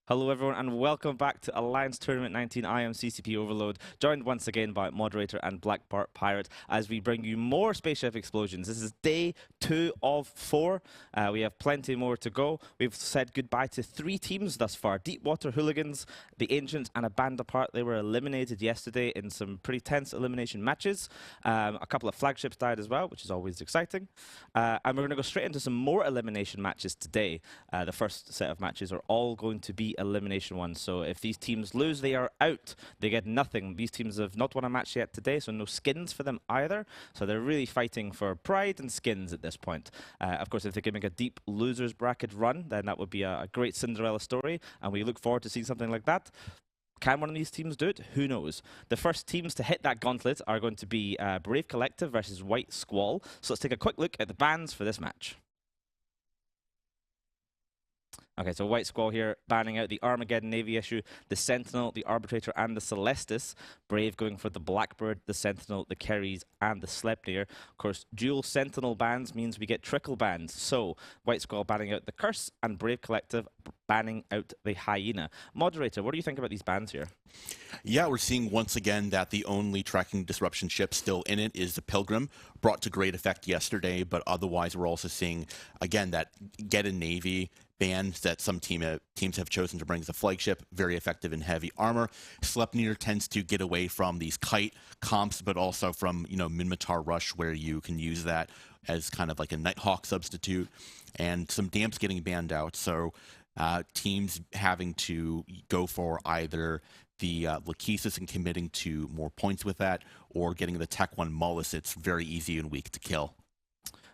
Hello everyone and welcome back to Alliance Tournament 19. I am CCP Overload, joined once again by Moderator and Black Bart Pirate as we bring you more spaceship explosions. This is day 2 of 4. We have plenty more to go. We've said goodbye to 3 teams thus far. Deepwater Hooligans, the Ancients and a Band Apart. They were eliminated yesterday in some pretty tense elimination matches. A couple of flagships died as well, which is always exciting. And we're going to go straight into some more elimination matches today. The first set of matches are all going to be elimination ones. So if these teams lose, they are out. They get nothing. These teams have not won a match yet today, so no skins for them either. So they're really fighting for pride and skins at this point. Of course, if they can make a deep losers bracket run, then that would be a great Cinderella story, and we look forward to seeing something like that. Can one of these teams do it? Who knows? The first teams to hit that gauntlet are going to be Brave Collective versus White Squall. So let's take a quick look at the bans for this match. Okay, so White Squall here banning out the Armageddon Navy issue, the Sentinel, the Arbitrator, and the Celestis. Brave going for the Blackbird, the Sentinel, the Kerries, and the Sleipnir. Of course, dual Sentinel bans means we get trickle bans. So White Squall banning out the Curse, and Brave Collective banning out the Hyena. Moderator, what do you think about these bans here? Yeah, we're seeing once again that the only tracking disruption ship still in it is the Pilgrim, brought to great effect yesterday, but otherwise we're also seeing, again, that Get a Navy ban that some teams have chosen to bring as a flagship, very effective in heavy armor. Sleipnir tends to get away from these kite comps, but also from, Minmatar Rush, where you can use that as kind of like a Nighthawk substitute, and some Damps getting banned out. So teams having to go for either the Lachesis and committing to more points with that, or getting the Tech 1 Mullis. It's very easy and weak to kill.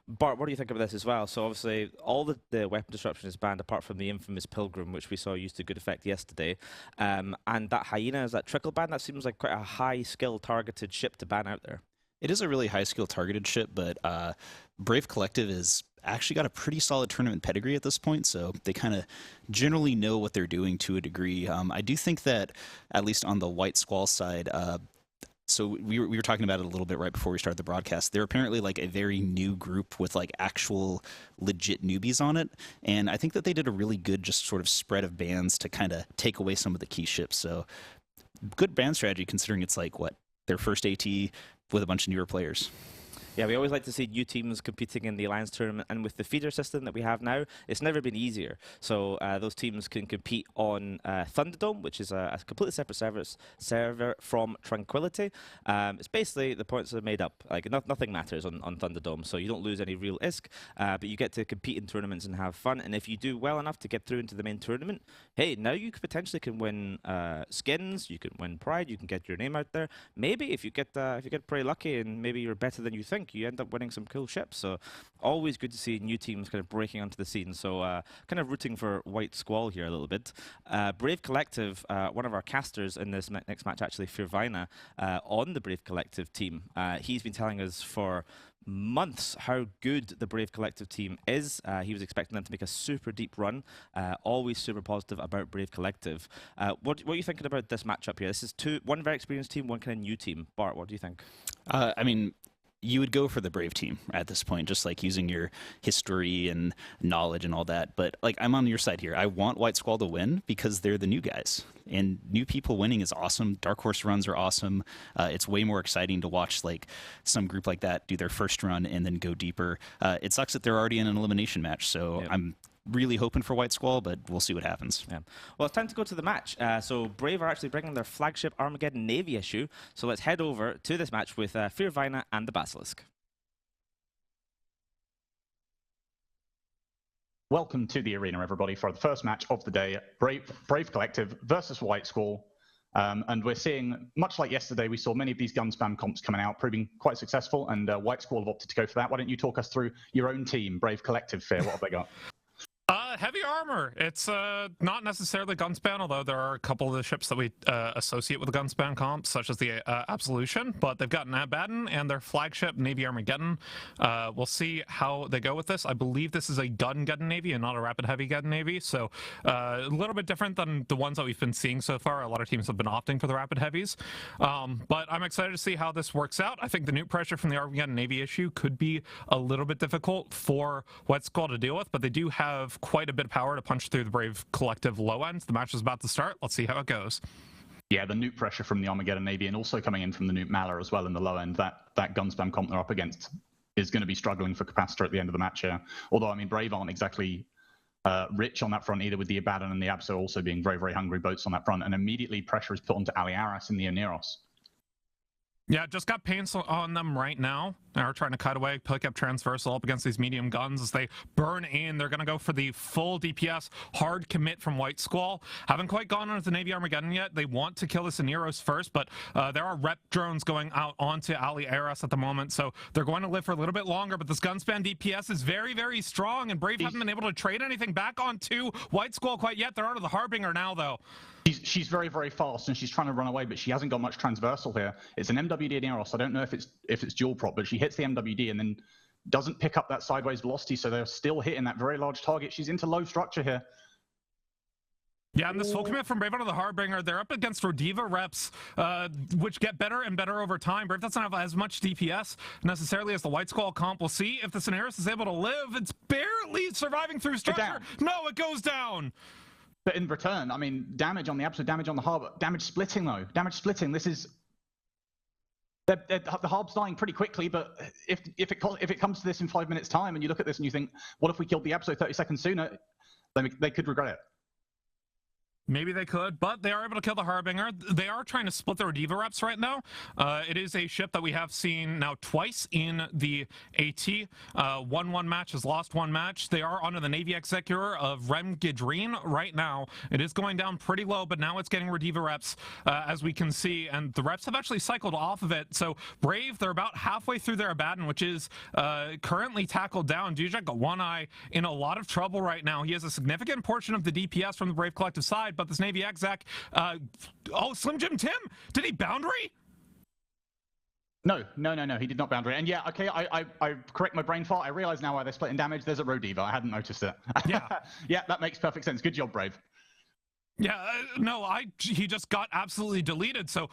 Bart, what do you think of this as well? So obviously all the weapon disruption is banned apart from the infamous Pilgrim, which we saw used to good effect yesterday. And that Hyena, is that trickle ban? That seems like quite a high skill targeted ship to ban out there. It is a really high skill targeted ship, but Brave Collective is actually got a pretty solid tournament pedigree at this point, so they kind of generally know what they're doing to a degree. I do think that, at least on the White Squall side, so we were talking about it a little bit right before we started the broadcast. They're apparently like a very new group with like actual legit newbies on it, and I think that they did a really good just sort of spread of bans to kind of take away some of the key ships. So good ban strategy considering it's like, what, their first AT with a bunch of newer players. Yeah, we always like to see new teams competing in the Alliance Tournament, and with the feeder system that we have now, it's never been easier. So those teams can compete on Thunderdome, which is a completely separate server from Tranquility. It's basically the points are made up. Like nothing matters on Thunderdome, so you don't lose any real ISK, but you get to compete in tournaments and have fun. And if you do well enough to get through into the main tournament, hey, now you potentially can win skins, you can win pride, you can get your name out there. Maybe if you get pretty lucky and maybe you're better than you think, you end up winning some cool ships. So always good to see new teams kind of breaking onto the scene. So kind of rooting for White Squall here a little bit. Brave Collective, one of our casters in this next match, actually, Firvina, on the Brave Collective team. He's been telling us for months how good the Brave Collective team is. He was expecting them to make a super deep run. Always super positive about Brave Collective. What are you thinking about this matchup here? This is one very experienced team, one kind of new team. Bart, what do you think? I mean, you would go for the Brave team at this point, just like using your history and knowledge and all that. But like, I'm on your side here. I want White Squall to win because they're the new guys, and new people winning is awesome. Dark Horse runs are awesome. It's way more exciting to watch like some group like that do their first run and then go deeper. It sucks that they're already in an elimination match, so yep. I'm really hoping for White Squall, but we'll see what happens. Yeah. Well, it's time to go to the match. So Brave are actually bringing their flagship Armageddon Navy issue. So let's head over to this match with Firvina and the Basilisk. Welcome to the arena, everybody, for the first match of the day. Brave Collective versus White Squall. And we're seeing, much like yesterday, we saw many of these gun spam comps coming out, proving quite successful, and White Squall have opted to go for that. Why don't you talk us through your own team, Brave Collective, Fear? What have they got? Heavy armor. It's not necessarily gunspan, although there are a couple of the ships that we associate with the gunspan comps, such as the Absolution, but they've got Abaddon and their flagship Navy Armageddon. We'll see how they go with this. I believe this is a gun-Geddon Navy and not a rapid heavy Geddon Navy, so a little bit different than the ones that we've been seeing so far. A lot of teams have been opting for the rapid heavies, but I'm excited to see how this works out. I think the nuke pressure from the Armageddon Navy issue could be a little bit difficult for White Squall to deal with, but they do have quite quite a bit of power to punch through the Brave Collective low end. The match is about to start. Let's see how it goes. Yeah, the nuke pressure from the Armageddon Navy and also coming in from the nuke Maller as well in the low end. That gun spam comp they're up against is going to be struggling for capacitor at the end of the match here. Although, I mean, Brave aren't exactly rich on that front either, with the Abaddon and the Abso also being very, very hungry boats on that front. And immediately pressure is put onto Alliance in the Oneros. Yeah, just got paints on them right now. They're trying to cut away, pick up transversal up against these medium guns as they burn in. They're going to go for the full DPS hard commit from White Squall. Haven't quite gone on to the Navy Armageddon yet. They want to kill the Oneros first, but there are rep drones going out onto Alliance at the moment, so they're going to live for a little bit longer. But this gunspan DPS is very, very strong, and Brave haven't been able to trade anything back onto White Squall quite yet. They're out of the Harbinger now, though. She's very, very fast, and she's trying to run away, but she hasn't got much transversal here. It's an MWD Oneros. I don't know if it's dual prop, but she hits the MWD and then doesn't pick up that sideways velocity, so they're still hitting that very large target. She's into low structure here. Yeah, and this full commit from Brave onto the Harbinger, they're up against Rodiva reps, which get better and better over time. Brave doesn't have as much DPS necessarily as the White Squall comp. We'll see if the Scenaris is able to live. It's barely surviving through structure. No, it goes down. But in return, I mean, damage on the absolute damage on the harbor, damage splitting though, damage splitting. This is the harb's dying pretty quickly. But if it comes to this in 5 minutes time, and you look at this and you think, what if we killed the absolute 30 seconds sooner? They could regret it. Maybe they could, but they are able to kill the Harbinger. They are trying to split the Rodiva reps right now. It is a ship that we have seen now twice in the AT. Won one match, has lost one match. They are onto the Navy Executor of Rem Gidreen right now. It is going down pretty low, but now it's getting Rodiva reps, as we can see, and the reps have actually cycled off of it. So Brave, they're about halfway through their Abaddon, which is currently tackled down. Dujek got one eye in a lot of trouble right now. He has a significant portion of the DPS from the Brave Collective side, but this Navy exec, Slim Jim Tim, did he boundary? No, he did not boundary. And yeah, okay, I correct my brain fart. I realize now why they're splitting damage. There's a Rodiva. I hadn't noticed it. Yeah. Yeah, that makes perfect sense. Good job, Brave. Yeah, no, he just got absolutely deleted. So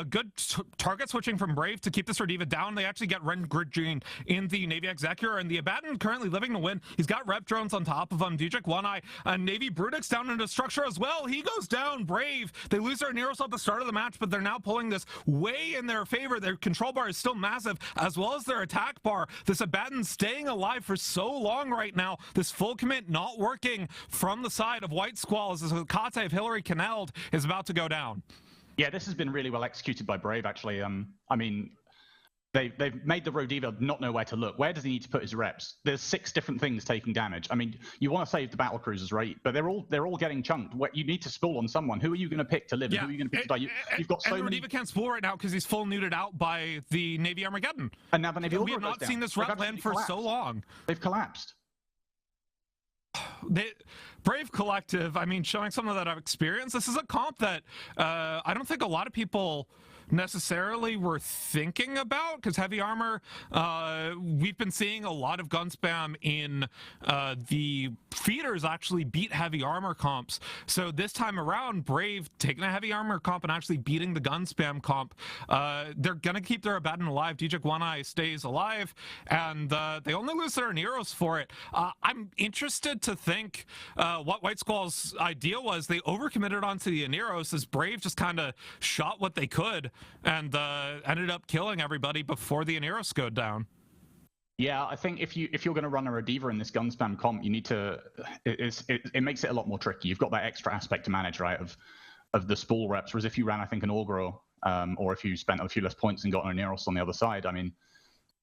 good target switching from Brave to keep this Rodiva down. They actually get Ren Gridgeen in the Navy Executor, and the Abaddon currently living to win. He's got rep drones on top of him. Dujek one eye, Navy Brutix down into structure as well. He goes down. Brave, they lose their Neros at the start of the match, but they're now pulling this way in their favor. Their control bar is still massive, as well as their attack bar. This Abaddon staying alive for so long right now. This full commit not working from the side of White Squall as this Kate of Hillary Caneld is about to go down. Yeah, this has been really well executed by Brave, actually. I mean, they've made the Rodiva not know where to look. Where does he need to put his reps? There's 6 different things taking damage. I mean, you want to save the battle cruisers, right? But they're all getting chunked. You need to spool on someone. Who are you going to pick to live? Yeah. Who are you going to pick to die? You've got so many. Rodiva can't spool right now because he's full neutered out by the Navy Armageddon. And now the Navy. We have not seen this rep land for so long. They've collapsed. Brave Collective, I mean, showing some of that experience. This is a comp that I don't think a lot of people necessarily were thinking about, because heavy armor, we've been seeing a lot of gun spam in the feeders actually beat heavy armor comps. So this time around, Brave taking a heavy armor comp and actually beating the gun spam comp. They're gonna keep their Abaddon alive. Dujek One Eye stays alive, and they only lose their Neros for it. I'm interested to think what White Squall's idea was. They overcommitted onto the Neros as Brave just kind of shot what they could and ended up killing everybody before the Aneros go down. Yeah, I think if you're going to run a Rodiva in this gun spam comp, you need to. It makes it a lot more tricky. You've got that extra aspect to manage, right? Of the spool reps. Whereas if you ran, I think, an Orgro, or if you spent a few less points and got an Aneros on the other side, I mean,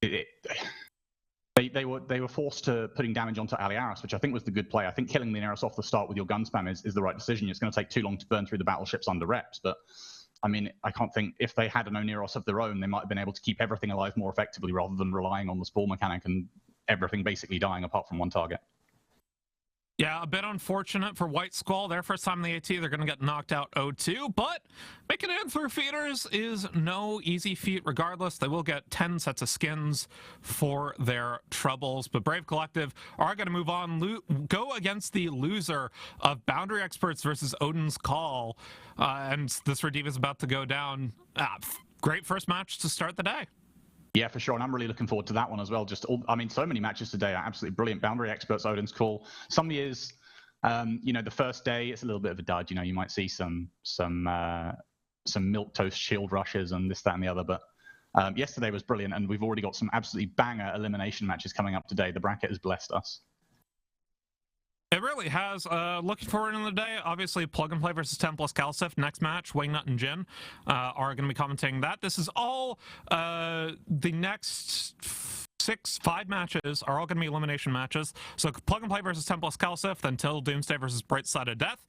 they were forced to putting damage onto Alliance, which I think was the good play. I think killing the Aneros off the start with your gun spam is the right decision. It's going to take too long to burn through the battleships under reps, but. I mean, I can't think if they had an Oneros of their own, they might have been able to keep everything alive more effectively rather than relying on the spool mechanic and everything basically dying apart from one target. Yeah, a bit unfortunate for White Squall. Their first time in the AT, they're going to get knocked out 0-2, but making it in through feeders is no easy feat regardless. They will get 10 sets of skins for their troubles, but Brave Collective are going to move on, go against the loser of Boundary Experts versus Odin's Call, and this Rodiva is about to go down. Great first match to start the day. Yeah, for sure, and I'm really looking forward to that one as well. So many matches today are absolutely brilliant. Boundary Experts, Odin's Call. Some years You know, the first day it's a little bit of a dud. You know, you might see some milquetoast shield rushes and this, that, and the other. But yesterday was brilliant, and we've already got some absolutely banger elimination matches coming up today. The bracket has blessed us. It really has. Looking forward in the day, obviously, Plug and Play versus Templis CALSF. Next match, Wingnut and Jin are going to be commentating that. This is all the next 5 matches are all going to be elimination matches. So Plug and Play versus Templis CALSF, then Till Doomsday versus Bright Side of Death,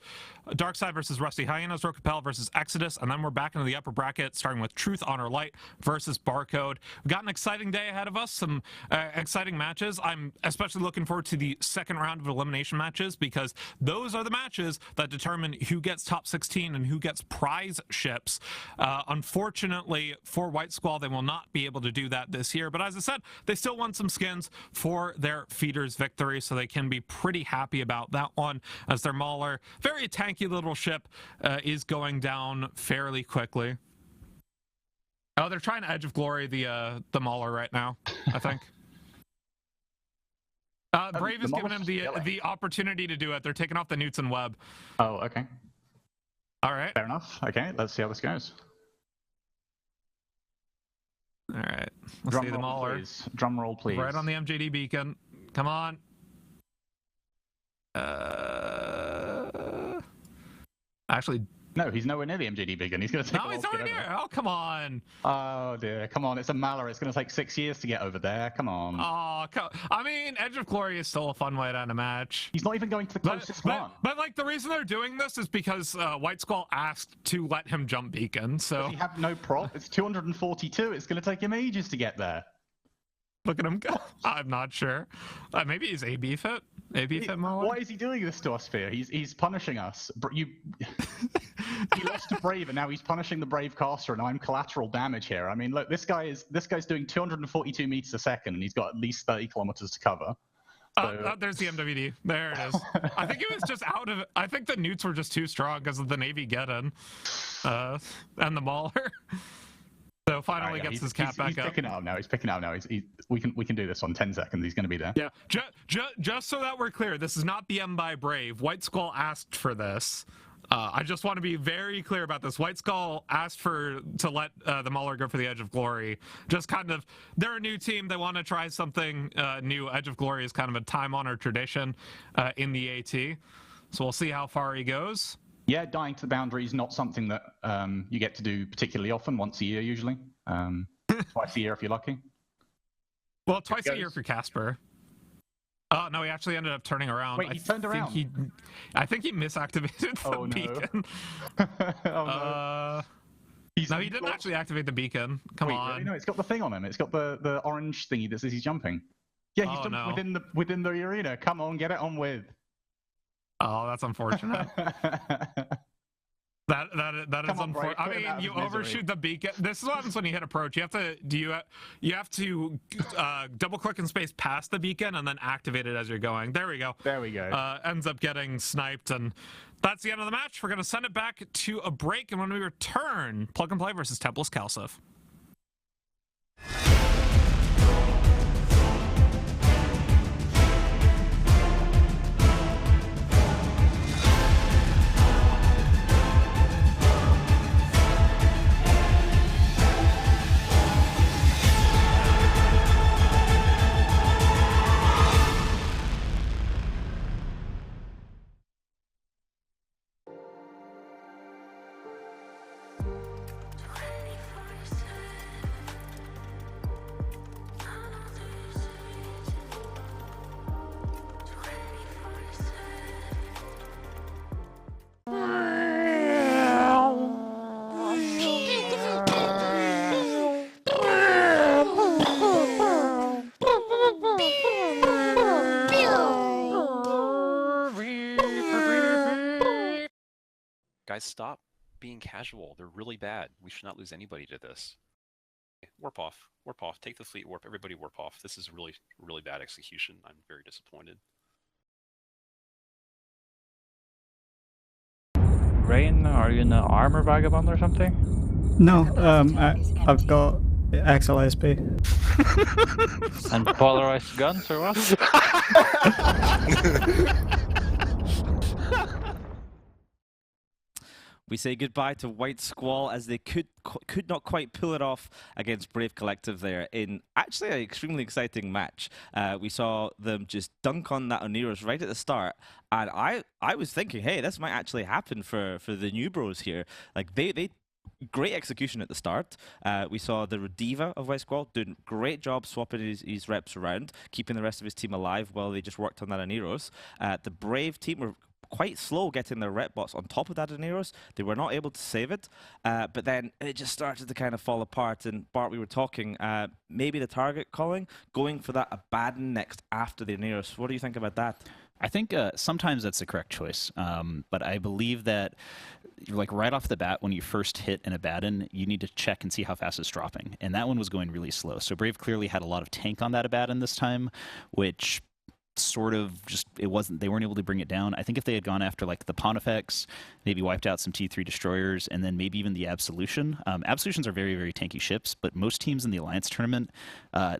DarkSide versus Rusty Hyenas, Rote Kapelle versus Exodus, and then we're back into the upper bracket, starting with Truth.Honor.Light versus Barcode. We've got an exciting day ahead of us, some exciting matches. I'm especially looking forward to the second round of elimination matches, because those are the matches that determine who gets top 16 and who gets prize ships. Unfortunately for White Squall, they will not be able to do that this year, but as I said, they still want some skins for their feeders victory, so they can be pretty happy about that one, as their Mauler, very tanky little ship, is going down fairly quickly. Oh, they're trying to Edge of Glory the Mauler right now, I think. Brave is giving him the opportunity to do it. They're taking off the Newts and Webb. Oh, okay. All right. Fair enough. Okay, let's see how this goes. All right. Let's see the Mauler. Please. Drum roll, please. Right on the MJD beacon. Come on. Actually, no, he's nowhere near the MJD beacon. He's going to take. No, he's nowhere near. Oh, come on. Oh dear, come on. It's a Mauler. It's going to take 6 years to get over there. Come on. Oh, I mean, Edge of Glory is still a fun way to end a match. He's not even going to the closest one. But like, the reason they're doing this is because White Squall asked to let him jump beacon. So does he have no prop? It's 242. It's going to take him ages to get there. Look at him go. I'm not sure. Maybe he's AB fit. AB fit Mauler. Why is he doing this to us, Fear? He's punishing us. He lost to Brave, and now he's punishing the Brave caster, and I'm collateral damage here. I mean, look, this guy's doing 242 meters a second, and he's got at least 30 kilometers to cover. So... there's the MWD. There it is. I think it was just out of. I think the Newts were just too strong because of the Navy get-in, and the Mauler. So finally gets his cap back up. He's picking up now. He's picking up now. We can do this on 10 seconds. He's going to be there. Yeah. Just so that we're clear, this is not the M by Brave. White Squall asked for this. I just want to be very clear about this. White Squall asked to let the Mauler go for the Edge of Glory. Just kind of, they're a new team. They want to try something new. Edge of Glory is kind of a time-honored tradition in the AT. So we'll see how far he goes. Yeah, dying to the boundary is not something that you get to do particularly often, once a year usually. Twice a year if you're lucky. Well, twice a year for Casper. Oh, no, he actually ended up turning around. Wait, he turned around? I think he misactivated the beacon. Oh, no. No, he didn't actually activate the beacon. Come on. Really? No, it's got the thing on him. It's got the orange thingy that says he's jumping. Yeah, he's jumping within the arena. Come on, get it on with. Oh, that's unfortunate. That is unfortunate. I mean, you overshoot the beacon. This is what happens when you hit approach. You have to double click and space past the beacon and then activate it as you're going. There we go. There we go. Ends up getting sniped, and that's the end of the match. We're gonna send it back to a break, and when we return, Plug and Play versus Templis CALSF. Guys, stop being casual. They're really bad. We should not lose anybody to this. Warp off. Warp off. Take the fleet warp. Everybody warp off. This is really, really bad execution. I'm very disappointed. Rain, are you in an armor vagabond or something? No, I've got XLSP. And polarized guns or what? We say goodbye to White Squall as they could not quite pull it off against Brave Collective there in actually an extremely exciting match. We saw them just dunk on that Oneros right at the start, and I was thinking, hey, this might actually happen for the new bros here. Like they great execution at the start. We saw the Rediva of White Squall doing a great job swapping his reps around, keeping the rest of his team alive while they just worked on that Oneros. The Brave team were quite slow getting their rep bots on top of that Oneros. They were not able to save it, but then it just started to kind of fall apart. And Bart, we were talking, maybe the target calling, going for that Abaddon next after the Oneros. What do you think about that? I think sometimes that's the correct choice, but I believe that like right off the bat, when you first hit an Abaddon, you need to check and see how fast it's dropping, and that one was going really slow. So Brave clearly had a lot of tank on that Abaddon this time, which sort of just they weren't able to bring it down. I think if they had gone after like the Pontifex, maybe wiped out some T3 destroyers, and then maybe even the Absolution. Absolutions are very, very tanky ships, but most teams in the Alliance tournament,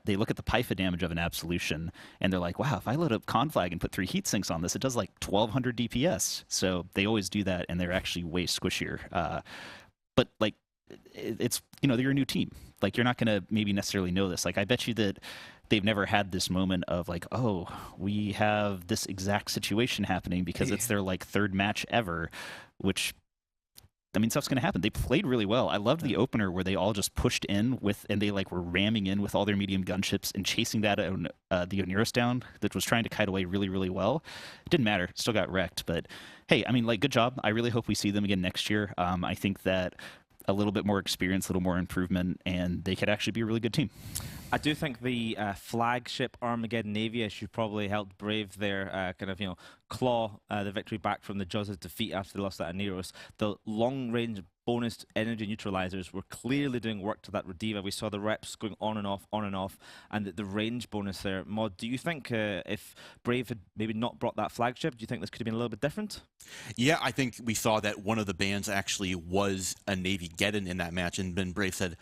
they look at the Pyfa damage of an Absolution, and they're like, wow, if I load up Conflag and put 3 heat sinks on this, it does like 1200 DPS. So they always do that, and they're actually way squishier. But like, it's, you know, they're a new team. Like, you're not going to maybe necessarily know this. Like, I bet you that they've never had this moment of like, oh, we have this exact situation happening because it's their like 3rd match ever, which, I mean, stuff's going to happen. They played really well. I loved the opener where they all just pushed in with, and they like were ramming in with all their medium gunships and chasing that the Oneros down that was trying to kite away really, really well. It didn't matter. Still got wrecked. But hey, I mean, like, good job. I really hope we see them again next year. I think that a little bit more experience, a little more improvement, and they could actually be a really good team. I do think the flagship Armageddon Navy should probably help Brave there, kind of, you know, claw the victory back from the jaws of defeat after they lost that Oneros. The long-range bonus energy neutralizers were clearly doing work to that Rediva. We saw the reps going on and off, and the range bonus there. Mod, do you think if Brave had maybe not brought that flagship, do you think this could have been a little bit different? Yeah, I think we saw that one of the bans actually was a Navy Geddon in that match, and then Brave said,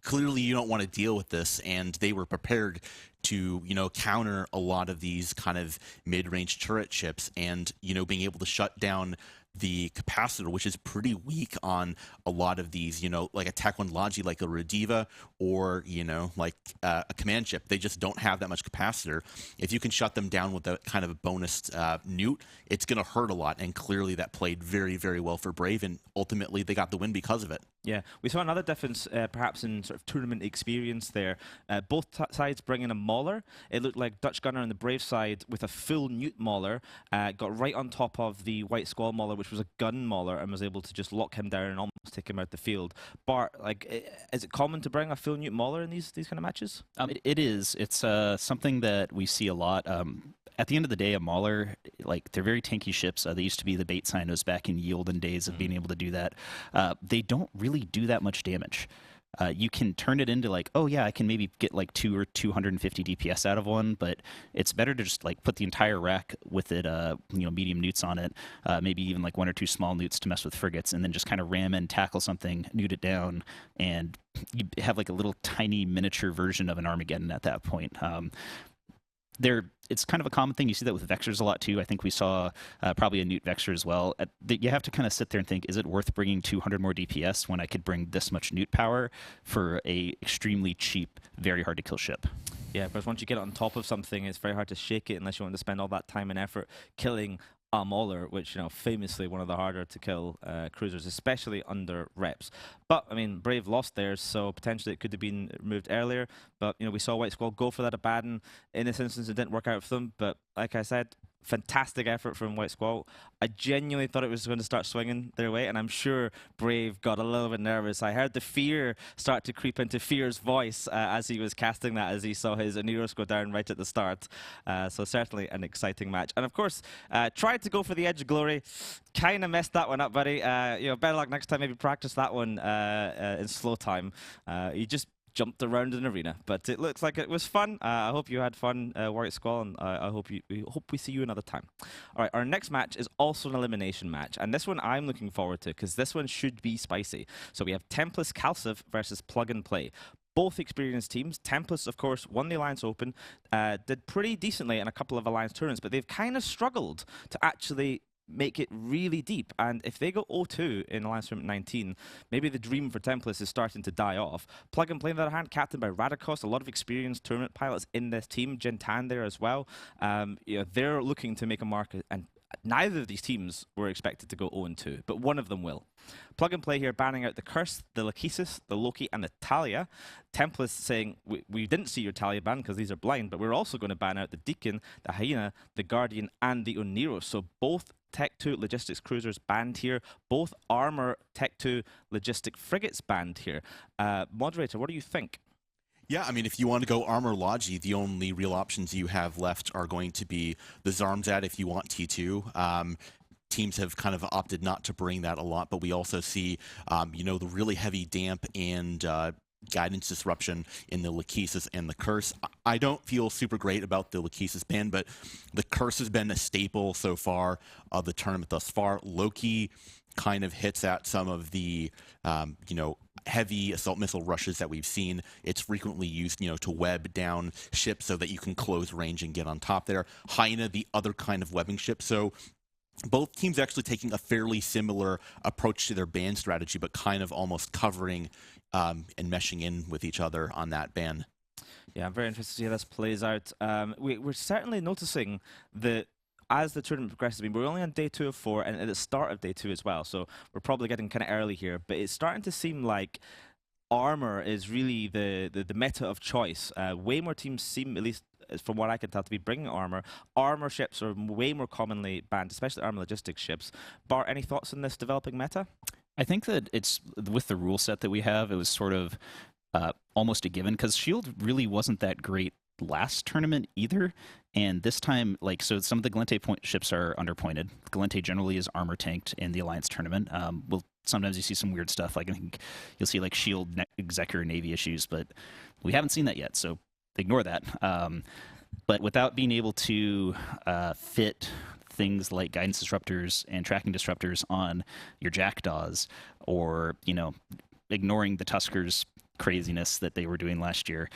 clearly you don't want to deal with this, and they were prepared to, you know, counter a lot of these kind of mid-range turret ships, and, you know, being able to shut down the capacitor, which is pretty weak on a lot of these, you know, like Attack 1 Logi, like a Rediva, or, you know, like a command ship. They just don't have that much capacitor. If you can shut them down with a kind of a bonus newt, it's going to hurt a lot, and clearly that played very, very well for Brave, and ultimately they got the win because of it. Yeah, we saw another difference perhaps in sort of tournament experience there. Both sides bringing a Mauler. It looked like Dutch Gunner on the Brave side with a full Newt Mauler got right on top of the White Squall Mauler, which was a gun Mauler, and was able to just lock him down and almost take him out the field. Bart, like, is it common to bring a full Newt Mauler in these kind of matches? It is. It's something that we see a lot. At the end of the day, a Mauler, like, they're very tanky ships. They used to be the bait sinos back in Yielden days of being able to do that. They don't really do that much damage. You can turn it into like, oh yeah, I can maybe get like 2 or 250 DPS out of one, but it's better to just like put the entire rack with it, you know, medium newts on it, maybe even like 1 or 2 small newts to mess with frigates, and then just kind of ram in, tackle something, newt it down, and you have like a little tiny miniature version of an Armageddon at that point. It's kind of a common thing. You see that with Vexers a lot too. I think we saw probably a Newt Vexer as well. You have to kind of sit there and think, is it worth bringing 200 more DPS when I could bring this much Newt power for a extremely cheap, very hard to kill ship? Yeah, because once you get it on top of something, it's very hard to shake it unless you want to spend all that time and effort killing a Mauler, which, you know, famously one of the harder to kill cruisers, especially under reps. But I mean, Brave lost theirs, so potentially it could have been moved earlier. But, you know, we saw White Squall go for that Abaddon. In this instance, it didn't work out for them. But like I said, fantastic effort from White Squall. I genuinely thought it was going to start swinging their way, and I'm sure Brave got a little bit nervous. I heard the fear start to creep into Fear's voice as he was casting that, as he saw his Oneros go down right at the start. So certainly an exciting match. And of course, tried to go for the Edge of Glory. Kind of messed that one up, buddy. You know, better luck next time. Maybe practice that one in slow time. You just jumped around an arena, but it looks like it was fun. I hope you had fun, White Squall, and I hope we see you another time. All right, our next match is also an elimination match, and this one I'm looking forward to because this one should be spicy. So we have Templis CALSF versus Plug and Play. Both experienced teams. Templis, of course, won the Alliance Open, did pretty decently in a couple of Alliance tournaments, but they've kind of struggled to actually make it really deep. And if they go 0-2 in Alliance Tournament 19, maybe the dream for Templis is starting to die off. Plug and Play, on the other hand, captained by Radikos, a lot of experienced tournament pilots in this team. Jintan there as well. They're looking to make a mark, and neither of these teams were expected to go 0-2, but one of them will. Plug and Play here banning out the Curse, the Lachesis, the Loki, and the Talia. Templis saying, we didn't see your Talia ban because these are blind, but we're also going to ban out the Deacon, the Hyena, the Guardian, and the Oniro. So both Tech 2 logistics cruisers banned here, both armor Tech 2 logistic frigates banned here. Moderator, what do you think? Yeah, I mean, if you want to go armor Logi, the only real options you have left are going to be the Zarmzad if you want T2. Teams have kind of opted not to bring that a lot, but we also see, the really heavy damp and guidance disruption in the Lachesis and the Curse. I don't feel super great about the Lachesis ban, but the Curse has been a staple so far of the tournament thus far. Loki kind of hits at some of the, heavy assault missile rushes that we've seen. It's frequently used, to web down ships so that you can close range and get on top there. Hyena, the other kind of webbing ship. So both teams actually taking a fairly similar approach to their ban strategy, but kind of almost covering and meshing in with each other on that ban. Yeah, I'm very interested to see how this plays out. We're certainly noticing that as the tournament progresses, we're only on day 2 of 4 and at the start of day 2 as well, so we're probably getting kind of early here, but it's starting to seem like armor is really the meta of choice. Way more teams seem, at least from what I can tell, to be bringing armor. Armor ships are way more commonly banned, especially armor logistics ships. Bart, any thoughts on this developing meta? I think that it's, with the rule set that we have, it was sort of almost a given, because Shield really wasn't that great last tournament either, and this time, so some of the Galente ships are underpointed. Galente generally is armor tanked in the Alliance tournament. Sometimes you see some weird stuff, I think you'll see Shield Executor Navy issues, but we haven't seen that yet, so ignore that. But without being able to fit things like guidance disruptors and tracking disruptors on your Jackdaws, or ignoring the Tuskers craziness that they were doing last year,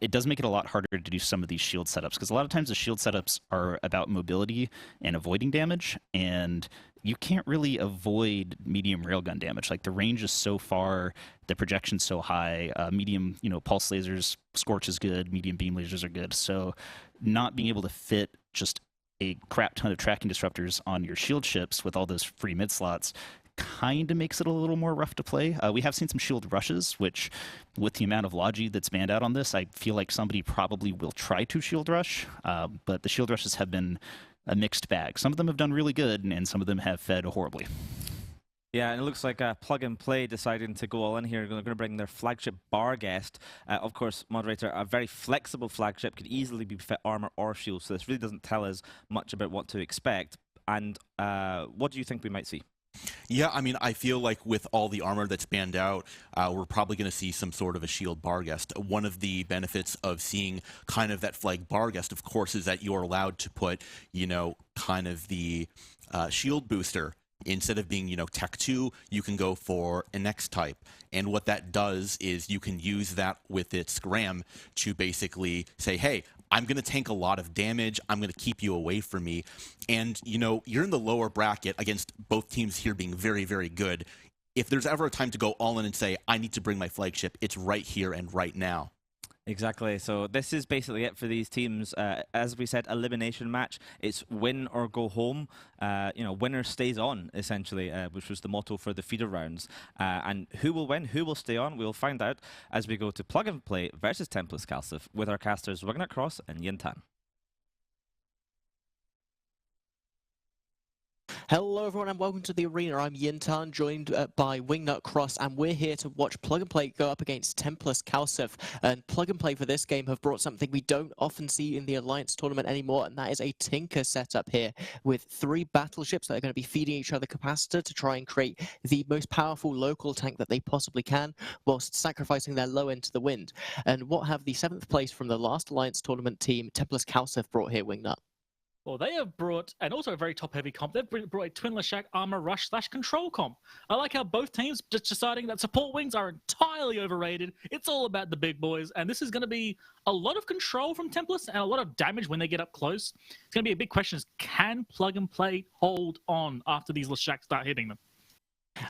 it does make it a lot harder to do some of these shield setups, because a lot of times the shield setups are about mobility and avoiding damage, and you can't really avoid medium railgun damage. The range is so far, the projection's so high, medium pulse lasers, Scorch is good, medium beam lasers are good, so not being able to fit just a crap ton of tracking disruptors on your shield ships with all those free mid slots kind of makes it a little more rough to play. We have seen some shield rushes, which, with the amount of Logi that's banned out on this, I feel like somebody probably will try to shield rush, but the shield rushes have been a mixed bag. Some of them have done really good, and some of them have fed horribly. Yeah, and it looks like Plug and Play deciding to go all in here. They're going to bring their flagship Barghest. Of course, moderator, a very flexible flagship, could easily be fit armor or shield, so this really doesn't tell us much about what to expect. And what do you think we might see? Yeah, I mean, I feel like with all the armor that's banned out, we're probably going to see some sort of a shield Barghest. One of the benefits of seeing kind of that flag Barghest, of course, is that you're allowed to put, kind of the shield booster. Instead of being, Tech 2, you can go for an X type. And what that does is you can use that with its Scram to basically say, hey, I'm going to tank a lot of damage. I'm going to keep you away from me. And, you're in the lower bracket against both teams here being very, very good. If there's ever a time to go all in and say, I need to bring my flagship, it's right here and right now. Exactly. So this is basically it for these teams. As we said, elimination match. It's win or go home. Winner stays on, essentially, which was the motto for the feeder rounds. And who will win, who will stay on, we'll find out as we go to Plug and Play versus Templis CALSF with our casters Wingnut Cross and Yintan. Hello everyone and welcome to the arena. I'm Yintan, joined by Wingnut Cross, and we're here to watch Plug and Play go up against Templis CALSF. And Plug and Play for this game have brought something we don't often see in the Alliance tournament anymore, and that is a Tinker setup here with 3 battleships that are going to be feeding each other capacitor to try and create the most powerful local tank that they possibly can, whilst sacrificing their low end to the wind. And what have the 7th place from the last Alliance tournament team, Templis CALSF, brought here, Wingnut? Well, they have brought, and also a very top-heavy comp, they've brought a Twin Lashak armor rush / control comp. I like how both teams just deciding that support wings are entirely overrated. It's all about the big boys, and this is going to be a lot of control from Templis and a lot of damage when they get up close. It's going to be a big question is, can Plug and Play hold on after these Lashaks start hitting them?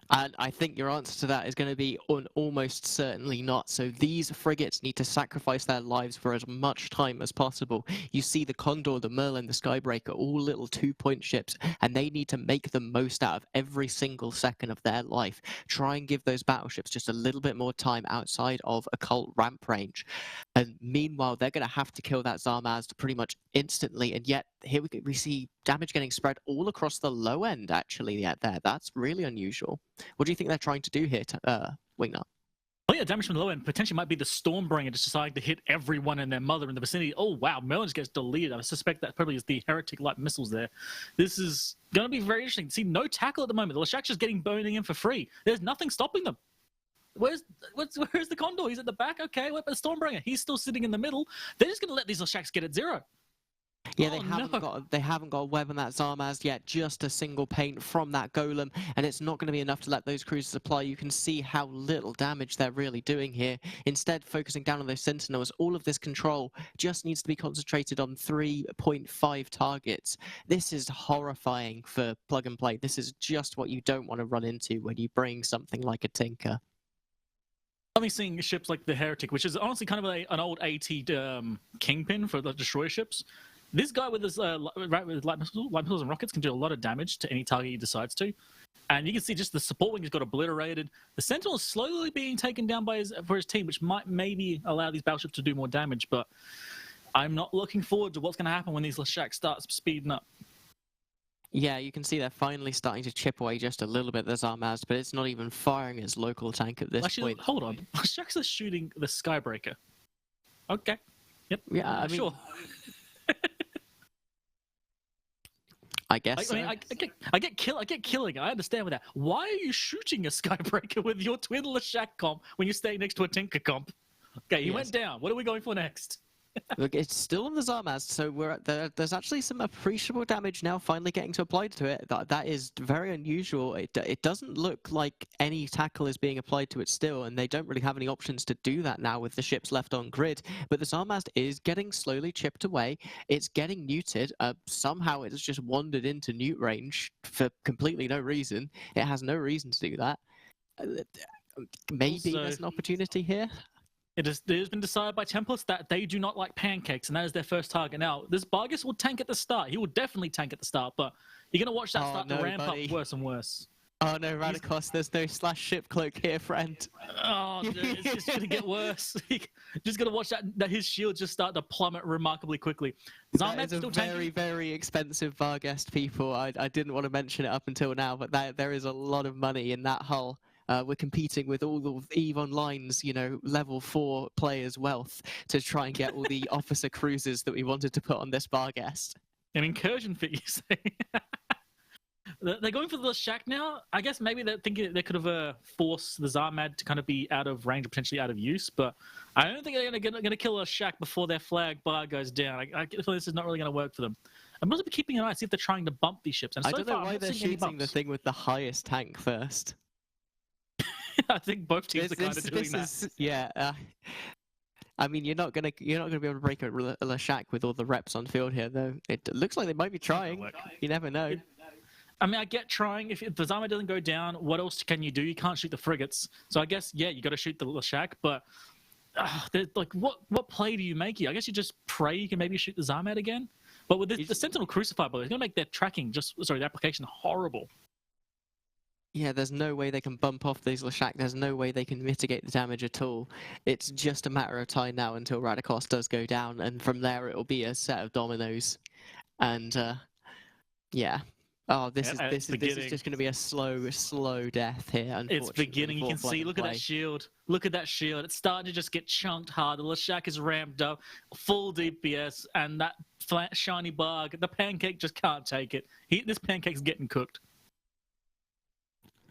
And I think your answer to that is going to be almost certainly not. So these frigates need to sacrifice their lives for as much time as possible. You see the Condor, the Merlin, the Skybreaker, all little 2-point ships, and they need to make the most out of every single second of their life. Try and give those battleships just a little bit more time outside of occult ramp range. And meanwhile, they're going to have to kill that Zarmaz pretty much instantly. And yet, here we see damage getting spread all across the low end, actually, there. That's really unusual. What do you think they're trying to do here, Wingnut? Oh yeah, damage from the low end potentially might be the Stormbringer just deciding to hit everyone and their mother in the vicinity. Oh wow, Merlin just gets deleted. I suspect that probably is the Heretic light missiles there. This is going to be very interesting. See, no tackle at the moment. The Lashak's just getting boning in for free. There's nothing stopping them. Where's the Condor? He's at the back. Okay, what about the Stormbringer? He's still sitting in the middle. They're just going to let these Lashaks get at 0. Yeah, they haven't got a web on that Zarmaz yet, just a single paint from that Golem, and it's not going to be enough to let those cruisers apply. You can see how little damage they're really doing here. Instead, focusing down on those Sentinels, all of this control just needs to be concentrated on 3.5 targets. This is horrifying for Plug and Play. This is just what you don't want to run into when you bring something like a Tinker. Only seeing ships like the Heretic, which is honestly kind of an old AT kingpin for the destroyer ships. This guy with his with light missiles and rockets can do a lot of damage to any target he decides to. And you can see just the support wing just got obliterated. The Sentinel is slowly being taken down by his team, which might maybe allow these battleships to do more damage. But I'm not looking forward to what's going to happen when these Lashaks start speeding up. Yeah, you can see they're finally starting to chip away just a little bit, the Zarmaz, but it's not even firing its local tank at this point. Hold on. Lashaks are shooting the Skybreaker. Okay. Yep. Yeah, I mean, sure. I guess. I get killing. I understand with that. Why are you shooting a Skybreaker with your twin Lashak comp when you're staying next to a Tinker comp? Okay, he went down. What are we going for next? Look, it's still on the Zarmaz, so there's actually some appreciable damage now finally getting to apply to it. That is very unusual. It doesn't look like any tackle is being applied to it still, and they don't really have any options to do that now with the ships left on grid. But the Zarmaz is getting slowly chipped away. It's getting neuted. Somehow it has just wandered into neut range for completely no reason. It has no reason to do that. Maybe there's an opportunity here. It has been decided by Templis that they do not like pancakes, and that is their first target. Now, this Bargus will tank at the start. He will definitely tank at the start, but you're going to watch that start to ramp up worse and worse. Oh no, Radikos, there's no / ship cloak here, friend. Oh, it's just going to get worse. Just going to watch that his shield just start to plummet remarkably quickly. That is a very, very expensive Varghest, people. I didn't want to mention it up until now, but there is a lot of money in that hull. We're competing with all of EVE Online's, level 4 players' wealth to try and get all the officer cruisers that we wanted to put on this Varghest. An incursion fit, you say? They're going for the Lashak now. I guess maybe they're thinking they could have forced the Zarmad to kind of be out of range, potentially out of use. But I don't think they're going to kill a Lashak before their flag bar goes down. I feel this is not really going to work for them. I'm going to be keeping an eye, see if they're trying to bump these ships. And I don't know why they're shooting the thing with the highest tank first. I think both teams are kind of doing that. I mean, you're not gonna be able to break a Lashak with all the reps on field here, though. It looks like they might be trying. You never know. I mean, I get trying. If the Zarmad doesn't go down, what else can you do? You can't shoot the frigates. So I guess, you got to shoot the Lashak. But what play do you make here? I guess you just pray you can maybe shoot the Zarmad again. But with the Sentinel Crucified, it's going to make their tracking the application horrible. Yeah, there's no way they can bump off these Lashak. There's no way they can mitigate the damage at all. It's just a matter of time now until Radikos does go down, and from there it'll be a set of dominoes. And yeah. Oh, this is just going to be a slow death here. It's beginning. You can see. Look at that shield. Look at that shield. It's starting to just get chunked hard. The Lashak is ramped up, full DPS, and that flat shiny barg. The pancake just can't take it. This pancake's getting cooked.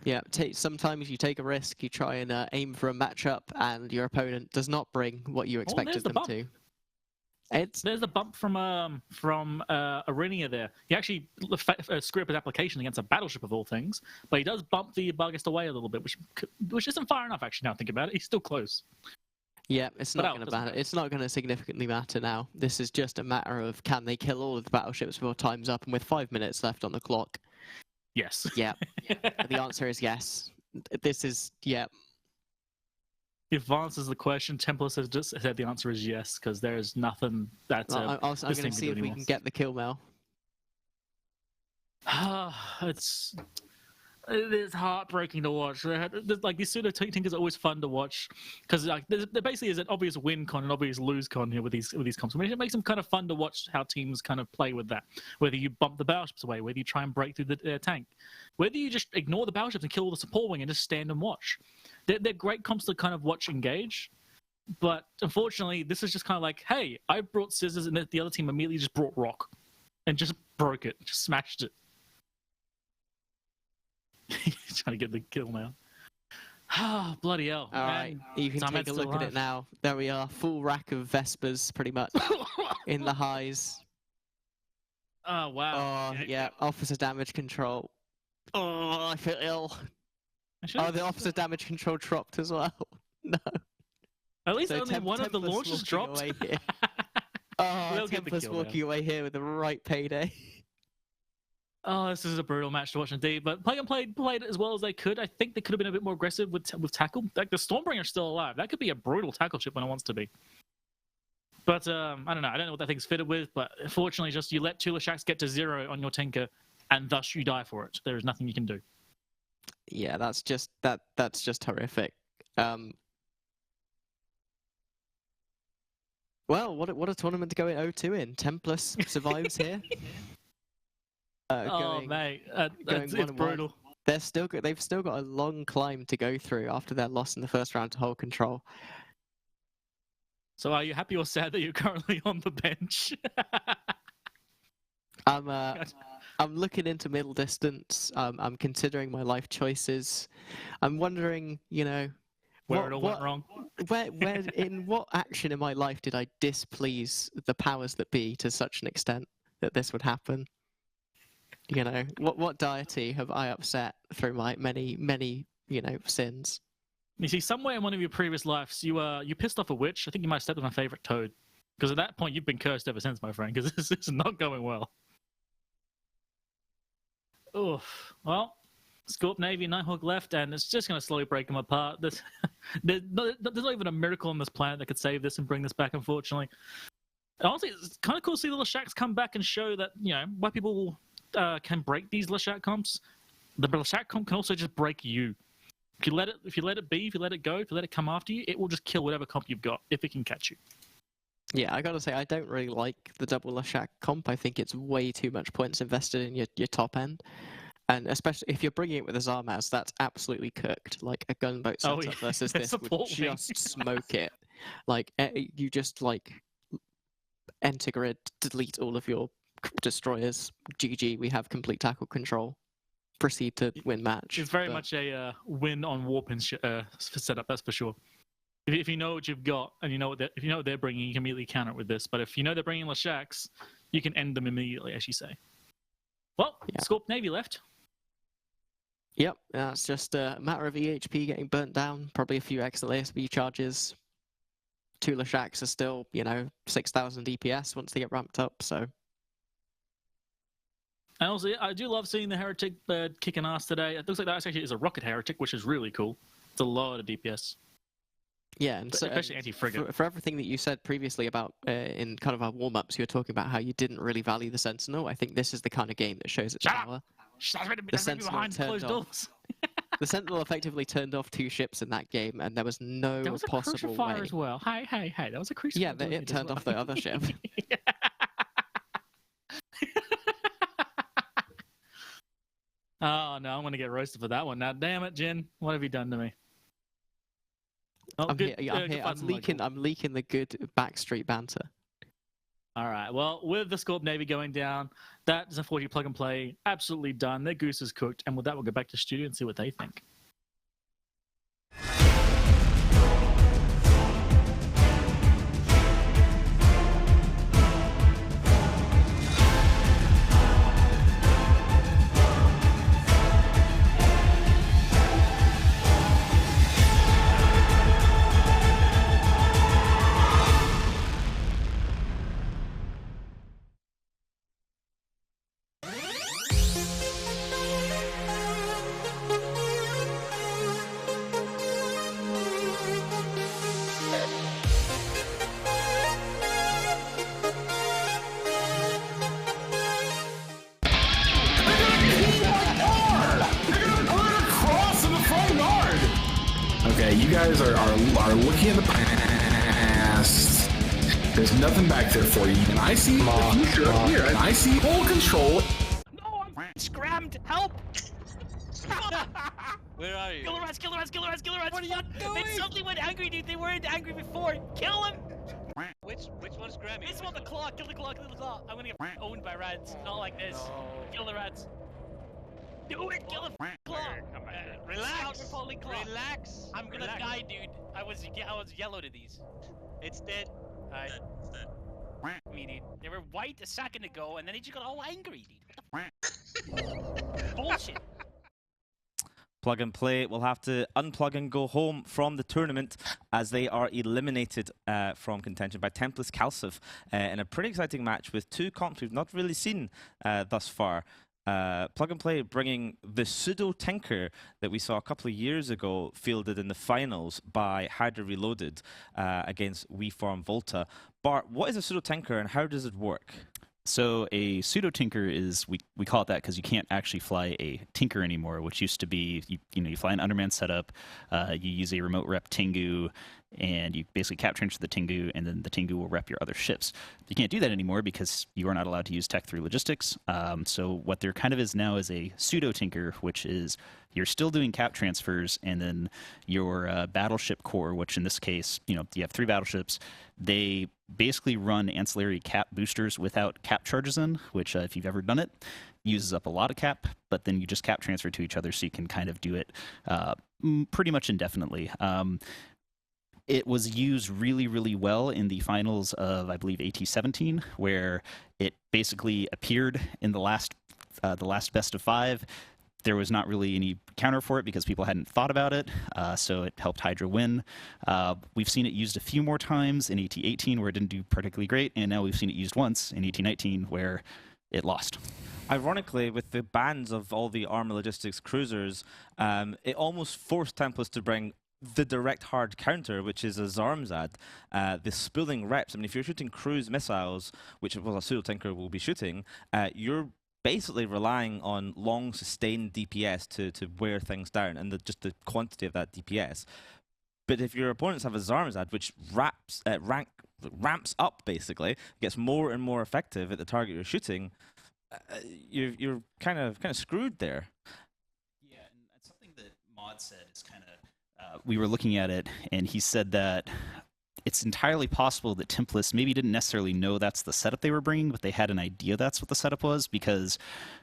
Yeah, sometimes you take a risk, you try and aim for a matchup, and your opponent does not bring what you expected them to. There's a bump from Arenia there. He actually screwed up his application against a battleship of all things, but he does bump the Barghest away a little bit, which isn't far enough actually. Now I think about it, he's still close. Yeah, it's not going to matter. It's not going to significantly matter now. This is just a matter of can they kill all of the battleships before time's up, and with 5 minutes left on the clock. Yes. Yeah. The answer is yes. This is If Vance is the question, Templis has just said the answer is yes, because there is nothing that. I'm going to see if we can get the kill mail. It's heartbreaking to watch. Like these pseudo tinkers are always fun to watch because like there basically is an obvious win con and obvious lose con here with these comps. I mean, it makes them kind of fun to watch how teams kind of play with that. Whether you bump the battleships away, whether you try and break through the tank, whether you just ignore the battleships and kill the support wing and just stand and watch. They're great comps to kind of watch engage. But unfortunately, this is just kind of like, hey, I brought scissors and the other team immediately just brought rock and just broke it, just smashed it. Trying to get the kill now. Oh, bloody hell. All right, you can take a look at it now. There we are, full rack of Vespers, pretty much, in the highs. Oh, wow. Oh, yeah, officer damage control. Oh, I feel ill. Oh, the officer damage control dropped as well. No. At least only one of the launches dropped. Oh, Templis walking away here with the right payday. Oh, this is a brutal match to watch indeed. But Plague played it as well as they could. I think they could have been a bit more aggressive with tackle. Like the Stormbringer's still alive. That could be a brutal tackle chip when it wants to be. But I don't know. I don't know what that thing's fitted with. But unfortunately, just you let two Lashaks get to 0 on your tinker, and thus you die for it. There is nothing you can do. Yeah, that's just horrific. Well, what a tournament to go in 0-2 in. Templis survives here. Mate, it's brutal. They've still got a long climb to go through after their loss in the first round to hold control. So, are you happy or sad that you're currently on the bench? I'm looking into middle distance. I'm considering my life choices. I'm wondering, where it all went wrong. Where in what action in my life did I displease the powers that be to such an extent that this would happen? What deity have I upset through my many sins? You see, somewhere in one of your previous lives, you pissed off a witch. I think you might have stepped on my favorite toad. Because at that point, you've been cursed ever since, my friend. Because this is not going well. Oof. Well, Scorp Navy, Nighthawk left, and it's just going to slowly break them apart. There's not even a miracle on this planet that could save this and bring this back, unfortunately. Honestly, it's kind of cool to see the Lashaks come back and show that, why people can break these Lashak comps. The Lashak comp can also just break you. If you let it be, if you let it go, if you let it come after you, it will just kill whatever comp you've got if it can catch you. Yeah, I gotta say, I don't really like the double Lashak comp. I think it's way too much points invested in your top end. And especially if you're bringing it with a Zarmaz, that's absolutely cooked. Like a gunboat setup versus this would just smoke it. Like, you just, enter grid, delete all of your destroyers. GG, we have complete tackle control. Proceed to win match. It's very much a win on warping setup, that's for sure. If you know what you've got and if you know what they're bringing, you can immediately counter it with this. But if you know they're bringing Lashaks, you can end them immediately, as you say. Well, Scorp Navy left. Yep, that's just a matter of EHP getting burnt down. Probably a few extra ASB charges. 2 Lashaks are still, 6,000 DPS once they get ramped up, so... And also, I do love seeing the Heretic kicking ass today. It looks like that actually is a Rocket Heretic, which is really cool. It's a lot of DPS. Yeah, and so, especially anti-frigate. For everything that you said previously about, in kind of our warm-ups, you were talking about how you didn't really value the Sentinel. I think this is the kind of game that shows its power. The Sentinel turned off. The Sentinel effectively turned off 2 ships in that game, and there was no possible way. As well. Hey, that was a crucifier. Yeah, it turned off the other ship. Oh, no, I'm going to get roasted for that one. Now, damn it, Jin. What have you done to me? Oh, I'm here. I'm leaking the good backstreet banter. All right. Well, with the Scorp Navy going down, that is unfortunately plug and play. Absolutely done. Their goose is cooked. And with that, we'll go back to studio and see what they think. you guys are looking at the past. There's nothing back there for you. And I see the future up here. And I see full control. No, I'm scrammed! Help! Where are you? Killer rats, killer rats, killer rats, killer rats! What are you doing? They suddenly went angry, dude. They weren't angry before. Kill him! Which one's Grammy? This one, the claw. Kill the claw, kill the claw. I'm gonna get owned by rats. Not like this. No. Kill the rats. Do it! Kill the claw! Relax! Claw. Relax! I'm gonna die, dude. I was yellow to these. It's dead. Alright. It's dead. Me, dude. They were white a second ago, and then they just got all angry, dude. What the bullshit. Plug and Play will have to unplug and go home from the tournament as they are eliminated from contention by Templis CALSF in a pretty exciting match with two comps we've not really seen thus far. Plug and Play bringing the pseudo Tinker that we saw a couple of years ago fielded in the finals by Hydra Reloaded against WeFarm Volta. Bart, what is a pseudo Tinker and how does it work? So a pseudo tinker is we call it that because you can't actually fly a tinker anymore, which used to be you fly an undermanned setup, you use a remote rep Tengu, and you basically cap transfer the Tengu, and then the Tengu will rep your other ships. You can't do that anymore because you are not allowed to use tech through logistics. So what there kind of is now is a pseudo tinker, which is you're still doing cap transfers, and then your battleship core, which in this case, you have 3 battleships, they basically run ancillary cap boosters without cap charges in, which if you've ever done it, uses up a lot of cap, but then you just cap transfer to each other so you can kind of do it pretty much indefinitely. It was used really, really well in the finals of, I believe, AT17, where it basically appeared in the last best of 5. There was not really any counter for it because people hadn't thought about it, so it helped Hydra win. We've seen it used a few more times in AT18 where it didn't do particularly great, and now we've seen it used once in AT19 where it lost. Ironically, with the bans of all the armor logistics cruisers, it almost forced Templis to bring the direct hard counter, which is a Zarmzad, the spooling reps. I mean, if you're shooting cruise missiles, which a pseudo Tinker will be shooting, you're basically relying on long sustained DPS to wear things down and just the quantity of that DPS. But if your opponents have a Zarmzad, which ramps up basically, gets more and more effective at the target you're shooting, you're kind of screwed there. Yeah, and something that Maud said is kind of we were looking at it, and he said that it's entirely possible that Templis maybe didn't necessarily know that's the setup they were bringing, but they had an idea that's what the setup was, because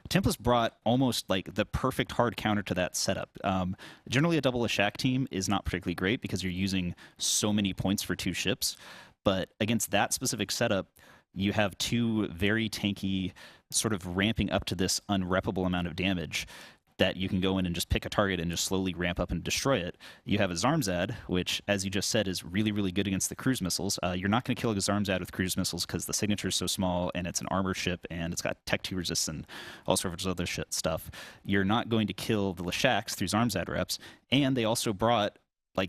Templis brought almost like the perfect hard counter to that setup. Generally, a double Ashak team is not particularly great because you're using so many points for 2 ships, but against that specific setup, you have 2 very tanky, sort of ramping up to this unreppable amount of damage that you can go in and just pick a target and just slowly ramp up and destroy it. You have a Zarmzad, which, as you just said, is really, really good against the cruise missiles. You're not going to kill a Zarmzad with cruise missiles because the signature is so small, and it's an armor ship, and it's got Tech 2 resist and all sorts of other stuff. You're not going to kill the Lashaks through Zarmzad reps, and they also brought,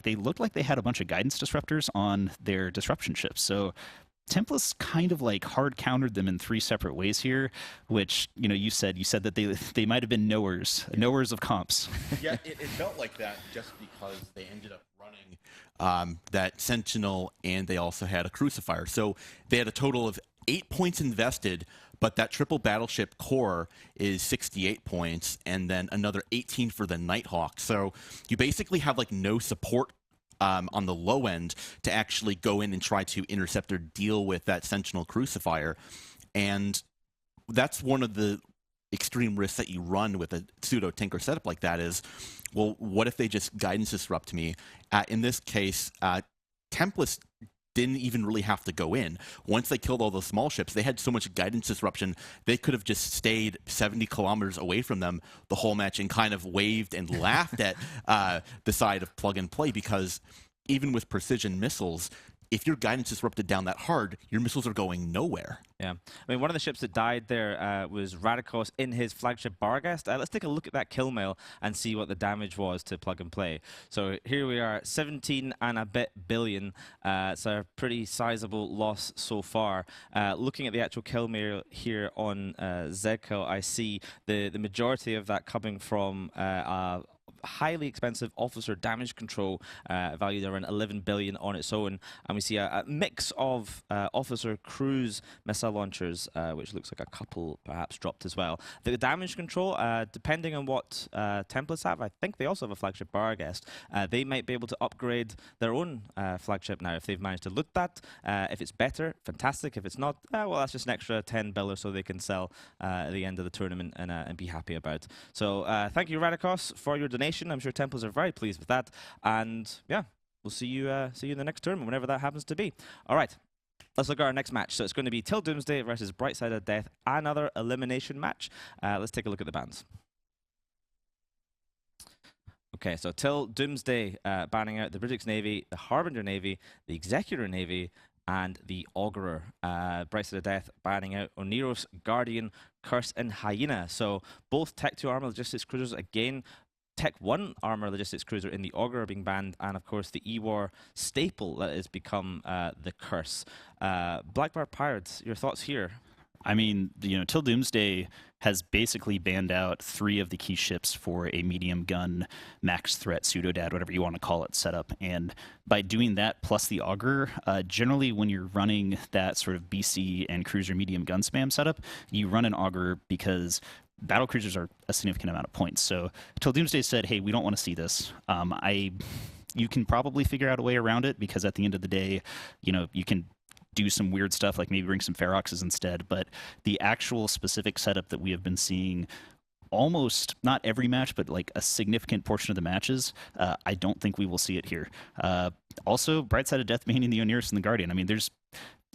they looked like they had a bunch of guidance disruptors on their disruption ships. So Templis kind of hard countered them in 3 separate ways here, which you said that they might have been knowers of comps. Yeah, it felt like that just because they ended up running that Sentinel, and they also had a Crucifier. So they had a total of 8 points invested, but that triple battleship core is 68 points, and then another 18 for the Nighthawk. So you basically have no support on the low end to actually go in and try to intercept or deal with that Sentinel Crucifier. And that's one of the extreme risks that you run with a pseudo Tinker setup like that is, well, what if they just guidance disrupt me? In this case, Templis didn't even really have to go in. Once they killed all those small ships, they had so much guidance disruption, they could have just stayed 70 kilometers away from them the whole match and kind of waved and laughed at the side of Plug and Play, because even with precision missiles, if your guidance disrupted down that hard, your missiles are going nowhere. Yeah. I mean, one of the ships that died there was Radikos in his flagship Barghest. Let's take a look at that kill mail and see what the damage was to Plug and Play. So here we are, 17 and a bit billion. It's a pretty sizable loss so far. Looking at the actual kill mail here on Zedco, I see the majority of that coming from highly expensive officer damage control, valued around 11 billion on its own. And we see a mix of officer cruise missile launchers, which looks like a couple perhaps dropped as well. The damage control, depending on what Templis have, I think they also have a flagship bar guest. They might be able to upgrade their own flagship now if they've managed to loot that. If it's better, fantastic. If it's not, well, that's just an extra 10 bill or so they can sell at the end of the tournament and be happy about. So thank you, Radicos, for your donation. I'm sure Temples are very pleased with that. And yeah, we'll see you in the next tournament, whenever that happens to be. All right. Let's look at our next match. So it's going to be Till Doomsday versus Brightside of Death, another elimination match. Let's take a look at the bans. Okay, so Till Doomsday banning out the British Navy, the Harbinger Navy, the Executor Navy, and the Augurer. Brightside of Death banning out Oneros, Guardian, Curse, and Hyena. So both Tech 2 armor logistics cruisers again. Tech 1 armor logistics cruiser in the Augurer being banned, and of course the E-War staple that has become the Curse. Blackbar Pirates, your thoughts here? I mean, Till Doomsday has basically banned out 3 of the key ships for a medium gun, max threat, pseudo-dad, whatever you want to call it, setup. And by doing that, plus the Augur, generally when you're running that sort of BC and cruiser medium gun spam setup, you run an Augur because battle cruisers are a significant amount of points. So Till Doomsday said, hey, we don't want to see this. You can probably figure out a way around it because at the end of the day, you can do some weird stuff, like maybe bring some Feroxes instead, but the actual specific setup that we have been seeing almost, not every match, but like a significant portion of the matches, I don't think we will see it here. Also, Brightside of Death banning the Oneros and the Guardian. I mean,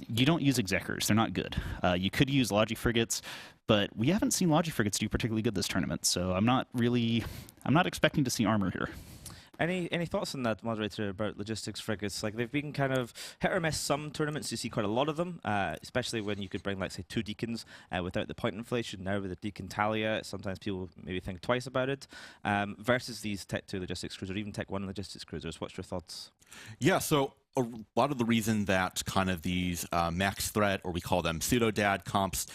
you don't use Executors. They're not good. You could use Logi Frigates, but we haven't seen Logi Frigates do particularly good this tournament, so I'm not expecting to see armor here. Any thoughts on that, moderator, about logistics frigates? Like, they've been kind of hit or miss some tournaments. You see quite a lot of them, especially when you could bring, like, say, 2 Deacons without the point inflation. Now with the Deacon Talia, sometimes people maybe think twice about it. Versus these Tech 2 logistics cruisers, or even Tech 1 logistics cruisers. What's your thoughts? Yeah, so a lot of the reason that kind of these max threat, or we call them pseudo-dad comps,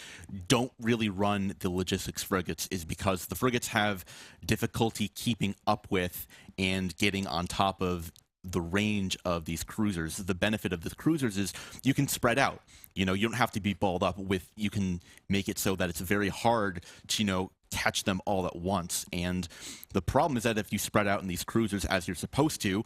don't really run the logistics frigates is because the frigates have difficulty keeping up with and getting on top of the range of these cruisers. The benefit of the cruisers is you can spread out. You don't have to be balled up with, you can make it so that it's very hard to, catch them all at once. And the problem is that if you spread out in these cruisers as you're supposed to,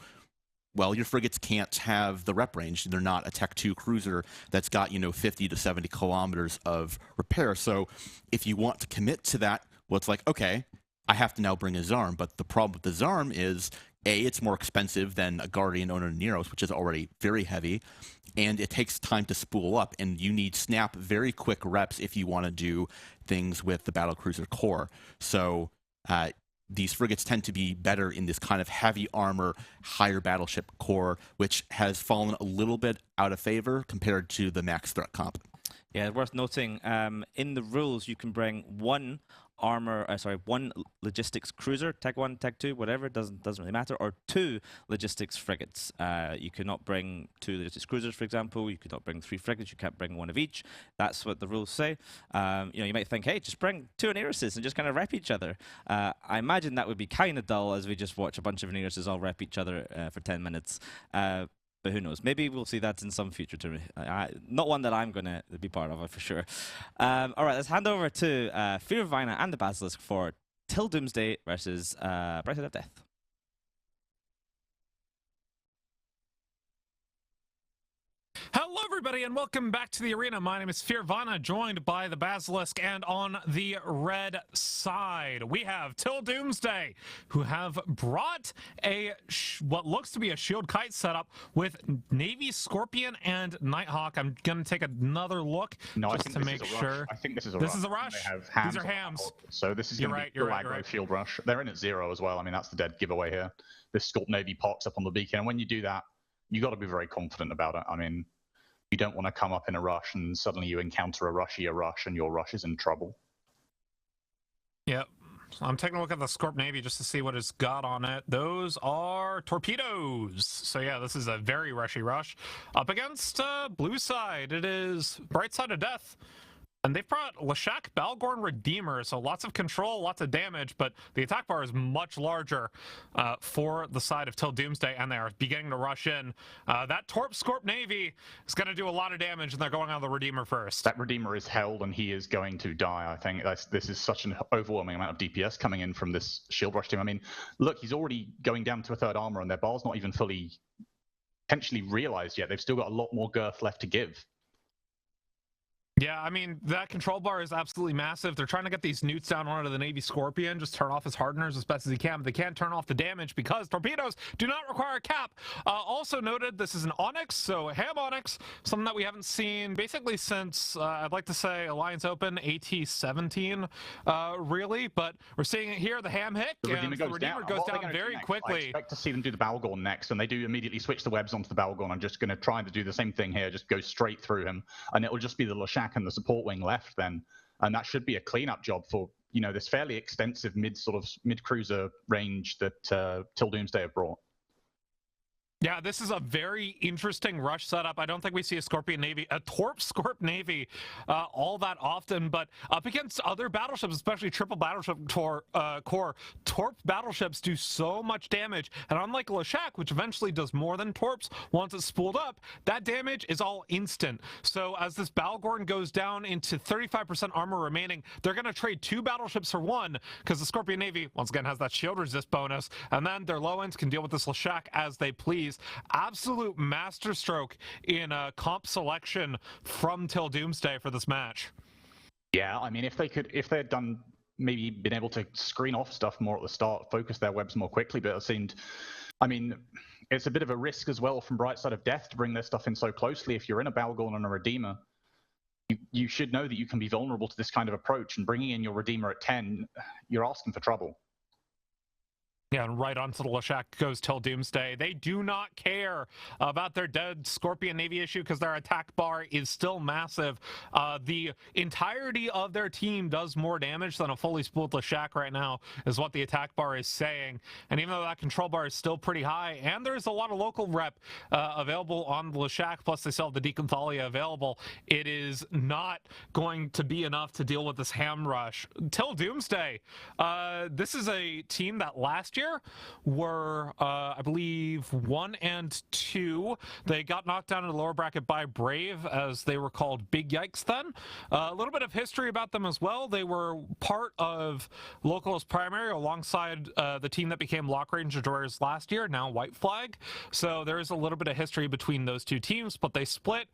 well, your frigates can't have the rep range. They're not a Tech 2 cruiser that's got, 50 to 70 kilometers of repair. So if you want to commit to that, well, it's like, okay, I have to now bring a Zarm. But the problem with the Zarm is, A, it's more expensive than a Guardian or a Neros, which is already very heavy, and it takes time to spool up, and you need snap, very quick reps if you want to do things with the Battlecruiser core. So these frigates tend to be better in this kind of heavy armor, higher battleship core, which has fallen a little bit out of favor compared to the max threat comp. Yeah, worth noting, in the rules, you can bring one logistics cruiser, Tech 1, Tech 2, whatever, doesn't really matter, or 2 logistics frigates. You cannot bring 2 logistics cruisers, for example. You cannot bring 3 frigates. You can't bring 1 of each. That's what the rules say. You might think, hey, just bring 2 Oneroses and just kind of rep each other. I imagine that would be kind of dull as we just watch a bunch of Oneroses all rep each other for 10 minutes. But who knows? Maybe we'll see that in some future tournament. Not one that I'm going to be part of, for sure. All right, let's hand over to Fear of Vina and the Basilisk for Till Doomsday versus Brightside of Death. Hello, everybody, and welcome back to the arena. My name is Fearvana, joined by the Basilisk, and on the red side, we have Till Doomsday, who have brought what looks to be a shield kite setup with Navy Scorpion and Nighthawk. I'm going to take another look just to make sure. I think this is a rush. This is a rush. They have hams. These are hams. So this is going to be you're aggro right. field rush. They're in at 0 as well. I mean, that's the dead giveaway here. This Scorp Navy pops up on the beacon, and when you do that, you got to be very confident about it. I mean, you don't want to come up in a rush and suddenly you encounter a rushier rush and your rush is in trouble. Yep. So I'm taking a look at the Scorp Navy just to see what it's got on it. Those are torpedoes. So yeah, this is a very rushy rush. Up against blue side, it is Brightside of Death. And they've brought Leshak, Balgorn, Redeemer, so lots of control, lots of damage, but the attack bar is much larger for the side of Till Doomsday, and they are beginning to rush in. That Torp Scorp Navy is going to do a lot of damage, and they're going on the Redeemer first. That Redeemer is held, and he is going to die, I think. This is such an overwhelming amount of DPS coming in from this Shield Rush team. I mean, look, he's already going down to a third armor, and their bar's not even fully potentially realized yet. They've still got a lot more girth left to give. Yeah, I mean, that control bar is absolutely massive. They're trying to get these newts down onto the Navy Scorpion, just turn off his hardeners as best as he can, but they can't turn off the damage because torpedoes do not require a cap. Also noted, this is an Onyx, so Ham Onyx, something that we haven't seen basically since, I'd like to say, Alliance Open AT17, really, but we're seeing it here, the Ham hit, The and the Redeemer goes down very quickly. I expect to see them do the Balgorn next, and they do immediately switch the webs onto the Balgorn. I'm just going to try to do the same thing here, just go straight through him, and it'll just be the Leshak and the support wing left then, and that should be a cleanup job for this fairly extensive mid cruiser range that Till Doomsday have brought. Yeah, this is a very interesting rush setup. I don't think we see a Scorpion Navy, a Torp Scorp Navy all that often, but up against other battleships, especially triple battleship core, Torp battleships do so much damage, and unlike Leshak, which eventually does more than Torps once it's spooled up, that damage is all instant. So as this Balgorn goes down into 35% armor remaining, they're going to trade 2 battleships for 1, because the Scorpion Navy, once again, has that shield resist bonus, and then their low ends can deal with this Leshak as they please. Absolute masterstroke in comp selection from Till Doomsday for this match. Yeah, I mean, if they had done, maybe been able to screen off stuff more at the start, focus their webs more quickly, but it seemed, I mean, it's a bit of a risk as well from Bright Side of Death to bring their stuff in so closely. If you're in a Balgorn and a Redeemer, you should know that you can be vulnerable to this kind of approach, and bringing in your Redeemer at 10, you're asking for trouble. Yeah, and right onto the Leshak goes Till Doomsday. They do not care about their dead Scorpion Navy issue because their attack bar is still massive. The entirety of their team does more damage than a fully spooled Leshak right now, is what the attack bar is saying. And even though that control bar is still pretty high, and there's a lot of local rep available on the Leshak, plus they still have the Deacon Thalia available, it is not going to be enough to deal with this ham rush. Till Doomsday, this is a team that last year were, I believe, 1 and 2. They got knocked down in the lower bracket by Brave, as they were called Big Yikes then. A little bit of history about them as well. They were part of Locals Primary alongside the team that became Lock Range Destroyers last year, now White Flag. So there is a little bit of history between those two teams, but they split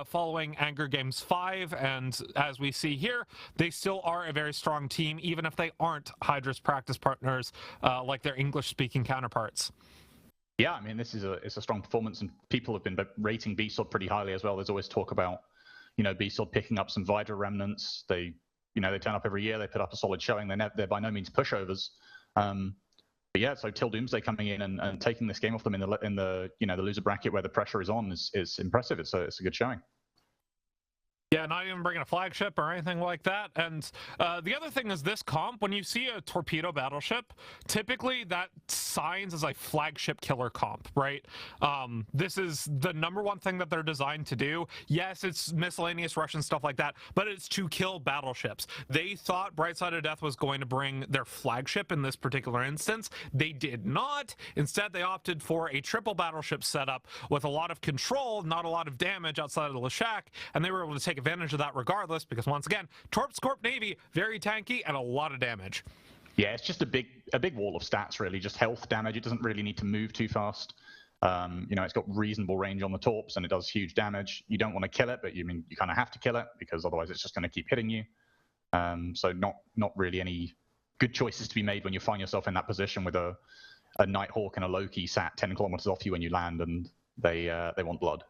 following Anger Games 5, and as we see here, they still are a very strong team, even if they aren't Hydra's practice partners like their English-speaking counterparts. Yeah, I mean, it's a strong performance, and people have been rating BSOD pretty highly as well. There's always talk about, BSOD picking up some Vidra remnants. They turn up every year. They put up a solid showing. They're by no means pushovers. But yeah, so Till Doomsday coming in and taking this game off them in the loser bracket where the pressure is on is impressive. It's a good showing. Yeah, not even bringing a flagship or anything like that. And the other thing is this comp, when you see a torpedo battleship, typically that signs as a flagship killer comp, right? This is the #1 thing that they're designed to do. Yes, it's miscellaneous Russian stuff like that, but it's to kill battleships. They thought Bright Side of Death was going to bring their flagship in this particular instance. They did not. Instead, they opted for a triple battleship setup with a lot of control, not a lot of damage outside of the Leshak, and they were able to take advantage of that regardless, because once again, Torp Scorp Navy, very tanky and a lot of damage. Yeah, it's just a big wall of stats, really, just health damage. It doesn't really need to move too fast. It's got reasonable range on the torps, and it does huge damage. You don't want to kill it, but you kind of have to kill it, because otherwise it's just going to keep hitting you. So not really any good choices to be made when you find yourself in that position with a Nighthawk and a Loki sat 10 kilometers off you when you land, and they want blood.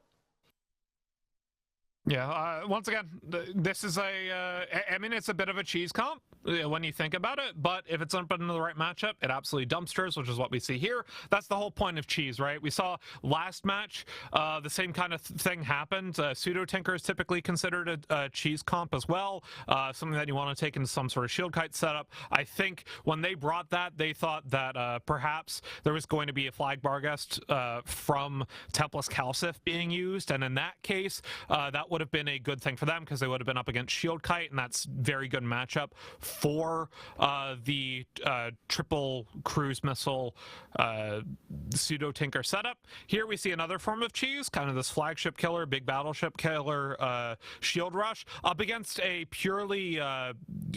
Yeah, once again, this is it's a bit of a cheese comp when you think about it, but if it's up into the right matchup, it absolutely dumpsters, which is what we see here. That's the whole point of cheese, right? We saw last match, the same kind of thing happened. Pseudo Tinker is typically considered a cheese comp as well, something that you want to take into some sort of shield kite setup. I think when they brought that, they thought that perhaps there was going to be a flag bar guest from Templis CALSF being used, and in that case, that would have been a good thing for them because they would have been up against Shield Kite, and that's very good matchup for the triple cruise missile pseudo Tinker setup. Here we see another form of cheese, kind of this flagship killer, big battleship killer shield rush up against a purely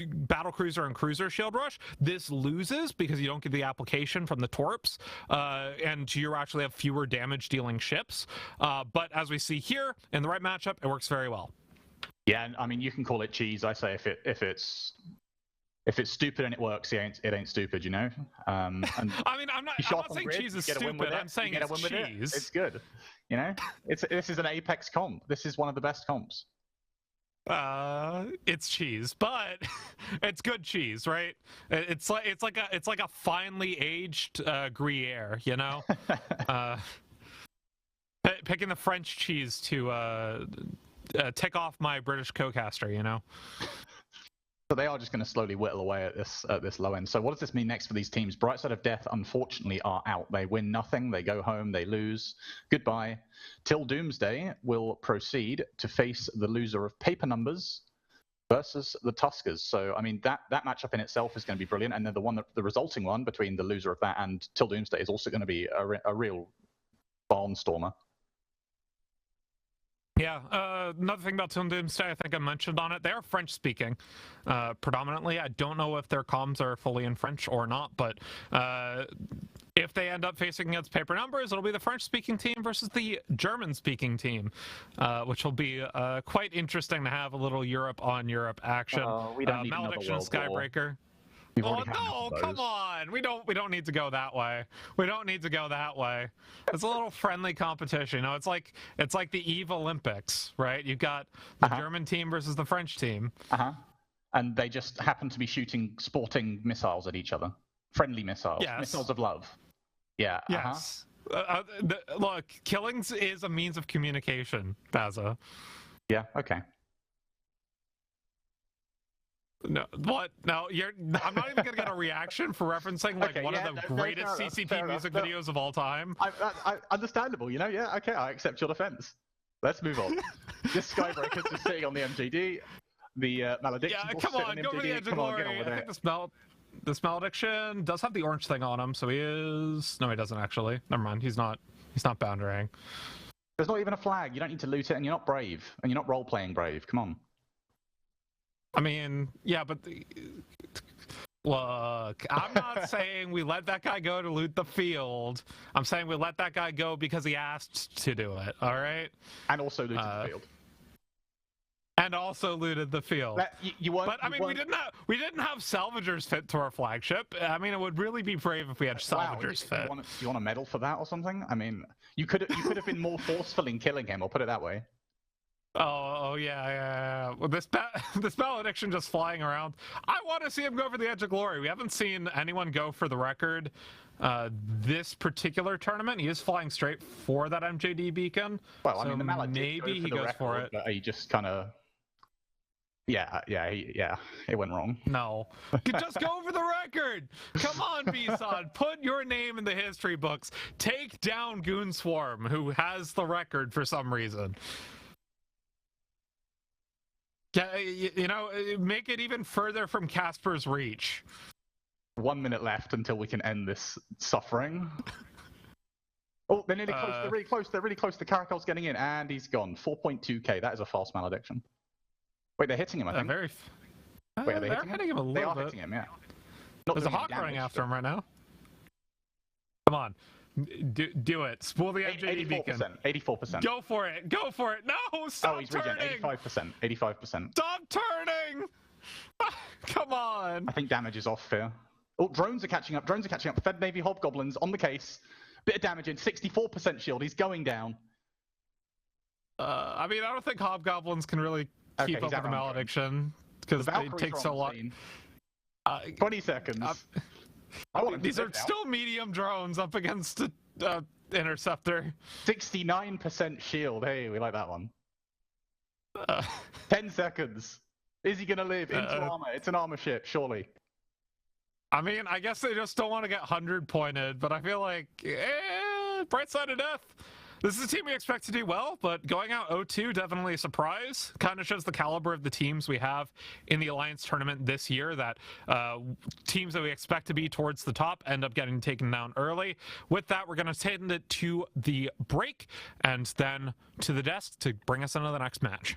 battle cruiser and cruiser shield rush. This loses because you don't get the application from the torps, and you actually have fewer damage dealing ships. But as we see here in the right matchup, it works very well. Yeah, and I mean, you can call it cheese. I say if it's stupid and it works, it ain't stupid, you know. And I mean, I'm not saying cheese is stupid. I'm saying it's cheese. It's good, you know. This is an Apex comp. This is one of the best comps. It's cheese, but it's good cheese, right? It's like a finely aged Gruyere, you know. Picking the French cheese to tick off my British co-caster, you know. So they are just going to slowly whittle away at this low end. So what does this mean next for these teams? Bright Side of Death, unfortunately, are out. They win nothing. They go home. They lose. Goodbye. Till Doomsday will proceed to face the loser of Paper Numbers versus the Tuskers. So I mean that matchup in itself is going to be brilliant, and then the resulting one between the loser of that and Till Doomsday is also going to be a real barnstormer. Yeah, another thing about Doomsday, I think I mentioned on it, they are French-speaking predominantly. I don't know if their comms are fully in French or not, but if they end up facing against Paper Numbers, it'll be the French-speaking team versus the German-speaking team, which will be quite interesting to have a little Europe-on-Europe action. We don't need Malediction and Skybreaker. Oh no, come on. We don't need to go that way. We don't need to go that way. It's a little friendly competition. You know, it's like the EVE Olympics, right? You've got the German team versus the French team. And they just happen to be shooting sporting missiles at each other. Friendly missiles. Yes. Missiles of love. Yeah. Yes. Look, killings is a means of communication, Baza. Yeah, okay. No, what? No, I'm not even gonna get a reaction for referencing like one of the greatest CCP music videos of all time. I understandable, you know. Yeah, okay, I accept your defense. Let's move on. This Skybreaker's just sitting on the MJD. The Malediction. Yeah, come on, go for the Edge of Glory. I think this Malediction does have the orange thing on him, so he is. No, he doesn't actually. Never mind. He's not boundarying. There's not even a flag. You don't need to loot it, and you're not brave, and you're not role playing brave. Come on. I mean, yeah, but look, I'm not saying we let that guy go to loot the field. I'm saying we let that guy go because he asked to do it, all right? And also looted the field. And also looted the field. But I mean, we didn't have salvagers fit to our flagship. I mean, it would really be brave if we had salvagers fit. Do you want a medal for that or something? I mean, you could have been more forceful in killing him. I'll put it that way. Oh yeah. Well, this Malediction just flying around. I want to see him go for the Edge of Glory. We haven't seen anyone go for the record this particular tournament. He is flying straight for that MJD beacon. Well, so I mean, the Malediction maybe he goes for it. But he just kind of. Yeah, it went wrong. No, just go for the record. Come on, B-Sod, put your name in the history books. Take down Goonswarm, who has the record for some reason. Yeah, you know, make it even further from Casper's reach. 1 minute left until we can end this suffering. Oh, they're nearly close. They're really close. They're really close. The Caracol's getting in, and he's gone. 4.2k. That is a false Malediction. Wait, they're hitting him, I think. Wait, are they hitting him? A little they are bit. hitting him, yeah. There's a Hawk running after him right now. Come on. Do it. Spool the MJD beacon. 84%. Go for it. Go for it. No, stop turning. 85%. 85%. Stop turning. Come on. I think damage is off here. Oh, drones are catching up. Fed Navy Hobgoblins on the case. Bit of damage in. 64% shield. He's going down. I mean, I don't think Hobgoblins can really keep up with the Malediction because they take so long. 20 seconds. These are still medium drones up against an interceptor. 69% shield. Hey, we like that one. 10 seconds. Is he going to live into armor? It's an armor ship, surely. I mean, I guess they just don't want to get 100 pointed, but I feel like, Bright Side of Death. This is a team we expect to do well, but going out 0-2, definitely a surprise. Kind of shows the caliber of the teams we have in the Alliance tournament this year, that teams that we expect to be towards the top end up getting taken down early. With that, we're going to send it to the break and then to the desk to bring us into the next match.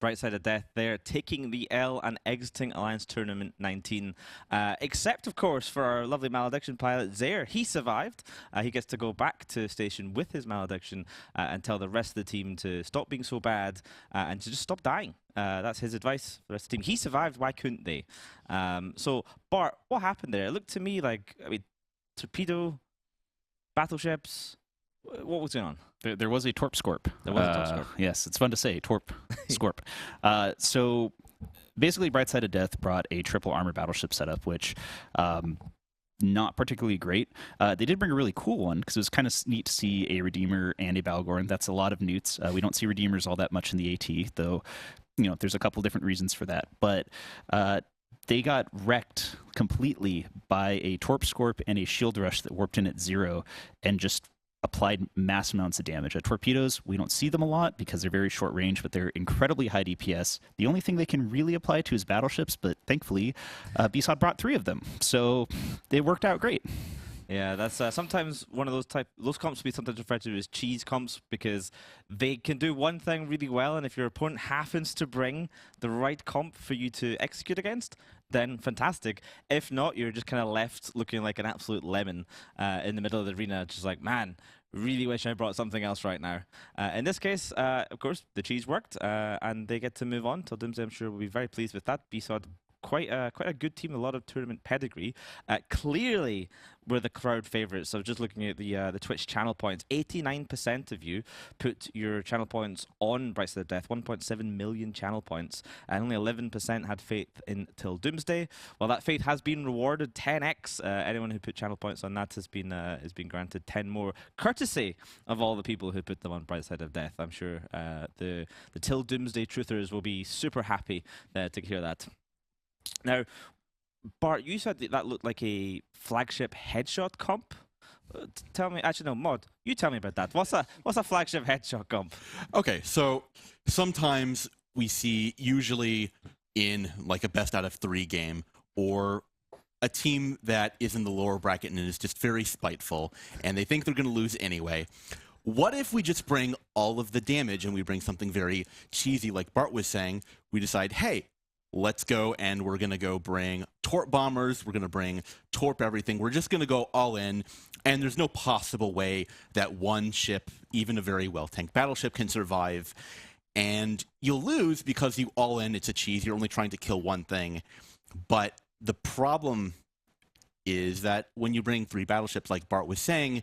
Bright Side of Death there, taking the L and exiting Alliance Tournament 19. Except, of course, for our lovely Malediction pilot, Zaire. He survived. He gets to go back to station with his Malediction and tell the rest of the team to stop being so bad and to just stop dying. That's his advice for the rest of the team. He survived. Why couldn't they? So, Bart, what happened there? It looked to me like, torpedo, battleships. What was going on? There was a Torp Scorp. There was a Torp Scorp. Yes, it's fun to say, Torp Scorp. So basically, Bright Side of Death brought a triple armor battleship setup, which not particularly great. They did bring a really cool one, because it was kind of neat to see a Redeemer and a Balgorn. That's a lot of newts. We don't see Redeemers all that much in the AT, though there's a couple different reasons for that. But they got wrecked completely by a Torp Scorp and a Shield Rush that warped in at 0 and just applied mass amounts of damage. Torpedoes, we don't see them a lot because they're very short range, but they're incredibly high DPS. The only thing they can really apply to is battleships, but thankfully, BSOD brought 3 of them, so they worked out great. Yeah, that's sometimes one of those comps we sometimes refer to as cheese comps, because they can do one thing really well, and if your opponent happens to bring the right comp for you to execute against, then fantastic. If not, you're just kind of left looking like an absolute lemon in the middle of the arena, just like, man, really wish I brought something else right now. In this case, of course, the cheese worked, and they get to move on till Doomsday. I'm sure we'll be very pleased with that. BSOD, quite a good team, a lot of tournament pedigree. Clearly, we're the crowd favorites. So just looking at the Twitch channel points, 89% of you put your channel points on Bright Side of Death, 1.7 million channel points, and only 11% had faith in till Doomsday. Well, that faith has been rewarded 10x. Anyone who put channel points on that has been granted 10 more, courtesy of all the people who put them on Bright Side of Death. I'm sure the till Doomsday truthers will be super happy to hear that. Now, Bart, you said that looked like a flagship headshot comp. Tell me, actually no, Mod, you tell me about that. What's a flagship headshot comp? Okay, so sometimes we see, usually in like a best out of 3 game, or a team that is in the lower bracket and is just very spiteful, and they think they're going to lose anyway. What if we just bring all of the damage and we bring something very cheesy, like Bart was saying? We decide, hey, let's go, and we're going to go bring Torp bombers, we're going to bring Torp everything, we're just going to go all in, and there's no possible way that one ship, even a very well-tanked battleship, can survive, and you'll lose because you all in, it's a cheese, you're only trying to kill one thing. But the problem is that when you bring 3 battleships, like Bart was saying,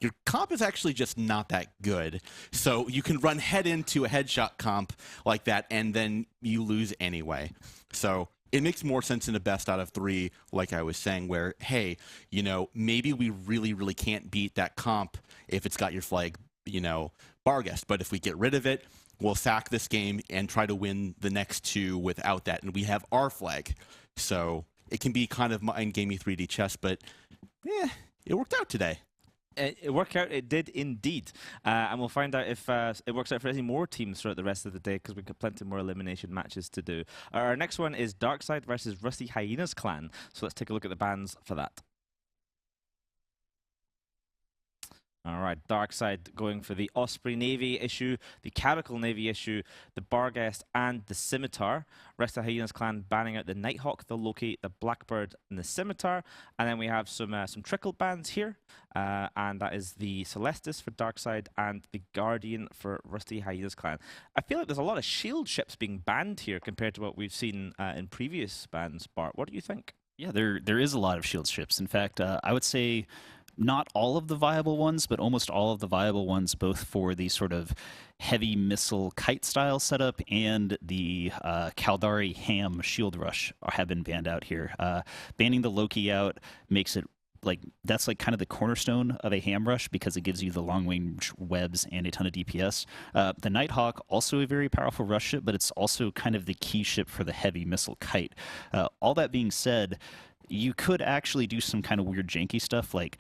your comp is actually just not that good. So you can run head into a headshot comp like that, and then you lose anyway. So it makes more sense in a best out of 3, like I was saying, where, hey, maybe we really, really can't beat that comp if it's got your flag, Barghest. But if we get rid of it, will sack this game and try to win the next two without that. And we have our flag. So it can be kind of mind-gamey 3D chess, but it worked out today. It worked out. It did indeed, and we'll find out if it works out for any more teams throughout the rest of the day because we've got plenty more elimination matches to do. Our next one is DarkSide versus Rusty Hyenas clan. So let's take a look at the bans for that. All right, DarkSide going for the Osprey Navy issue, the Caracal Navy issue, the Barghest, and the Scimitar. Rest of Hyenas clan banning out the Nighthawk, the Loki, the Blackbird, and the Scimitar. And then we have some trickle bans here, and that is the Celestis for DarkSide and the Guardian for Rusty Hyenas clan. I feel like there's a lot of shield ships being banned here compared to what we've seen in previous bans. Bart, what do you think? Yeah, there is a lot of shield ships. In fact, I would say not all of the viable ones, but almost all of the viable ones, both for the sort of heavy missile kite style setup and the Caldari ham shield rush have been banned out here. Banning the Loki out makes it that's kind of the cornerstone of a ham rush because it gives you the long range webs and a ton of DPS. The Nighthawk, also a very powerful rush ship, but it's also kind of the key ship for the heavy missile kite. All that being said, you could actually do some kind of weird janky stuff. Like,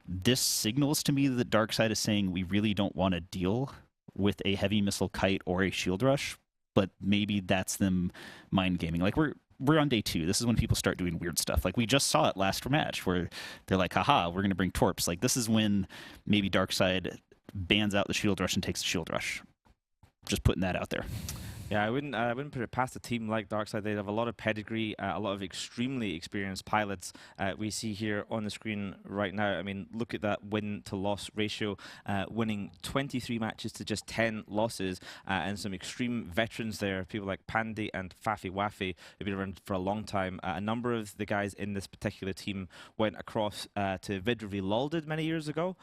this signals to me that DarkSide is saying we really don't want to deal with a heavy missile kite or a shield rush, but maybe that's them mind gaming. Like, we're on day 2. This is when people start doing weird stuff. Like, we just saw it last match where they're like, haha, we're going to bring Torps. Like, this is when maybe DarkSide bans out the shield rush and takes the shield rush. Just putting that out there. Yeah, I wouldn't put it past a team like DarkSide. They have a lot of pedigree, a lot of extremely experienced pilots. We see here on the screen right now. I mean, look at that win-to-loss ratio, winning 23 matches to just 10 losses, and some extreme veterans there, people like Pandy and Faffy Waffy, who've been around for a long time. A number of the guys in this particular team went across to Vidra Reloaded many years ago.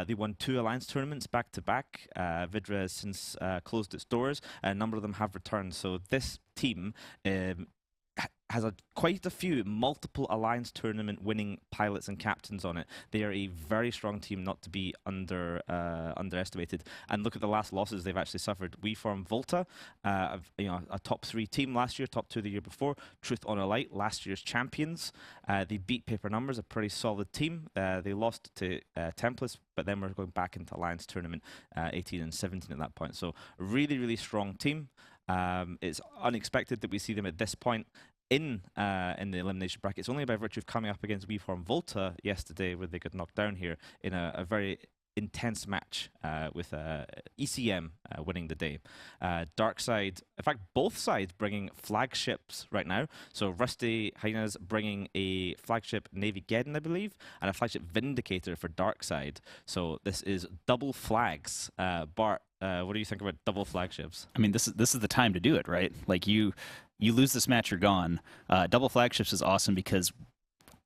They won 2 Alliance tournaments back-to-back. Vidra has since closed its doors. A number of them have returned. So this team has quite a few multiple Alliance tournament winning pilots and captains on it. They are a very strong team, not to be underestimated. And look at the last losses they've actually suffered. We formed Volta, a top 3 team last year, top 2 the year before. Truth.Honor.Light, last year's champions. They beat Paper Numbers, a pretty solid team. They lost to Templis, but then we're going back into Alliance tournament 18 and 17 at that point. So really, really strong team. It's unexpected that we see them at this point in the elimination bracket. It's only by virtue of coming up against WeForm Volta yesterday where they got knocked down here in a very intense match with ECM winning the day. DarkSide, in fact, both sides bringing flagships right now. So Rusty Hyenas bringing a flagship Navy Geddon, I believe, and a flagship Vindicator for DarkSide. So this is double flags. Bart, what do you think about double flagships? I mean, this is the time to do it, right? Like, you lose this match, you're gone. Double flagships is awesome because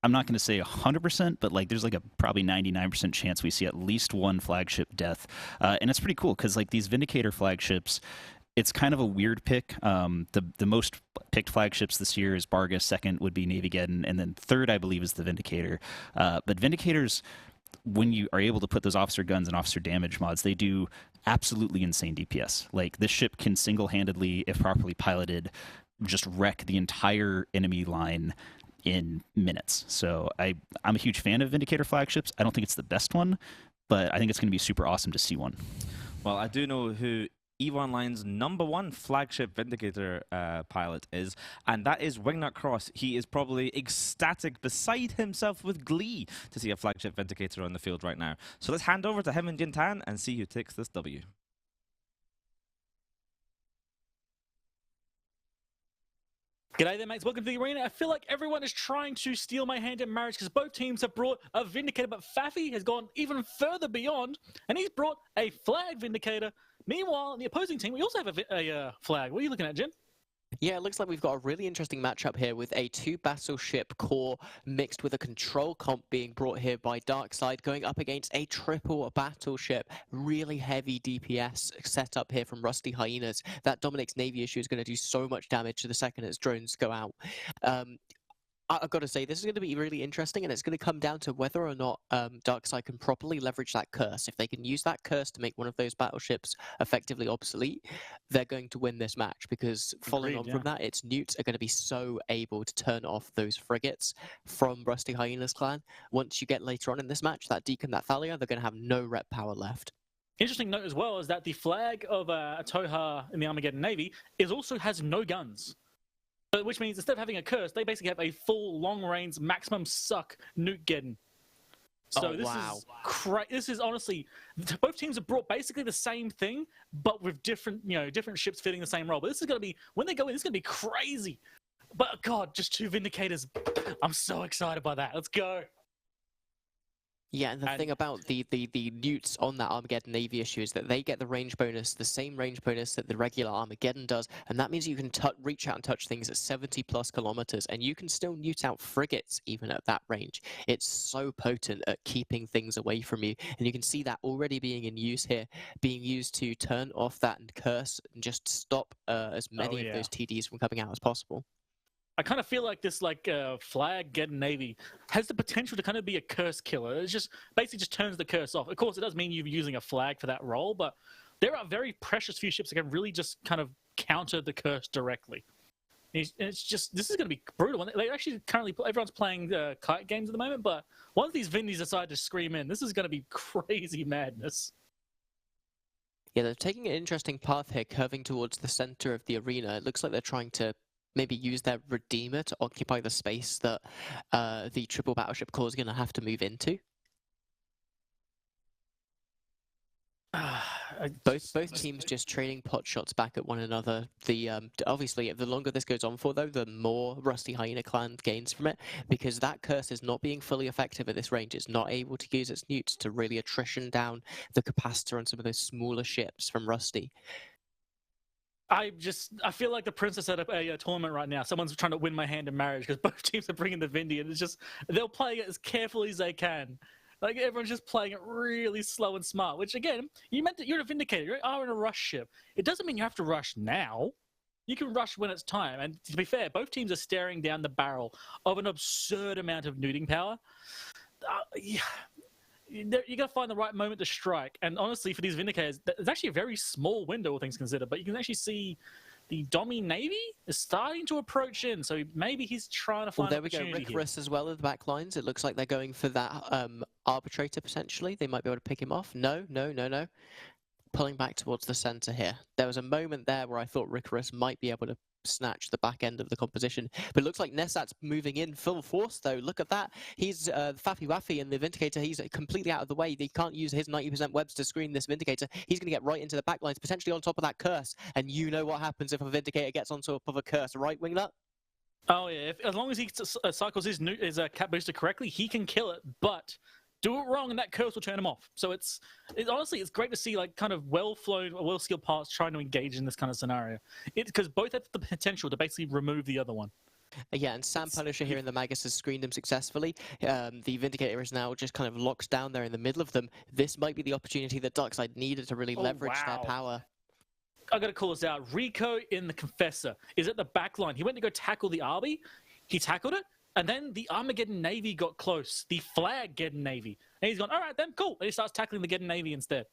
I'm not going to say 100%, but there's a probably 99% chance we see at least one flagship death. And it's pretty cool because these Vindicator flagships, it's kind of a weird pick. The most picked flagships this year is Barga, second would be Navy Geddon, and then third, I believe, is the Vindicator. But Vindicators, when you are able to put those officer guns and officer damage mods, they do absolutely insane DPS. This ship can single-handedly, if properly piloted, just wreck the entire enemy line in minutes. So I'm a huge fan of Vindicator flagships. I don't think it's the best one, but I think it's going to be super awesome to see one. Well, I do know who EVE Online's #1 flagship Vindicator pilot is, and that is Wingnut Cross. He is probably ecstatic, beside himself with glee, to see a flagship Vindicator on the field right now. So let's hand over to him and Jintan and see who takes this W. G'day there, mates. Welcome to the arena. I feel like everyone is trying to steal my hand in marriage because both teams have brought a Vindicator, but Faffy has gone even further beyond, and he's brought a flag Vindicator. Meanwhile, in the opposing team, we also have a flag. What are you looking at, Jin? Yeah, it looks like we've got a really interesting matchup here with a 2 battleship core mixed with a control comp being brought here by DarkSide, going up against a triple battleship. Really heavy DPS setup here from Rusty Hyenas. That Dominic's Navy issue is going to do so much damage to the second its drones go out. I've got to say, this is going to be really interesting, and it's going to come down to whether or not DarkSide can properly leverage that curse. If they can use that curse to make one of those battleships effectively obsolete, they're going to win this match, because following on from that, its newts are going to be so able to turn off those frigates from Rusty Hyenas clan. Once you get later on in this match, that Deacon, that Thalia, they're going to have no rep power left. Interesting note as well is that the flag of Atoha in the Armageddon Navy also has no guns. Which means instead of having a curse, they basically have a full long-range maximum suck nuke-geddon. So this is honestly, both teams have brought basically the same thing, but with different ships fitting the same role. But this is going to be, when they go in, this is going to be crazy. But God, just 2 Vindicators. I'm so excited by that. Let's go. Yeah, and the thing about the newts on that Armageddon Navy issue is that they get the range bonus, the same range bonus that the regular Armageddon does, and that means you can reach out and touch things at 70+ kilometers, and you can still newt out frigates even at that range. It's so potent at keeping things away from you, and you can see that already being in use here, being used to turn off that and curse and just stop as many of those TDs from coming out as possible. I kind of feel like this flag Geddon Navy has the potential to kind of be a curse killer. It's just basically just turns the curse off. Of course, it does mean you're using a flag for that role, but there are very precious few ships that can really just kind of counter the curse directly. It's just, this is going to be brutal. They actually currently, everyone's playing kite games at the moment, but once these Vindies decide to scream in, this is going to be crazy madness. Yeah, they're taking an interesting path here, curving towards the center of the arena. It looks like they're trying to maybe use their Redeemer to occupy the space that the triple battleship core is going to have to move into. Both teams just trading pot shots back at one another. Obviously, the longer this goes on for, though, the more Rusty Hyena clan gains from it, because that curse is not being fully effective at this range. It's not able to use its newts to really attrition down the capacitor on some of those smaller ships from Rusty. I feel like the princess at a tournament right now. Someone's trying to win my hand in marriage because both teams are bringing the Vindy, and it's just, they'll play it as carefully as they can. Like, everyone's just playing it really slow and smart, which, again, you're a Vindicator. You are in a rush ship. It doesn't mean you have to rush now. You can rush when it's time. And to be fair, both teams are staring down the barrel of an absurd amount of nuding power. You got to find the right moment to strike. And honestly, for these Vindicators, it's actually a very small window, all things considered. But you can actually see the Domi Navy is starting to approach in. So maybe he's trying to find an opportunity. There we go. Ricarus as well in the back lines. It looks like they're going for that arbitrator potentially. They might be able to pick him off. No. Pulling back towards the center here. There was a moment there where I thought Ricarus might be able to snatch the back end of the composition, but it looks like Nessat's moving in full force though. Look at that. He's Faffy Waffy, and the Vindicator, he's completely out of the way. He can't use his 90% webs to screen this Vindicator. He's going to get right into the back lines, potentially on top of that curse, and you know what happens if a Vindicator gets on top of a curse, right, Wingnut? Oh yeah, as long as he cycles his cap booster correctly, he can kill it, but do it wrong and that curse will turn him off. So it's honestly, it's great to see like kind of well-flown, well-skilled parts trying to engage in this kind of scenario. Because both have the potential to basically remove the other one. Yeah, and Sam Punisher here in the Magus has screened him successfully. The Vindicator is now just kind of locked down there in the middle of them. This might be the opportunity that DarkSide needed to really leverage their power. I got to call this out. Rico in the Confessor is at the back line. He went to go tackle the Arby. He tackled it. And then the Armageddon Navy got close. The Flag Geddon Navy. And he's gone, all right, then, cool. And he starts tackling the Geddon Navy instead.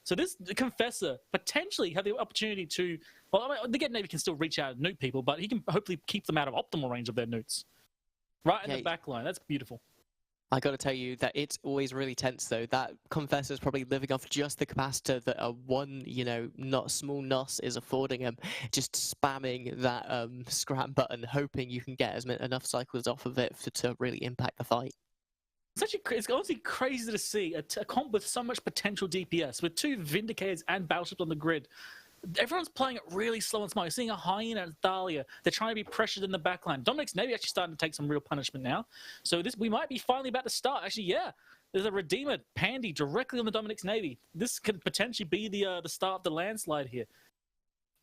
So this Confessor potentially have the opportunity to... Well, I mean, the Geddon Navy can still reach out and nuke people, but he can hopefully keep them out of optimal range of their nukes. Right in the back line. That's beautiful. I got to tell you that it's always really tense, though. That Confessor is probably living off just the capacitor that a one, not small NOS is affording him. Just spamming that scram button, hoping you can get enough cycles off of it to really impact the fight. It's honestly crazy to see a comp with so much potential DPS, with two Vindicators and battleships on the grid. Everyone's playing it really slow and smart. You're seeing a Hyena and Thalia. They're trying to be pressured in the backline. Dominic's Navy actually starting to take some real punishment now. So we might be finally about to start. Actually, yeah. There's a Redeemer Pandy directly on the Dominic's Navy. This could potentially be the start of the landslide here.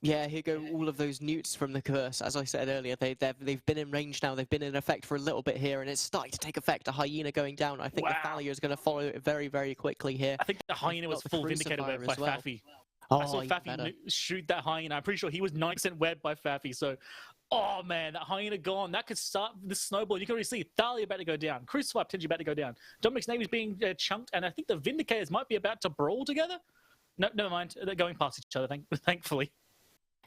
Yeah, here go all of those newts from the curse. As I said earlier, they've been in range now. They've been in effect for a little bit here, and it's starting to take effect. A Hyena going down. I think the Thalia is going to follow it very, very quickly here. I think the Hyena was full Vindicator webbed by Faffy. I saw Faffy shoot that Hyena. I'm pretty sure he was 9% webbed by Faffy. So Oh man, that Hyena gone. That could start the snowball. You can already see Thalia about to go down. Crucify potentially about to go down. Dominic's Navy's being chunked, and I think the Vindicators might be about to brawl together. No, never mind. They're going past each other, thankfully.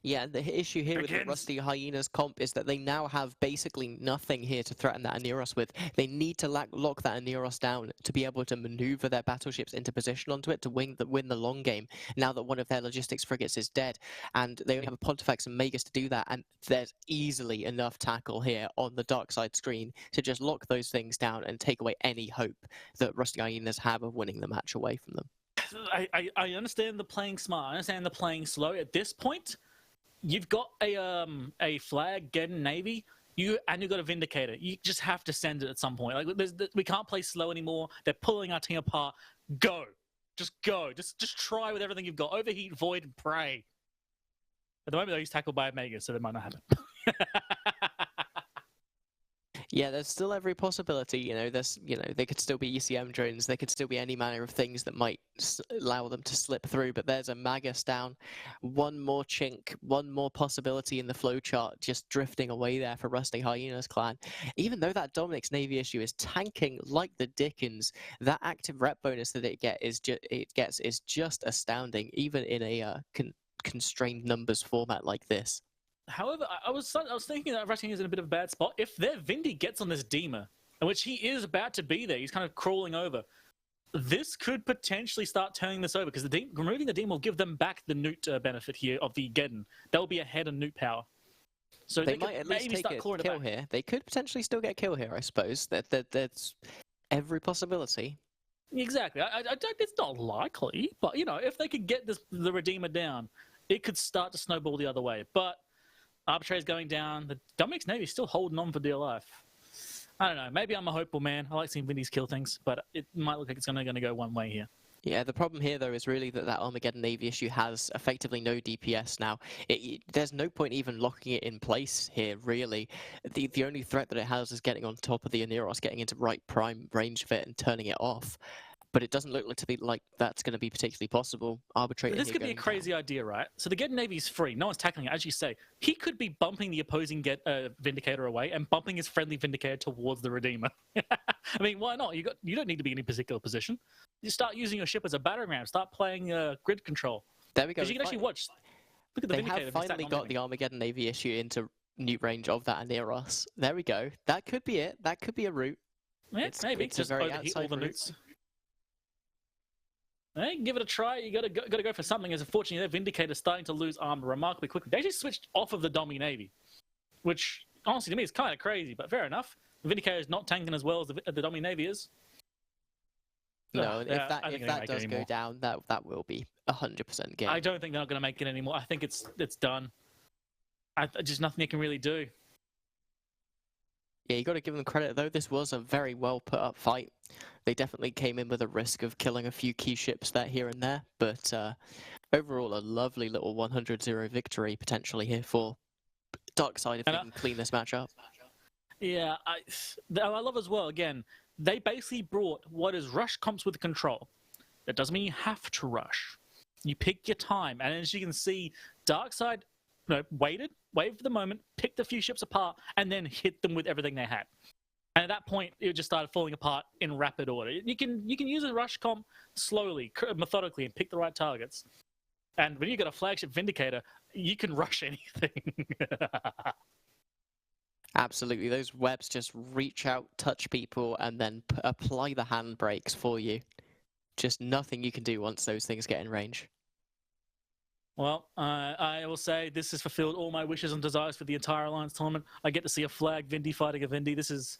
Yeah, the issue here with the Rusty Hyenas comp is that they now have basically nothing here to threaten that Aneros with. They need to lock that Aneros down to be able to maneuver their battleships into position onto it to win the long game, now that one of their logistics frigates is dead. And they only have a Pontifex and Magus to do that, and there's easily enough tackle here on the DarkSide screen to just lock those things down and take away any hope that Rusty Hyenas have of winning the match away from them. I understand the playing smart. I understand the playing slow. At this point, you've got a flag Geddon Navy, you've got a Vindicator. You just have to send it at some point. Like we can't play slow anymore. They're pulling our team apart. Go, just go. Just try with everything you've got. Overheat, void, and pray. At the moment, though, he's tackled by a Mega, so that might not happen. Yeah, there's still every possibility. They could still be ECM drones. There could still be any manner of things that might allow them to slip through. But there's a Magus down. One more chink, one more possibility in the flowchart, just drifting away there for Rusty Hyenas clan. Even though that Dominic's Navy issue is tanking like the Dickens, that active rep bonus that it gets is just astounding, even in a constrained numbers format like this. However, I was thinking that Ratting is in a bit of a bad spot. If their Vindy gets on this Dema, in which he is about to be there, he's kind of crawling over, this could potentially start turning this over, because removing the Dema will give them back the Newt benefit here of the Geddon. They'll be ahead on Newt power. So they might at least take a kill here. They could potentially still get a kill here, I suppose. That's every possibility. Exactly. I don't. It's not likely, but if they could get the Redeemer down, it could start to snowball the other way. But Arbitrary's going down. The Dominic's Navy's still holding on for dear life. I don't know. Maybe I'm a hopeful man. I like seeing Vindies kill things, but it might look like it's going to go one way here. Yeah, the problem here, though, is really that Armageddon Navy issue has effectively no DPS now. There's no point even locking it in place here, really. The only threat that it has is getting on top of the Aneros, getting into right prime range of it and turning it off. But it doesn't look like that's going to be particularly possible. This could be a crazy idea, right? So the Geddon Navy is free. No one's tackling it, as you say. He could be bumping the opposing Vindicator away and bumping his friendly Vindicator towards the Redeemer. I mean, why not? You don't need to be in any particular position. You start using your ship as a battering ram. Start playing grid control. There we go. Because you can actually watch. Look at the Vindicator. They have finally got the Armageddon Navy issue into Newt range of that Aneros. There we go. That could be it. That could be a route. Yeah, maybe. It's just overheat all the newts. Hey, give it a try. You got to go for something. As unfortunately, their Vindicator's starting to lose armor remarkably quickly. They actually switched off of the Domi Navy, which honestly to me is kind of crazy, but fair enough. The Vindicator is not tanking as well as the Domi Navy is. No, if that does go down, that will be 100% game. I don't think they're not going to make it anymore. I think it's done. Just nothing they can really do. Yeah, you got to give them credit though. This was a very well put up fight. They definitely came in with a risk of killing a few key ships there, here and there, but overall a lovely little 100-0 victory potentially here for DarkSide if they can clean this match up. Yeah, I love as well. Again, they basically brought what is rush comps with control. That doesn't mean you have to rush. You pick your time, and as you can see, DarkSide waited for the moment, picked a few ships apart, and then hit them with everything they had. And at that point, it just started falling apart in rapid order. You can use a rush comp slowly, methodically, and pick the right targets. And when you got a flagship Vindicator, you can rush anything. Absolutely. Those webs just reach out, touch people, and then apply the handbrakes for you. Just nothing you can do once those things get in range. Well, I will say this has fulfilled all my wishes and desires for the entire Alliance tournament. I get to see a flag Vindy fighting a Vindy. This is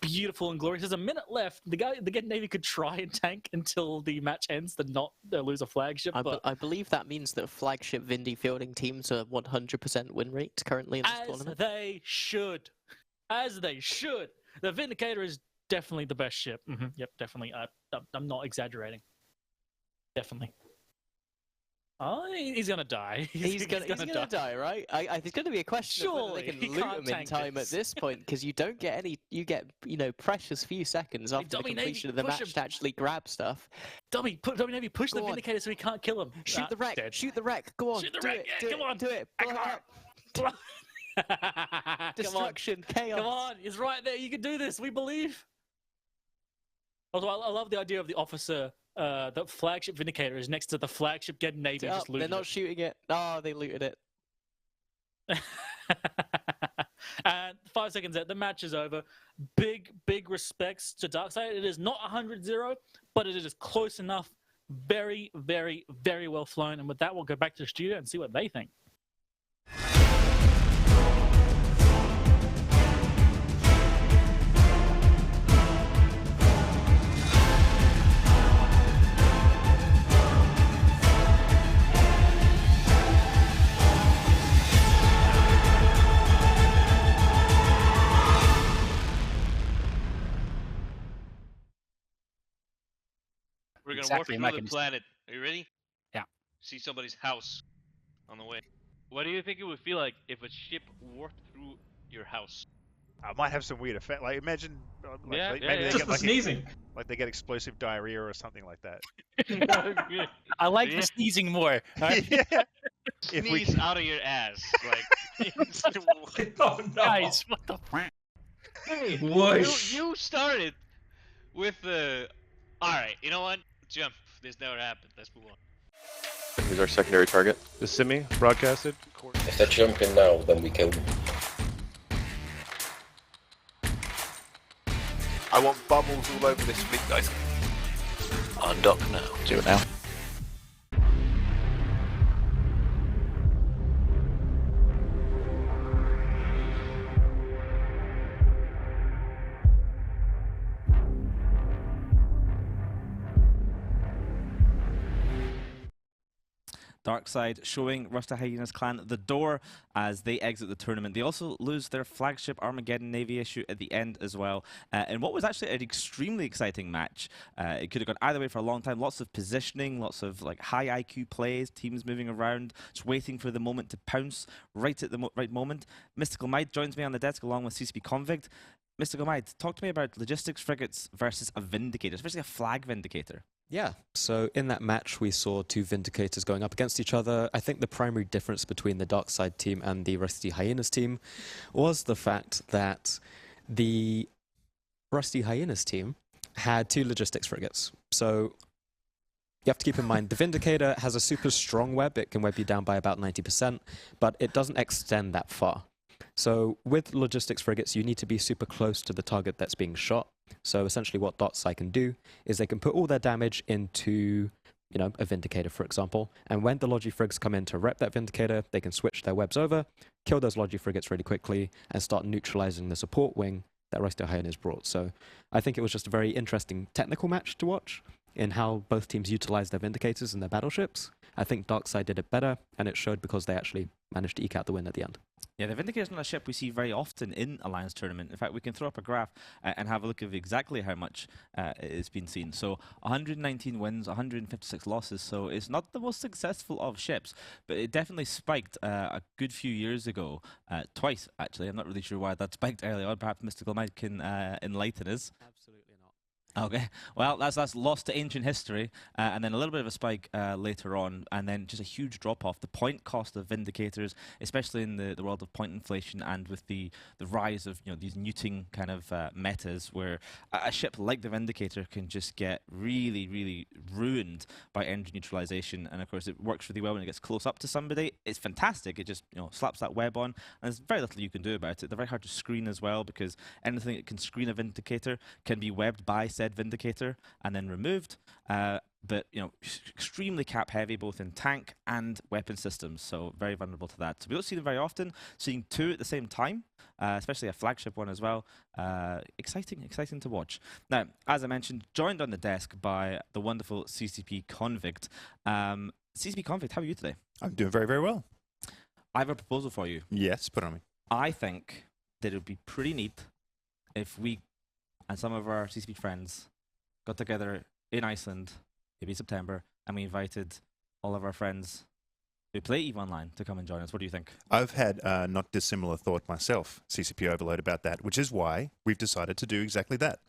beautiful and glorious. There's a minute left. The Geddon Navy could try and tank until the match ends to not lose a flagship. I believe that means that flagship Vindy fielding teams are 100% win rate currently in this tournament. As they should. As they should. The Vindicator is definitely the best ship. Mm-hmm. Yep, definitely. I'm not exaggerating. Definitely. Oh, he's gonna die. He's gonna die, right? It's going to be a question of whether they can loot him in time at this point, because you don't get any. You get precious few seconds after the completion of the match to actually grab stuff. Dummy Navy, push the Vindicator so he can't kill him. Shoot the wreck. Shoot the wreck. Go on. Shoot the wreck. Do it. Come on. Do it. Blow it up. Destruction, chaos. Come on, he's right there. You can do this. We believe. Also, I love the idea of the officer. The flagship Vindicator is next to the flagship Get Navy. Just They're not shooting it. Oh, they looted it. And 5 seconds out, the match is over. Big respects to DarkSide. It is not 100-0, but it is close enough. Very, very, very well flown. And with that, we'll go back to the studio and see what they think. We're gonna Exactly, work through the mechanism. planet. Are you ready? Yeah. See somebody's house on the way. What do you think it would feel like if a ship warped through your house? I might have some weird effect. Like imagine, like, Yeah, maybe yeah, they yeah. get Just like sneezing. like they get explosive diarrhea or something like that. I like Yeah. the sneezing more. Alright? Yeah. If we Sneeze out of your ass, like. Oh no! Guys, what the f? Hey, Whoosh. you started with the. All right, you know what? Jump. This never happened. Let's move on. Who's our secondary target? The Simi broadcasted. If they jump in now, then we kill them. I want bubbles all over this fleet, guys. On dock now. Do it now. DarkSide showing Rusty Hyenas clan the door as they exit the tournament. They also lose their flagship Armageddon Navy issue at the end as well. And what was actually an extremely exciting match. It could have gone either way for a long time. Lots of positioning, lots of like high IQ plays, teams moving around, just waiting for the moment to pounce right at the right moment. Mystical Might joins me on the desk along with CCP Convict. Mystical Might, talk to me about logistics frigates versus a Vindicator, especially a flag Vindicator. Yeah, so in that match we saw two Vindicators going up against each other. I think the primary difference between the DarkSide team and the Rusty Hyenas team was the fact that the Rusty Hyenas team had two logistics frigates. So you have to keep in mind the Vindicator has a super strong web. It can web you down by about 90%, but it doesn't extend that far. So with logistics frigates, you need to be super close to the target that's being shot. So essentially what DarkSide can do is they can put all their damage into, you know, a Vindicator, for example. And when the Logi frigs come in to rep that Vindicator, they can switch their webs over, kill those Logi frigates really quickly, and start neutralizing the support wing that Rusty Hyenas brought. So I think it was just a very interesting technical match to watch in how both teams utilized their Vindicators and their battleships. I think DarkSide did it better, and it showed because they actually managed to eke out the win at the end. Yeah, the Vindicator is not a ship we see very often in Alliance Tournament. In fact, we can throw up a graph and have a look at exactly how much it's been seen. So 119 wins, 156 losses, so it's not the most successful of ships, but it definitely spiked a good few years ago, twice actually. I'm not really sure why that spiked early on. Perhaps Mystical Might can enlighten us. Absolutely not. Okay, well, that's lost to ancient history, and then a little bit of a spike later on, and then just a huge drop-off. The point cost of Vindicators, especially in the world of point inflation and with the rise of, you know, these neuting kind of metas, where a ship like the Vindicator can just get really, really ruined by energy neutralization. And of course, it works really well when it gets close up to somebody. It's fantastic. It just, you know, slaps that web on, and there's very little you can do about it. They're very hard to screen as well, because anything that can screen a Vindicator can be webbed by said Vindicator and then removed. But, you know, extremely cap heavy both in tank and weapon systems, so very vulnerable to that. So we don't see them very often. Seeing two at the same time, especially a flagship one as well, exciting to watch. Now, as I mentioned, joined on the desk by the wonderful CCP Convict. CCP Convict, how are you today? I'm doing very, very well. I have a proposal for you. Yes, put it on me. I think that it would be pretty neat if we and some of our CCP friends got together in Iceland, maybe September, and we invited all of our friends who play EVE Online to come and join us. What do you think? I've had not dissimilar thought myself, CCP Overload, about that, which is why we've decided to do exactly that.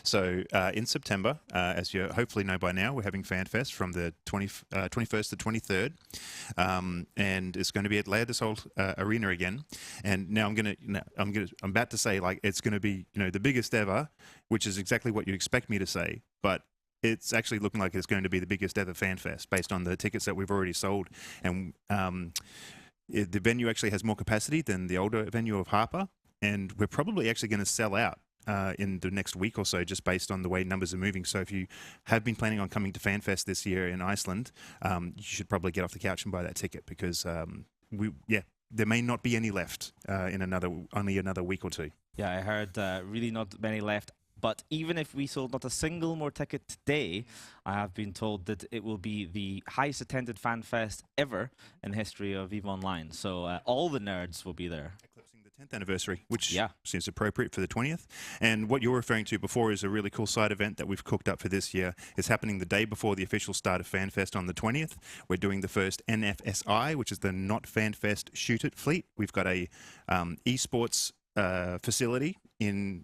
So in September, as you hopefully know by now, we're having FanFest from the 21st to 23rd, and it's going to be at Layer this Old Arena again. And now I'm about to say, like, it's going to be, you know, the biggest ever, which is exactly what you expect me to say, but it's actually looking like it's going to be the biggest ever FanFest based on the tickets that we've already sold. And the venue actually has more capacity than the older venue of Harper, and we're probably actually going to sell out in the next week or so, just based on the way numbers are moving. So if you have been planning on coming to FanFest this year in Iceland, you should probably get off the couch and buy that ticket, because there may not be any left in only another week or two. Yeah, I heard really not many left. But even if we sold not a single more ticket today, I have been told that it will be the highest attended fan fest ever in the history of EVE Online. So all the nerds will be there. Eclipsing the 10th anniversary, which seems appropriate for the 20th. And what you were referring to before is a really cool side event that we've cooked up for this year. It's happening the day before the official start of FanFest on the 20th. We're doing the first NFSI, which is the Not FanFest Shoot It fleet. We've got a esports facility in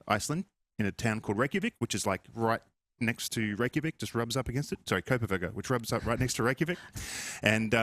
Iceland, in a town called Reykjavik, which is like right next to Reykjavik, just rubs up against it. Sorry, Copenhagen, which rubs up right next to Reykjavik. And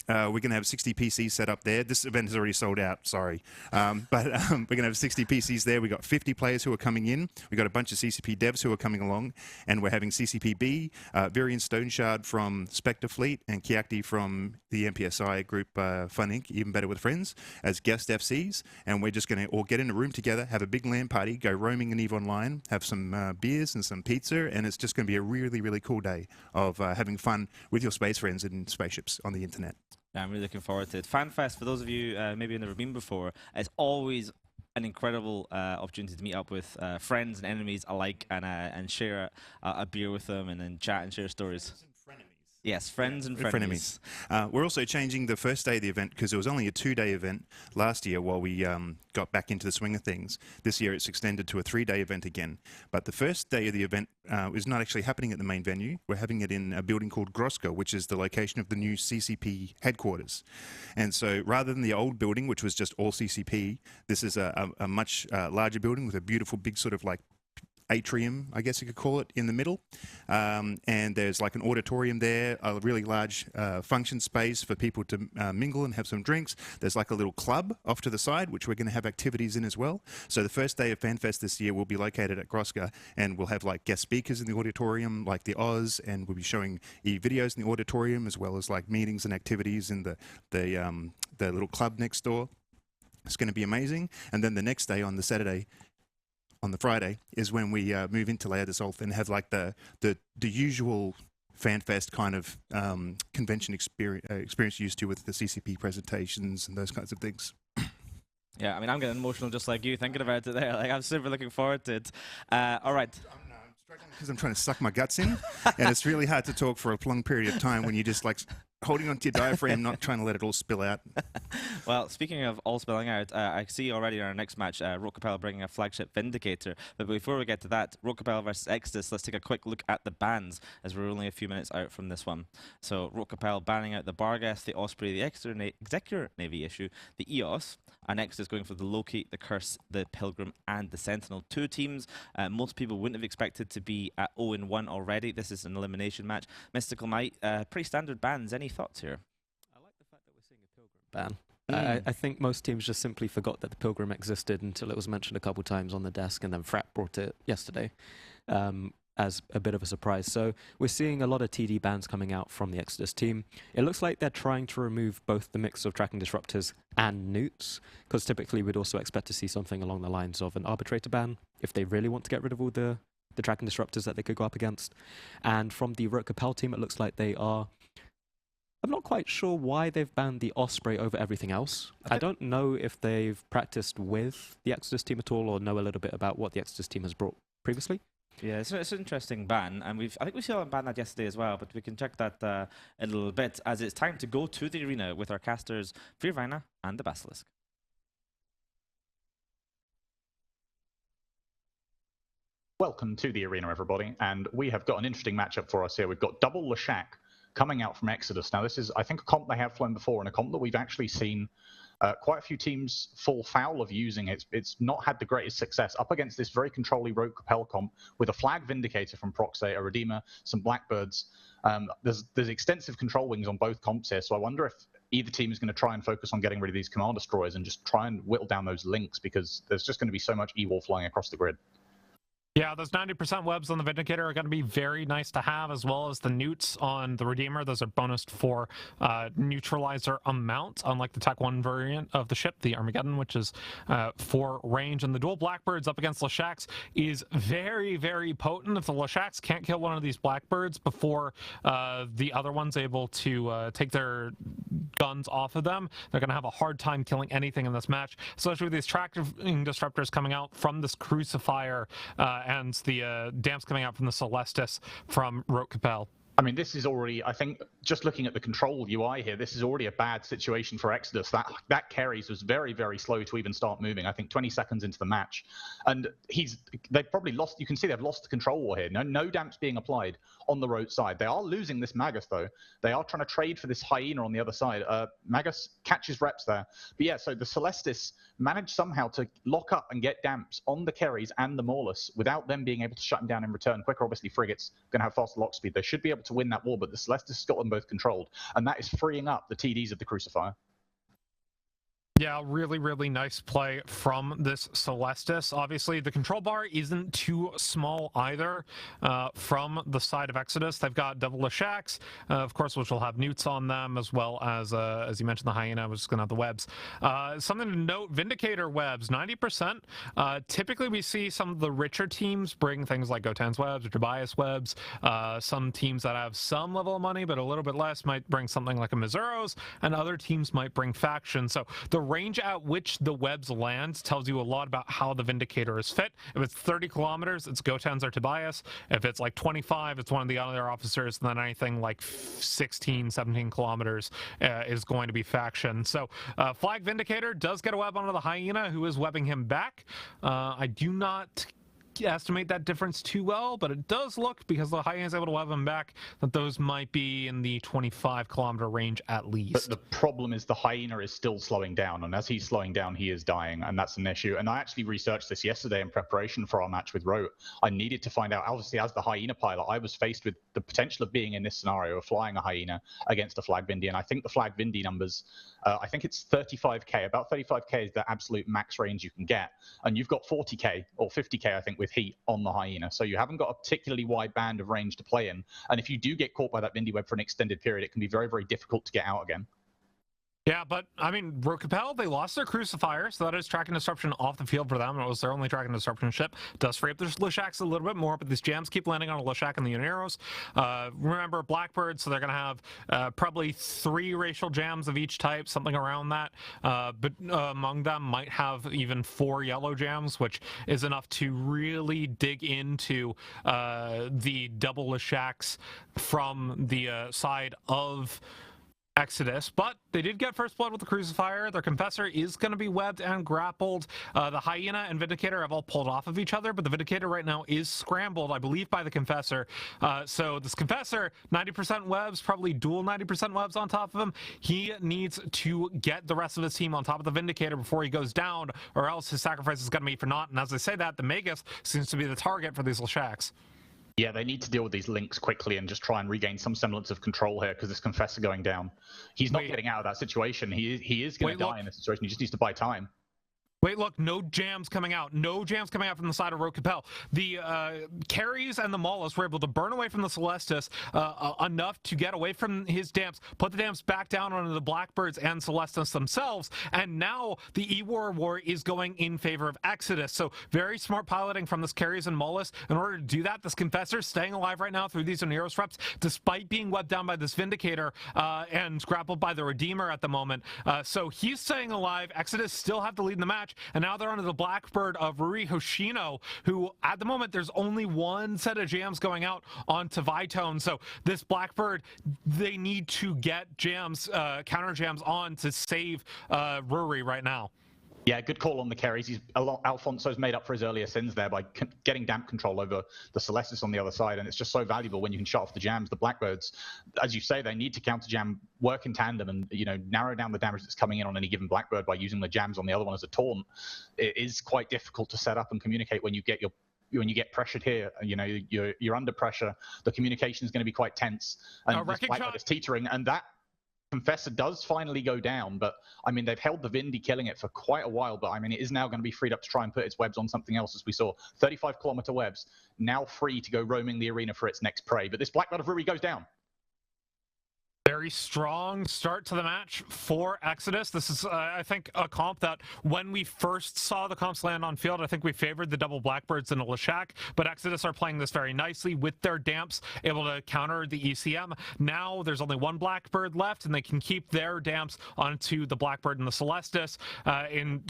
we're going to have 60 PCs set up there. This event has already sold out, sorry. But we're going to have 60 PCs there. We've got 50 players who are coming in. We've got a bunch of CCP devs who are coming along. And we're having CCPB, Varian Stoneshard from Spectre Fleet, and Kiakti from the MPSI group Fun Inc., Even Better with Friends, as guest FCs. And we're just going to all get in a room together, have a big LAN party, go roaming in EVE Online, have some beers and some pizza, and it's just going to be a really, really cool day of having fun with your space friends in spaceships on the internet. Yeah, I'm really looking forward to it. FanFest, for those of you maybe never been before, it's always an incredible opportunity to meet up with friends and enemies alike, and share a beer with them, and then chat and share stories. Yes, friends and frenemies. We're also changing the first day of the event, because it was only a 2-day event last year while we got back into the swing of things. This year it's extended to a 3-day event again. But the first day of the event is not actually happening at the main venue. We're having it in a building called Groska, which is the location of the new CCP headquarters. And so rather than the old building, which was just all CCP, this is a much larger building with a beautiful big sort of like atrium, I guess you could call it, in the middle. And there's like an auditorium there, a really large function space for people to mingle and have some drinks. There's like a little club off to the side, which we're going to have activities in as well. So the first day of FanFest this year will be located at Groska, and we'll have like guest speakers in the auditorium, like the Oz, and we'll be showing videos in the auditorium, as well as like meetings and activities in the little club next door. It's going to be amazing. And then the next day, on the Friday, is when we move into Layer this Old and have like the usual FanFest kind of convention experience used to with the CCP presentations and those kinds of things. Yeah, I mean, I'm getting emotional just like you thinking about it there. Like, I'm super looking forward to it. All right. I'm struggling because I'm trying to suck my guts in, and it's really hard to talk for a long period of time when you're just like holding onto your diaphragm, not trying to let it all spill out. Well, speaking of all spilling out, I see already in our next match, Rote Kapelle bringing a flagship Vindicator. But before we get to that, Rote Kapelle versus Exodus, let's take a quick look at the bans, as we're only a few minutes out from this one. So Rote Kapelle banning out the Barghest, the Osprey, the Executor Navy issue, the EOS, and Exodus going for the Loki, the Curse, the Pilgrim, and the Sentinel. 2 teams most people wouldn't have expected to be at 0-1 already. This is an elimination match. Mystical Might, pretty standard bans. Any thoughts here? I like the fact that we're seeing a Pilgrim ban. I think most teams just simply forgot that the Pilgrim existed until it was mentioned a couple times on the desk, and then Frat brought it yesterday as a bit of a surprise. So we're seeing a lot of TD bans coming out from the Exodus team. It looks like they're trying to remove both the mix of tracking disruptors and newts, because typically we'd also expect to see something along the lines of an arbitrator ban if they really want to get rid of all the tracking disruptors that they could go up against. And from the Rote Kapelle team, it looks like they are... I'm not quite sure why they've banned the Osprey over everything else. I don't know if they've practiced with the Exodus team at all, or know a little bit about what the Exodus team has brought previously. Yeah, it's an interesting ban, and I think we saw them ban that yesterday as well, but we can check that in a little bit, as it's time to go to the arena with our casters, Fearvina and the Basilisk. Welcome to the arena, everybody, and we have got an interesting matchup for us here. We've got Double Lashak coming out from Exodus. Now, this is, I think, a comp they have flown before, and a comp that we've actually seen quite a few teams fall foul of using. It's not had the greatest success up against this very controlly Rote Kapelle comp with a flag Vindicator from Proxy, a Redeemer, some Blackbirds. There's extensive control wings on both comps here, so I wonder if either team is going to try and focus on getting rid of these Command Destroyers and just try and whittle down those links, because there's just going to be so much E-Wall flying across the grid. Yeah, those 90% webs on the Vindicator are going to be very nice to have, as well as the newts on the Redeemer. Those are bonused for neutralizer amount, unlike the Tech 1 variant of the ship, the Armageddon, which is for range. And the dual Blackbirds up against Leshaks is very, very potent. If the Leshaks can't kill one of these Blackbirds before the other one's able to take their guns off of them, they're going to have a hard time killing anything in this match, especially with these tracking disruptors coming out from this Crucifier and the damps coming out from the Celestis from Rote Kapelle. I mean, this is already, I think, just looking at the control UI here, this is already a bad situation for Exodus. That Carries was very, very slow to even start moving, I think 20 seconds into the match. And they've probably lost, you can see they've lost the control war here. No damps being applied on the Rote side. They are losing this Magus, though. They are trying to trade for this Hyena on the other side. Magus catches reps there. But yeah, so the Celestis managed somehow to lock up and get damps on the Carries and the Maulus without them being able to shut them down in return. Quicker, obviously, frigates going to have faster lock speed. They should be able to win that war, but the Celestis has got them both controlled, and that is freeing up the TDs of the Crucifier. Yeah, really, really nice play from this Celestis. Obviously, the control bar isn't too small either from the side of Exodus. They've got double Leshaks, of course, which will have newts on them, as well as you mentioned, the Hyena, which is going to have the webs. Something to note, Vindicator webs, 90%. Typically, we see some of the richer teams bring things like Gotan's webs or Tobias webs. Some teams that have some level of money, but a little bit less, might bring something like a Mizuros, and other teams might bring Faction. So the range at which the webs land tells you a lot about how the Vindicator is fit. If it's 30 kilometers, it's Gotan's or Tobias. If it's like 25, it's one of the other officers. And then anything like 16, 17 kilometers is going to be Faction. So Flag Vindicator does get a web onto the Hyena, who is webbing him back. I do not estimate that difference too well, but it does look, because the Hyena is able to web him back, that those might be in the 25-kilometer range at least. But the problem is the Hyena is still slowing down, and as he's slowing down, he is dying, and that's an issue. And I actually researched this yesterday in preparation for our match with Rote. I needed to find out, obviously, as the Hyena pilot, I was faced with the potential of being in this scenario of flying a Hyena against a Flag Vindy, and I think the Flag Vindy numbers, I think it's 35k, about 35k is the absolute max range you can get, and you've got 40k or 50k, I think, with heat on the Hyena, so you haven't got a particularly wide band of range to play in, and if you do get caught by that Vindy web for an extended period, it can be very, very difficult to get out again. Yeah, but, I mean, Rote Kapelle, they lost their Crucifier, so that is tracking disruption off the field for them. It was their only tracking disruption ship. Does free up their Leshaks a little bit more, but these jams keep landing on a Leshak and the Uneros. Remember, Blackbird, so they're going to have probably 3 racial jams of each type, something around that. But among them might have even 4 yellow jams, which is enough to really dig into the double Leshaks from the side of Exodus, but they did get first blood with the Crucifier. Their Confessor is going to be webbed and grappled. The Hyena and Vindicator have all pulled off of each other, but the Vindicator right now is scrambled, I believe, by the Confessor. So this Confessor, 90% webs, probably dual 90% webs on top of him. He needs to get the rest of his team on top of the Vindicator before he goes down, or else his sacrifice is going to be for naught. And as I say that, the Magus seems to be the target for these Leshaks. Yeah, they need to deal with these links quickly and just try and regain some semblance of control here, because this Confessor going down. He's not getting out of that situation. He is going to die in this situation. He just needs to buy time. Wait, look, no jams coming out. No jams coming out from the side of Rote Kapelle. The Carries and the Maulus were able to burn away from the Celestis enough to get away from his damps, put the damps back down onto the Blackbirds and Celestis themselves, and now the war is going in favor of Exodus. So very smart piloting from this Carries and Maulus. In order to do that, this Confessor is staying alive right now through these Oneros reps, despite being webbed down by this Vindicator and grappled by the Redeemer at the moment. So he's staying alive. Exodus still have the lead in the match. And now they're under the Blackbird of Ruri Hoshino, who at the moment there's only one set of jams going out onto Vitone. So this Blackbird, they need to get jams, counter jams on to save Ruri right now. Yeah, good call on the carries. Alfonso's made up for his earlier sins there by getting damp control over the Celestis on the other side, and it's just so valuable when you can shut off the jams. The Blackbirds, as you say, they need to counter jam, work in tandem, and narrow down the damage that's coming in on any given Blackbird by using the jams on the other one as a taunt. It is quite difficult to set up and communicate when you get pressured here. You're under pressure. The communication is going to be quite tense, and this Blackbird is teetering, and that Confessor does finally go down, but I mean, they've held the Vindy killing it for quite a while, but I mean, it is now going to be freed up to try and put its webs on something else, as we saw. 35-kilometer webs, now free to go roaming the arena for its next prey, but this Blackbird of Rui goes down. Very strong start to the match for Exodus. This is, I think, a comp that when we first saw the comps land on field, I think we favored the double Blackbirds and a Leshak, but Exodus are playing this very nicely with their damps, able to counter the ECM. Now there's only one Blackbird left, and they can keep their damps onto the Blackbird and the Celestis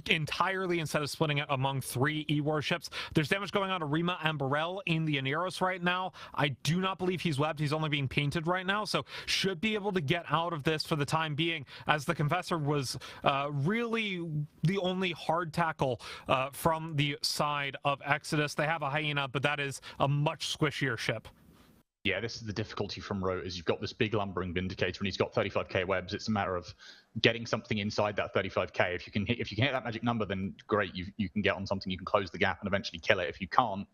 entirely instead of splitting it among 3 E-warships. There's damage going on to Rima and Burrell in the Aneros right now. I do not believe he's webbed. He's only being painted right now, so should be able to get out of this for the time being, as the Confessor was really the only hard tackle from the side of Exodus. They have a Hyena, but that is a much squishier ship. Yeah, this is the difficulty from Rote, is you've got this big lumbering Vindicator and he's got 35k webs. It's a matter of getting something inside that 35k. If you can hit that magic number, then great, you can get on something, you can close the gap and eventually kill it. If you can't,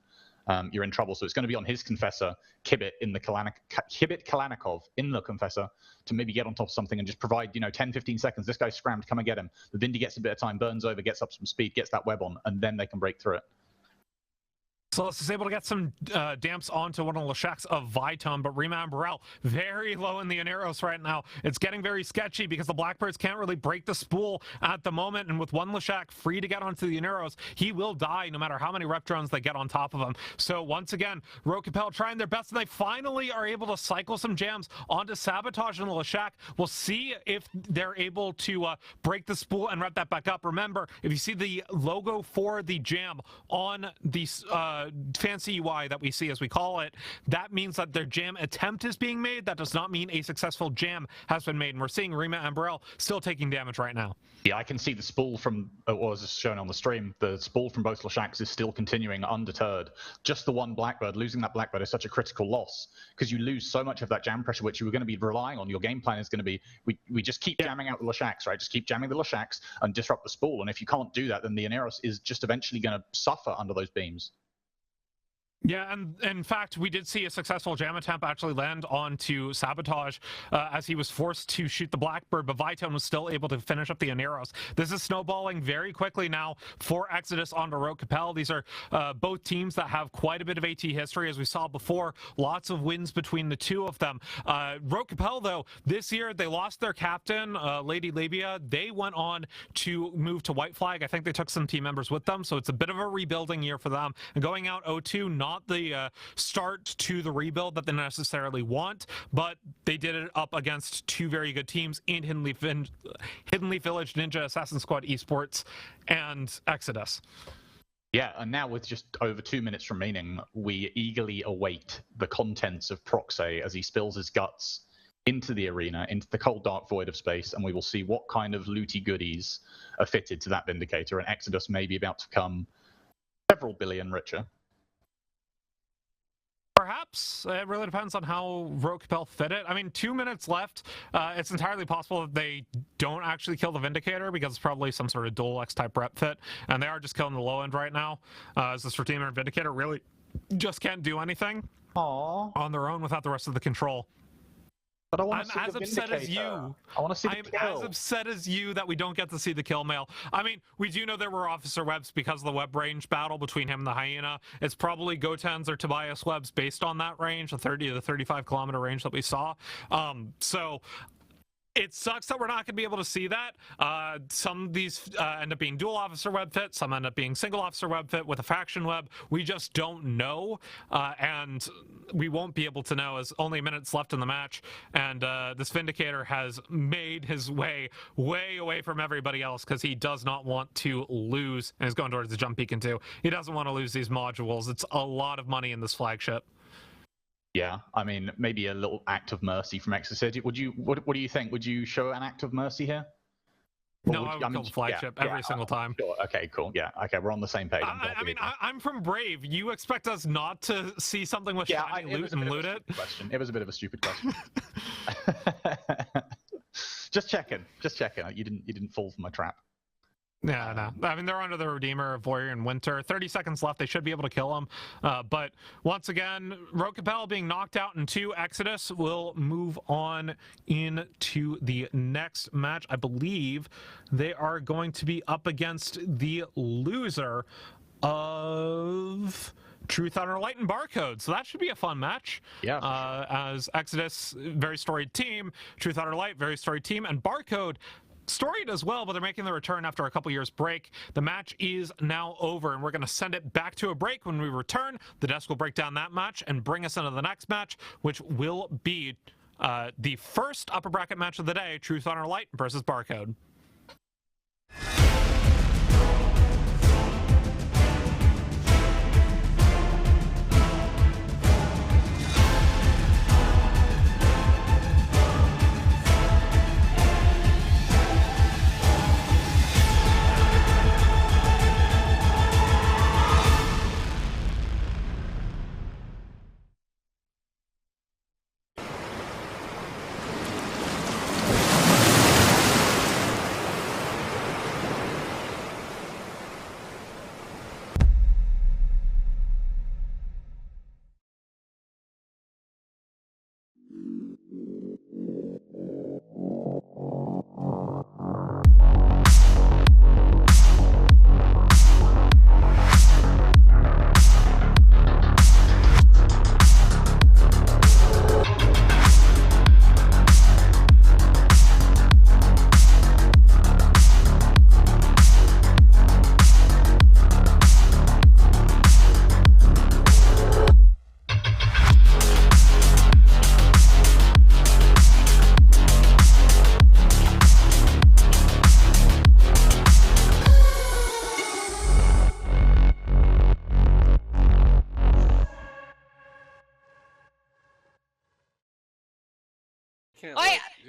you're in trouble. So it's going to be on his Confessor, Kibit Kalanikov in the Confessor, to maybe get on top of something and just provide 10-15 seconds. This guy's scrammed, come and get him. The Vindy gets a bit of time, burns over, gets up some speed, gets that web on, and then they can break through it. Celestis is able to get some damps onto one of Leshak's of Vitone, but Rima and Burrell very low in the Aneros right now. It's getting very sketchy because the Blackbirds can't really break the spool at the moment, and with one Leshak free to get onto the Aneros, he will die no matter how many rep drones they get on top of him. So once again, Rote Kapelle trying their best, and they finally are able to cycle some jams onto Sabotage and the Leshak. We'll see if they're able to break the spool and rep that back up. Remember, if you see the logo for the jam on the fancy UI that we see, as we call it, that means that their jam attempt is being made. That does not mean a successful jam has been made, and we're seeing Rima and Burrell still taking damage right now. Yeah, I can see the spool from, as shown on the stream, the spool from both Leshaks is still continuing undeterred. Just the one Blackbird, losing that Blackbird is such a critical loss, because you lose so much of that jam pressure, which you were going to be relying on. Your game plan is going to be, we just keep jamming out the Leshaks, right? Just keep jamming the Leshaks and disrupt the spool. And if you can't do that, then the Aneros is just eventually going to suffer under those beams. Yeah, and in fact, we did see a successful jam attempt actually land onto Sabotage as he was forced to shoot the Blackbird, but Vitone was still able to finish up the Aneros. This is snowballing very quickly now for Exodus onto Rote Kapelle. These are both teams that have quite a bit of AT history, as we saw before. Lots of wins between the two of them. Rote Kapelle, though, this year they lost their captain, Lady Labia. They went on to move to White Flag. I think they took some team members with them, so it's a bit of a rebuilding year for them. And going out 0-2, not the start to the rebuild that they necessarily want, but they did it up against 2 very good teams in Hidden Leaf Village, Ninja Assassin Squad Esports, and Exodus. Yeah, and now with just over 2 minutes remaining, we eagerly await the contents of Proxy as he spills his guts into the arena, into the cold dark void of space, and we will see what kind of looty goodies are fitted to that Vindicator, and Exodus may be about to come several billion richer. Perhaps. It really depends on how Rote Kapelle fit it. I mean, 2 minutes left. It's entirely possible that they don't actually kill the Vindicator, because it's probably some sort of dual X-type rep fit, and they are just killing the low end right now, as this Redeemer and Vindicator really just can't do anything on their own without the rest of the control. But I'm as upset as you. I want to see the kill. I'm as upset as you that we don't get to see the kill mail. I mean, we do know there were officer webs because of the web range battle between him and the Hyena. It's probably Goten's or Tobias webs based on that range, the 30 to 35 kilometer range that we saw. So it sucks that we're not going to be able to see that. Some of these end up being dual officer web fit, some end up being single officer web fit with a faction web. We just don't know, and we won't be able to know as only minutes left in the match, and this Vindicator has made his way away from everybody else because he does not want to lose, and is going towards the jump beacon too. He doesn't want to lose these modules. It's a lot of money in this flagship. Yeah, I mean, maybe a little act of mercy from Exodus. What do you think? Would you show an act of mercy here? No, I would kill the flagship every single time. Sure. Okay, cool. Yeah. Okay, we're on the same page. I'm from Brave. You expect us not to see something with shiny loot and loot it? It was a bit of a stupid question. Just checking. You didn't fall for my trap. Yeah, no. I mean, they're under the Redeemer of Warrior in Winter. 30 seconds left. They should be able to kill him. But once again, Rote Kapelle being knocked out in 2. Exodus will move on into the next match. I believe they are going to be up against the loser of Truth.Honor.Light and Barcode. So that should be a fun match. Yeah. As Exodus, very storied team. Truth.Honor.Light, very storied team. And Barcode, storied as well, but they're making the return after a couple years break. The match is now over, and we're going to send it back to a break. When we return, the desk will break down that match and bring us into the next match, which will be the first upper bracket match of the day, Truth.Honor.Light versus Barcode.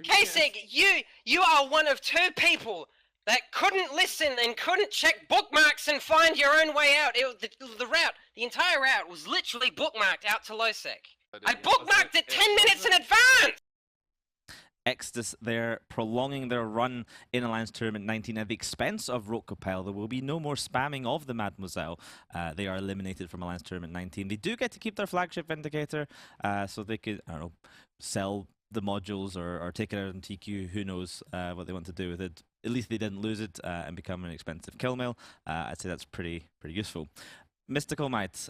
Kasich, you are one of 2 people that couldn't listen and couldn't check bookmarks and find your own way out. The route, the entire route was literally bookmarked out to Losec. I bookmarked it 10 minutes in advance! Exodus there prolonging their run in Alliance Tournament 19 at the expense of Rote Kapelle. There will be no more spamming of the Mademoiselle. They are eliminated from Alliance Tournament 19. They do get to keep their flagship Vindicator, so they could, I don't know, sell the modules or take it out on TQ. Who knows what they want to do with it. At least they didn't lose it and become an expensive kill mill. I'd say that's pretty useful. Mystical Might,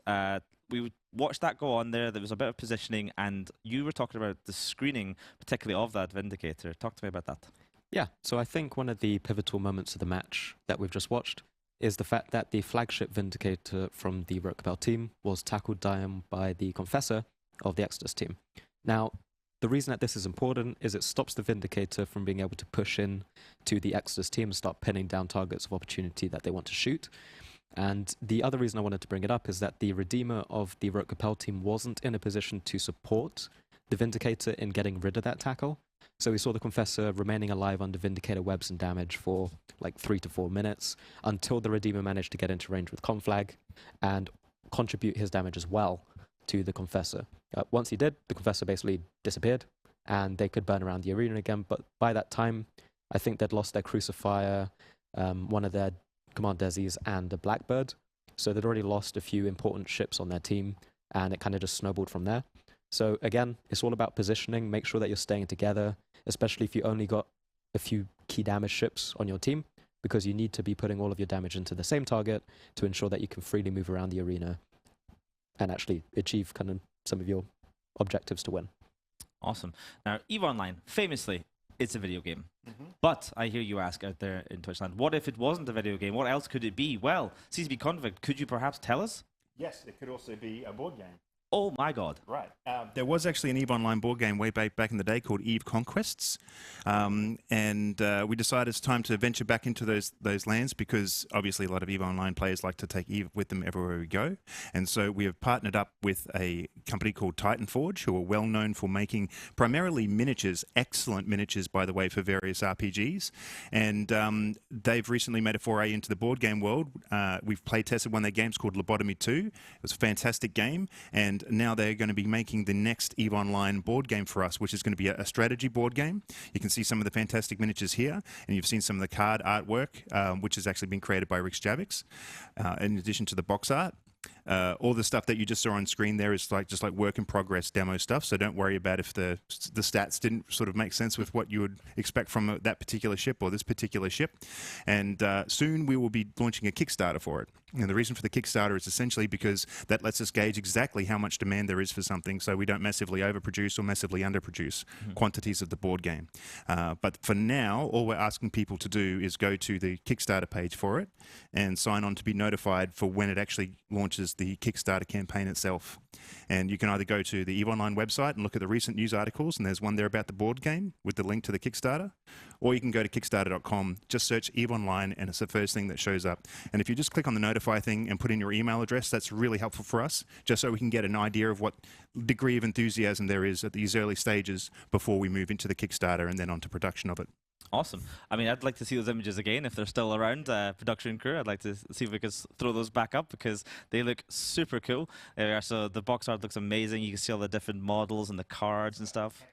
we watched that go on there. There was a bit of positioning, and you were talking about the screening, particularly of that Vindicator. Talk to me about that. Yeah, so I think one of the pivotal moments of the match that we've just watched is the fact that the flagship Vindicator from the Rote Kapelle team was tackled down by the Confessor of the Exodus team. Now, the reason that this is important is it stops the Vindicator from being able to push in to the Exodus team and start pinning down targets of opportunity that they want to shoot. And the other reason I wanted to bring it up is that the Redeemer of the Rote Kapelle team wasn't in a position to support the Vindicator in getting rid of that tackle. So we saw the Confessor remaining alive under Vindicator webs and damage for like 3 to 4 minutes until the Redeemer managed to get into range with Conflag and contribute his damage as well to the Confessor. Once he did, the Confessor basically disappeared and they could burn around the arena again. But by that time, I think they'd lost their Crucifier, one of their Command Desis, and a Blackbird. So they'd already lost a few important ships on their team, and it kind of just snowballed from there. So again, it's all about positioning. Make sure that you're staying together, especially if you only got a few key damage ships on your team, because you need to be putting all of your damage into the same target to ensure that you can freely move around the arena and actually achieve kind of some of your objectives to win. Awesome. Now, EVE Online, famously, it's a video game. But I hear you ask out there in Twitchland, what if it wasn't a video game? What else could it be? Well, CCP Convict, could you perhaps tell us? Yes, it could also be a board game. Oh my God! Right. There was actually an EVE Online board game way back in the day called EVE Conquests, and we decided it's time to venture back into those lands because obviously a lot of EVE Online players like to take EVE with them everywhere we go, and so we have partnered up with a company called Titan Forge, who are well known for making primarily miniatures, excellent miniatures by the way, for various RPGs, and they've recently made a foray into the board game world. We've play tested one of their games called Lobotomy 2. It was a fantastic game, and now they're going to be making the next EVE Online board game for us, which is going to be a strategy board game. You can see some of the fantastic miniatures here, and you've seen some of the card artwork, which has actually been created by Rick Javix, in addition to the box art. All the stuff that you just saw on screen there is just like work in progress demo stuff, so don't worry about if the stats didn't sort of make sense with what you would expect from that particular ship or this particular ship. And soon we will be launching a Kickstarter for it. And the reason for the Kickstarter is essentially because that lets us gauge exactly how much demand there is for something, so we don't massively overproduce or massively underproduce quantities of the board game. But for now, all we're asking people to do is go to the Kickstarter page for it and sign on to be notified for when it actually launches the Kickstarter campaign itself. And you can either go to the EVE Online website and look at the recent news articles, and there's one there about the board game with the link to the Kickstarter, or you can go to kickstarter.com, just search EVE Online, and it's the first thing that shows up. And if you just click on the notify thing and put in your email address, that's really helpful for us, just so we can get an idea of what degree of enthusiasm there is at these early stages before we move into the Kickstarter and then onto production of it. Awesome. I mean, I'd like to see those images again if they're still around. Production crew, I'd like to see if we could throw those back up because they look super cool. So the box art looks amazing. You can see all the different models and the cards and stuff.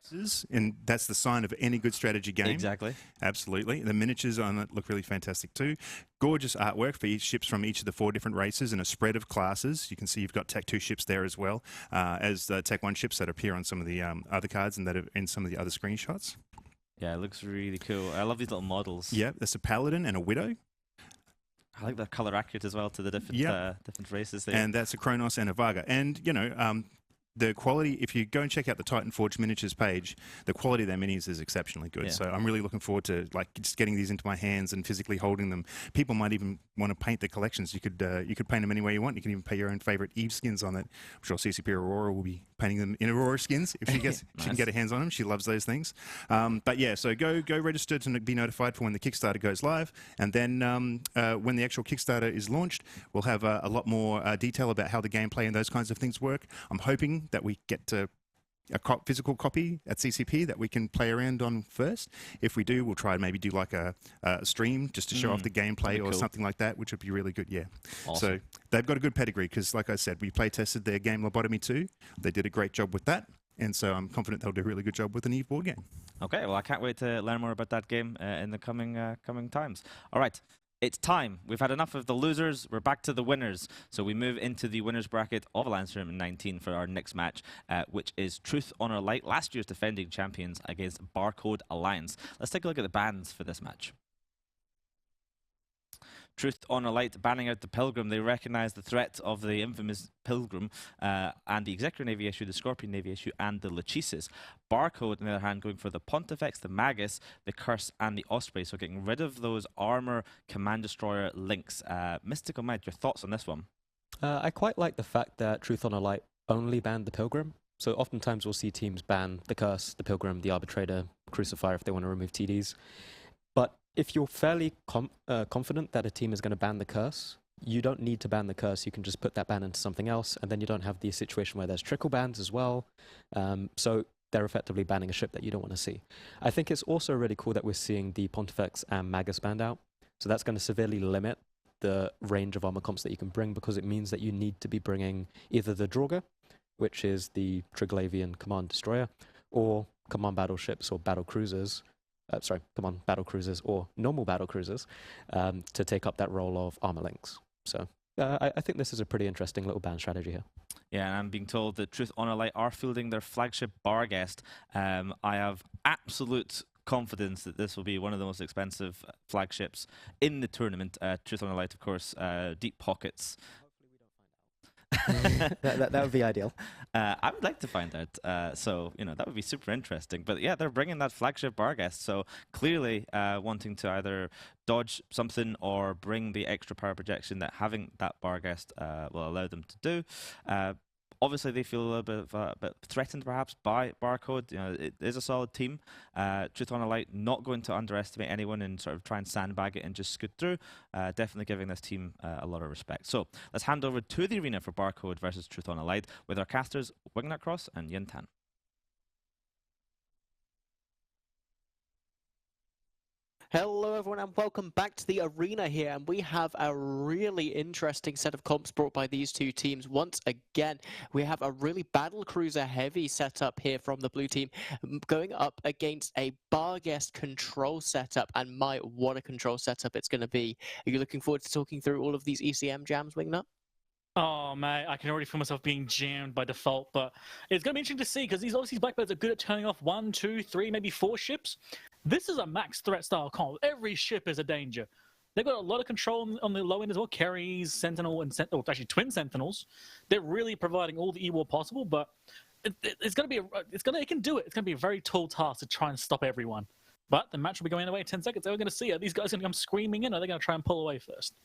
And that's the sign of any good strategy game. Exactly. Absolutely. The miniatures on it look really fantastic too. Gorgeous artwork for each ships from each of the 4 different races and a spread of classes. You can see you've got Tech 2 ships there as well as Tech 1 ships that appear on some of the other cards and that are in some of the other screenshots. Yeah, it looks really cool. I love these little models. Yeah, there's a Paladin and a Widow. I like the color accurate as well to the different different races there. And that's a Kronos and a Varga. And, you know, the quality, if you go and check out the Titan Forge miniatures page, the quality of their minis is exceptionally good. Yeah. So I'm really looking forward to just getting these into my hands and physically holding them. People might even want to paint the collections. You could paint them any way you want. You can even paint your own favorite Eve skins on it. I'm sure CCP Aurora will be painting them in Aurora skins if she gets Nice. she can get her hands on them. She loves those things. But yeah, so go register to be notified for when the Kickstarter goes live, and then when the actual Kickstarter is launched, we'll have a lot more detail about how the gameplay and those kinds of things work. I'm hoping that we get a physical copy at CCP that we can play around on first. If we do, we'll try and maybe do like a stream just to show off the gameplay or something like that, which would be really good. Yeah. Awesome. So they've got a good pedigree because, like I said, we play tested their game Lobotomy 2. They did a great job with that. And so I'm confident they'll do a really good job with an EVE board game. Okay, well, I can't wait to learn more about that game in the coming times. All right. It's time. We've had enough of the losers. We're back to the winners. So we move into the winners bracket of Alliance Tournament 19 for our next match, which is Truth.Honor.Light, last year's defending champions, against Barcode Alliance. Let's take a look at the bans for this match. Truth.Honor.Light banning out the Pilgrim. They recognize the threat of the infamous Pilgrim and the Executor Navy issue, the Scorpion Navy issue, and the Lachesis. Barcode, on the other hand, going for the Pontifex, the Magus, the Curse, and the Osprey. So getting rid of those armor Command Destroyer links. Mystical Might, your thoughts on this one? I quite like the fact that Truth.Honor.Light only banned the Pilgrim. So oftentimes we'll see teams ban the Curse, the Pilgrim, the Arbitrator, Crucifier if they want to remove TDs. But if you're fairly confident that a team is going to ban the Curse, you don't need to ban the Curse. You can just put that ban into something else, and then you don't have the situation where there's trickle bans as well. So they're effectively banning a ship that you don't want to see. I think it's also really cool that we're seeing the Pontifex and Magus banned out. So that's going to severely limit the range of armor comps that you can bring, because it means that you need to be bringing either the Draugr, which is the Triglavian Command Destroyer, or Command Battleships or Battle Cruisers, Command Battle Cruisers or normal Battle Cruisers, to take up that role of armor links. So I think this is a pretty interesting little ban strategy here. Yeah, and I'm being told that Truth.Honor.Light are fielding their flagship Barghest. I have absolute confidence that this will be one of the most expensive flagships in the tournament. Truth.Honor.Light, of course, deep pockets. that would be ideal. I would like to find out. So, you know, that would be super interesting. But yeah, they're bringing that flagship Barghest. So clearly wanting to either dodge something or bring the extra power projection that having that Barghest will allow them to do. Obviously, they feel a little bit threatened, perhaps, by Barcode. You know, it is a solid team. Truth.Honor.Light not going to underestimate anyone and sort of try and sandbag it and just scoot through. Definitely giving this team a lot of respect. So let's hand over to the arena for Barcode versus Truth.Honor.Light with our casters Wingnut Cross and Yintan. Hello everyone and welcome back to the arena here, and we have a really interesting set of comps brought by these two teams. Once again, we have a really battle cruiser heavy setup here from the blue team going up against a Barghest control setup, and my, what a control setup it's going to be. Are you looking forward to talking through all of these ECM jams, Wingnut? Oh man, I can already feel myself being jammed by default, but it's going to be interesting to see because these Blackbirds are good at turning off 1, 2, 3, maybe 4 ships. This is a max threat style comp. Every ship is a danger. They've got a lot of control on the low end as well. Carries, Sentinel, and actually Twin Sentinels. They're really providing all the E-War possible, but it's going to be it can do it. It's going to be a very tall task to try and stop everyone. But the match will be going away in 10 seconds. So we're going to see, are these guys going to come screaming in, or are they going to try and pull away first?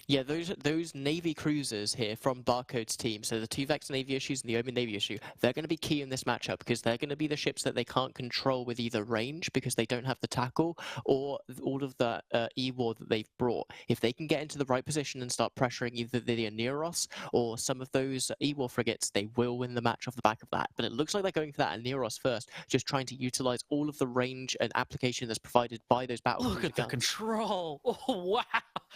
Yeah, those Navy cruisers here from Barcode's team, so the 2 Vex Navy issues and the Omen Navy issue, they're going to be key in this matchup because they're going to be the ships that they can't control with either range because they don't have the tackle or all of the E-War that they've brought. If they can get into the right position and start pressuring either the Aneros or some of those E-War frigates, they will win the match off the back of that. But it looks like they're going for that Aneros first, just trying to utilize all of the range and application that's provided by those battle Look at the control! Oh wow!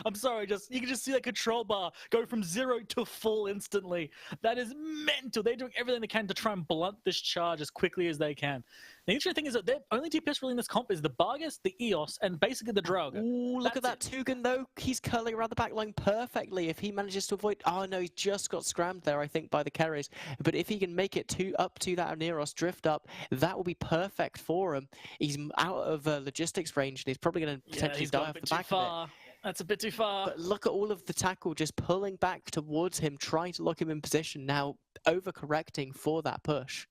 I'm sorry, you can just see that control bar go from 0 to full instantly. That is mental. They're doing everything they can to try and blunt this charge as quickly as they can. The interesting thing is that their only DPS really in this comp is the Barghest, the EOS, and basically the Draga. Ooh, look at that Tugan though. He's curling around the back line perfectly. If he manages to avoid... Oh no, he just got scrammed there, I think, by the carries. But if he can make it up to that Aneros drift up, that will be perfect for him. He's out of logistics range, and he's probably going to potentially die off the back of it. That's a bit too far. But look at all of the tackle just pulling back towards him, trying to lock him in position, now overcorrecting for that push.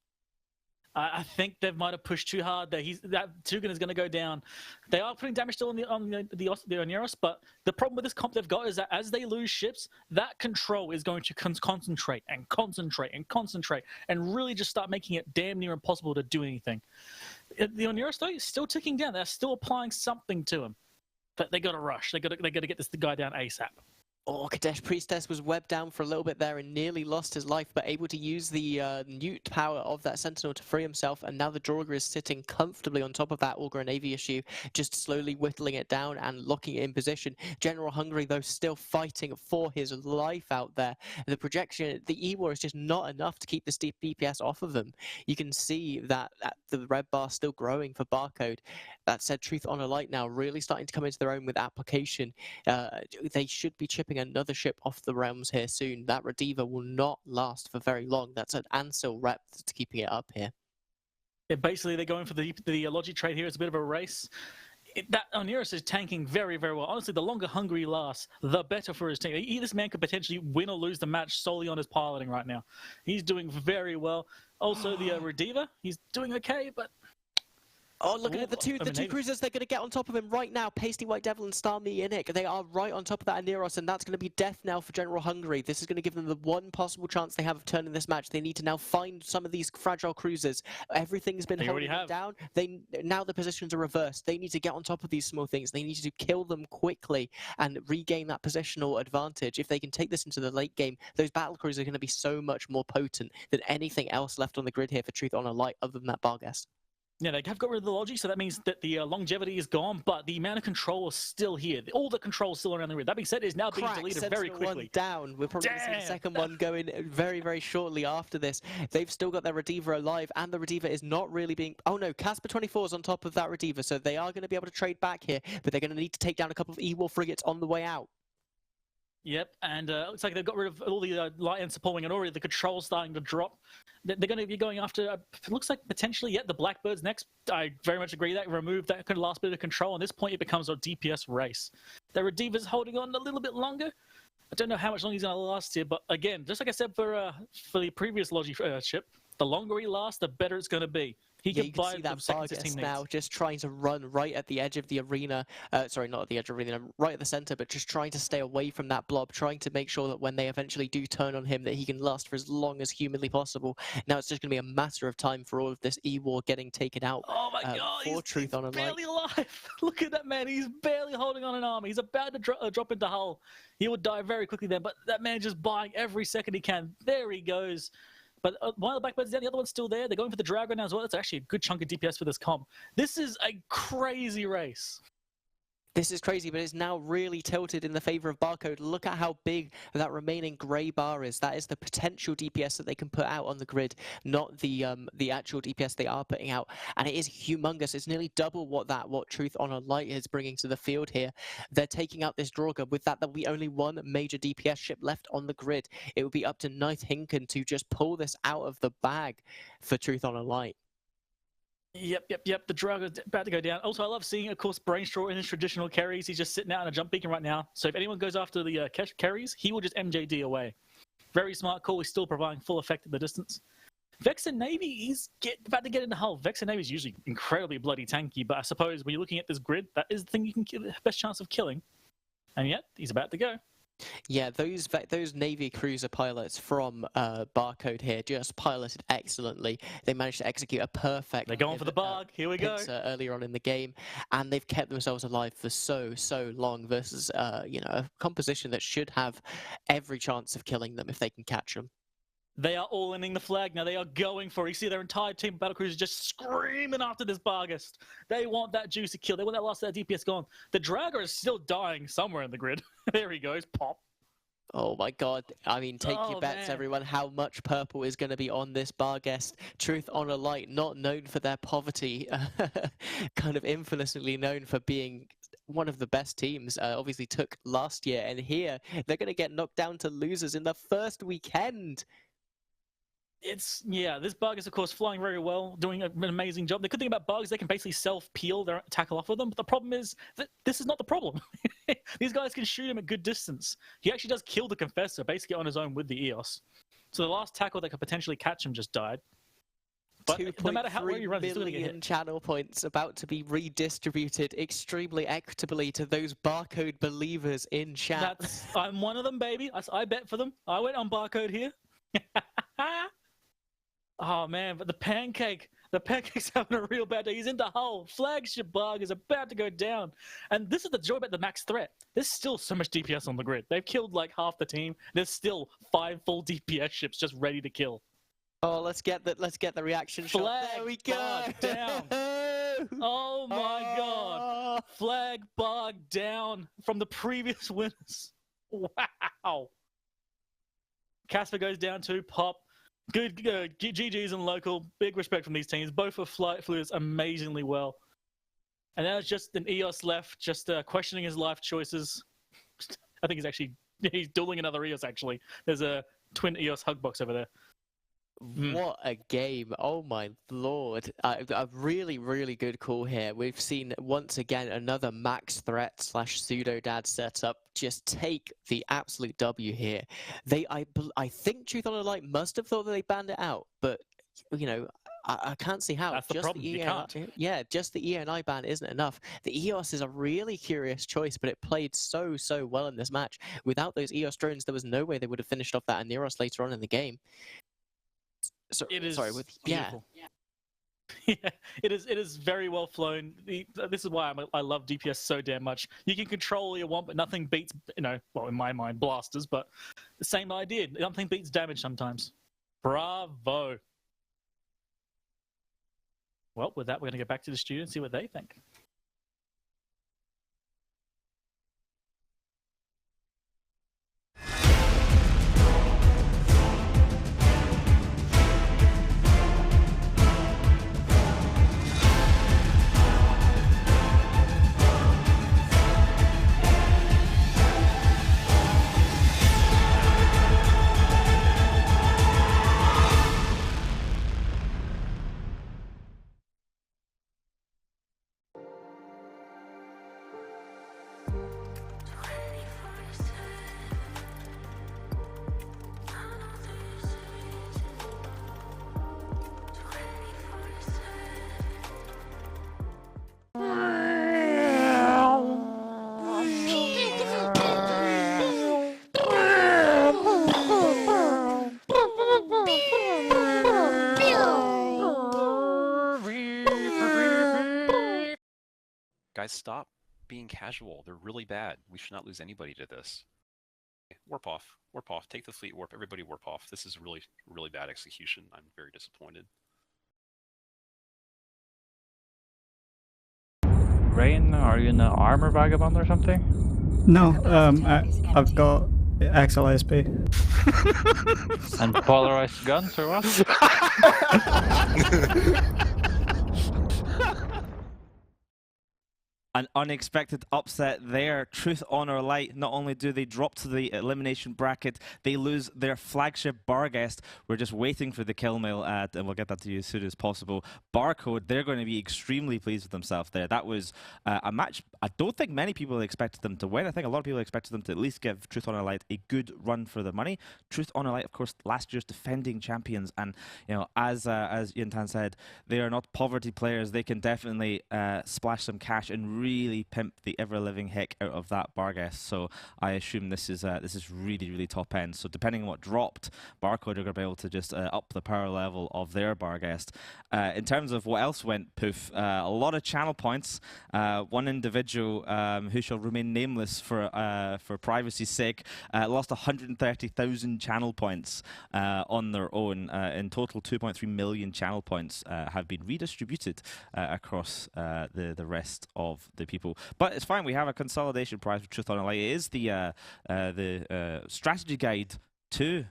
I think they might have pushed too hard there. That Tugan is going to go down. They are putting damage still on the Aneros, but the problem with this comp they've got is that as they lose ships, that control is going to concentrate and concentrate and concentrate and really just start making it damn near impossible to do anything. The Aneros, though, is still ticking down. They're still applying something to him. But they got to rush. They got to get this guy down ASAP. Oh, Kadesh Priestess was webbed down for a little bit there and nearly lost his life, but able to use the newt power of that Sentinel to free himself, and now the Draugr is sitting comfortably on top of that Augur and Navy issue, just slowly whittling it down and locking it in position. General Hungry, though, still fighting for his life out there. The projection, the E-War is just not enough to keep the steep DPS off of him. You can see that the red bar still growing for Barcode. That said, Truth.Honor.Light now really starting to come into their own with application. They should be chipping another ship off the realms here soon. That Rediva will not last for very long. That's an Ansel rep that's keeping it up here. Yeah, basically, they're going for the Logi trade here. It's a bit of a race. That Aneros is tanking very, very well. Honestly, the longer Hungry lasts, the better for his team. This man could potentially win or lose the match solely on his piloting right now. He's doing very well. Also, the Rediva, he's doing okay, but... Oh, looking at the two cruisers, they're going to get on top of him right now. Pasty White Devil and Starmie Innick. They are right on top of that Aneros, and that's going to be death now for General Hungry. This is going to give them the one possible chance they have of turning this match. They need to now find some of these fragile cruisers. Everything's been holding them down. Now the positions are reversed. They need to get on top of these small things. They need to kill them quickly and regain that positional advantage. If they can take this into the late game, those battle cruisers are going to be so much more potent than anything else left on the grid here for Truth.Honor.Light other than that Barghest. Yeah, they have got rid of the Logi, so that means that the longevity is gone, but the amount of control is still here. All the control is still around the grid. That being said, it is now being deleted very quickly. One down. We're probably going to see the second one going very, very shortly after this. They've still got their Rediva alive, and the Rediva is not really being... Oh no, Casper 24 is on top of that Rediva, so they are going to be able to trade back here, but they're going to need to take down a couple of E-War frigates on the way out. Yep, and it looks like they've got rid of all the light and supporting, and already the control's starting to drop. They're going to be going after, it looks like potentially, the Blackbirds next. I very much agree that remove that kind of last bit of control. On this point, it becomes a DPS race. The Rediva's holding on a little bit longer. I don't know how much longer he's going to last here, but again, just like I said for the previous Logi ship, the longer he lasts, the better it's going to be. He Yeah, can you can buy see that the second Vargas 16 now needs. just trying to run right at the edge of the arena. Sorry, not at the edge of the arena, right at the center, but just trying to stay away from that blob, trying to make sure that when they eventually do turn on him, that he can last for as long as humanly possible. Now it's just going to be a matter of time for all of this E-War getting taken out. Oh my God, for he's Truth.Honor.Light. barely alive. Look at that man. He's barely holding on an arm. He's about to drop into hull. He would die very quickly there, but that man just buying every second he can. There he goes. But one of the Blackbird's down, the other one's still there. They're going for the Dragon now as well. That's actually a good chunk of DPS for this comp. This is a crazy race. This is crazy, but it's now really tilted in the favor of Barcode. Look at how big that remaining grey bar is. That is the potential DPS that they can put out on the grid, not the actual DPS they are putting out. And it is humongous. It's nearly double what Truth.Honor.Light is bringing to the field here. They're taking out this Draugr. With that, there'll be only one major DPS ship left on the grid. It will be up to Knight Hinken to just pull this out of the bag for Truth.Honor.Light. Yep. The Dragon's about to go down. Also, I love seeing, of course, Brainstraw in his traditional carries. He's just sitting out in a jump beacon right now. So if anyone goes after the carries, he will just MJD away. Very smart call. He's still providing full effect at the distance. Vex and Navy, he's about to get into hull. Vex and Navy is usually incredibly bloody tanky, but I suppose when you're looking at this grid, that is the thing you can kill, the best chance of killing. And yet, he's about to go. Yeah, those Navy cruiser pilots from Barcode here just piloted excellently. They managed to execute a perfect. They're going for the bug. Here we go. Earlier on in the game, and they've kept themselves alive for so long versus a composition that should have every chance of killing them if they can catch them. They are all inning the flag now. They are going for it. You see their entire team of battlecruisers just screaming after this Bargast. They want that juicy kill. They want that last DPS gone. The Dragar is still dying somewhere in the grid. There he goes. Pop. Oh my God. I mean, take your bets, everyone. How much purple is going to be on this Bargast? Truth.Honor.Light, not known for their poverty, kind of infamously known for being one of the best teams, obviously took last year. And here, they're going to get knocked down to losers in the first weekend. This bug is, of course, flying very well, doing an amazing job. The good thing about bugs, they can basically self-peel their tackle off of them, but the problem is that this is not the problem. These guys can shoot him at good distance. He actually does kill the Confessor, basically on his own with the EOS. So the last tackle that could potentially catch him just died. But no matter how well you run, he's still going to get hit. Channel points about to be redistributed extremely equitably to those Barcode believers in chat. I'm one of them, baby. I bet for them. I went on Barcode here. Oh man, but the Pancake's having a real bad day. He's into hull. Flagship bug is about to go down. And this is the joy about the max threat. There's still so much DPS on the grid. They've killed like half the team. There's still 5 full DPS ships just ready to kill. Oh, let's get the reaction shot. There we go. Bug down. Oh my God. Flag bug down from the previous winners. Wow. Casper goes down too. Pop. Good GGs and local. Big respect from these teams. Both flew us amazingly well. And now it's just an EOS left, just questioning his life choices. I think he's dueling another EOS, actually. There's a twin EOS hug box over there. What a game. Oh my Lord. A really, really good call here. We've seen once again another max threat / pseudo dad setup just take the absolute W here. I think Truth.Honor.Light must have thought that they banned it out, but I can't see how. That's the problem. You can't. Yeah, just the ENI ban isn't enough. The EOS is a really curious choice, but it played so well in this match. Without those EOS drones, there was no way they would have finished off that Aneros later on in the game. So, it is beautiful. Yeah, it is very well flown. This is why I love DPS so damn much. You can control all you want, but nothing beats, well, in my mind, blasters. But the same idea. Nothing beats damage sometimes. Bravo. Well, with that, we're going to go back to the studio and see what they think. Guys, stop being casual. They're really bad. We should not lose anybody to this. Warp off. Warp off. Take the fleet warp. Everybody warp off. This is really, really bad execution. I'm very disappointed. Rain, are you in an armor vagabond or something? No, I've got XLSP. And polarized guns or what? An unexpected upset there. Truth.Honor.Light, not only do they drop to the elimination bracket, they lose their flagship Barguest. We're just waiting for the kill mail, and we'll get that to you as soon as possible. Barcode, they're going to be extremely pleased with themselves there. That was a match I don't think many people expected them to win. I think a lot of people expected them to at least give Truth.Honor.Light a good run for the money. Truth.Honor.Light, of course, last year's defending champions, and you know, as Yintan said, they are not poverty players. They can definitely splash some cash and really pimp the ever-living heck out of that Barguest. So I assume this is really, really top end. So depending on what dropped, Barcode are going to be able to just up the power level of their Barguest. In terms of what else went poof, a lot of channel points. One individual who shall remain nameless for privacy's sake lost 130,000 channel points on their own. In total, 2.3 million channel points have been redistributed across the rest of the people. But it's fine. We have a consolidation prize for Truth.Honor.Light. It is the strategy guide to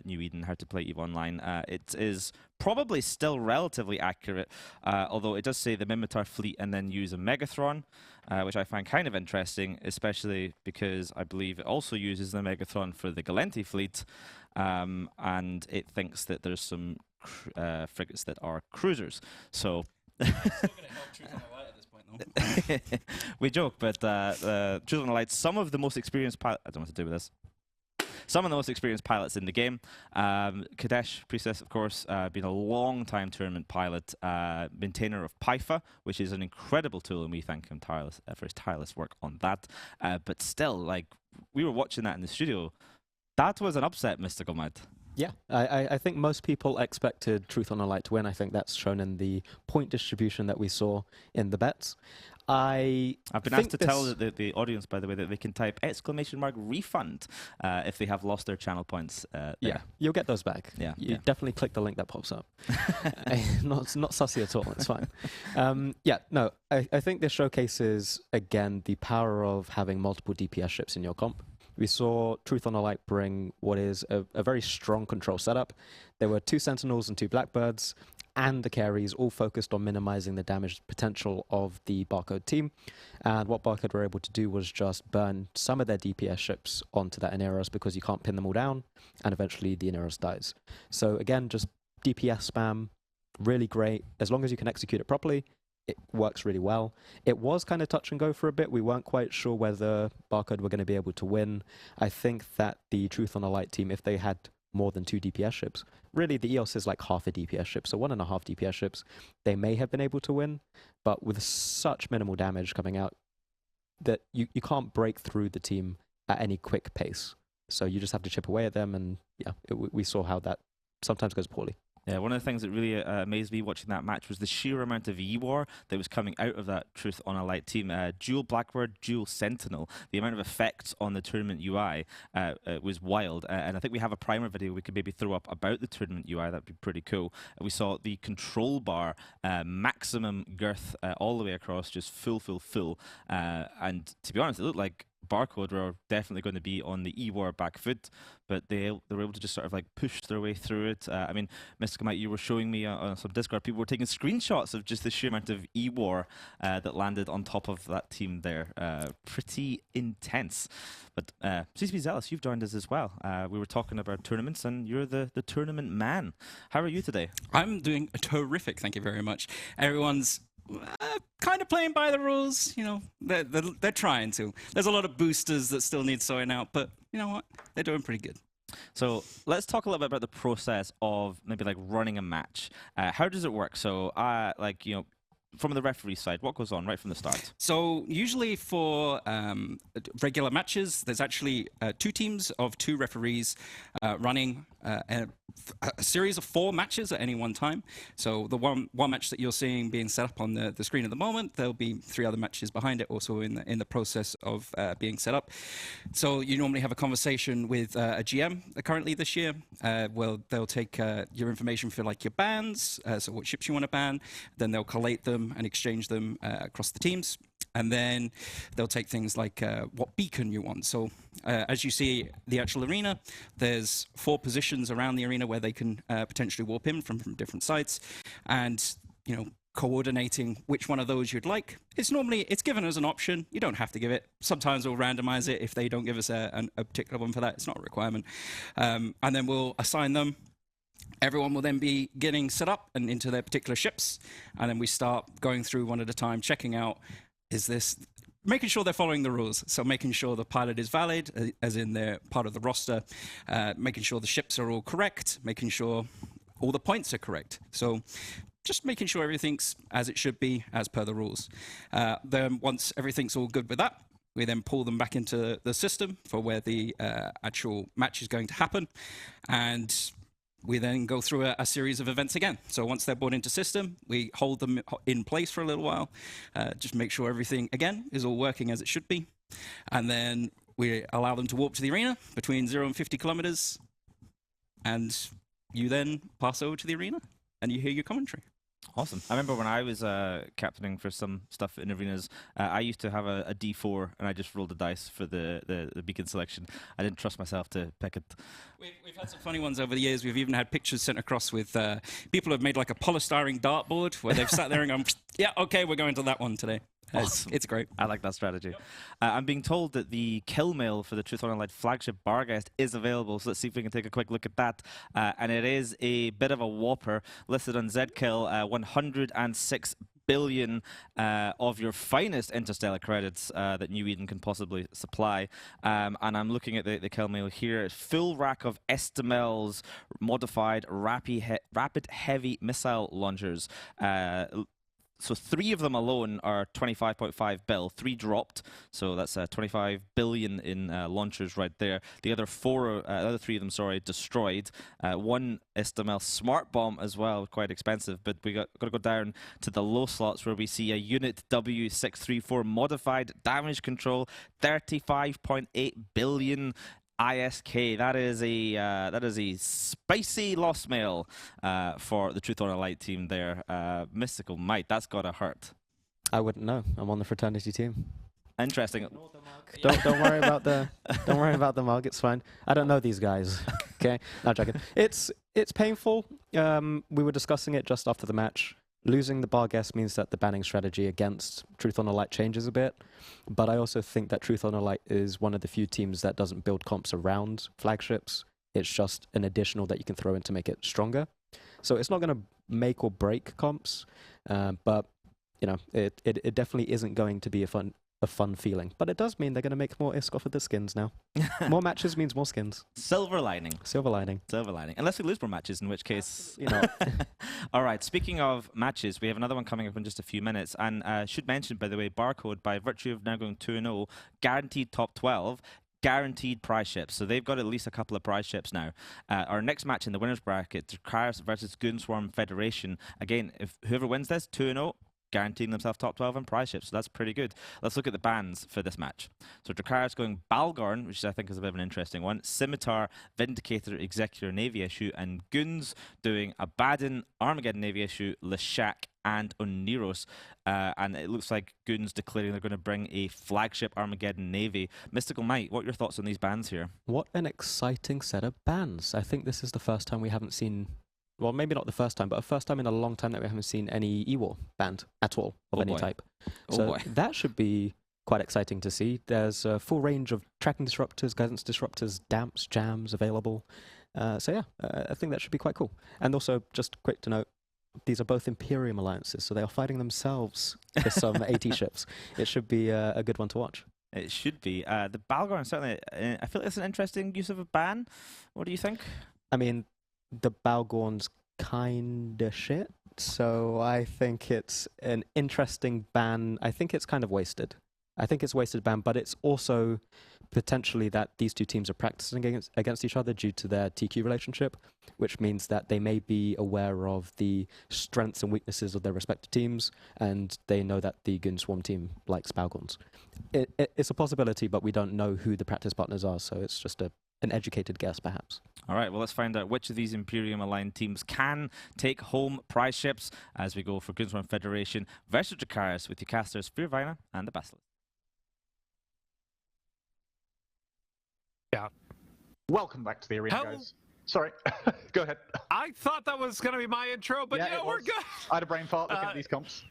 New Eden, how to play EVE Online. It is probably still relatively accurate, although it does say the Mimitar fleet and then use a Megathron, which I find kind of interesting, especially because I believe it also uses the Megathron for the Galenti fleet, and it thinks that there's some frigates that are cruisers. So we joke, but Truth.Honor.Light, some of the most experienced pilots, I don't know what to do with this. Some of the most experienced pilots in the game. Kadesh Priestess, of course, been a long-time tournament pilot, maintainer of PIFA, which is an incredible tool, and we thank him for his tireless work on that. But still, like, we were watching that in the studio. That was an upset, Mr. Gomad. Yeah, I think most people expected Truth.Honor.Light to win. I think that's shown in the point distribution that we saw in the bets. I've been asked to tell the audience, by the way, that they can type !refund if they have lost their channel points. Yeah, you'll get those back. Yeah, you definitely click the link that pops up. not sussy at all. It's fine. Yeah, no, I think this showcases again the power of having multiple DPS ships in your comp. We saw Truth.Honor.Light bring what is a very strong control setup. There were 2 Sentinels and 2 Blackbirds, and the carries all focused on minimizing the damage potential of the Barcode team. And what Barcode were able to do was just burn some of their DPS ships onto that Ineros because you can't pin them all down, and eventually the Ineros dies. So again, just DPS spam, really great. As long as you can execute it properly, it works really well. It was kind of touch and go for a bit. We weren't quite sure whether Barcode were going to be able to win. I think that the Truth.Honor.Light team, if they had more than 2 DPS ships, really the EOS is like half a DPS ship, so 1.5 DPS ships, they may have been able to win, but with such minimal damage coming out that you can't break through the team at any quick pace. So you just have to chip away at them, and yeah, we saw how that sometimes goes poorly. Yeah, one of the things that really amazed me watching that match was the sheer amount of E-War that was coming out of that Truth.Honor.Light team. Dual Blackbird, dual Sentinel. The amount of effects on the tournament UI was wild. And I think we have a primer video we could maybe throw up about the tournament UI. That'd be pretty cool. We saw the control bar, maximum girth all the way across, just full. And to be honest, it looked like Barcode were definitely going to be on the E-War back foot, but they were able to just sort of like push their way through it. I mean, Mr. Kamite, you were showing me on some Discord, people were taking screenshots of just the sheer amount of E-War that landed on top of that team there. Pretty intense. But CCP Zealous, you've joined us as well. We were talking about tournaments, and you're the tournament man. How are you today? I'm doing terrific, thank you very much. Everyone's kind of playing by the rules, you know, they're trying to. There's a lot of boosters that still need sorting out, but you know what? They're doing pretty good. So let's talk a little bit about the process of maybe like running a match. How does it work? So like, you know, from the referee side, what goes on right from the start? So usually for regular matches, there's actually 2 teams of 2 referees running a series of 4 matches at any one time. So the one match that you're seeing being set up on the screen at the moment, there'll be 3 other matches behind it also in the process of being set up. So you normally have a conversation with a GM currently this year. Well, they'll take your information for like your bans, so what ships you want to ban, then they'll collate them and exchange them across the teams. And then they'll take things like what beacon you want. So as you see the actual arena, there's 4 positions around the arena where they can potentially warp in from different sites. And, you know, coordinating which one of those you'd like. It's given as an option. You don't have to give it. Sometimes we'll randomize it if they don't give us a particular one for that. It's not a requirement. And then we'll assign them. Everyone will then be getting set up and into their particular ships. And then we start going through one at a time, checking out, making sure they're following the rules. So making sure the pilot is valid, as in they're part of the roster, making sure the ships are all correct, making sure all the points are correct. So just making sure everything's as it should be, as per the rules. Then once everything's all good with that, we then pull them back into the system for where the actual match is going to happen. And we then go through a series of events again. So once they're brought into system, we hold them in place for a little while, just make sure everything, again, is all working as it should be. And then we allow them to warp to the arena between 0 and 50 kilometers. And you then pass over to the arena and you hear your commentary. Awesome. I remember when I was captaining for some stuff in arenas, I used to have a D4 and I just rolled the dice for the beacon selection. I didn't trust myself to pick it. We've had some funny ones over the years. We've even had pictures sent across with people who have made like a polystyrene dartboard where they've sat there and gone, yeah, okay, we're going to that one today. Awesome. It's great. I like that strategy. Yep. I'm being told that the kill mail for the Truth.Honor.Light flagship Barghest is available, so let's see if we can take a quick look at that. And it is a bit of a whopper, listed on Zkill, 106 billion of your finest interstellar credits that New Eden can possibly supply. And I'm looking at the kill mail here. Full rack of Estimels modified rapid heavy missile launchers. So 3 of them alone are 25.5 bill. 3 dropped, so that's 25 billion in launchers right there. The other 3 of them, sorry, destroyed. 1 Estimel smart bomb as well, quite expensive. But we got to go down to the low slots where we see a Unit W634 modified damage control, 35.8 billion. ISK. That is a spicy loss mail for the Truth.Honor.Light team there. Mystical Might, that's gotta hurt. I wouldn't know. I'm on the Fraternity team. Interesting. Don't worry about the mug. It's fine. I don't know these guys. Okay, not joking. It's painful. We were discussing it just after the match. Losing the Barghest means that the banning strategy against Truth.Honor.Light changes a bit, but I also think that Truth.Honor.Light is one of the few teams that doesn't build comps around flagships. It's just an additional that you can throw in to make it stronger. So it's not going to make or break comps, but you know, it definitely isn't going to be a fun feeling. But it does mean they're going to make more ISK off of the skins now. More matches means more skins. Silver lining. Silver lining. Silver lining. Unless we lose more matches, in which case, you know. All right, speaking of matches, we have another one coming up in just a few minutes. And should mention, by the way, Barcode, by virtue of now going 2-0, guaranteed top 12, guaranteed prize ships. So they've got at least a couple of prize ships now. Our next match in the winners bracket, Dracarys versus Goonswarm Federation. Again, if whoever wins this, 2-0, guaranteeing themselves top 12 and prize ships, so that's pretty good. Let's look at the bans for this match. So Dracarys going Balgorn, which I think is a bit of an interesting one, Scimitar, Vindicator, Executor, Navy issue, and Goons doing Abaddon, Armageddon Navy issue, Leshak, and Oniros. And it looks like Goons declaring they're going to bring a flagship Armageddon Navy. Mystical Might, what are your thoughts on these bans here? What an exciting set of bans. I think this is the first time we haven't seen, well, maybe not the first time, but a first time in a long time that we haven't seen any E-War banned at all of any type. So that should be quite exciting to see. There's a full range of tracking disruptors, guidance disruptors, damps, jams available. So yeah, I think that should be quite cool. And also, just quick to note, these are both Imperium alliances, so they are fighting themselves for some AT ships. It should be a good one to watch. It should be. The Balgorn, certainly, I feel like it's an interesting use of a ban. What do you think? I mean, the Balgorn's kinda shit, so I think it's an interesting ban. I think it's kind of wasted. I think it's wasted ban, but it's also potentially that these two teams are practicing against each other due to their TQ relationship, which means that they may be aware of the strengths and weaknesses of their respective teams, and they know that the Goonswarm team likes Balgons. It's a possibility, but we don't know who the practice partners are, so it's just an educated guess, perhaps. All right, well, let's find out which of these Imperium-aligned teams can take home prize ships as we go for Goonswarm Federation versus Dracarys with your casters Fearvina and the Basilisk. Yeah. Welcome back to the arena, guys. Sorry, go ahead. I thought that was going to be my intro, but yeah, we're good. I had a brain fart looking at these comps.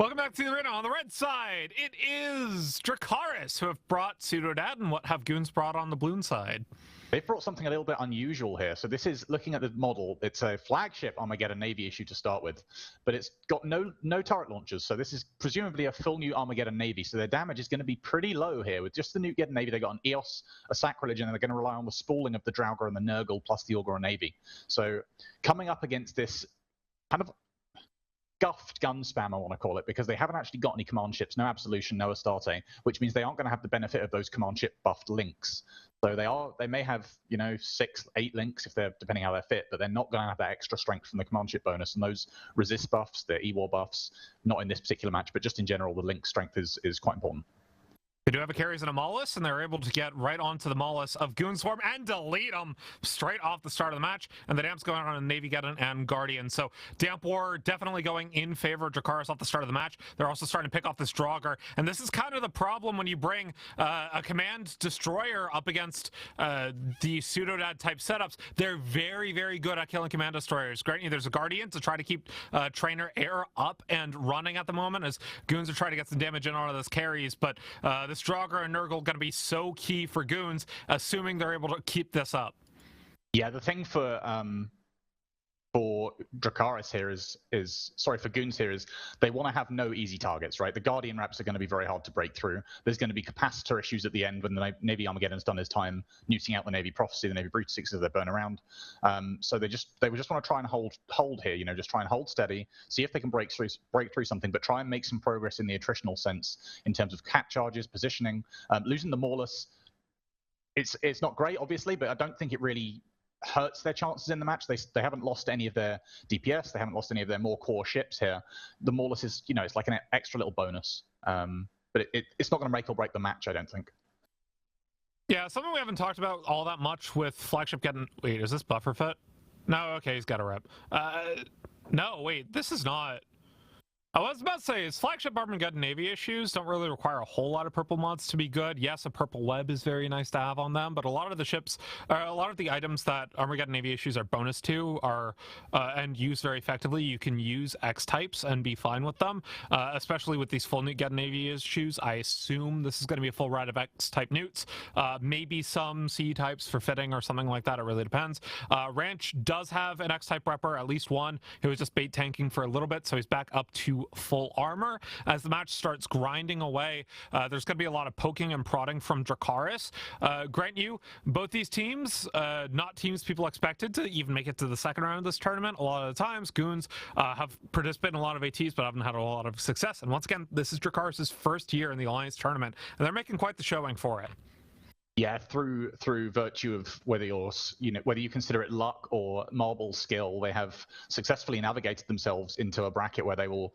Welcome back to the arena. On the red side, it is Dracarys who have brought Pseudodad, and what have Goons brought on the blue side? They've brought something a little bit unusual here. So this is, looking at the model, it's a flagship Armageddon Navy issue to start with, but it's got no turret launchers. So this is presumably a full new Armageddon Navy. So their damage is going to be pretty low here. With just the new Armageddon Navy, they got an EOS, a Sacrilege, and they're going to rely on the spooling of the Draugr and the Nurgle plus the Augur Navy. So coming up against this kind of guffed gun spam, I want to call it, because they haven't actually got any command ships, no Absolution, no Astarte, which means they aren't going to have the benefit of those command ship buffed links. So they may have, 6, 8 links if they're, depending how they're fit, but they're not going to have that extra strength from the command ship bonus. And those resist buffs, the E-War buffs, not in this particular match, but just in general, the link strength is quite important. They do have a Carries and a Maulus, and they're able to get right onto the Maulus of Goonswarm and delete them straight off the start of the match. And the Damp's going on a Navy Geddon and Guardian. So Damp War definitely going in favor of Dracarys off the start of the match. They're also starting to pick off this Draugr. And this is kind of the problem when you bring a Command Destroyer up against the Pseudodad type setups. They're very, very good at killing Command Destroyers. Granted, there's a Guardian to try to keep Trainer Air up and running at the moment as Goons are trying to get some damage in on this Carries. But this Draugr and Nurgle going to be so key for Goons, assuming they're able to keep this up. Yeah, the thing for Dracarys here for Goons here is they want to have no easy targets, right? The Guardian Raps are going to be very hard to break through. There's going to be capacitor issues at the end when the Navy Armageddon's done his time neuting out the Navy Prophecy, the Navy Brute Sixes, they burn around. So they just want to try and hold here, just try and hold steady, see if they can break through something, but try and make some progress in the attritional sense in terms of cap charges, positioning. Losing the Maulus, it's not great, obviously, but I don't think it really hurts their chances in the match. They haven't lost any of their DPS. They haven't lost any of their more core ships here. The Maulus is, it's like an extra little bonus. But it's not going to make or break the match, I don't think. Yeah, something we haven't talked about all that much with Flagship getting... Wait, is this Buffer Fit? No, okay, he's got a rep. No, wait, this is not... I was about to say, is Flagship Armageddon Navy issues don't really require a whole lot of purple mods to be good. Yes, a purple web is very nice to have on them, but a lot of the ships, a lot of the items that Armageddon Navy issues are bonus to are and used very effectively. You can use X types and be fine with them, especially with these full Newt Navy issues. I assume this is going to be a full ride of X type newts, maybe some C types for fitting or something like that. It really depends. Ranch does have an X type repper, at least one. He was just bait tanking for a little bit, so he's back up to full armor. As the match starts grinding away, there's going to be a lot of poking and prodding from Dracarys. Grant you, both these teams, not teams people expected to even make it to the second round of this tournament. A lot of the times, Goons have participated in a lot of ATs, but haven't had a lot of success. And once again, this is Dracarys' first year in the Alliance Tournament, and they're making quite the showing for it. Yeah, through virtue of whether you consider it luck or marble skill, they have successfully navigated themselves into a bracket where they will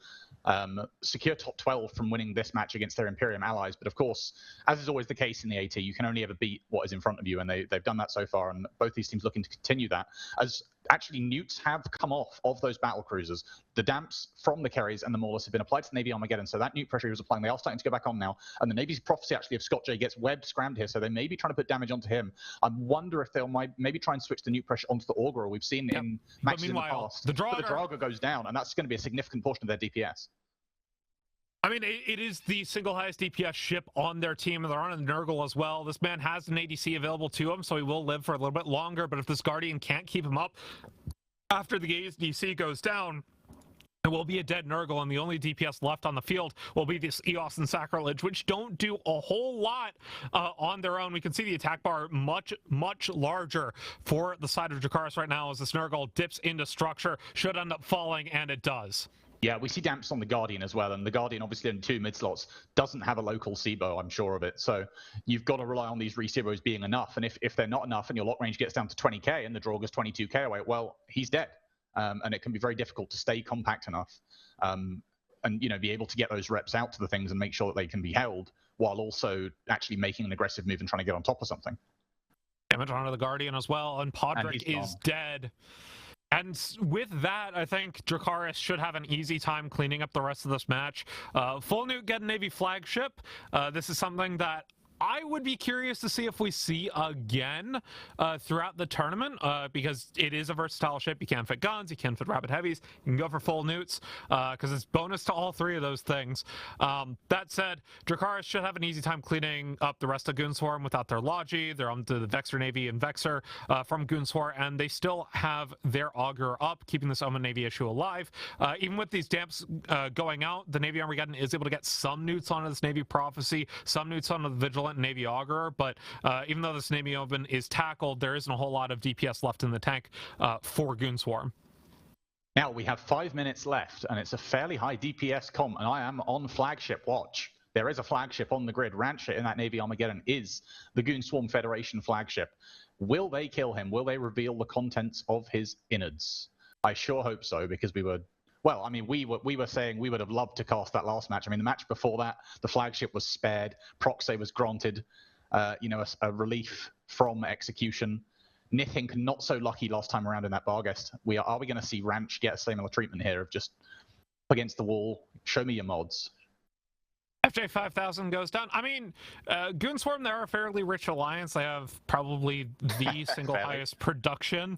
secure top 12 from winning this match against their Imperium allies. But of course, as is always the case in the AT, you can only ever beat what is in front of you, and they've done that so far, and both these teams looking to continue that. As actually newts have come off of those battle cruisers. The damps from the Carries and the Maulus have been applied to the Navy Armageddon, so that newt pressure he was applying, they are starting to go back on now. And the Navy's Prophecy actually of Scott J gets web scrammed here, so they may be trying to put damage onto him. I wonder if they'll maybe try and switch the newt pressure onto the Augur. We've seen in matches in the past. The Draugr goes down, and that's going to be a significant portion of their DPS. I mean, it is the single highest DPS ship on their team, and they're on a Nurgle as well. This man has an ADC available to him, so he will live for a little bit longer, but if this Guardian can't keep him up after the ADC goes down, it will be a dead Nurgle, and the only DPS left on the field will be this EOS and Sacrilege, which don't do a whole lot on their own. We can see the attack bar much, much larger for the side of Dracarys right now as this Nurgle dips into structure, should end up falling, and it does. Yeah, we see damps on the Guardian as well, and the Guardian obviously in 2 mid slots doesn't have a local SIBO, I'm sure of it. So you've got to rely on these re-SIBOs being enough, and if they're not enough and your lock range gets down to 20k and the draw goes 22k away, well, he's dead. And it can be very difficult to stay compact enough and be able to get those reps out to the things and make sure that they can be held while also actually making an aggressive move and trying to get on top of something. Damage onto the Guardian as well, and Podrick is dead. And with that, I think Dracarys should have an easy time cleaning up the rest of this match. Full Nuke get a Navy flagship. This is something that I would be curious to see if we see again throughout the tournament, because it is a versatile ship. You can't fit guns, you can't fit rapid heavies, you can go for full newts, because it's bonus to all 3 of those things. That said, Dracarys should have an easy time cleaning up the rest of Goonswarm without their Logi. They're on to the Vexor Navy and Vexor from Goonswarm, and they still have their Augur up, keeping this Omen Navy issue alive. Even with these damps going out, the Navy Armageddon is able to get some newts onto this Navy Prophecy, some newts onto the Vigilant Navy Augur, but even though this Navy Open is tackled, there isn't a whole lot of DPS left in the tank for Goonswarm. Now we have 5 minutes left, and it's a fairly high DPS comp, and I am on flagship watch. There is a flagship on the grid. Rancher in that Navy Armageddon is the Goonswarm Federation flagship. Will they kill him? Will they reveal the contents of his innards? I sure hope so, because we were saying we would have loved to cast that last match. I mean, the match before that, the flagship was spared. Proxy was granted, a relief from execution. Nithink not so lucky last time around in that Barghest. Are we going to see Ranch get a similar treatment here of just against the wall, show me your mods? FJ 5000 goes down. I mean, Goonswarm, they're a fairly rich alliance. They have probably the single highest production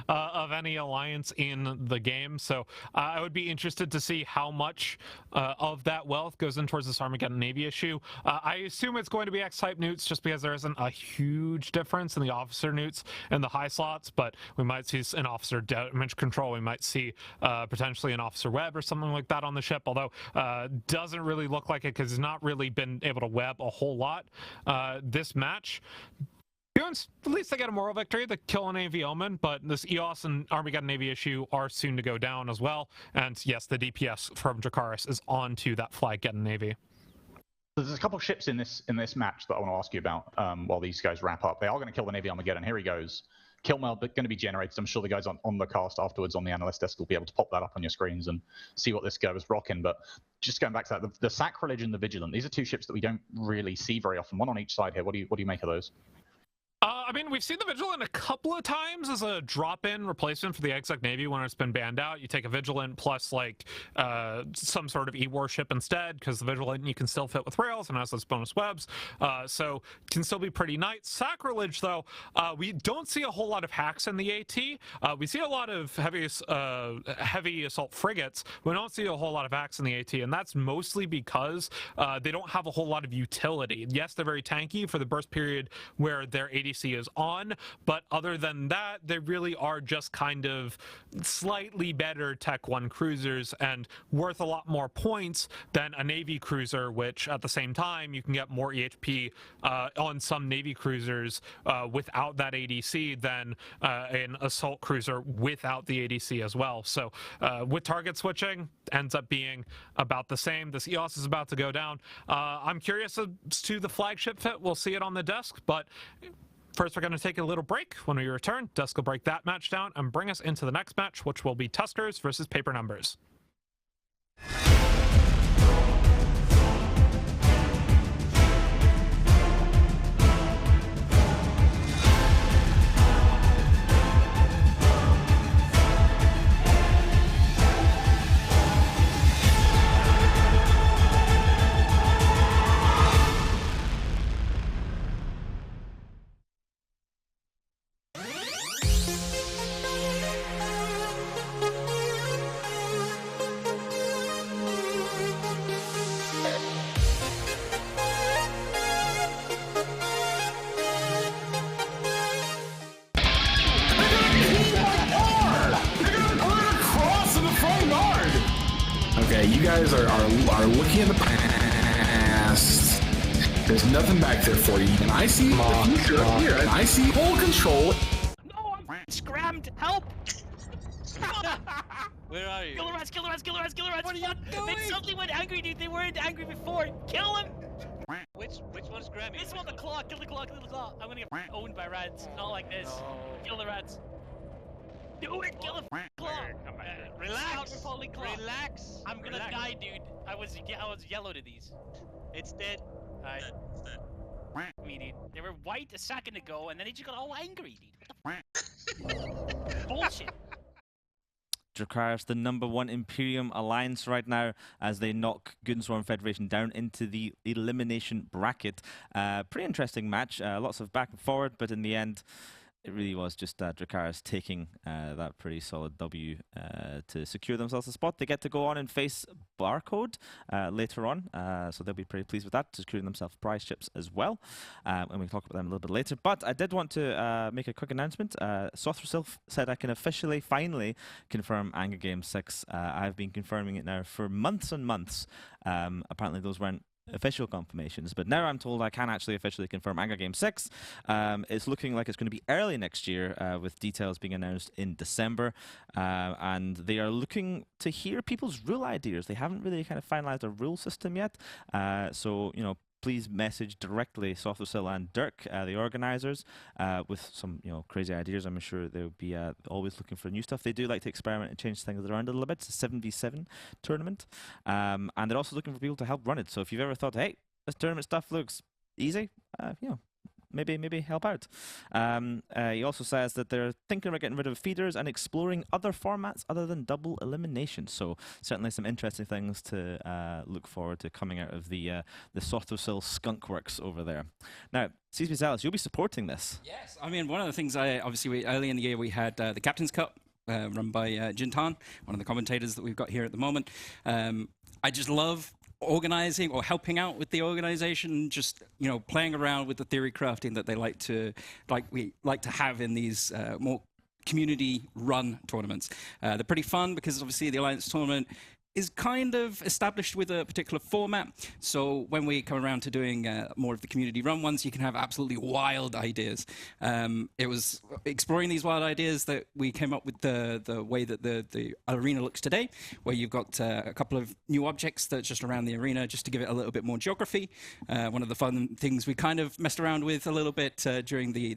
of any alliance in the game. So I would be interested to see how much of that wealth goes in towards this Armageddon Navy issue. I assume it's going to be X-type newts just because there isn't a huge difference in the officer newts and the high slots, but we might see an officer damage control. We might see potentially an officer web or something like that on the ship, although doesn't really look like it because he's not really been able to web a whole lot this match. Goons, at least they get a moral victory, the kill an AV Omen, but this EOS and Armageddon Navy issue are soon to go down as well. And yes, the DPS from Dracarys is on to that flag-getting Navy. There's a couple of ships in this match that I want to ask you about while these guys wrap up. They are going to kill the Navy Armageddon. Here he goes. Kill mail going to be generated. I'm sure the guys on the cast afterwards on the analyst desk will be able to pop that up on your screens and see what this guy was rocking. But just going back to that, the Sacrilege and the Vigilant, these are 2 ships that we don't really see very often. One on each side here. What do you make of those? I mean, we've seen the Vigilant a couple of times as a drop-in replacement for the Exec Navy when it's been banned out. You take a Vigilant plus like some sort of E-warship instead, because the Vigilant you can still fit with rails and has those bonus webs, so it can still be pretty nice. Sacrilege, though, we don't see a whole lot of hacks in the AT. We see a lot of heavy assault frigates. We don't see a whole lot of hacks in the AT, and that's mostly because they don't have a whole lot of utility. Yes, they're very tanky for the burst period where their ADC is on, but other than that, they really are just kind of slightly better Tech 1 cruisers and worth a lot more points than a Navy cruiser, which at the same time, you can get more EHP on some Navy cruisers without that ADC than an assault cruiser without the ADC as well. So with target switching, ends up being about the same. This EOS is about to go down. I'm curious as to the flagship fit. We'll see it on the desk, but first, we're going to take a little break. When we return, Dusk will break that match down and bring us into the next match, which will be Tuskers versus Paper Numbers. Okay, you guys are looking at the past. There's nothing back there for you. And I see the future here. And I see full control. No, I'm scrammed. Help! Where are you? Kill the rats, kill the rats, kill the rats, kill the rats! What are you doing? They suddenly went angry, dude. They weren't angry before. Kill them! Which one's Grammy? This one, the claw. Kill the claw, kill the claw. I'm gonna get owned by rats. Not like this. Kill the rats. Do it! Kill the claw! Relax! Falling claw. Relax! I'm gonna die, dude. I was yellow to these. It's dead. Alright. Me, dude. They were white a second ago, and then they just got all angry, dude. What the bullshit. Dracarys, the #1 Imperium Alliance right now, as they knock Goonswarm Federation down into the elimination bracket. Pretty interesting match. Lots of back and forward, but in the end, it really was just Dracarys taking that pretty solid W to secure themselves a spot. They get to go on and face Barcode later on, so they'll be pretty pleased with that, securing themselves prize chips as well. And we'll talk about them a little bit later. But I did want to make a quick announcement. Sothrasil said I can officially, finally, confirm Anger Game 6. I've been confirming it now for months and months. Apparently those weren't official confirmations, but now I'm told I can actually officially confirm Anger Game 6. It's looking like it's going to be early next year, with details being announced in December, and they are looking to hear people's rule ideas. They haven't really kind of finalized a rule system yet, so you know, please message directly Sothrasil and Dirk, the organizers, with some crazy ideas. I'm sure they'll be always looking for new stuff. They do like to experiment and change things around a little bit. It's a 7v7 tournament, and they're also looking for people to help run it. So if you've ever thought, hey, this tournament stuff looks easy, maybe help out. He also says that they're thinking about getting rid of feeders and exploring other formats other than double elimination. So certainly some interesting things to look forward to coming out of the Sothrasil skunk works over there. Now, CSP Zealous, you'll be supporting this. Yes, I mean, one of the things early in the year we had the Captain's Cup run by Jintan, one of the commentators that we've got here at the moment. I just love organizing or helping out with the organization, just playing around with the theory crafting that they like to have in these more community run tournaments. They're pretty fun because obviously the Alliance Tournament is kind of established with a particular format. So when we come around to doing more of the community run ones, you can have absolutely wild ideas. It was exploring these wild ideas that we came up with the way that the arena looks today, where you've got a couple of new objects that's just around the arena, just to give it a little bit more geography. One of the fun things we kind of messed around with a little bit during the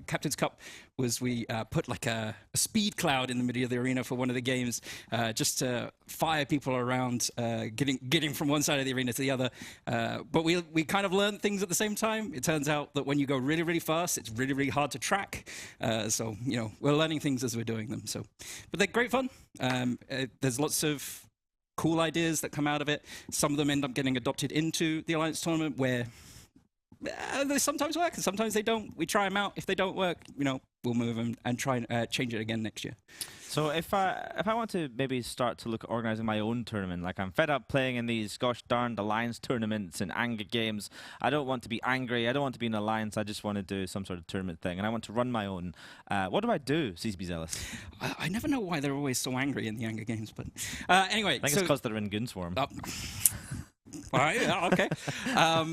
Captain's Cup was we put like a speed cloud in the middle of the arena for one of the games, just to fire people around, getting from one side of the arena to the other. But we kind of learned things at the same time. It turns out that when you go really, really fast, it's really, really hard to track. So, we're learning things as we're doing them. So, but they're great fun. There's lots of cool ideas that come out of it. Some of them end up getting adopted into the Alliance Tournament, where they sometimes work and sometimes they don't. We try them out. If they don't work, we'll move them and try and change it again next year. So if I want to maybe start to look at organizing my own tournament, like I'm fed up playing in these gosh darned Alliance tournaments and Anger games. I don't want to be angry. I don't want to be an Alliance. I just want to do some sort of tournament thing, and I want to run my own. What do I do, CSB Zealous? I never know why they're always so angry in the Anger games, but anyway. I think it's because they're in Goonswarm. All right, yeah, okay.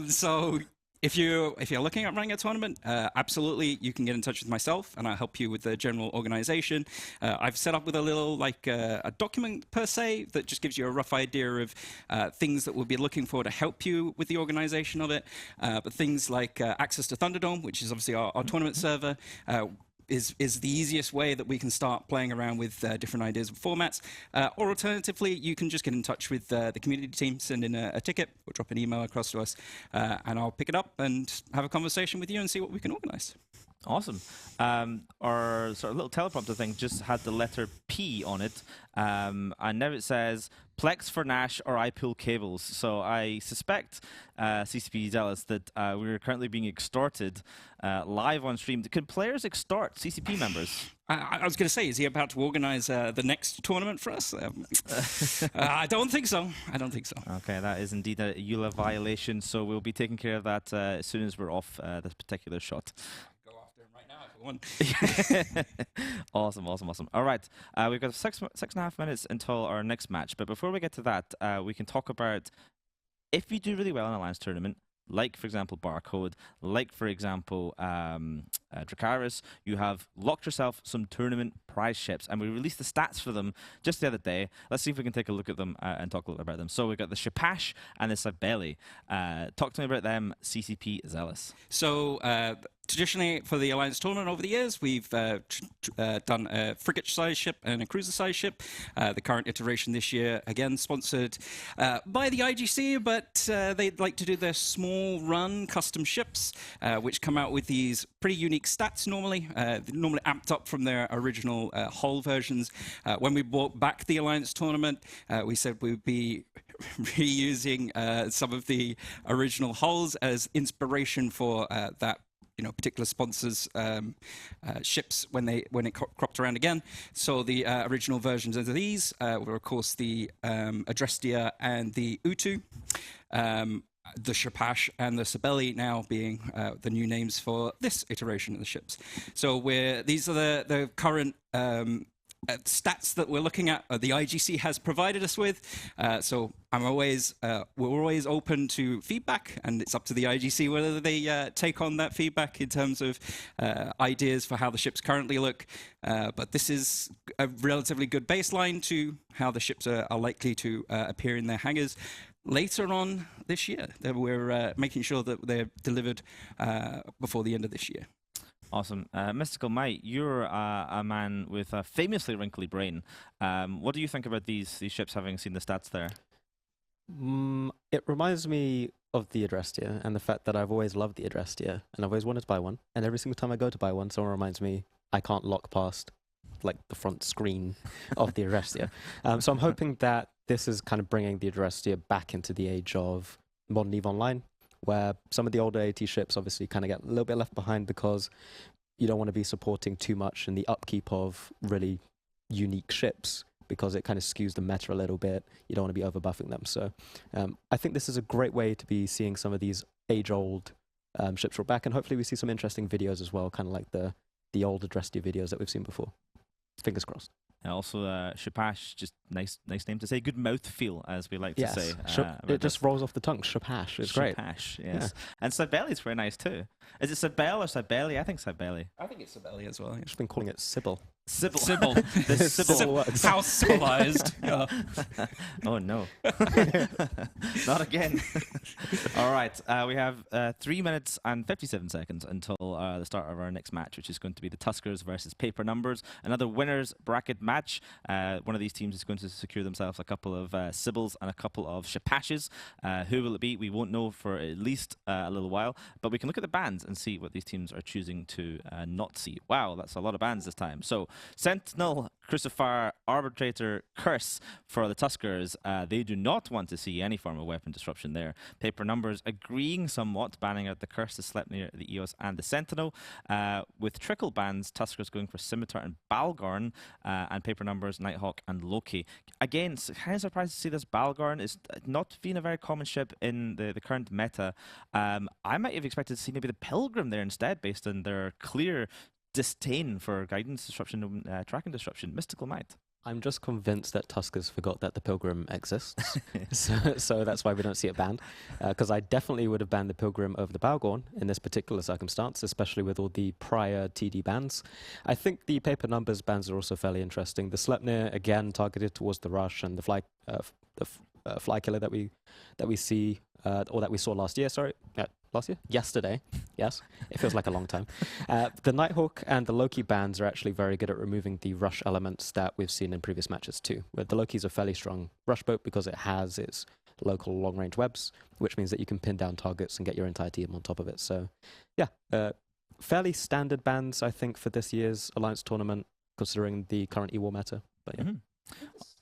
So if you're looking at running a tournament, absolutely, you can get in touch with myself, and I'll help you with the general organization. I've set up with a little, a document per se that just gives you a rough idea of things that we'll be looking for to help you with the organization of it. But things like access to Thunderdome, which is obviously our tournament server, is the easiest way that we can start playing around with different ideas of formats. Or alternatively, you can just get in touch with the community team, send in a ticket, or drop an email across to us, and I'll pick it up and have a conversation with you and see what we can organize. Awesome. Our sort of little teleprompter thing just had the letter P on it, and now it says Plex for Nash or I pull cables. So I suspect, CCP Zealous, that we're currently being extorted live on stream. Can players extort CCP members? I was going to say, is he about to organize the next tournament for us? I don't think so. I don't think so. Okay, that is indeed a EULA violation, so we'll be taking care of that as soon as we're off this particular shot. Awesome. All right, we've got 6.5 minutes until our next match, but before we get to that, we can talk about if you do really well in Alliance Tournament, like for example Barcode, like for example Dracarys, you have locked yourself some tournament prize ships, and we released the stats for them just the other day. Let's see if we can take a look at them and talk a little bit about them. So we've got the Shapash and the Sabelli. Talk to me about them, CCP Zealous. So traditionally for the Alliance Tournament over the years, we've done a frigate-sized ship and a cruiser-sized ship. The current iteration this year, again, sponsored by the IGC, but they'd like to do their small-run custom ships, which come out with these pretty unique stats normally, normally amped up from their original hull versions. When we brought back the Alliance Tournament, we said we would be reusing some of the original hulls as inspiration for that particular sponsors' ships when it cropped around again. So the original versions of these were, of course, the Adrestia and the Utu, the Shapash and the Sabelli now being the new names for this iteration of the ships. So these are the current stats that we're looking at, the IGC has provided us with. So we're always open to feedback, and it's up to the IGC whether they take on that feedback in terms of ideas for how the ships currently look. But this is a relatively good baseline to how the ships are likely to appear in their hangars later on this year. We're making sure that they're delivered before the end of this year. Awesome. Mystical Might, you're a man with a famously wrinkly brain. What do you think about these ships, having seen the stats there? It reminds me of the Adrestia and the fact that I've always loved the Adrestia and I've always wanted to buy one. And every single time I go to buy one, someone reminds me I can't lock past like the front screen of the Adrestia. So I'm hoping that this is kind of bringing the Adrestia back into the age of Modern EVE Online, where some of the older AT ships obviously kind of get a little bit left behind because you don't want to be supporting too much in the upkeep of really unique ships because it kind of skews the meta a little bit. You don't want to be overbuffing them. So I think this is a great way to be seeing some of these age-old ships brought back, and hopefully we see some interesting videos as well, kind of like the old Adrestia videos that we've seen before. Fingers crossed. Also, Shapash, just nice name to say. Good mouth feel, as we like to say. It just rolls off the tongue. Shapash. It's great. Shapash, yes. Yeah. And Sabelli's very nice too. Is it Sabelle or Sabelli? I think Sabelli. I think it's Sabelli as well. I've just been calling it Sybil. Sybil. The Sybil works. How civilized. Oh, no. Not again. All right. We have 3 minutes and 57 seconds until the start of our next match, which is going to be the Tuskers versus Paper Numbers. Another winner's bracket match. One of these teams is going to secure themselves a couple of Sybils and a couple of Shapashes. Who will it be? We won't know for at least a little while, but we can look at the bans and see what these teams are choosing to not see. Wow, that's a lot of bans this time. So Sentinel, Crucifier, Arbitrator, Curse for the Tuskers. They do not want to see any form of weapon disruption there. Paper Numbers agreeing somewhat, banning out the Curse, the Sleipnir, the Eos, and the Sentinel. With trickle bans, Tuskers going for Scimitar and Balgorn, and Paper Numbers, Nighthawk, and Loki. Again, kind of surprised to see this Balgorn. Is not being a very common ship in the current meta. I might have expected to see maybe the Pilgrim there instead, based on their clear disdain for guidance disruption and tracking disruption. Mystical Might. I'm just convinced that Tuskers forgot that the Pilgrim exists, so that's why we don't see it banned. Because I definitely would have banned the Pilgrim over the Balgorn in this particular circumstance, especially with all the prior TD bans. I think the Paper Numbers bans are also fairly interesting. The Sleipnir, again, targeted towards the Rush, and the Fly Killer that we see, or that we saw last year, yesterday, yes, it feels like a long time. The Nighthawk and the Loki bans are actually very good at removing the rush elements that we've seen in previous matches too. Where the Loki's a fairly strong rush boat because it has its local long-range webs, which means that you can pin down targets and get your entire team on top of it. So, yeah, fairly standard bans, I think, for this year's Alliance Tournament, considering the current E-War meta. But yeah.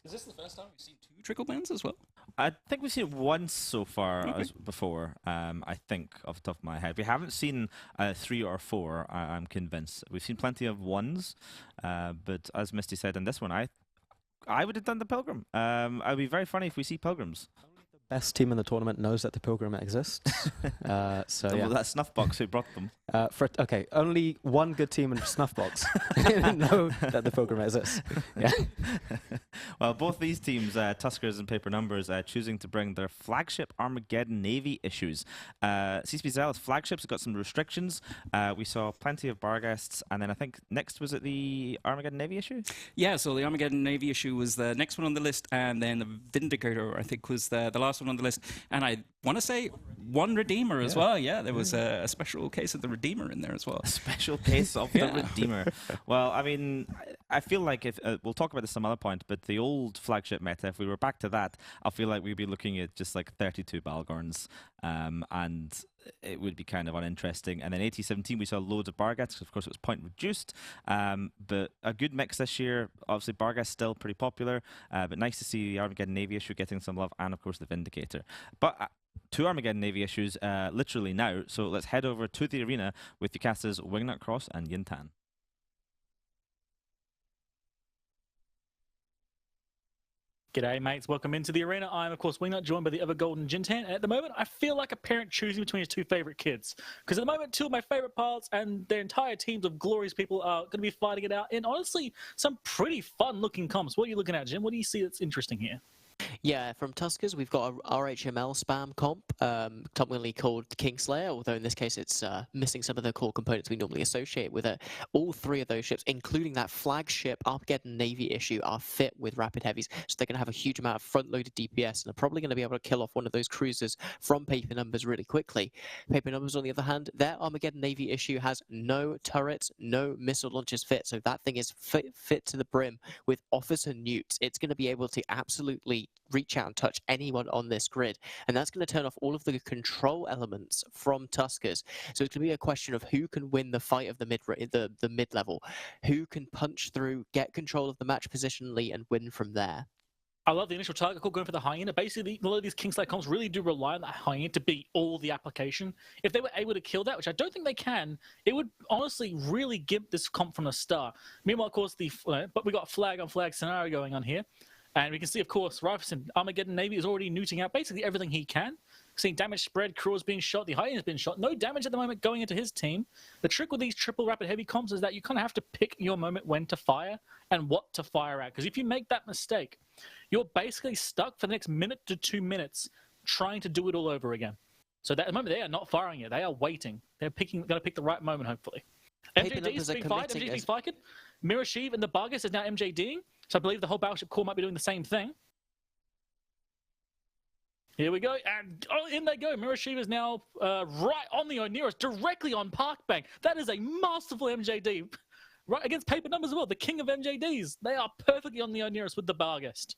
Is this the first time we've seen 2 trickle bans as well? I think we've seen it once so far as before, I think, off the top of my head. We haven't seen 3 or 4, I'm convinced. We've seen plenty of 1s, but as Misty said in this one, I would have done the Pilgrim. It would be very funny if we see Pilgrims. Only the best team in the tournament knows that the Pilgrim exists. So yeah. Well, that's Snuffbox who brought them. Okay, only one good team in Snuffbox know that the Pilgrim exists. Yeah. Well, both these teams, Tuskers and Paper Numbers, choosing to bring their flagship Armageddon Navy issues. CCPZL's flagships have got some restrictions. We saw plenty of Barghests, and then I think next was it the Armageddon Navy issue? Yeah, so the Armageddon Navy issue was the next one on the list, and then the Vindicator, I think, was the last one on the list. And I want to say one Redeemer as well. Yeah, there was a special case of the Redeemer in there as well. A special case of the Redeemer. Well, I mean, I feel like if we'll talk about this some other point, but the old flagship meta, if we were back to that, I feel like we'd be looking at just like 32 Balgorns, and it would be kind of uninteresting. And then AT-17, we saw loads of Barghats. Of course, it was point reduced, but a good mix this year. Obviously, Barghat's still pretty popular, but nice to see the Armageddon Navy issue getting some love, and of course the Vindicator. But two Armageddon Navy issues literally now, so let's head over to the arena with Yukasa's Wingnut Cross and Yintan. G'day, mates. Welcome into the arena. I'm, of course, Wingnut, joined by the ever golden Jintan. And at the moment, I feel like a parent choosing between his two favorite kids. Because at the moment, two of my favorite pilots and their entire teams of glorious people are going to be fighting it out in, honestly, some pretty fun-looking comps. What are you looking at, Jim? What do you see that's interesting here? Yeah, from Tuskers, we've got a RHML spam comp, commonly called Kingslayer, although in this case it's missing some of the core components we normally associate with it. All three of those ships, including that flagship Armageddon Navy issue, are fit with Rapid Heavies, so they're going to have a huge amount of front-loaded DPS, and they're probably going to be able to kill off one of those cruisers from Paper Numbers really quickly. Paper Numbers, on the other hand, their Armageddon Navy issue has no turrets, no missile launchers fit, so that thing is fit to the brim with officer nukes. It's going to be able to absolutely reach out and touch anyone on this grid, and that's going to turn off all of the control elements from Tuskers. So it's going to be a question of who can win the fight of the mid level, who can punch through, get control of the match positionally, and win from there. I love the initial target call going for the Hyena. Basically, a lot of these Kingslayer comps really do rely on that Hyena to be all the application. If they were able to kill that, which I don't think they can, it would honestly really give this comp from the start. Meanwhile, of course, but we got flag on flag scenario going on here. And we can see, of course, Riferson, Armageddon Navy is already neuting out basically everything he can. Seeing damage spread, Crew's being shot, the Hyena's been shot. No damage at the moment going into his team. The trick with these triple rapid heavy comps is that you kind of have to pick your moment when to fire and what to fire at. Because if you make that mistake, you're basically stuck for the next minute to 2 minutes trying to do it all over again. So at the moment, they are not firing it. They are waiting. They're going to pick the right moment, hopefully. MJD is being fired. MJD's fired. Mirashiv and the Barghest is now MJDing. So I believe the whole Battleship Core might be doing the same thing. Here we go. And in they go. Mirashiv is now right on the Oneirus, directly on Parkbank. That is a masterful MJD. Right against Paper Numbers as well. The king of MJDs. They are perfectly on the Oneirus with the Barghest.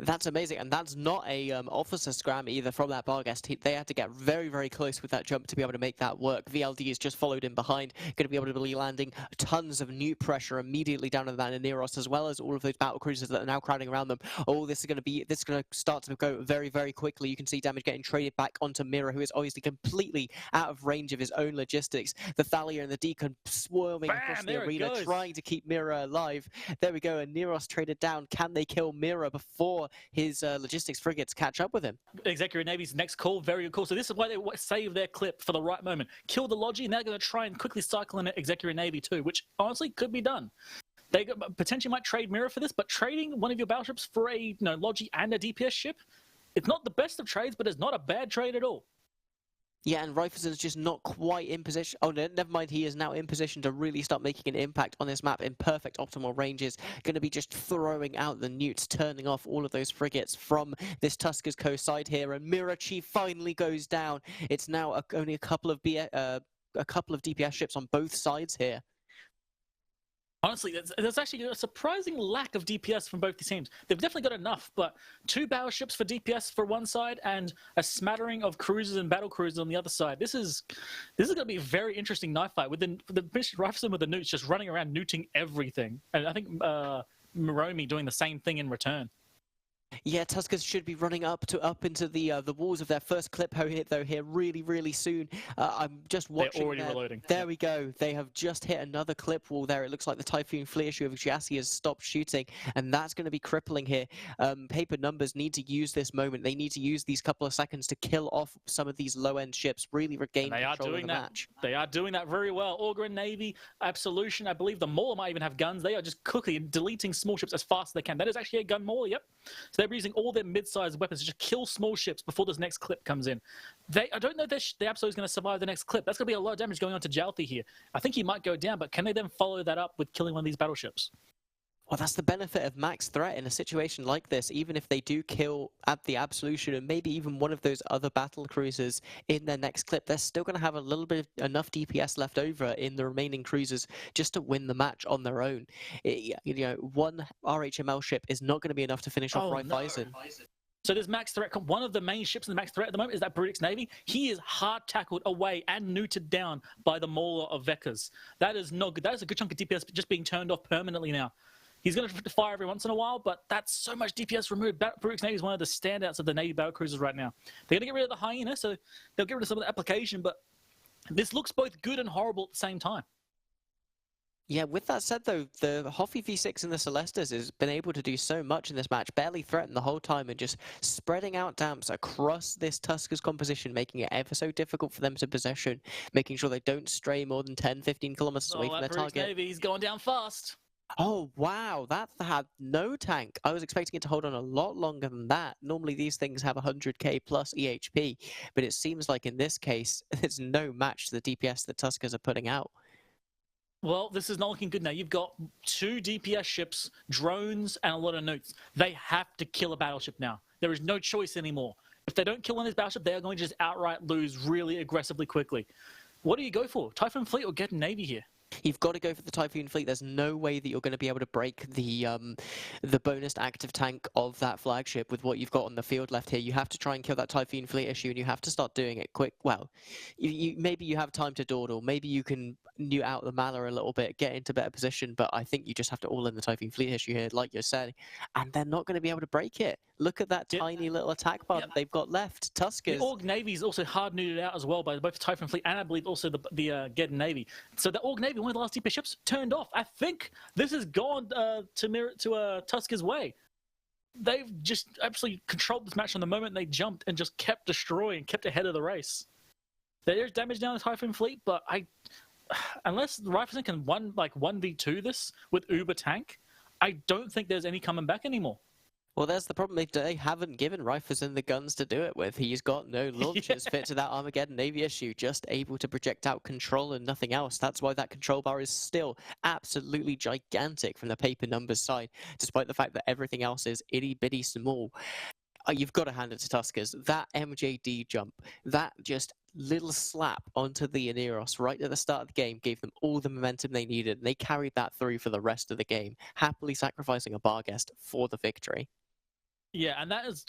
That's amazing, and that's not a officer scram either from that Barghest. They had to get very, very close with that jump to be able to make that work. VLD is just followed in behind, going to be able to be landing tons of new pressure immediately down on the Oneirus, as well as all of those battle cruisers that are now crowding around them. Oh, this is going to start to go very, very quickly. You can see damage getting traded back onto Mira, who is obviously completely out of range of his own logistics. The Thalia and the Deacon swarming across the arena, trying to keep Mira alive. There we go, and Oneirus traded down. Can they kill Mira before his logistics frigates catch up with him? Executive Navy's next call, very good call. So this is why they save their clip for the right moment. Kill the Logi, and they're going to try and quickly cycle in Executive Navy too, which honestly could be done. They potentially might trade Mira for this, but trading one of your battleships for a Logi and a DPS ship, it's not the best of trades, but it's not a bad trade at all. Yeah, and Riferson is just not quite in position. Oh, no, never mind. He is now in position to really start making an impact on this map in perfect optimal ranges. Going to be just throwing out the newts, turning off all of those frigates from this Tuskers coast side here. And Mirachi finally goes down. It's now only a couple of DPS ships on both sides here. Honestly, there's actually a surprising lack of DPS from both the teams. They've definitely got enough, but 2 battleships for DPS for one side and a smattering of cruisers and battle cruisers on the other side. This is going to be a very interesting knife fight with the Riferson with the newts just running around newting everything. And I think Miromi doing the same thing in return. Yeah, Tuskers should be running up into the walls of their first clip here really soon. I'm just watching. They're already reloading. There we go. They have just hit another clip wall there. It looks like the Typhoon Fleet issue of Jassy has stopped shooting, and that's going to be crippling here. Paper Numbers need to use this moment. They need to use these couple of seconds to kill off some of these low-end ships, really regain control of the match. They are doing that very well. Augur and Navy, Absolution, I believe the Mauler might even have guns. They are just quickly deleting small ships as fast as they can. That is actually a gun Mauler, yep. So they're using all their mid-sized weapons to just kill small ships before this next clip comes in. I don't know if the Absolute is going to survive the next clip. That's going to be a lot of damage going on to Jalthi here. I think he might go down, but can they then follow that up with killing one of these battleships? Well, that's the benefit of max threat in a situation like this. Even if they do kill at the Absolution and maybe even one of those other battle cruisers in their next clip, they're still going to have a little bit of enough DPS left over in the remaining cruisers just to win the match on their own. One RHML ship is not going to be enough to finish off Raiffeisen. So there's max threat. One of the main ships in the max threat at the moment is that Brutix Navy. He is hard tackled away and neutered down by the Mauler of Vekas. That is not good. That is a good chunk of DPS just being turned off permanently now. He's going to fire every once in a while, but that's so much DPS removed. Brutix Navy is one of the standouts of the Navy battle cruisers right now. They're going to get rid of the Hyenas, so they'll get rid of some of the application, but this looks both good and horrible at the same time. Yeah, with that said, though, the Hoffy V6 and the Celestas has been able to do so much in this match, barely threatened the whole time and just spreading out damps across this Tuskers composition, making it ever so difficult for them to possession, making sure they don't stray more than 10, 15 kilometers away from their target. Navy's going down fast. Oh, wow, that had no tank. I was expecting it to hold on a lot longer than that. Normally, these things have 100k plus EHP, but it seems like in this case, there's no match to the DPS that Tuskers are putting out. Well, this is not looking good now. You've got 2 DPS ships, drones, and a lot of nukes. They have to kill a battleship now. There is no choice anymore. If they don't kill one of these battleships, they are going to just outright lose really aggressively quickly. What do you go for? Typhoon Fleet or Get Navy here? You've got to go for the Typhoon Fleet. There's no way that you're going to be able to break the bonus active tank of that flagship with what you've got on the field left here. You have to try and kill that Typhoon Fleet issue, and you have to start doing it quick. Well, maybe you have time to dawdle. Maybe you can new out the Maller a little bit, get into better position, but I think you just have to all in the Typhoon Fleet issue here, like you're saying, and they're not going to be able to break it. Look at that tiny little attack bar that they've got left. Tuskers. The Org Navy is also hard neutered out as well by both the Typhoon Fleet and I believe also the Get Navy. So the Org Navy, one of the last DPS ships, turned off. I think this has gone to Tuskers' way. They've just absolutely controlled this match from the moment they jumped and just kept destroying, kept ahead of the race. There's damage down the Typhoon Fleet, but unless Raiffeisen can 1v2 this with Uber tank, I don't think there's any coming back anymore. Well, there's the problem. They haven't given Raiffeisen the guns to do it with. He's got no launchers fit to that Armageddon Navy issue, just able to project out control and nothing else. That's why that control bar is still absolutely gigantic from the Paper Numbers side, despite the fact that everything else is itty-bitty small. You've got to hand it to Tuskers. That MJD jump, that just little slap onto the Aneros right at the start of the game gave them all the momentum they needed. And they carried that through for the rest of the game, happily sacrificing a Barghest for the victory. Yeah, and that is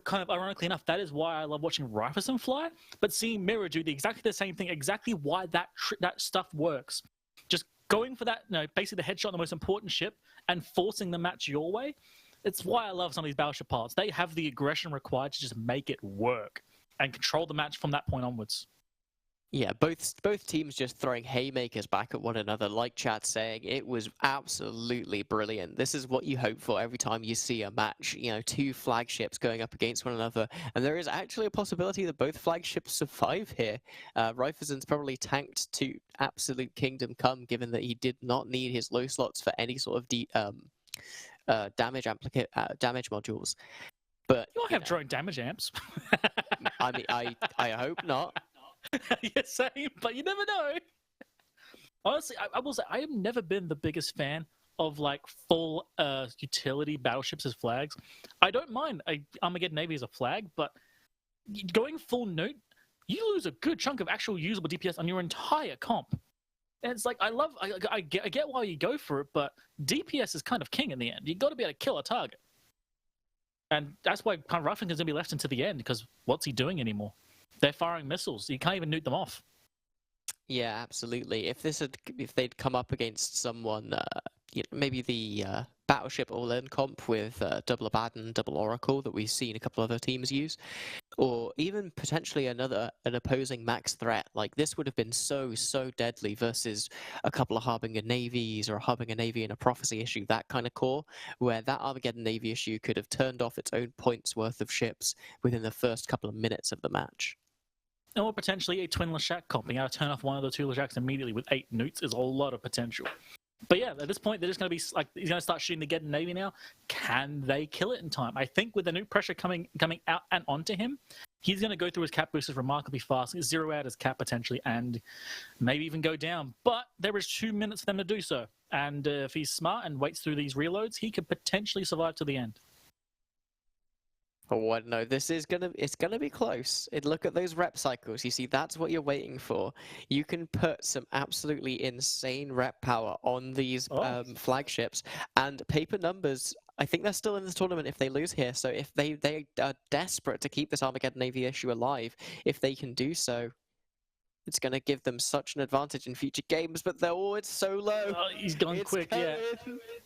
kind of ironically enough, that is why I love watching Raiffeisen fly, but seeing Mirror do exactly the same thing, exactly why that stuff works. Just going for that, basically the headshot on the most important ship and forcing the match your way. It's why I love some of these battleship parts. They have the aggression required to just make it work and control the match from that point onwards. Yeah, both teams just throwing haymakers back at one another, like Chad's saying. It was absolutely brilliant. This is what you hope for every time you see a match, 2 flagships going up against one another. And there is actually a possibility that both flagships survive here. Raiffeisen's probably tanked to absolute kingdom come, given that he did not need his low slots for any sort of damage modules. But you have drone damage amps. I mean, I hope not. Yeah, same, but you never know. Honestly, I will say I have never been the biggest fan of full utility battleships as flags. I don't mind Armageddon Navy as a flag, but going full note, you lose a good chunk of actual usable DPS on your entire comp. And it's I get why you go for it, but DPS is kind of king in the end. You got to be able to kill a target, and that's why Raiffeisen's going to be left into the end because what's he doing anymore? They're firing missiles. You can't even nuke them off. Yeah, absolutely. If they'd come up against someone, maybe the Battleship All-In comp with double Abaddon, double Oracle that we've seen a couple other teams use, or even potentially an opposing max threat. Like this would have been so deadly versus a couple of Harbinger Navies or a Harbinger Navy and a Prophecy issue, that kind of core, where that Armageddon Navy issue could have turned off its own points worth of ships within the first couple of minutes of the match. Or potentially a twin Lashak comp. Being able to turn off one of the two Lashaks immediately with 8 newts is a lot of potential. But yeah, at this point, they're just going to be like, he's going to start shooting the Geddon Navy now. Can they kill it in time? I think with the nuke pressure coming out and onto him, he's going to go through his cap boosters remarkably fast, zero out his cap potentially, and maybe even go down. But there is 2 minutes for them to do so. And if he's smart and waits through these reloads, he could potentially survive to the end. Oh, no, it's gonna be close. Look at those rep cycles. You see, that's what you're waiting for. You can put some absolutely insane rep power on these flagships, and paper numbers. I think they're still in this tournament if they lose here. So if they are desperate to keep this Armageddon Navy issue alive, if they can do so, it's going to give them such an advantage in future games. But it's so low. He's gone quick, yeah.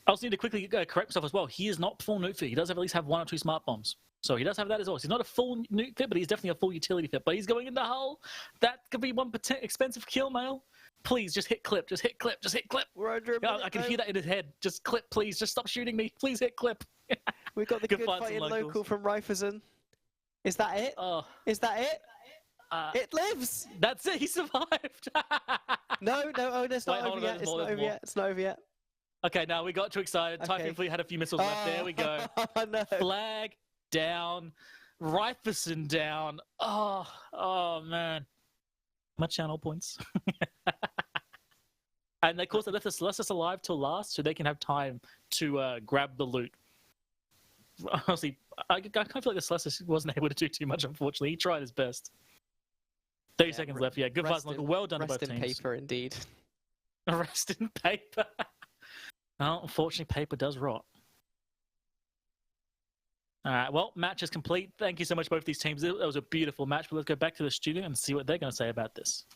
I also need to quickly correct myself as well. He is not full nuke fit. He does at least have 1 or 2 smart bombs. So he does have that as well. So he's not a full nuke fit, but he's definitely a full utility fit. But he's going in the hull. That could be one expensive kill mail. Please, just hit clip. Just hit clip. Just hit clip. We're under a minute, I can hear that in his head. Just clip, please. Just stop shooting me. Please hit clip. We've got the good fighting local from Rifleson. Is that it? Is that it? It lives! That's it, he survived! no, it's not over yet. It's not over yet. It's not over yet. Okay, now we got too excited. Okay. Typhoon Fleet had a few missiles left. There we go. No. Flag down. Rifleson down. Oh man. My channel points. And of course, they left the Celestis alive till last, so they can have time to grab the loot. Honestly, I kind of feel like the Celestis wasn't able to do too much, unfortunately. He tried his best. 30 seconds left, yeah. Good fight, Local. Well done to both teams. Rest in paper, indeed. Rest in paper. Well, unfortunately, paper does rot. All right, well, match is complete. Thank you so much, both these teams. That was a beautiful match, but let's go back to the studio and see what they're going to say about this.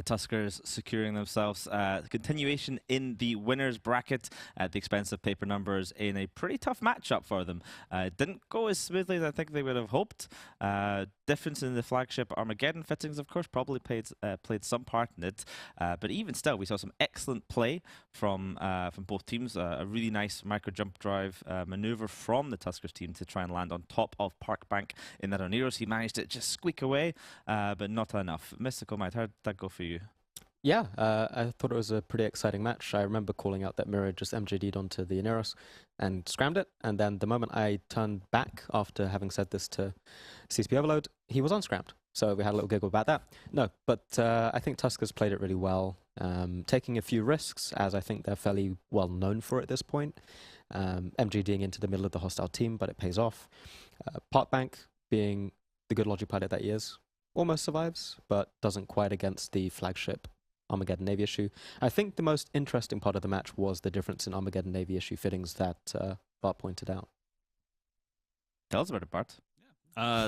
Tuskers securing themselves continuation in the winners bracket at the expense of paper numbers in a pretty tough matchup for them. It didn't go as smoothly as I think they would have hoped. Difference in the flagship Armageddon fittings, of course, probably played some part in it. But even still, we saw some excellent play from both teams. A really nice micro jump drive maneuver from the Tuskers team to try and land on top of Park Bank in that Oneros. He managed to just squeak away, but not enough. Mystical Might, how did that go for you? Yeah, I thought it was a pretty exciting match. I remember calling out that Mirror just MJD'd onto the Oneros and scrammed it, and then the moment I turned back after having said this to CCP Overload, he was unscrammed. So we had a little giggle about that. No, but I think Tuskers played it really well, taking a few risks, as I think they're fairly well known for at this point. MJDing into the middle of the hostile team, but it pays off. Park Bank, being the good logic pilot that he is, almost survives, but doesn't quite against the flagship Armageddon Navy issue. I think the most interesting part of the match was the difference in Armageddon Navy issue fittings that Bart pointed out. Tell us about it, Bart.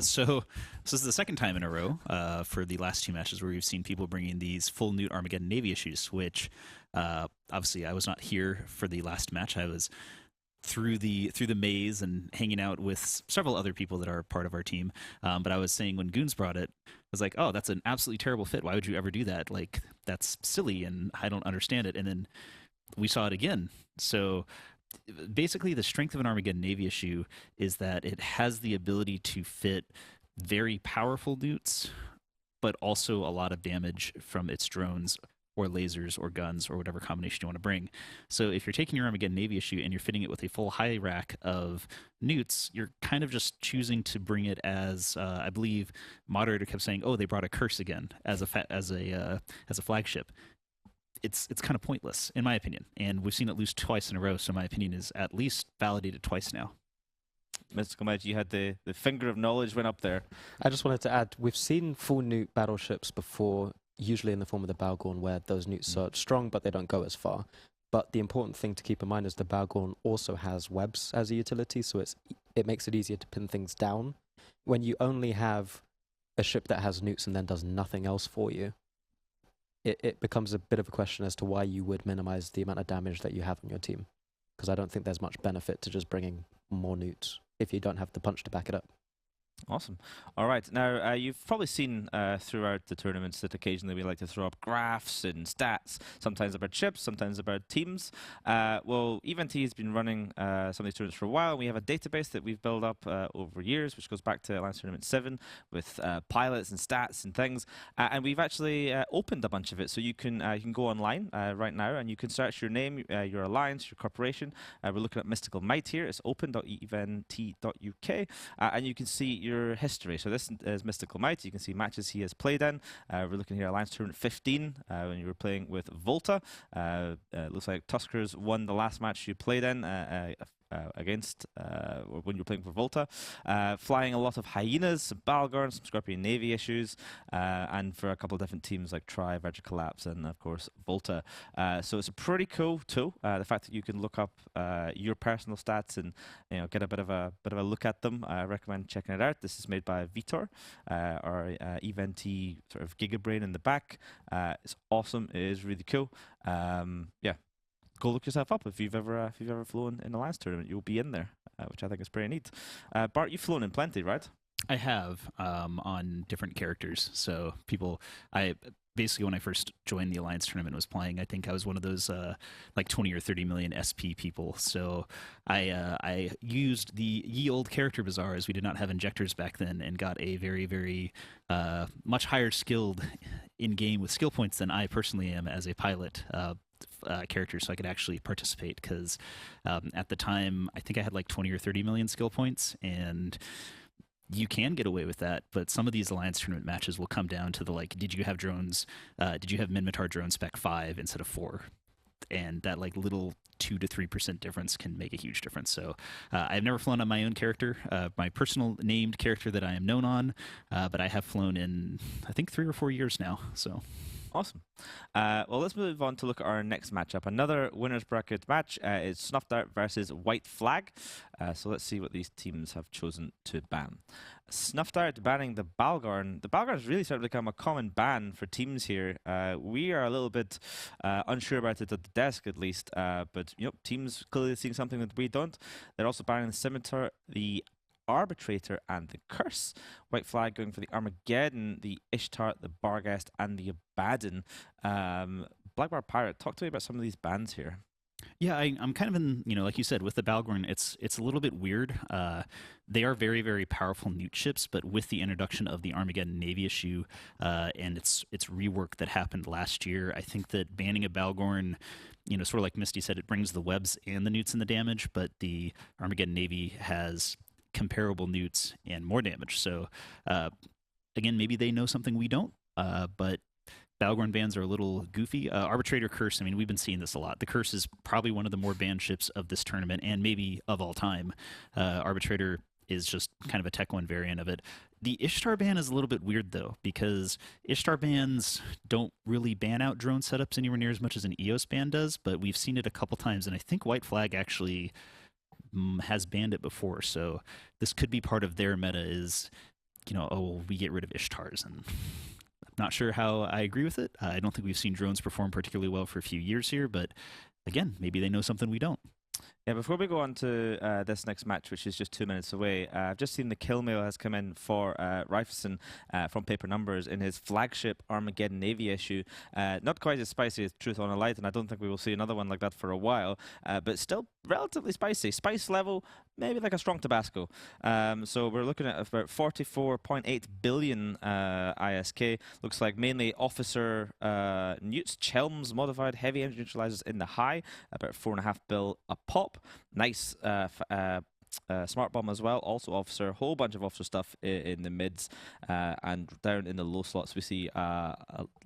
So this is the second time in a row for the last two matches where we've seen people bringing these full Newt Armageddon Navy issues, which obviously I was not here for the last match. I was through the maze and hanging out with several other people that are part of our team. But I was saying when Goons brought it, I was like, oh, that's an absolutely terrible fit. Why would you ever do that? Like, that's silly, and I don't understand it. And then we saw it again. So basically the strength of an Armageddon Navy issue is that it has the ability to fit very powerful newts, but also a lot of damage from its drones or lasers or guns or whatever combination you want to bring. So if you're taking your Armageddon Navy issue and you're fitting it with a full high rack of newts, you're kind of just choosing to bring it as I believe moderator kept saying, oh, they brought a curse again as a flagship. It's kind of pointless in my opinion, and we've seen it lose twice in a row, so my opinion is at least validated twice now. Mystical Might, you had the finger of knowledge went up there. I just wanted to add, we've seen full newt battleships before, usually in the form of the Balgorn, where those newts are strong, but they don't go as far. But the important thing to keep in mind is the Balgorn also has webs as a utility, so it makes it easier to pin things down. When you only have a ship that has newts and then does nothing else for you, it becomes a bit of a question as to why you would minimize the amount of damage that you have on your team. Because I don't think there's much benefit to just bringing more newts if you don't have the punch to back it up. Awesome. All right. Now, you've probably seen throughout the tournaments that occasionally we like to throw up graphs and stats, sometimes about ships, sometimes about teams. Well, EVNT has been running some of these tournaments for a while. We have a database that we've built up over years, which goes back to Alliance Tournament 7 with pilots and stats and things. And we've actually opened a bunch of it. So you can go online right now and you can search your name, your alliance, your corporation. We're looking at Mystical Might here. It's open.evnt.uk. And you can see your history. So this is Mystical Might. You can see matches he has played in. We're looking here, Alliance Tournament 15, when you were playing with Volta. Looks like Tuskers won the last match you played in against when you were playing for Volta. Flying a lot of Hyenas, some Balgorn, some Scorpion Navy issues, and for a couple of different teams like Tri, Virgin Collapse, and of course Volta. So it's a pretty cool tool. The fact that you can look up your personal stats and get a bit of a look at them. I recommend checking it out. This is made by Vitor, our EVNT sort of gigabrain in the back. It's awesome. It is really cool. Yeah. Go look yourself up if you've ever flown in a Alliance tournament. You'll be in there, which I think is pretty neat. Bart, you've flown in plenty, right? I have on different characters. So basically when I first joined the Alliance tournament and was playing, I think I was one of those like 20 or 30 million SP people. So I used the ye old character bazaar, as we did not have injectors back then, and got a very, very much higher skilled in game with skill points than I personally am as a pilot. Character, so I could actually participate, because at the time I think I had like 20 or 30 million skill points, and you can get away with that, but some of these Alliance tournament matches will come down to the like, did you have drones, did you have Minmatar drone spec 5 instead of 4? And that like little 2 to 3% difference can make a huge difference. So I've never flown on my own character, my personal named character that I am known on, but I have flown in I think 3 or 4 years now. So awesome. Well, let's move on to look at our next matchup. Another winner's bracket match is Snuffed Out versus White Flag. So let's see what these teams have chosen to ban. Snuffed Out banning the Balgorn. The Balgorn has really started to become a common ban for teams here. We are a little bit unsure about it at the desk, at least. But teams clearly seeing something that we don't. They're also banning the Scimitar, the Arbitrator, and the Curse. White Flag going for the Armageddon, the Ishtar, the Barghest, and the Abaddon. Blackbar Pirate, talk to me about some of these bans here. Yeah, I'm kind of in, like you said, with the Balgorn, it's a little bit weird. They are very, very powerful newt ships, but with the introduction of the Armageddon Navy issue and its rework that happened last year, I think that banning a Balgorn, sort of like Misty said, it brings the webs and the newts and the damage, but the Armageddon Navy has comparable newts and more damage. So again, maybe they know something we don't, but Balgorn bans are a little goofy. Arbitrator Curse, I mean, we've been seeing this a lot. The Curse is probably one of the more banned ships of this tournament and maybe of all time. Arbitrator is just kind of a Tech 1 variant of it. The Ishtar ban is a little bit weird, though, because Ishtar bans don't really ban out drone setups anywhere near as much as an EOS ban does, but we've seen it a couple times, and I think White Flag actually has banned it before, so this could be part of their meta is, oh, we get rid of Ishtars, and I'm not sure how I agree with it. I don't think we've seen drones perform particularly well for a few years here, but again, maybe they know something we don't. Yeah, before we go on to this next match, which is just 2 minutes away, I've just seen the kill mail has come in for Rifeson from Paper Numbers in his flagship Armageddon Navy issue. Not quite as spicy as Truth.Honor.Light, and I don't think we will see another one like that for a while, but still relatively spicy. Spice level, maybe like a strong Tabasco. So we're looking at about 44.8 billion ISK. Looks like mainly officer newts, Chelms modified heavy engine neutralizers in the high, about 4.5 bill a pop. Nice smart bomb as well, also officer, whole bunch of officer stuff in the mids, and down in the low slots we see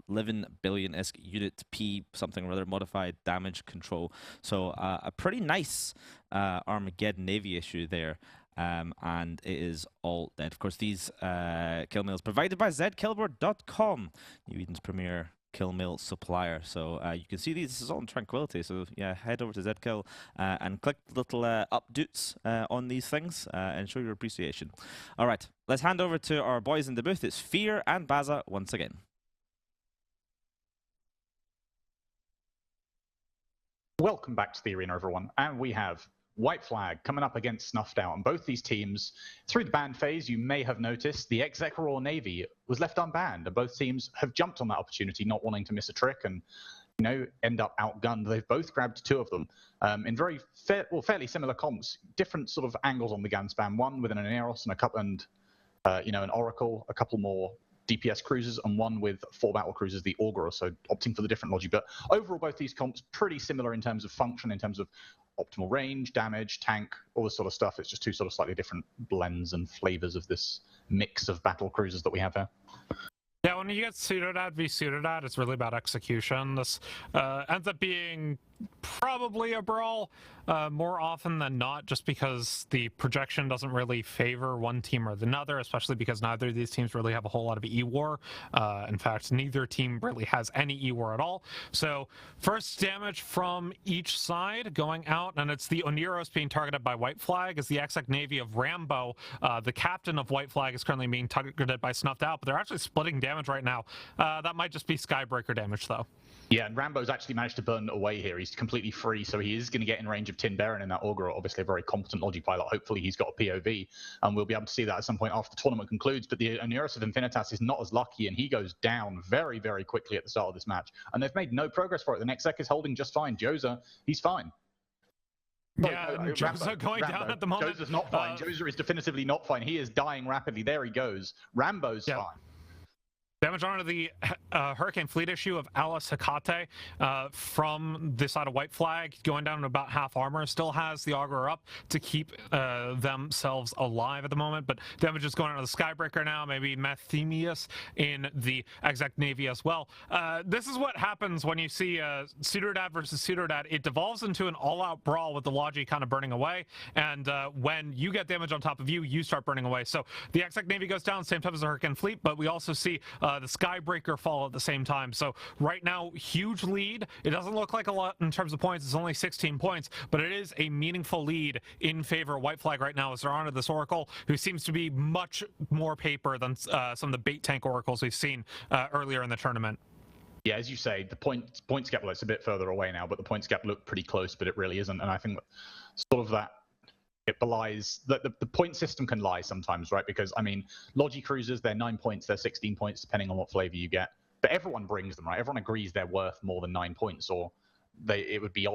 11 billion ISK unit P something or other modified damage control. So a pretty nice Armageddon Navy issue there. And it is all dead. Of course, these kill mails provided by zkillboard.com, New Eden's premier kill mail supplier. So you can see these. This is all in tranquility. So yeah, head over to Zkill and click the little updates on these things and show your appreciation. All right, let's hand over to our boys in the booth. It's Fear and Baza once again. Welcome back to the arena, everyone. And we have White Flag coming up against Snuffed Out. And both these teams, through the ban phase, you may have noticed the Execror Navy was left unbanned. And both teams have jumped on that opportunity, not wanting to miss a trick and, end up outgunned. They've both grabbed 2 of them in very fairly similar comps, different sort of angles on the gun span. One with an Aneros and a couple, and an Oracle, a couple more DPS cruisers, and one with 4 battle cruisers, the Augurer, so opting for the different logic. But overall, both these comps pretty similar in terms of function, in terms of optimal range, damage, tank, all this sort of stuff. It's just 2 sort of slightly different blends and flavors of this mix of battle cruisers that we have here. Yeah, when you get Pseudodad v Pseudodad, it's really about execution. This ends up being probably a brawl more often than not, just because the projection doesn't really favor one team or another, especially because neither of these teams really have a whole lot of E-War. In fact, neither team really has any E-War at all. So first damage from each side going out, and it's the Oneros being targeted by White Flag, as the Exec Navy of Rambo, the captain of White Flag, is currently being targeted by Snuffed Out, but they're actually splitting damage right now. That might just be Skybreaker damage, though. Yeah, and Rambo's actually managed to burn away here. He's completely free, so he is going to get in range of Tin Baron in that Augurer. Obviously a very competent Logi pilot. Hopefully he's got a POV, and we'll be able to see that at some point after the tournament concludes. But the Oneros of Infinitas is not as lucky, and he goes down very, very quickly at the start of this match. And they've made no progress for it. The next Sec is holding just fine. Joza, he's fine. Yeah, Joza going down at the moment. Joza's not fine. Joza is definitively not fine. He is dying rapidly. There he goes. Rambo's fine. Damage onto the Hurricane Fleet issue of Alice Hecate from the side of White Flag, going down to about half armor. Still has the Augurer up to keep themselves alive at the moment, but damage is going on to the Skybreaker now, maybe Mathemius in the Exec Navy as well. This is what happens when you see Pseudodad versus Pseudodad. It devolves into an all-out brawl with the Logi kind of burning away, and when you get damage on top of you, you start burning away. So the Exec Navy goes down, same time as the Hurricane Fleet, but we also see the Skybreaker fall at the same time. So right now, huge lead. It doesn't look like a lot in terms of points. It's only 16 points, but it is a meaningful lead in favor of White Flag right now, as they're onto this Oracle, who seems to be much more paper than some of the bait tank Oracles we've seen earlier in the tournament. Yeah, as you say, the points gap, well, it's a bit further away now, but the points gap looked pretty close, but it really isn't. And I think sort of that it belies that the point system can lie sometimes, right? Because, I mean, Logi cruisers, they're 9 points, they're 16 points, depending on what flavor you get. But everyone brings them, right? Everyone agrees they're worth more than 9 points, or it would be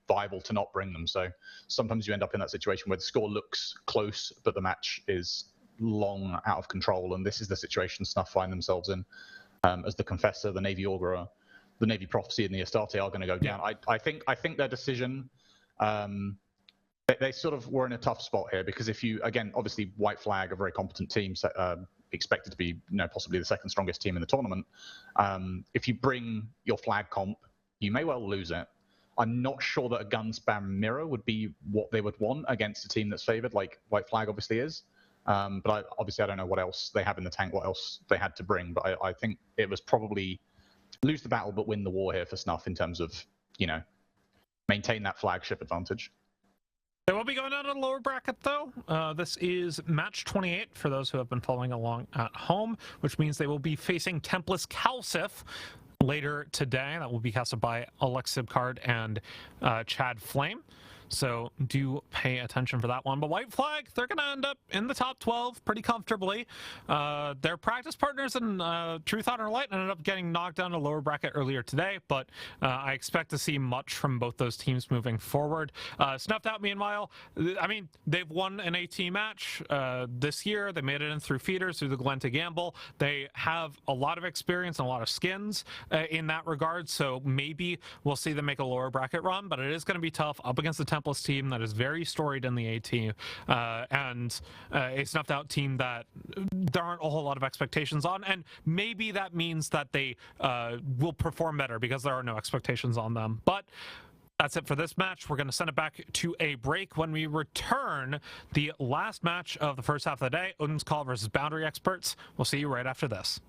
viable to not bring them. So sometimes you end up in that situation where the score looks close, but the match is long out of control. And this is the situation Snuff find themselves in, as the Confessor, the Navy Augurer, the Navy Prophecy, and the Astarte are going to go down. I think their decision. They sort of were in a tough spot here, because if you, again, obviously White Flag, a very competent team, expected to be, possibly the second strongest team in the tournament. If you bring your flag comp, you may well lose it. I'm not sure that a gun spam mirror would be what they would want against a team that's favored, like White Flag obviously is. But obviously I don't know what else they have in the tank, what else they had to bring. But I think it was probably lose the battle but win the war here for Snuff in terms of, maintain that flagship advantage. They will be going down to the lower bracket, though. This is match 28 for those who have been following along at home, which means they will be facing Templis CALSF later today. That will be casted by Alexib Card and Chad Flame. So do pay attention for that one. But White Flag, they're going to end up in the top 12 pretty comfortably. Their practice partners in Truth.Honor.Light ended up getting knocked down to lower bracket earlier today, but I expect to see much from both those teams moving forward. Snuffed Out, meanwhile, I mean, they've won an AT match this year. They made it in through feeders, through the Glen to Gamble. They have a lot of experience and a lot of skins in that regard, so maybe we'll see them make a lower bracket run, but it is going to be tough up against the Templis team that is very storied in the AT, and a Snuffed Out team that there aren't a whole lot of expectations on, and maybe that means that they will perform better because there are no expectations on them. But that's it for this match. We're going to send it back to a break. When we return, the last match of the first half of the day, Odins Call versus Boundary Experts. We'll see you right after this.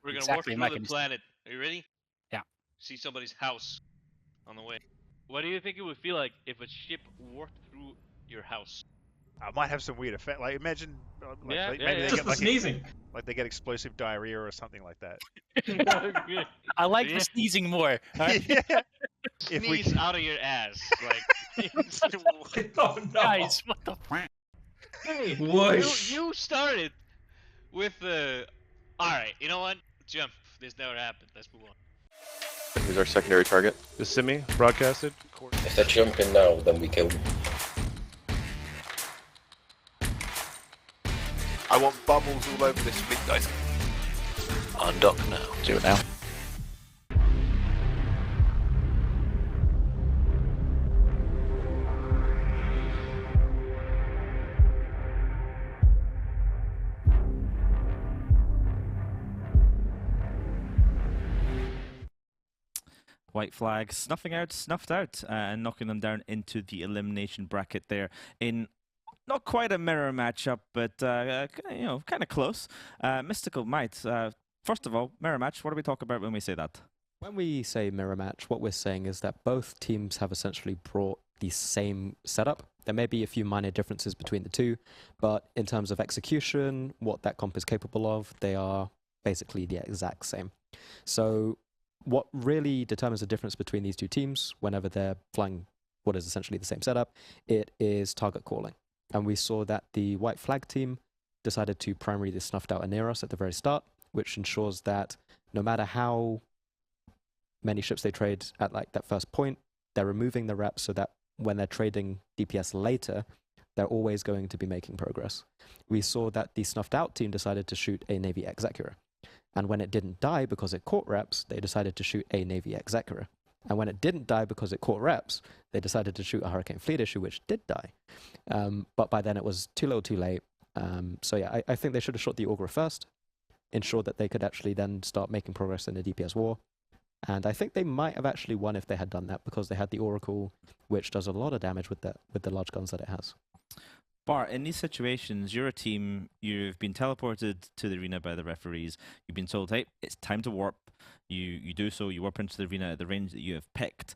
We're gonna Exactly, warp through the planet. Are you ready? Yeah. See somebody's house on the way. What do you think it would feel like if a ship warped through your house? I might have some weird effect. Like imagine, Yeah, maybe yeah, they yeah. get Just the like sneezing. Like they get explosive diarrhea or something like that. I like the sneezing more. Yeah. If we Sneeze out of your ass, like. Oh no! Guys, what the? Hey, Whoosh. you started with the. All right, you know what? Jump. This never happened. Let's move on. Who's our secondary target? The Simi, broadcasted. If they jump in now, then we kill them. I want bubbles all over this fleet, guys. On dock now. Do it now. White Flag snuffed out, and knocking them down into the elimination bracket there in not quite a mirror matchup, but kind of close. Mystical Might. First of all, mirror match. What do we talk about when we say that? When we say mirror match, what we're saying is that both teams have essentially brought the same setup. There may be a few minor differences between the two, but in terms of execution, what that comp is capable of, they are basically the exact same. So what really determines the difference between these two teams, whenever they're flying what is essentially the same setup, it is target calling. And we saw that the White Flag team decided to primary the Snuffed Out Hyenas at the very start, which ensures that no matter how many ships they trade at like that first point, they're removing the reps so that when they're trading DPS later, they're always going to be making progress. We saw that the Snuffed Out team decided to shoot a Navy Execura. And when it didn't die because it caught reps, they decided to shoot a Navy Execura. And when it didn't die because it caught reps, they decided to shoot a Hurricane Fleet issue, which did die. But by then it was too little too late. So yeah, I think they should have shot the Augurer first, ensure that they could actually then start making progress in the DPS war. And I think they might have actually won if they had done that, because they had the Oracle, which does a lot of damage with the large guns that it has. Bart, in these situations, you're a team, you've been teleported to the arena by the referees, you've been told, hey, it's time to warp. You do so, you warp into the arena at the range that you have picked.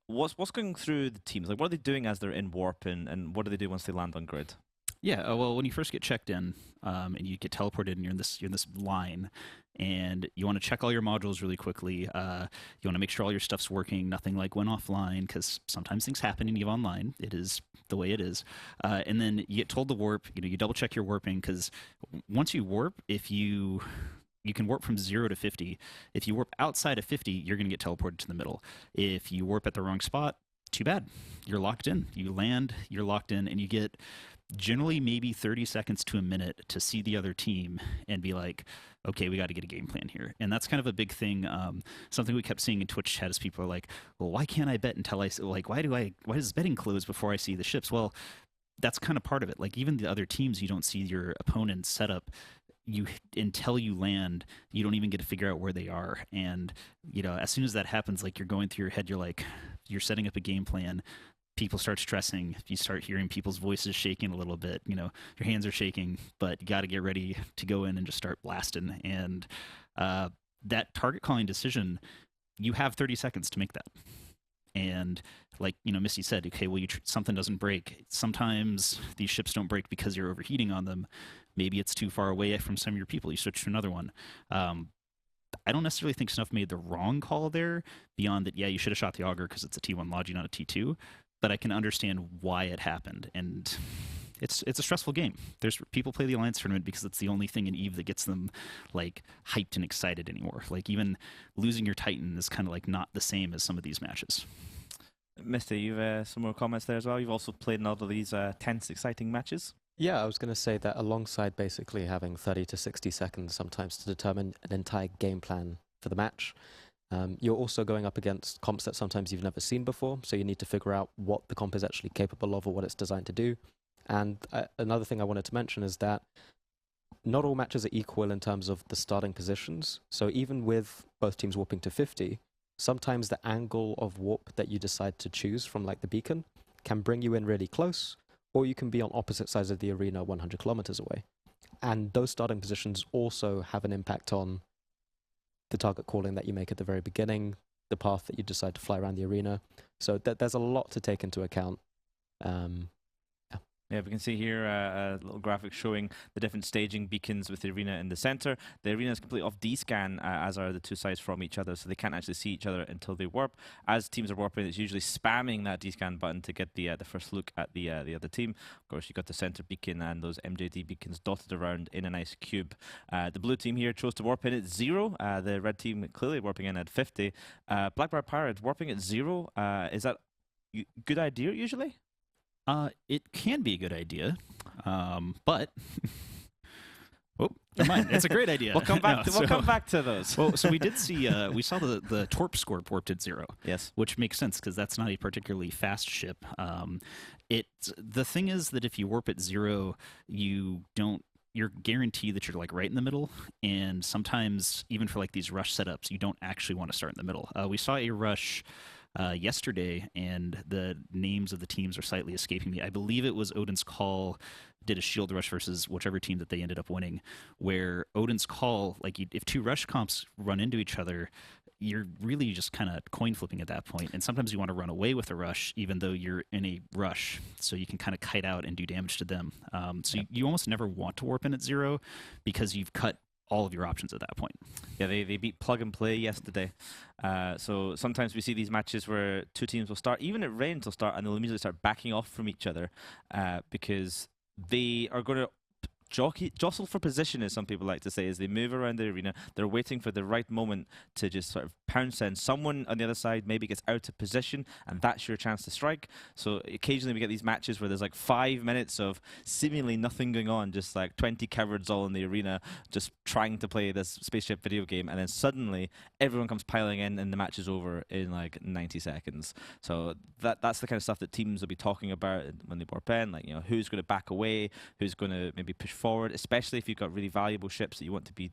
What's going through the teams? Like, what are they doing as they're in warp, and what do they do once they land on grid? Yeah, well, when you first get checked in, and you get teleported, and you're in this line, and you want to check all your modules really quickly. You want to make sure all your stuff's working, nothing like went offline, because sometimes things happen in EVE Online. It is the way it is. And then you get told to warp. You double check your warping, because once you warp, if you can warp from 0 to 50. If you warp outside of 50, you're going to get teleported to the middle. If you warp at the wrong spot, too bad. You're locked in. You land, you're locked in, and you get generally maybe 30 seconds to a minute to see the other team and be like, okay, we got to get a game plan here. And that's kind of a big thing. Something we kept seeing in Twitch chat is people are like, well, why can't I bet until why does betting close before I see the ships? Well, that's kind of part of it. Like, even the other teams, you don't see your opponent's setup. Until you land, you don't even get to figure out where they are. And, as soon as that happens, like, you're going through your head, you're setting up a game plan. People start stressing. You start hearing people's voices shaking a little bit. Your hands are shaking, but you got to get ready to go in and just start blasting. And that target calling decision, you have 30 seconds to make that. And like, Misty said, okay, well, something doesn't break. Sometimes these ships don't break because you're overheating on them. Maybe it's too far away from some of your people. You switch to another one. I don't necessarily think Snuff made the wrong call there, beyond that, yeah, you should have shot the Augur because it's a T1 Logi, not a T2. But I can understand why it happened. And it's a stressful game. There's people play the Alliance Tournament because it's the only thing in EVE that gets them like hyped and excited anymore. Like, even losing your Titan is kind of like not the same as some of these matches. Misty, you've some more comments there as well. You've also played in all of these tense, exciting matches. Yeah, I was going to say that alongside basically having 30 to 60 seconds sometimes to determine an entire game plan for the match, you're also going up against comps that sometimes you've never seen before, so you need to figure out what the comp is actually capable of or what it's designed to do. And another thing I wanted to mention is that not all matches are equal in terms of the starting positions. So even with both teams warping to 50, sometimes the angle of warp that you decide to choose from, like the beacon, can bring you in really close, or you can be on opposite sides of the arena 100 kilometers away. And those starting positions also have an impact on the target calling that you make at the very beginning, the path that you decide to fly around the arena. So there's a lot to take into account. Yeah, we can see here a little graphic showing the different staging beacons with the arena in the center. The arena is completely off D-scan, as are the two sides from each other, so they can't actually see each other until they warp. As teams are warping, it's usually spamming that D-scan button to get the first look at the other team. Of course, you've got the center beacon and those MJD beacons dotted around in a nice cube. The blue team here chose to warp in at 0. The red team clearly warping in at 50. Blackbear Pirate warping at 0. Is that a good idea usually? It can be a good idea, but oh, never mind. It's a great idea. We'll come back. We'll come back to those. Well, so we did see. We saw the Torp score warped at 0. Yes, which makes sense because that's not a particularly fast ship. The thing is that if you warp at 0, you're guaranteed that you're like right in the middle, and sometimes even for like these rush setups, you don't actually want to start in the middle. We saw a rush yesterday, and the names of the teams are slightly escaping me. I believe it was Odin's Call did a shield rush versus whichever team that they ended up winning, where Odin's Call, like, if two rush comps run into each other, you're really just kind of coin flipping at that point. And sometimes you want to run away with a rush, even though you're in a rush, so you can kind of kite out and do damage to them. You almost never want to warp in at 0 because you've cut all of your options at that point. Yeah, they beat Plug and Play yesterday. So sometimes we see these matches where two teams will start, even at range, they'll start and they'll immediately start backing off from each other because they are going to jostle for position, as some people like to say, as they move around the arena. They're waiting for the right moment to just sort of pounce in. Someone on the other side maybe gets out of position, and that's your chance to strike. So occasionally we get these matches where there's like 5 minutes of seemingly nothing going on, just like 20 cowards all in the arena just trying to play this spaceship video game, and then suddenly everyone comes piling in and the match is over in like 90 seconds. So that's the kind of stuff that teams will be talking about when they warp in, like, who's going to back away, who's going to maybe push forward, especially if you've got really valuable ships that you want to be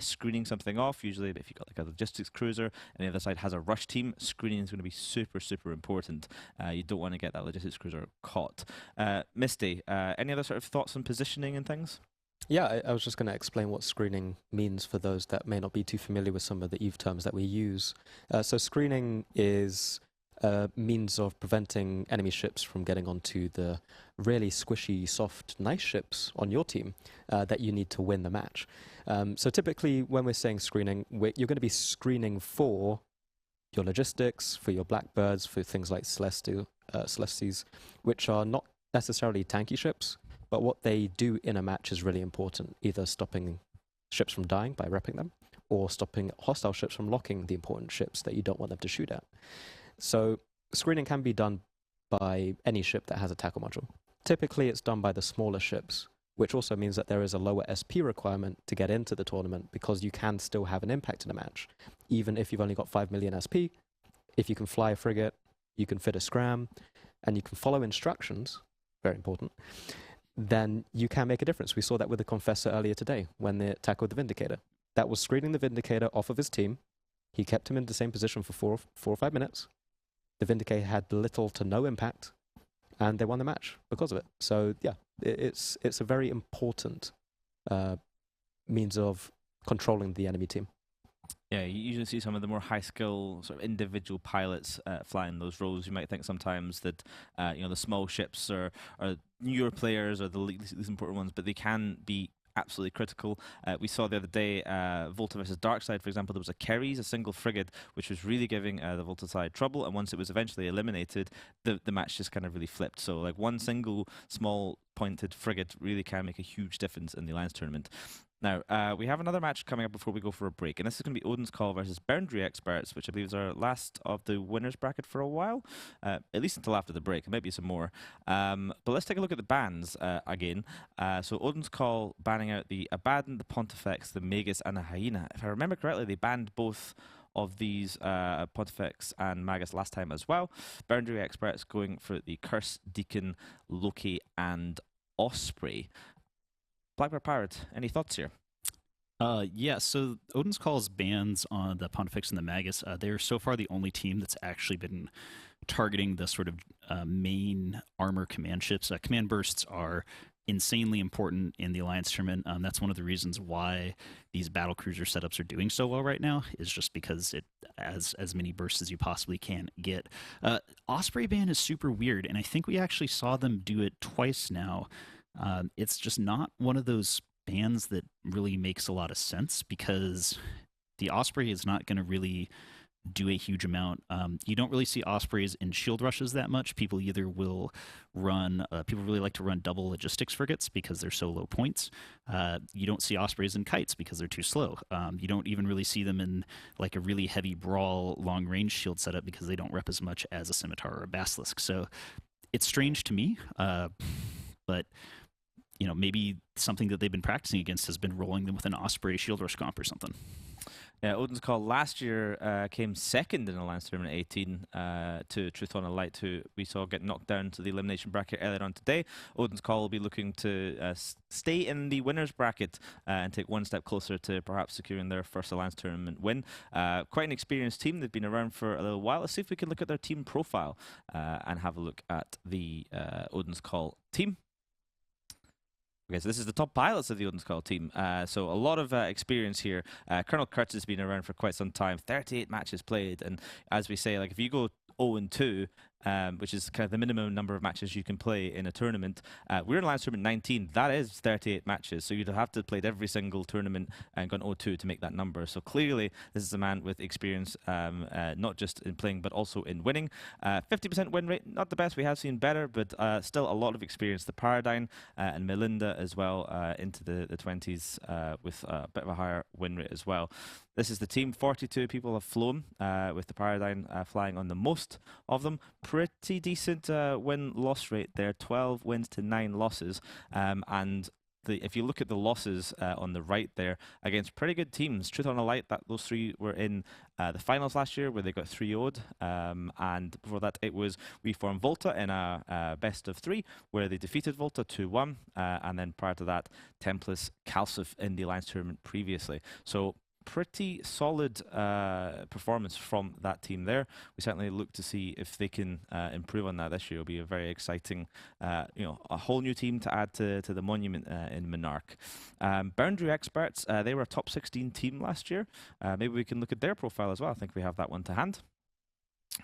screening something off. Usually if you've got like a logistics cruiser and the other side has a rush team, screening is going to be super, super important. You don't want to get that logistics cruiser caught. Misty, any other sort of thoughts on positioning and things? Yeah, I was just going to explain what screening means for those that may not be too familiar with some of the EVE terms that we use. So screening is a means of preventing enemy ships from getting onto the really squishy, soft, nice ships on your team that you need to win the match. So typically when we're saying screening, you're going to be screening for your logistics, for your Blackbirds, for things like Celestes, which are not necessarily tanky ships, but what they do in a match is really important, either stopping ships from dying by repping them, or stopping hostile ships from locking the important ships that you don't want them to shoot at. So screening can be done by any ship that has a tackle module. typically it's done by the smaller ships, which also means that there is a lower SP requirement to get into the tournament because you can still have an impact in a match. Even if you've only got 5 million SP, if you can fly a frigate, you can fit a scram, and you can follow instructions, very important, then you can make a difference. We saw that with the Confessor earlier today when they tackled the Vindicator. That was screening the Vindicator off of his team. He kept him in the same position for 4 or 5 minutes. The Vindicator had little to no impact, and they won the match because of it. So yeah, it's a very important means of controlling the enemy team. Yeah, you usually see some of the more high-skill sort of individual pilots flying those roles. You might think sometimes that the small ships are newer players or the least important ones, but they can be absolutely critical. We saw the other day Volta versus DarkSide, for example. There was a Dracarys, a single frigate, which was really giving the Volta side trouble, and once it was eventually eliminated, the match just kind of really flipped. So like one single small pointed frigate really can make a huge difference in the Alliance tournament. Now, we have another match coming up before we go for a break, and this is going to be Odin's Call versus Boundary Experts, which I believe is our last of the winners bracket for a while, at least until after the break. There might be some more. But let's take a look at the bans again. So Odin's Call banning out the Abaddon, the Pontifex, the Magus, and the Hyena. If I remember correctly, they banned both of these Pontifex and Magus last time as well. Boundary Experts going for the Curse, Deacon, Loki, and Osprey. Blackbear Pirate, any thoughts here? Yeah, so Odin's Call's bans on the Pontifex and the Magus, they're so far the only team that's actually been targeting the sort of main armor command ships. Command bursts are insanely important in the Alliance tournament. That's one of the reasons why these battlecruiser setups are doing so well right now, is just because it has as many bursts as you possibly can get. Osprey ban is super weird, and I think we actually saw them do it twice now. It's just not one of those bans that really makes a lot of sense, because the Osprey is not going to really do a huge amount. You don't really see Ospreys in shield rushes that much. People either will run, people really like to run double logistics frigates because they're so low points. You don't see Ospreys in kites because they're too slow. You don't even really see them in like a really heavy brawl long range shield setup because they don't rep as much as a Scimitar or a Basilisk. So it's strange to me, but maybe something that they've been practicing against has been rolling them with an Osprey shield rush comp or something. Yeah, Odin's Call last year came second in Alliance Tournament 18 to Truth.Honor.Light, who we saw get knocked down to the elimination bracket earlier on today. Odin's Call will be looking to stay in the winners bracket and take one step closer to perhaps securing their first Alliance Tournament win. Quite an experienced team. They've been around for a little while. Let's see if we can look at their team profile and have a look at the Odin's Call team. Okay, so this is the top pilots of the Odin's Call team. So a lot of experience here. Colonel Kurtz has been around for quite some time. 38 matches played, and as we say, like if you go 0-2, which is kind of the minimum number of matches you can play in a tournament. We're in Alliance Tournament 19. That is 38 matches, so you'd have to have played every single tournament and gone 0-2 to make that number. So clearly, this is a man with experience, not just in playing, but also in winning. 50% win rate, not the best. We have seen better, but still a lot of experience. The Paradigm and Melinda as well into the 20s with a bit of a higher win rate as well. This is the team. 42 people have flown, with the Paradigm flying on the most of them. Pretty decent win-loss rate there, 12 wins to 9 losses. And if you look at the losses on the right there against pretty good teams, Truth.Honor.Light, those three were in the finals last year where they got 3-0'd. And before that, it was We Formed Volta in a best of 3 where they defeated Volta 2-1. And then prior to that, Templis, CALSF in the Alliance Tournament previously. So pretty solid performance from that team there. We certainly look to see if they can improve on that this year. It'll be a very exciting, a whole new team to add to the monument in Monarch. Boundary Experts, they were a top 16 team last year. Maybe we can look at their profile as well. I think we have that one to hand.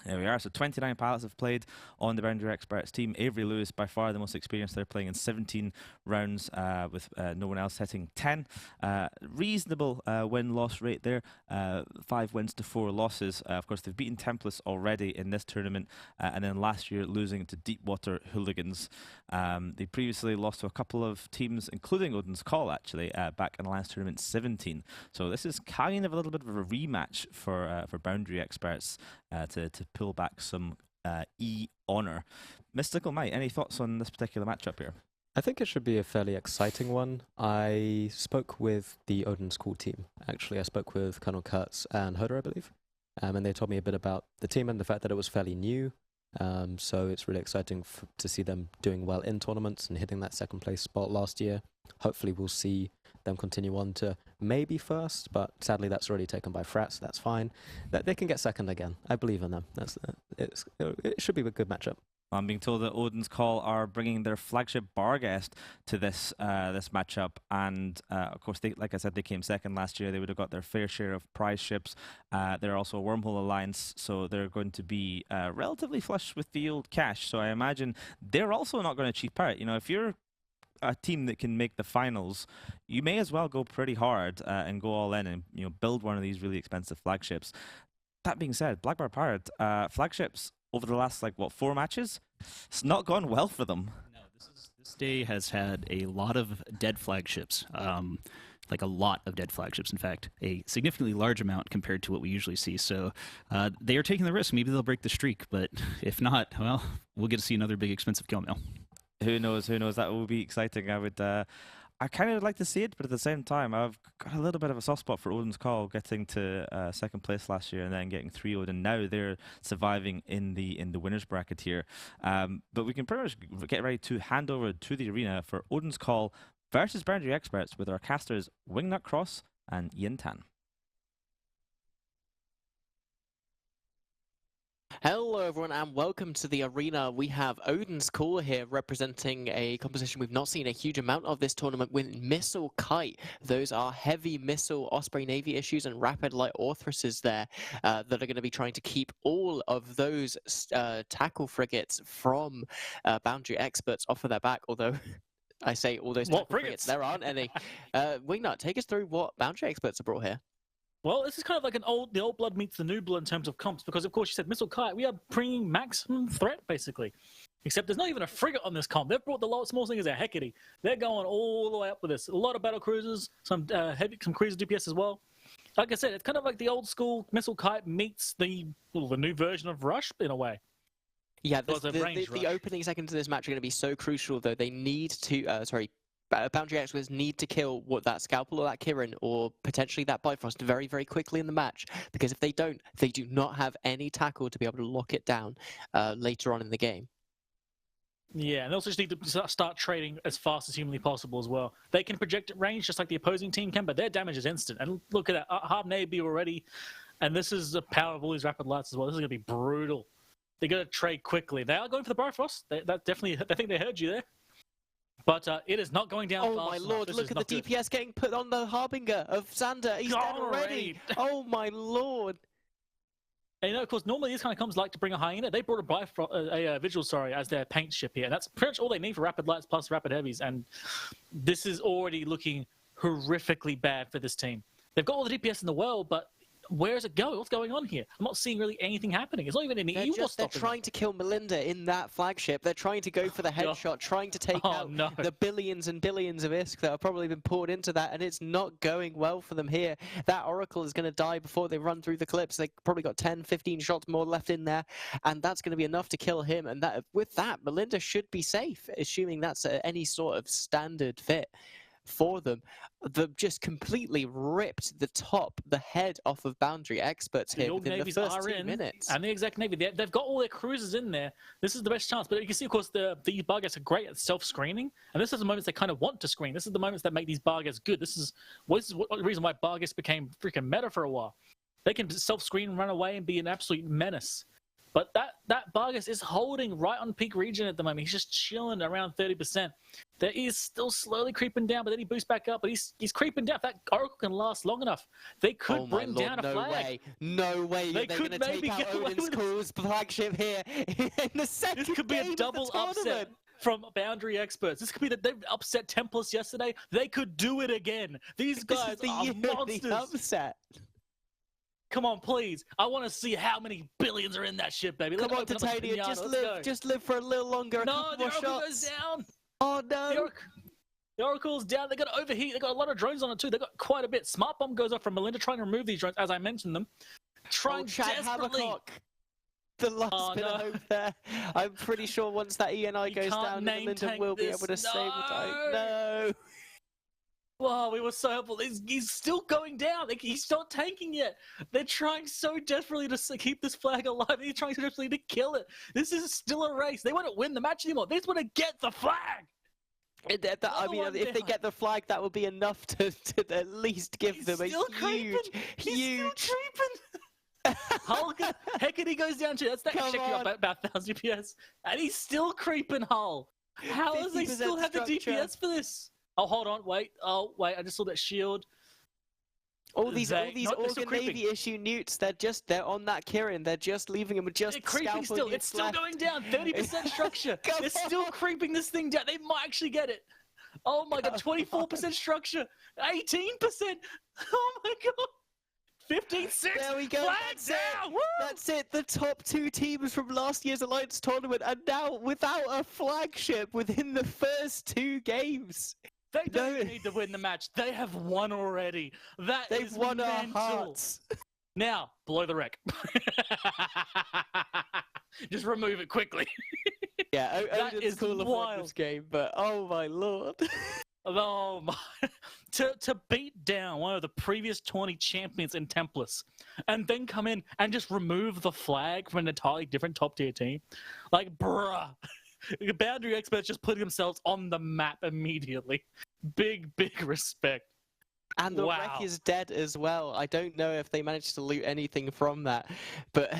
There we are. So 29 pilots have played on the Boundary Experts team. Avery Lewis, by far the most experienced. They're playing in 17 rounds with no one else hitting 10. Reasonable win-loss rate there. 5 wins to 4 losses. Of course, they've beaten Templis already in this tournament, and then last year losing to Deepwater Hooligans. They previously lost to a couple of teams, including Odin's Call, actually, back in Alliance Tournament 17. So this is kind of a little bit of a rematch for Boundary Experts to pull back some E-Honor. Mystical Might, any thoughts on this particular matchup here? I think it should be a fairly exciting one. I spoke with the Odins Squall team. Actually, I spoke with Colonel Kurtz and Hoder, I believe. And they told me a bit about the team and the fact that it was fairly new. So it's really exciting to see them doing well in tournaments and hitting that second place spot last year. Hopefully we'll see them continue on to maybe first, but sadly that's already taken by Frat, so that's fine. That they can get second again. I believe in them. It should be a good matchup. I'm being told that Odin's Call are bringing their flagship Barghest to this this matchup, and of course, like I said, they came second last year. They would have got their fair share of prize ships. They're also a Wormhole Alliance, so they're going to be relatively flush with the old cash. So I imagine they're also not going to cheap out. You know, if you're a team that can make the finals, you may as well go pretty hard and go all in and build one of these really expensive flagships. That being said, Blackbar Pirate flagships over the last 4 matches, it's not gone well for them. No, this day has had a lot of dead flagships. Like a lot of dead flagships, in fact, a significantly large amount compared to what we usually see. So they are taking the risk. Maybe they'll break the streak, but if not, well, we'll get to see another big expensive kill mail. Who knows? Who knows? That will be exciting. I kind of would like to see it, but at the same time, I've got a little bit of a soft spot for Odin's Call getting to second place last year and then getting 3-0'd, and now they're surviving in the winners bracket here. But we can pretty much get ready to hand over to the arena for Odin's Call versus Boundary Experts with our casters Wingnut Cross and Yintan. Hello everyone and welcome to the arena. We have Odin's Call here representing a composition we've not seen a huge amount of this tournament with Missile Kite. Those are heavy missile Osprey Navy issues and Rapid Light Orthruses there that are going to be trying to keep all of those tackle frigates from Boundary Experts off of their back, although I say all those tackle frigates, there aren't any. Wingnut, take us through what Boundary Experts have brought here. Well, this is kind of like the old blood meets the new blood in terms of comps, because of course you said Missile Kite, we are bringing maximum threat basically. Except there's not even a frigate on this comp. They've brought the small thing as a Hecate. They're going all the way up with this. A lot of battle cruisers, some cruiser DPS as well. Like I said, it's kind of like the old school Missile Kite meets the new version of Rush in a way. Yeah, the opening seconds of this match are going to be so crucial, though. They need to, Boundary Experts need to kill that Scalpel or that Kirin or potentially that Bifrost very, very quickly in the match, because if they don't, they do not have any tackle to be able to lock it down later on in the game. Yeah, and they also just need to start trading as fast as humanly possible as well. They can project at range just like the opposing team can, but their damage is instant. And look at that, Harb Navy already, and this is the power of all these Rapid Lights as well. This is going to be brutal. They're going to trade quickly. They are going for the Bifrost. I think they heard you there. But it is not going down fast enough. Oh my lord, look at the DPS getting put on the Harbinger of Xander. He's dead already. Oh my lord. And of course, normally these kind of comps like to bring a Hyena. They brought a Vigil, as their paint ship here. And that's pretty much all they need for Rapid Lights plus Rapid Heavies. And this is already looking horrifically bad for this team. They've got all the DPS in the world, but where is it going? What's going on here? I'm not seeing really anything happening. It's not even any evil They're trying to kill Melinda in that flagship. They're trying to go for the headshot, trying to take out the billions and billions of ISK that have probably been poured into that, and it's not going well for them here. That Oracle is going to die before they run through the clips. They probably got 10, 15 shots more left in there, and that's going to be enough to kill him. And with that, Melinda should be safe, assuming that's any sort of standard fit for them. They've just completely ripped the head off of Boundary Experts here within the first 2 minutes. And the Exec Navy, they've got all their cruisers in there. This is the best chance. But you can see, of course, these Barghest are great at self-screening. And this is the moments they kind of want to screen. This is the moments that make these Barghest good. This is the reason why Barghest became freaking meta for a while. They can self-screen, run away, and be an absolute menace. But that Barghest is holding right on peak region at the moment. He's just chilling around 30%. There is still slowly creeping down, but then he boosts back up. But he's creeping down. If that Oracle can last long enough, they could bring down a flag. No way. They're going to take out Odin's Call's flagship here in the second. This could be a double upset from Boundary Experts. This could be that they upset Templis yesterday. They could do it again. These guys are monsters. The upset. Come on, please. I want to see how many billions are in that ship, baby. Come on, Titania. Just live for a little longer. No, the Oracle goes down. Oh, no. The Oracle's down. They got to overheat. They got a lot of drones on it, too. They got quite a bit. Smart Bomb goes off from Melinda trying to remove these drones, as I mentioned them. Trying desperately. the last bit of hope there. I'm pretty sure once that ENI goes down, Melinda will be able to save it. No! Wow, we were so helpful. He's still going down. Like, he's not tanking yet. They're trying so desperately to keep this flag alive. They're trying so desperately to kill it. This is still a race. They want to win the match anymore. They just want to get the flag. I mean, if they get the flag, that would be enough to at least give them a huge. Still creeping. Hull, Hecate goes down too. That's checking up about 1,000 DPS, and he's still creeping Hull. How does they still have the DPS for this? Oh, hold on, wait. Oh, wait. I just saw that shield. All these Organ Navy issue newts, they're on that Kirin. They're just leaving him just creeping still. It's still going down. 30% structure. They're still creeping this thing down. They might actually get it. Oh my god, 24% structure. 18%. Oh my god. 15-6. There we go. Flags down. Woo! That's it. The top two teams from last year's Alliance Tournament are now without a flagship within the first two games. They don't even need to win the match. They have won already. They've won mental. our hearts. Now, blow the wreck. Just remove it quickly. Yeah, that is wild. This game, but oh my lord. Oh my! To beat down one of the previous 20 champions in Templis, and then come in and just remove the flag from an entirely different top tier team, like bruh. Boundary experts just putting themselves on the map immediately. Big respect. And the wreck is dead as well. I don't know if they managed to loot anything from that, but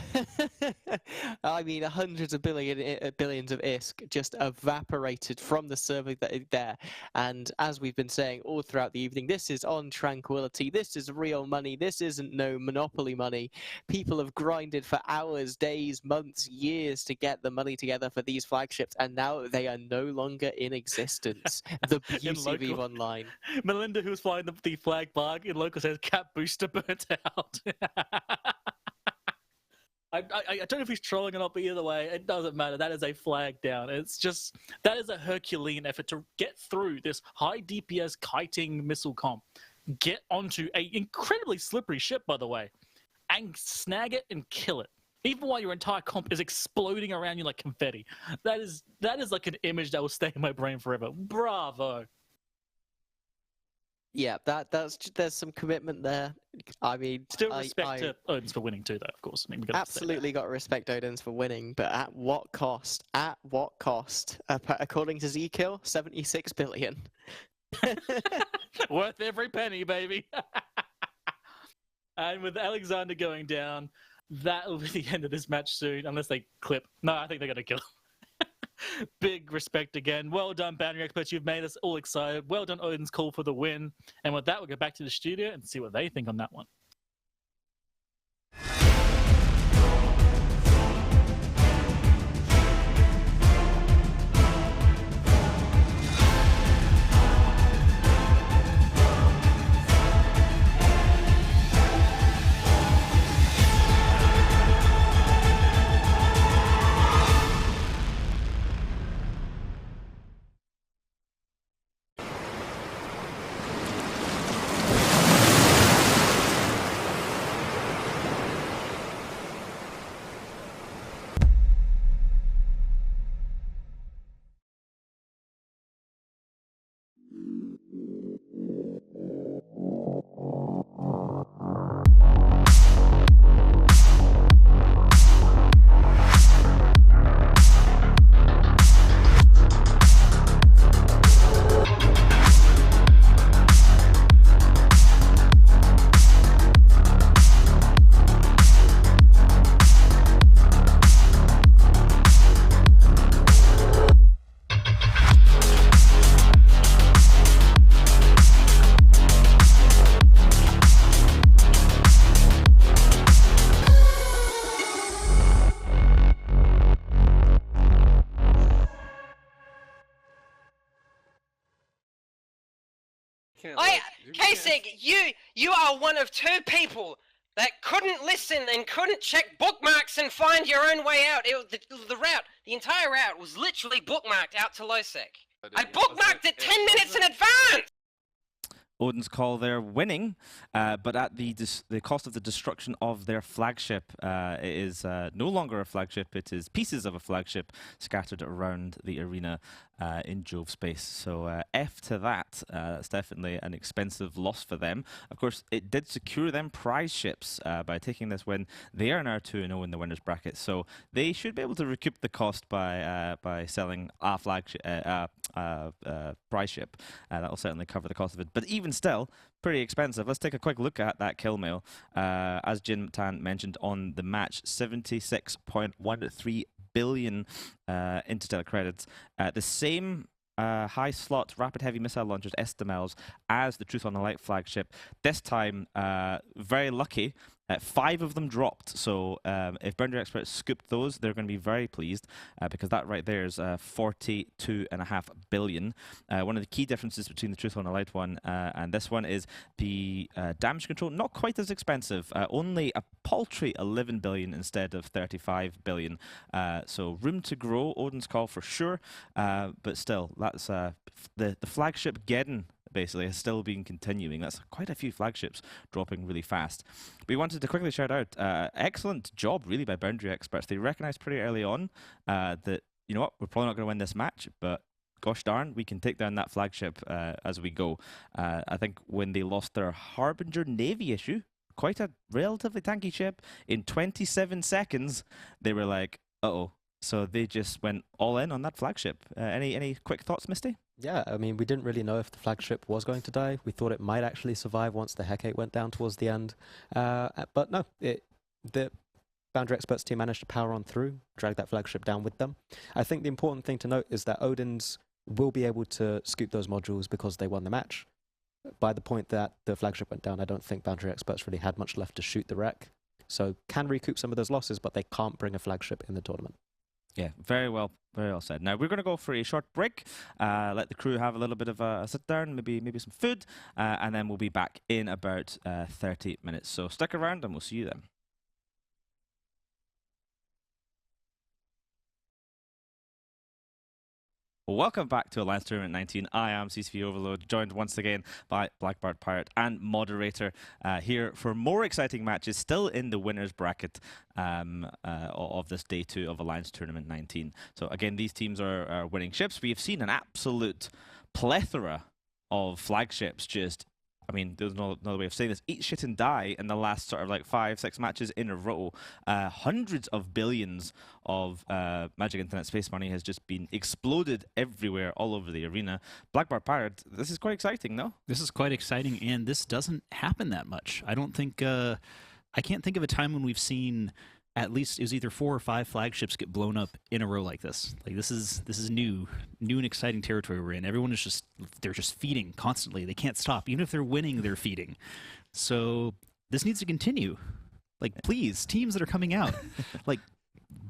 I mean, hundreds of billions of ISK just evaporated from the server that is there. And as we've been saying all throughout the evening, this is on tranquility. This is real money. This isn't no monopoly money. People have grinded for hours, days, months, years to get the money together for these flagships, and now they are no longer in existence. The beauty of EVE Online. Melinda, who was flying the flag bug in local, says cap booster burnt out. I don't know if he's trolling or not, but either way, it doesn't matter. That is a flag down. It's just, that is a Herculean effort to get through this high DPS kiting missile comp, get onto a incredibly slippery ship, by the way, and snag it and kill it. Even while your entire comp is exploding around you like confetti. That is like an image that will stay in my brain forever. Bravo. Yeah, there's some commitment there. I mean, still respect to Odins for winning too, though. Of course, I mean, absolutely got to respect Odins for winning, but at what cost? At what cost? According to Zkill, 76 billion. Worth every penny, baby. And with Alexander going down, that will be the end of this match soon, unless they clip. No, I think they're gonna kill him. Big respect again. Well done, boundary experts. You've made us all excited. Well done, Odin's call for the win. And with that, we'll go back to the studio and see what they think on that one. Kasich, you are one of two people that couldn't listen and couldn't check bookmarks and find your own way out. The route, the entire route was literally bookmarked out to Losec. I bookmarked it 10 minutes in advance! Odin's Call there winning, but at the cost of the destruction of their flagship. It is no longer a flagship, it is pieces of a flagship scattered around the arena in Jove space. So F to that. That's definitely an expensive loss for them. Of course, it did secure them prize ships by taking this win. They are now 2-0 in the winners bracket, so they should be able to recoup the cost by selling a flagship prize ship. That will certainly cover the cost of it. But even still, pretty expensive. Let's take a quick look at that kill mail. As Jin Tan mentioned on the match, 76.13 billion interstellar credits. The same high slot rapid heavy missile launchers, SDMLs, as the Truth.Honor.Light flagship. This time, very lucky. 5 of them dropped, so if Boundary Experts scooped those, they're going to be very pleased because that right there is 42.5 billion. One of the key differences between the Truth.Honor.Light one and this one is the damage control, not quite as expensive, only a paltry 11 billion instead of 35 billion. So room to grow, Odin's Call for sure, but still, that's the flagship Geddon basically has still been continuing. That's quite a few flagships dropping really fast. We wanted to quickly shout out, excellent job really by Boundary Experts. They recognized pretty early on that, you know what, we're probably not going to win this match, but gosh darn, we can take down that flagship as we go. I think when they lost their Harbinger Navy issue, quite a relatively tanky ship, in 27 seconds, they were like, uh-oh. So they just went all in on that flagship. Any quick thoughts, Misty? Yeah, I mean, we didn't really know if the flagship was going to die. We thought it might actually survive once the Hecate went down towards the end. But no, the Boundary Experts team managed to power on through, drag that flagship down with them. I think the important thing to note is that Odins will be able to scoop those modules because they won the match. By the point that the flagship went down, I don't think Boundary Experts really had much left to shoot the wreck. So can recoup some of those losses, but they can't bring a flagship in the tournament. Yeah, very well said. Now we're going to go for a short break, let the crew have a little bit of a sit down, maybe some food, and then we'll be back in about 30 minutes. So stick around and we'll see you then. Welcome back to Alliance Tournament 19. I am CCV Overload, joined once again by Blackbird Pirate and Moderator here for more exciting matches still in the winners bracket of this day 2 of Alliance Tournament 19. So again, these teams are winning ships. We have seen an absolute plethora of flagships just, I mean, there's no other way of saying this, eat shit and die in the last sort of like 5-6 matches in a row. Hundreds of billions of Magic Internet space money has just been exploded everywhere, all over the arena. Blackbird Pirate, this is quite exciting, no? This is quite exciting, and this doesn't happen that much. I don't think, I can't think of a time when we've seen at least it was either 4 or 5 flagships get blown up in a row like this. Like this is new and exciting territory we're in. Everyone is they're just feeding constantly. They can't stop. Even if they're winning, they're feeding. So this needs to continue. Like, please, teams that are coming out, like,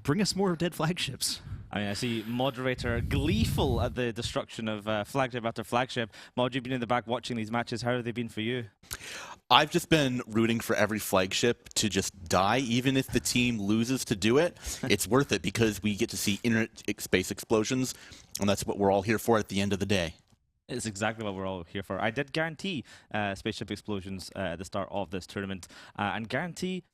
bring us more dead flagships. I mean, I see Moderator gleeful at the destruction of flagship after flagship. Mod, you've been in the back watching these matches. How have they been for you? I've just been rooting for every flagship to just die, even if the team loses to do it. It's worth it because we get to see internet space explosions, and that's what we're all here for at the end of the day. It's exactly what we're all here for. I did guarantee spaceship explosions at the start of this tournament, and guarantee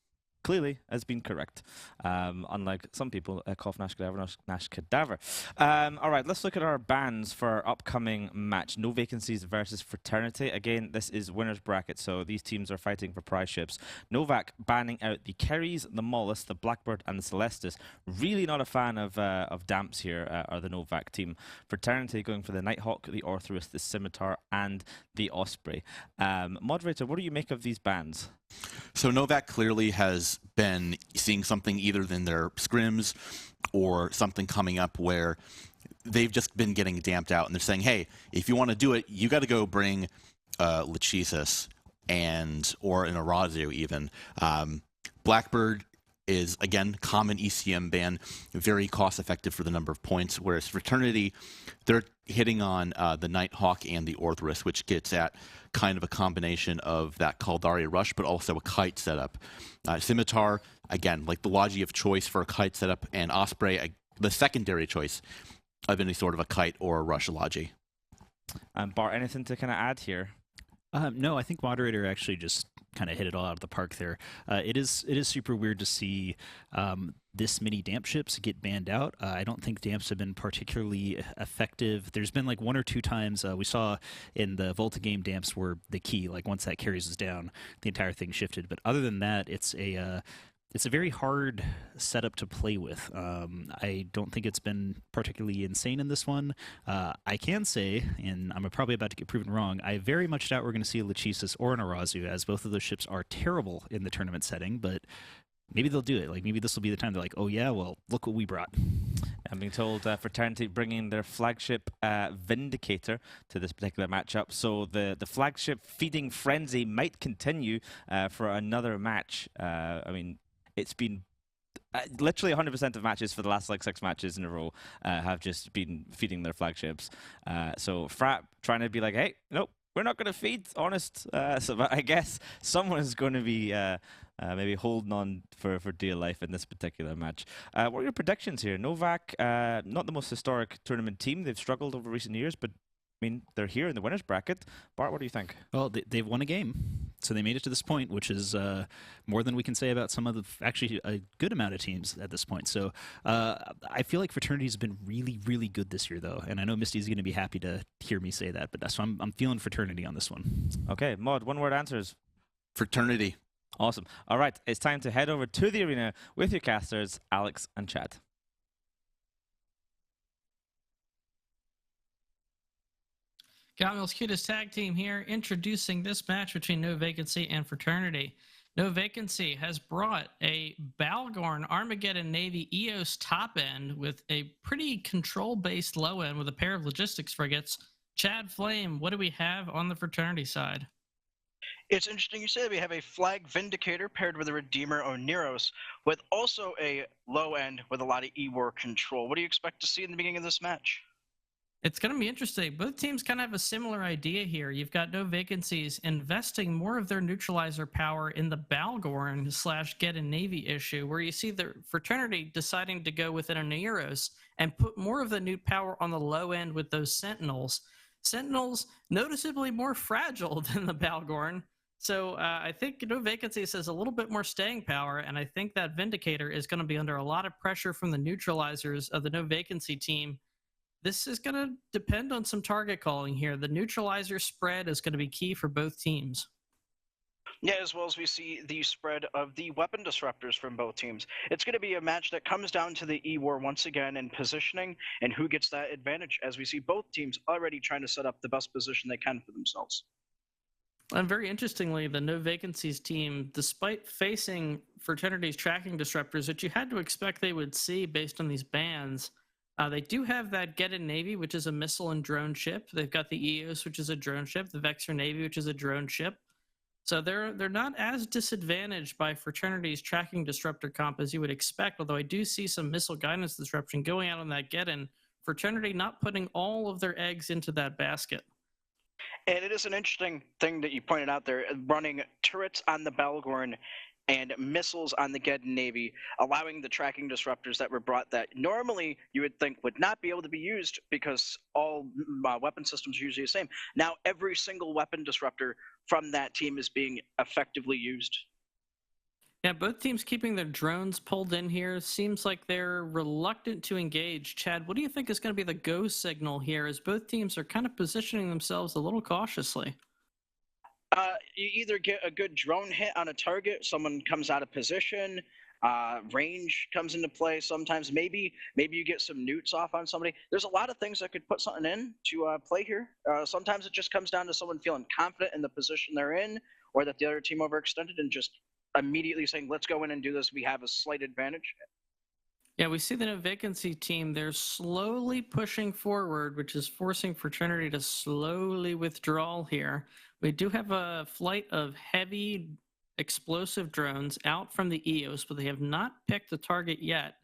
clearly has been correct. Unlike some people, cough, nash, cadaver, nash, cadaver. All right, let's look at our bans for our upcoming match. No Vacancies versus Fraternity. Again, this is winners bracket, so these teams are fighting for prize ships. Novak banning out the Kerrys, the Mollusk, the Blackbird, and the Celestis. Really not a fan of Damps here, or the Novak team. Fraternity going for the Nighthawk, the Orthrus, the Scimitar, and the Osprey. Moderator, what do you make of these bans? So Novak clearly has been seeing something either in their scrims or something coming up where they've just been getting damped out, and they're saying, hey, if you want to do it, you got to go bring Lachesis or an Arazu even. Blackbird is, again, common ECM ban, very cost-effective for the number of points, whereas Fraternity, they're hitting on the Nighthawk and the Orthrus, which gets at kind of a combination of that Caldari Rush, but also a kite setup. Scimitar, again, like the Logi of choice for a kite setup, and Osprey, the secondary choice of any sort of a kite or a Rush Logi. Bart, anything to kind of add here? No, I think moderator actually just kind of hit it all out of the park there. It is super weird to see this many damp ships get banned out. I don't think damps have been particularly effective. There's been like one or two times we saw in the Volta game, damps were the key. Like once that carries us down, the entire thing shifted. But other than that, it's a very hard setup to play with. I don't think it's been particularly insane in this one. I can say, and I'm probably about to get proven wrong, I very much doubt we're going to see a Lachesis or an Arazu, as both of those ships are terrible in the tournament setting, but maybe they'll do it. Like, maybe this will be the time they're like, oh yeah, well, look what we brought. I'm being told Fraternity bringing their flagship Vindicator to this particular matchup. So the flagship feeding frenzy might continue for another match. I mean, it's been literally 100% of matches for the last like 6 matches in a row have just been feeding their flagships. So Frat trying to be like, hey, nope, we're not going to feed, honest. So I guess someone's going to be maybe holding on for dear life in this particular match. What are your predictions here? Novak, not the most historic tournament team. They've struggled over recent years, but I mean, they're here in the winner's bracket. Bart, what do you think? Well, they've won a game, so they made it to this point, which is more than we can say about some of actually a good amount of teams at this point. So I feel like Fraternity's been really, really good this year, though, and I know Misty's going to be happy to hear me say that, but that's why I'm feeling Fraternity on this one. Okay, Maud, one-word answers. Fraternity. Awesome. All right, it's time to head over to the arena with your casters, Alex and Chad. Gamel's cutest tag team here, introducing this match between No Vacancy and Fraternity. No Vacancy has brought a Balgorn Armageddon Navy EOS top end with a pretty control-based low end with a pair of logistics frigates. Chad Flame, what do we have on the Fraternity side? It's interesting you say that we have a Flag Vindicator paired with a Redeemer Oneros, with also a low end with a lot of E-War control. What do you expect to see in the beginning of this match? It's going to be interesting. Both teams kind of have a similar idea here. You've got No Vacancies investing more of their neutralizer power in the Balgorn / Get a Navy issue, where you see the Fraternity deciding to go with an Oneros and put more of the nuke power on the low end with those Sentinels. Sentinels noticeably more fragile than the Balgorn. So I think No Vacancies has a little bit more staying power, and I think that Vindicator is going to be under a lot of pressure from the neutralizers of the No Vacancy team. This is going to depend on some target calling here. The neutralizer spread is going to be key for both teams. Yeah, as well as we see the spread of the weapon disruptors from both teams. It's going to be a match that comes down to the E-War once again in positioning and who gets that advantage, as we see both teams already trying to set up the best position they can for themselves. And very interestingly, the No Vacancies team, despite facing Fraternity's tracking disruptors, that you had to expect they would see based on these bans, they do have that Get a Navy, which is a missile and drone ship. They've got the EOS, which is a drone ship, the Vexor Navy, which is a drone ship. So they're not as disadvantaged by Fraternity's tracking disruptor comp as you would expect, although I do see some missile guidance disruption going out on that Get-In. Fraternity not putting all of their eggs into that basket. And it is an interesting thing that you pointed out there, running turrets on the Balgorn and missiles on the Get Navy, allowing the tracking disruptors that were brought that normally you would think would not be able to be used because all weapon systems are usually the same. Now every single weapon disruptor from that team is being effectively used. Yeah, both teams keeping their drones pulled in here. Seems like they're reluctant to engage. Chad, what do you think is going to be the go signal here as both teams are kind of positioning themselves a little cautiously? You either get a good drone hit on a target, someone comes out of position, range comes into play sometimes, maybe you get some newts off on somebody. There's a lot of things that could put something in to play here. Sometimes it just comes down to someone feeling confident in the position they're in, or that the other team overextended and just immediately saying, let's go in and do this, we have a slight advantage. Yeah, we see the No Vacancy team, they're slowly pushing forward, which is forcing Fraternity to slowly withdraw here. We do have a flight of heavy explosive drones out from the EOS, but they have not picked the target yet.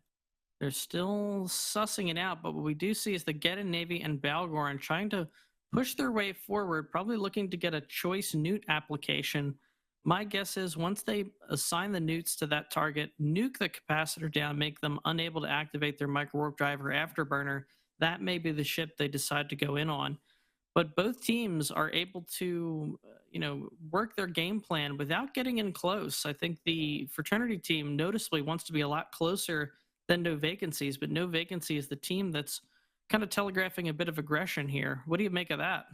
They're still sussing it out, but what we do see is the Get a Navy and Balgorn trying to push their way forward, probably looking to get a choice newt application. My guess is once they assign the newts to that target, nuke the capacitor down, make them unable to activate their micro warp drive or afterburner, that may be the ship they decide to go in on. but both teams are able to, work their game plan without getting in close. I think the Fraternity team noticeably wants to be a lot closer than No Vacancies, but No Vacancy is the team that's kind of telegraphing a bit of aggression here. What do you make of that?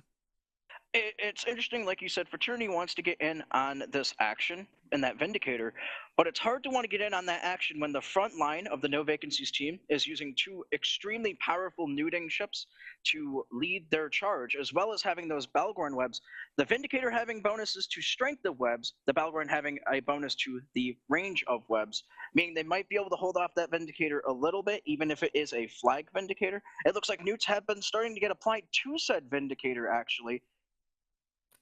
It's interesting, like you said, Fraternity wants to get in on this action and that Vindicator, but it's hard to want to get in on that action when the front line of the No Vacancies team is using two extremely powerful neuting ships to lead their charge, as well as having those Balgorn webs. The Vindicator having bonuses to strength of webs, the Balgorn having a bonus to the range of webs, meaning they might be able to hold off that Vindicator a little bit, even if it is a flag Vindicator. It looks like newts have been starting to get applied to said Vindicator, actually.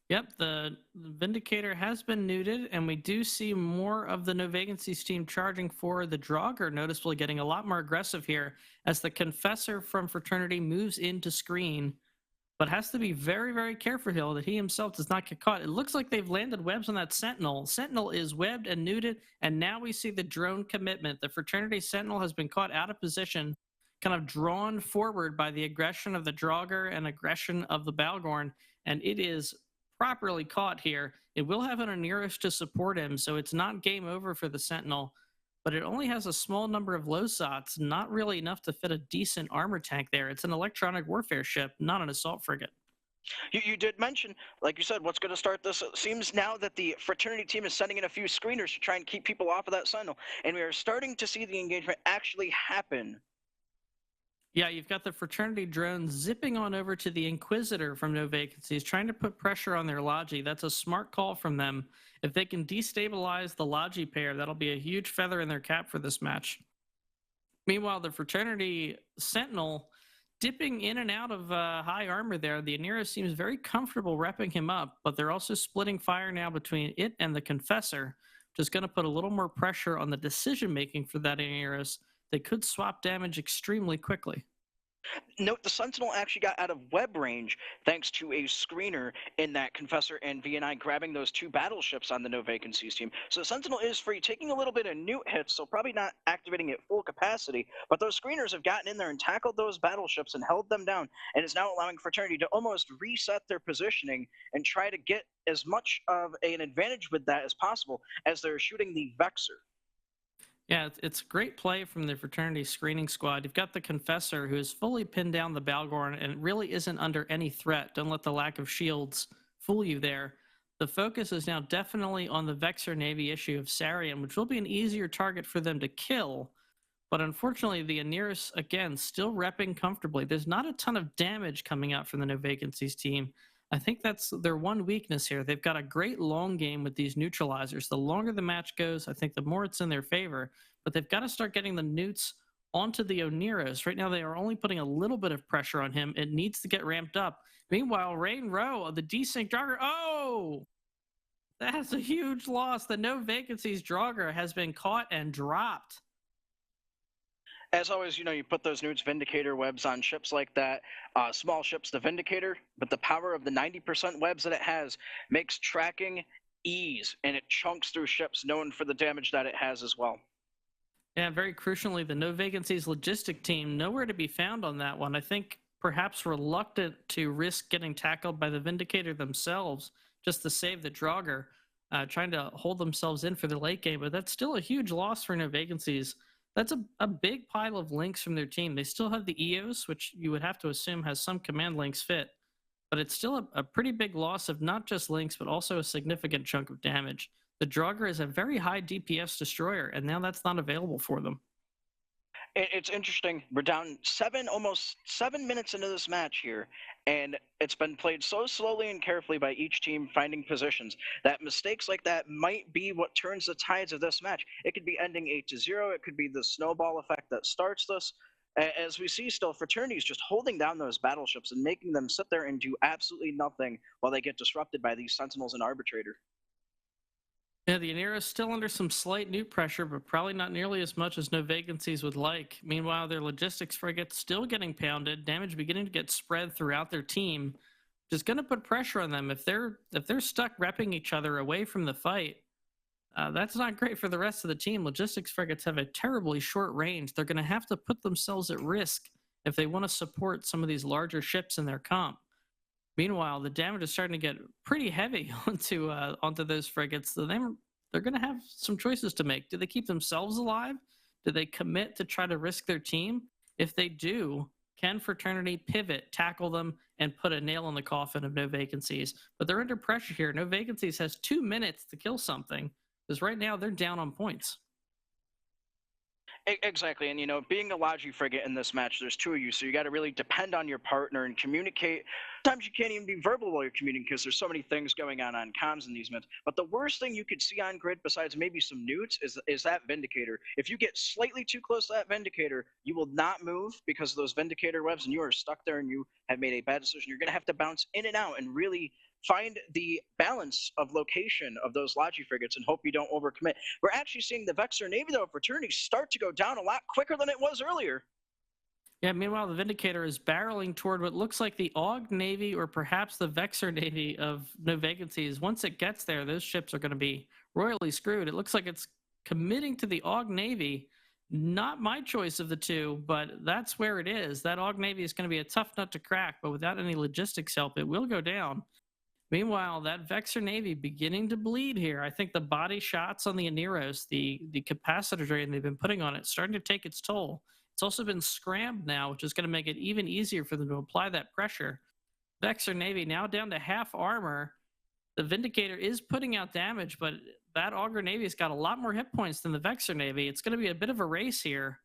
Yep, the Vindicator has been neuted, and we do see more of the No Vacancies team charging for the Draugr, noticeably getting a lot more aggressive here as the Confessor from Fraternity moves into screen, but has to be very, very careful that he himself does not get caught. It looks like they've landed webs on that Sentinel. Sentinel is webbed and neuted, and now we see the drone commitment. The Fraternity Sentinel has been caught out of position, kind of drawn forward by the aggression of the Draugr and aggression of the Balgorn, and it is properly caught here. It will have an Oneirus to support him, so it's not game over for the Sentinel, but it only has a small number of Losots, not really enough to fit a decent armor tank there. It's an electronic warfare ship, not an assault frigate. You did mention, like you said, what's going to start this? It seems now that the Fraternity team is sending in a few screeners to try and keep people off of that Sentinel, and we are starting to see the engagement actually happen. Yeah, you've got the Fraternity drone zipping on over to the Inquisitor from No Vacancies, trying to put pressure on their Logi. That's a smart call from them. If they can destabilize the Logi pair, that'll be a huge feather in their cap for this match. Meanwhile, the Fraternity Sentinel dipping in and out of high armor there. The Oneirus seems very comfortable repping him up, but they're also splitting fire now between it and the Confessor, which is going to put a little more pressure on the decision-making for that Oneirus. They could swap damage extremely quickly. Note, the Sentinel actually got out of web range thanks to a screener in that Confessor and VNI grabbing those two battleships on the No Vacancies team. So Sentinel is free, taking a little bit of newt hits, so probably not activating at full capacity, but those screeners have gotten in there and tackled those battleships and held them down, and is now allowing Fraternity to almost reset their positioning and try to get as much of an advantage with that as possible as they're shooting the Vexor. Yeah, it's great play from the Fraternity screening squad. You've got the Confessor, who has fully pinned down the Balgorn and really isn't under any threat. Don't let the lack of shields fool you there. The focus is now definitely on the Vexor Navy issue of Sarian, which will be an easier target for them to kill. But unfortunately, the Oneirus, again, still repping comfortably. There's not a ton of damage coming out from the No Vacancies team. I think that's their one weakness here. They've got a great long game with these neutralizers. The longer the match goes, I think the more it's in their favor. But they've got to start getting the newts onto the Oneirus. Right now, they are only putting a little bit of pressure on him. It needs to get ramped up. Meanwhile, Rain Row of the desync Draugr. Oh! That's a huge loss. The No Vacancies Draugr has been caught and dropped. As always, you put those newts Vindicator webs on ships like that. Small ships, the Vindicator, but the power of the 90% webs that it has makes tracking ease, and it chunks through ships, known for the damage that it has as well. Yeah, very crucially, the No Vacancies logistic team, nowhere to be found on that one. I think perhaps reluctant to risk getting tackled by the Vindicator themselves just to save the Draugr, trying to hold themselves in for the late game, but that's still a huge loss for No Vacancies. That's a big pile of links from their team. They still have the EOS, which you would have to assume has some command links fit, but it's still a pretty big loss of not just links, but also a significant chunk of damage. The Draugr is a very high DPS destroyer, and now that's not available for them. It's interesting. We're down almost 7 minutes into this match here, and it's been played so slowly and carefully by each team finding positions that mistakes like that might be what turns the tides of this match. It could be ending 8-0. It could be the snowball effect that starts this. As we see still, Fraternity is just holding down those battleships and making them sit there and do absolutely nothing while they get disrupted by these Sentinels and Arbitrator. Yeah, the Oneirus is still under some slight newt pressure, but probably not nearly as much as No Vacancies would like. Meanwhile, their logistics frigate still getting pounded, damage beginning to get spread throughout their team. Just going to put pressure on them. If they're stuck repping each other away from the fight, that's not great for the rest of the team. Logistics frigates have a terribly short range. They're going to have to put themselves at risk if they want to support some of these larger ships in their comp. Meanwhile, the damage is starting to get pretty heavy onto those frigates. So they're going to have some choices to make. Do they keep themselves alive? Do they commit to try to risk their team? If they do, can Fraternity pivot, tackle them, and put a nail in the coffin of No Vacancies? But they're under pressure here. No Vacancies has 2 minutes to kill something, because right now they're down on points. Exactly, and being a Logi frigate in this match, there's 2 of you, so you got to really depend on your partner and communicate. Sometimes you can't even be verbal while you're communicating because there's so many things going on comms in these minutes. But the worst thing you could see on grid, besides maybe some newts, is that Vindicator. If you get slightly too close to that Vindicator, you will not move because of those Vindicator webs, and you are stuck there, and you have made a bad decision. You're going to have to bounce in and out and really find the balance of location of those Logi frigates and hope you don't overcommit. We're actually seeing the Vexor Navy, though, Fraternity start to go down a lot quicker than it was earlier. Yeah, meanwhile, the Vindicator is barreling toward what looks like the AUG Navy or perhaps the Vexor Navy of No Vacancies. Once it gets there, those ships are going to be royally screwed. It looks like it's committing to the AUG Navy. Not my choice of the two, but that's where it is. That AUG Navy is going to be a tough nut to crack, but without any logistics help, it will go down. Meanwhile, that Vexor Navy beginning to bleed here. I think the body shots on the Aneros, the capacitor drain they've been putting on it, starting to take its toll. It's also been scrammed now, which is going to make it even easier for them to apply that pressure. Vexor Navy now down to half armor. The Vindicator is putting out damage, but that Augur Navy's got a lot more hit points than the Vexor Navy. It's going to be a bit of a race here.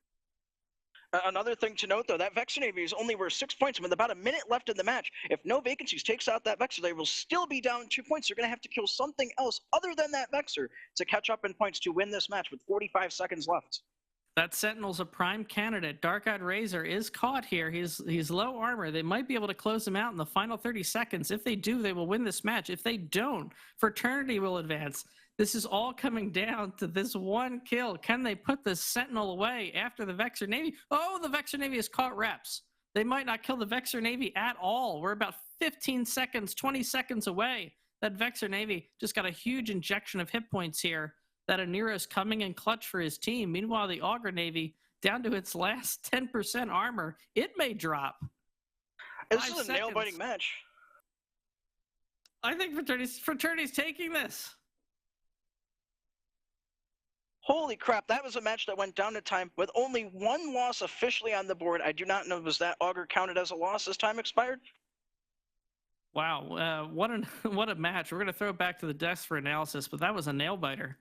Another thing to note, though, that Vexor Navy is only worth 6 points with about a minute left in the match. If No Vacancies takes out that Vexor, they will still be down 2 points. They're going to have to kill something else other than that Vexor to catch up in points to win this match with 45 seconds left. That Sentinel's a prime candidate. Dark-Eyed Razor is caught here. He's low armor. They might be able to close him out in the final 30 seconds. If they do, they will win this match. If they don't, Fraternity will advance. This is all coming down to this one kill. Can they put the Sentinel away after the Vexor Navy? Oh, the Vexor Navy has caught reps. They might not kill the Vexor Navy at all. We're about 15 seconds, 20 seconds away. That Vexor Navy just got a huge injection of hit points here. That Aneros coming in clutch for his team. Meanwhile, the Augur Navy down to its last 10% armor. It may drop. This is a nail-biting match. I think Fraternity's taking this. Holy crap, that was a match that went down to time with only 1 loss officially on the board. I do not know, was that Augur counted as a loss as time expired? Wow, what a match. We're going to throw it back to the desk for analysis, but that was a nail-biter.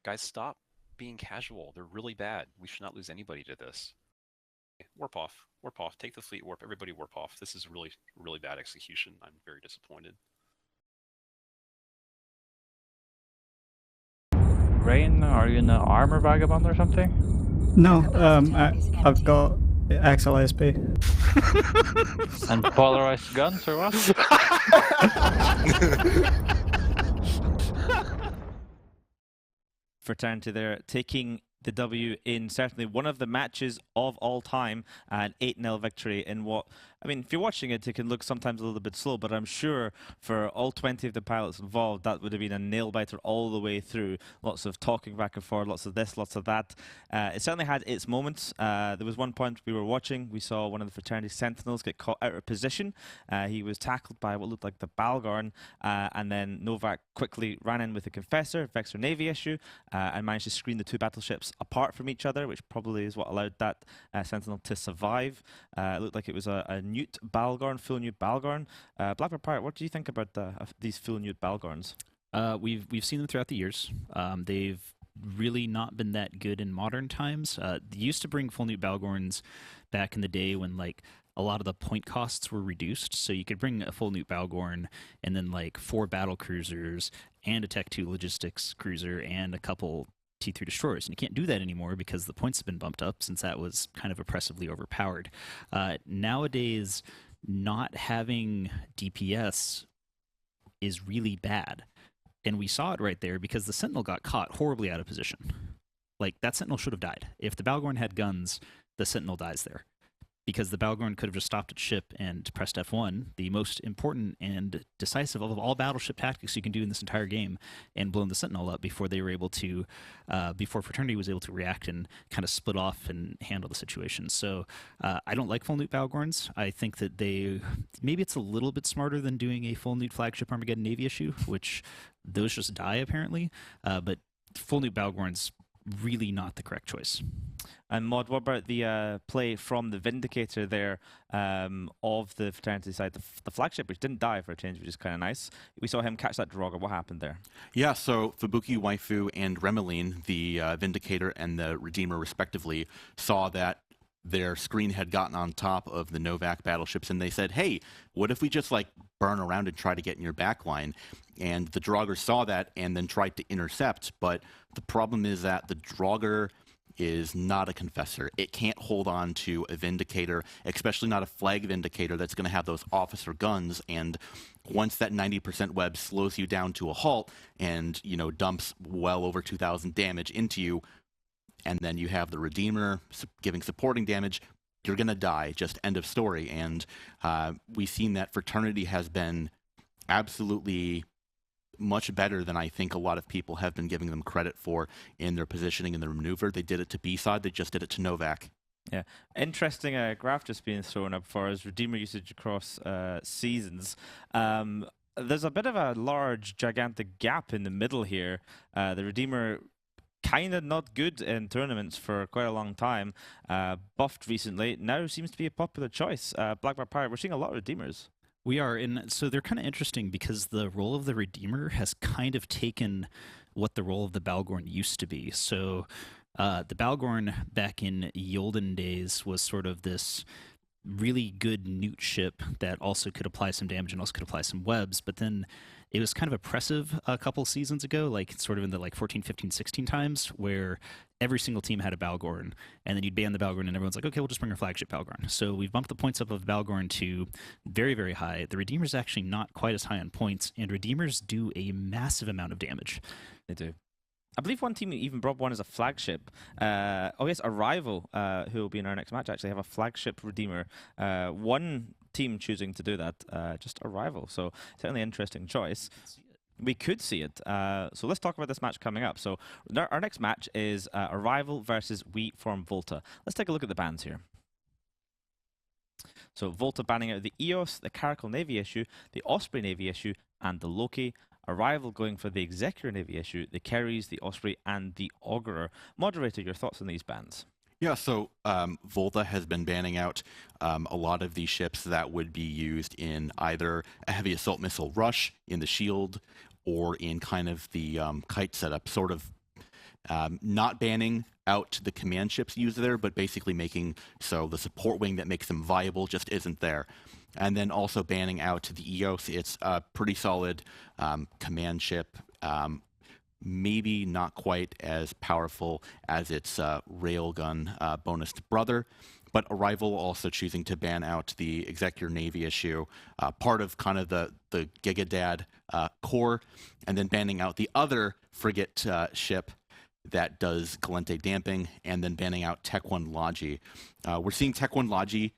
Guys, stop being casual. They're really bad. We should not lose anybody to this. Warp off. Warp off. Take the fleet warp. Everybody warp off. This is really, really bad execution. I'm very disappointed. Rain, are you in an armor vagabond or something? No, I've got XLSP. And polarized guns or what? Fraternity there taking the W in certainly one of the matches of all time, an 8-0 victory in what, I mean, if you're watching it, it can look sometimes a little bit slow, but I'm sure for all 20 of the pilots involved, that would have been a nail-biter all the way through. Lots of talking back and forth, lots of this, lots of that. It certainly had its moments. There was one point we were watching, we saw one of the Fraternity Sentinels get caught out of position. He was tackled by what looked like the Balgorn, and then Novak quickly ran in with a Confessor, Vexor Navy issue, and managed to screen the 2 battleships apart from each other, which probably is what allowed that Sentinel to survive. It looked like it was a Newt Balgorn, full Newt Balgorn. Blackbird Pirate, what do you think about these full Newt Balgorns? We've seen them throughout the years. They've really not been that good in modern times. They used to bring full Newt Balgorns back in the day when like a lot of the point costs were reduced, so you could bring a full Newt Balgorn and then like 4 battle cruisers and a Tech 2 logistics cruiser and a couple T3 destroyers, and you can't do that anymore because the points have been bumped up since that was kind of oppressively overpowered. Nowadays, not having DPS is really bad. And we saw it right there because the Sentinel got caught horribly out of position. Like, that Sentinel should have died. If the Balgorn had guns, the Sentinel dies there. Because the Balgorn could have just stopped its ship and pressed F1, the most important and decisive of all battleship tactics you can do in this entire game, and blown the Sentinel up before they were able to, before Fraternity was able to react and kind of split off and handle the situation. So I don't like full Newt Balgorns. I think that maybe it's a little bit smarter than doing a full Newt flagship Armageddon Navy issue, which those just die apparently. But full Newt Balgorns, really not the correct choice. And Mod, what about the play from the Vindicator there of the Fraternity side, the flagship, which didn't die for a change, which is kind of nice. We saw him catch that Draugr. What happened there? Yeah, so Fubuki Waifu and Remeline, the Vindicator and the Redeemer respectively, saw that their screen had gotten on top of the Novak battleships, and they said, hey, what if we just like burn around and try to get in your backline? And the Draugr saw that and then tried to intercept, but the problem is that the Draugr is not a confessor. It can't hold on to a Vindicator, especially not a flag Vindicator that's going to have those officer guns, and once that 90% web slows you down to a halt and, you know, dumps well over 2,000 damage into you, and then you have the Redeemer giving supporting damage, you're going to die. Just end of story. And we've seen that Fraternity has been absolutely much better than I think a lot of people have been giving them credit for in their positioning and their maneuver. They did it to B-side. They just did it to Novak. Yeah, interesting graph just being thrown up for us. Redeemer usage across seasons. There's a bit of a large, gigantic gap in the middle here. The Redeemer kind of not good in tournaments for quite a long time. Buffed recently, now seems to be a popular choice. Blackbird Pirate, we're seeing a lot of Redeemers. We are, and so they're kind of interesting because the role of the Redeemer has kind of taken what the role of the Balgorn used to be. So the Balgorn back in Yolden days was sort of this really good newt ship that also could apply some damage and also could apply some webs, but then it was kind of oppressive a couple seasons ago, like sort of in the like 14, 15, 16 times, where every single team had a Balgorn, and then you'd ban the Balgorn, and everyone's like, okay, we'll just bring our flagship Balgorn. So we've bumped the points up of Balgorn to very, very high. The Redeemer's actually not quite as high on points, and Redeemers do a massive amount of damage. They do. I believe one team even brought one as a flagship. Yes, Arrival, who will be in our next match, actually have a flagship Redeemer. One team choosing to do that, just Arrival. So certainly an interesting choice. We could see it. So let's talk about this match coming up. So our next match is Arrival versus We Form Volta. Let's take a look at the bans here. So Volta banning out the EOS, the Caracal Navy issue, the Osprey Navy issue, and the Loki. Arrival going for the Executor Navy issue, the Keres, the Osprey, and the Augurer. Moderator, your thoughts on these bans? Yeah, so Volta has been banning out a lot of these ships that would be used in either a heavy assault missile rush, in the shield, or in kind of the kite setup, sort of not banning out the command ships used there, but basically making so the support wing that makes them viable just isn't there. And then also banning out the EOS. It's a pretty solid command ship, maybe not quite as powerful as its railgun bonused brother, but Arrival also choosing to ban out the Executor Navy issue, part of kind of the Gigadad core, and then banning out the other frigate ship that does Galente damping, and then banning out Tech 1 Logi. We're seeing Tech 1 Logi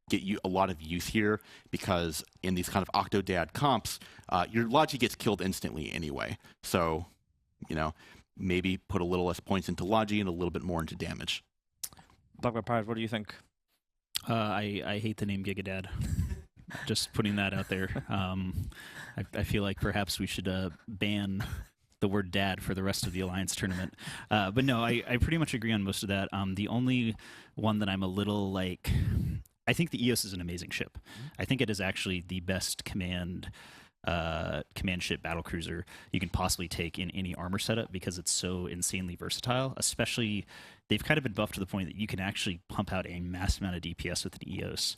get you a lot of use here because in these kind of Octodad comps, your Logi gets killed instantly anyway. So, you know, maybe put a little less points into Logi and a little bit more into damage. Blackbird Pirate, what do you think? I hate the name Gigadad. Just putting that out there. I feel like perhaps we should ban the word dad for the rest of the Alliance tournament. But no, I pretty much agree on most of that. The only one that I'm a little like... I think the EOS is an amazing ship. I think it is actually the best command command ship battlecruiser you can possibly take in any armor setup because it's so insanely versatile. Especially, they've kind of been buffed to the point that you can actually pump out a massive amount of DPS with an EOS.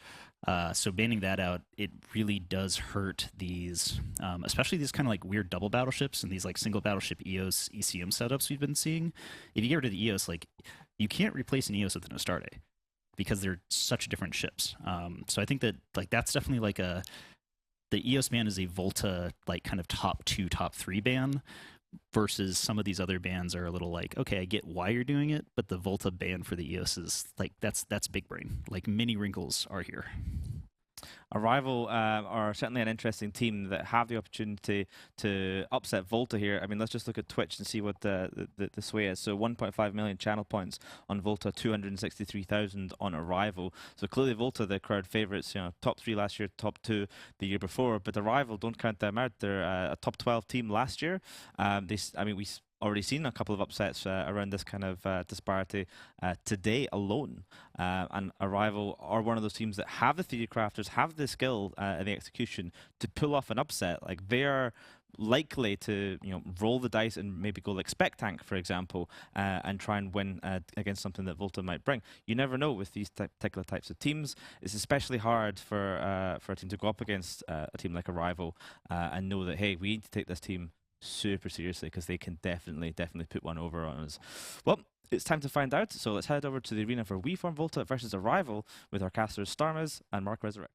So banning that out, it really does hurt these, especially these kind of like weird double battleships and these like single battleship EOS ECM setups we've been seeing. If you get rid of the EOS, like you can't replace an EOS with an Astarte because they're such different ships. So I think that like that's definitely like the EOS ban is a Volta like kind of top 2, top 3 ban versus some of these other bans are a little like, okay, I get why you're doing it, but the Volta ban for the EOS is like that's big brain. Like many wrinkles are here. Arrival are certainly an interesting team that have the opportunity to upset Volta here. I mean, let's just look at Twitch and see what the sway is. So 1.5 million channel points on Volta, 263,000 on Arrival. So clearly Volta, the crowd favourites, you know, top 3 last year, top 2 the year before. But Arrival, don't count them out. They're a top 12 team last year. We already seen a couple of upsets around this kind of disparity today alone. And Arrival are one of those teams that have the theory crafters, have the skill and the execution to pull off an upset. Like they are likely to, you know, roll the dice and maybe go like Spec Tank, for example, and try and win against something that Volta might bring. You never know with these particular types of teams. It's especially hard for a team to go up against a team like Arrival and know that, hey, we need to take this team super seriously because they can definitely put one over on us. Well, it's time to find out, so let's head over to the arena for WeForm Volta versus Arrival with our casters Starmaz and Mark Resurrectus.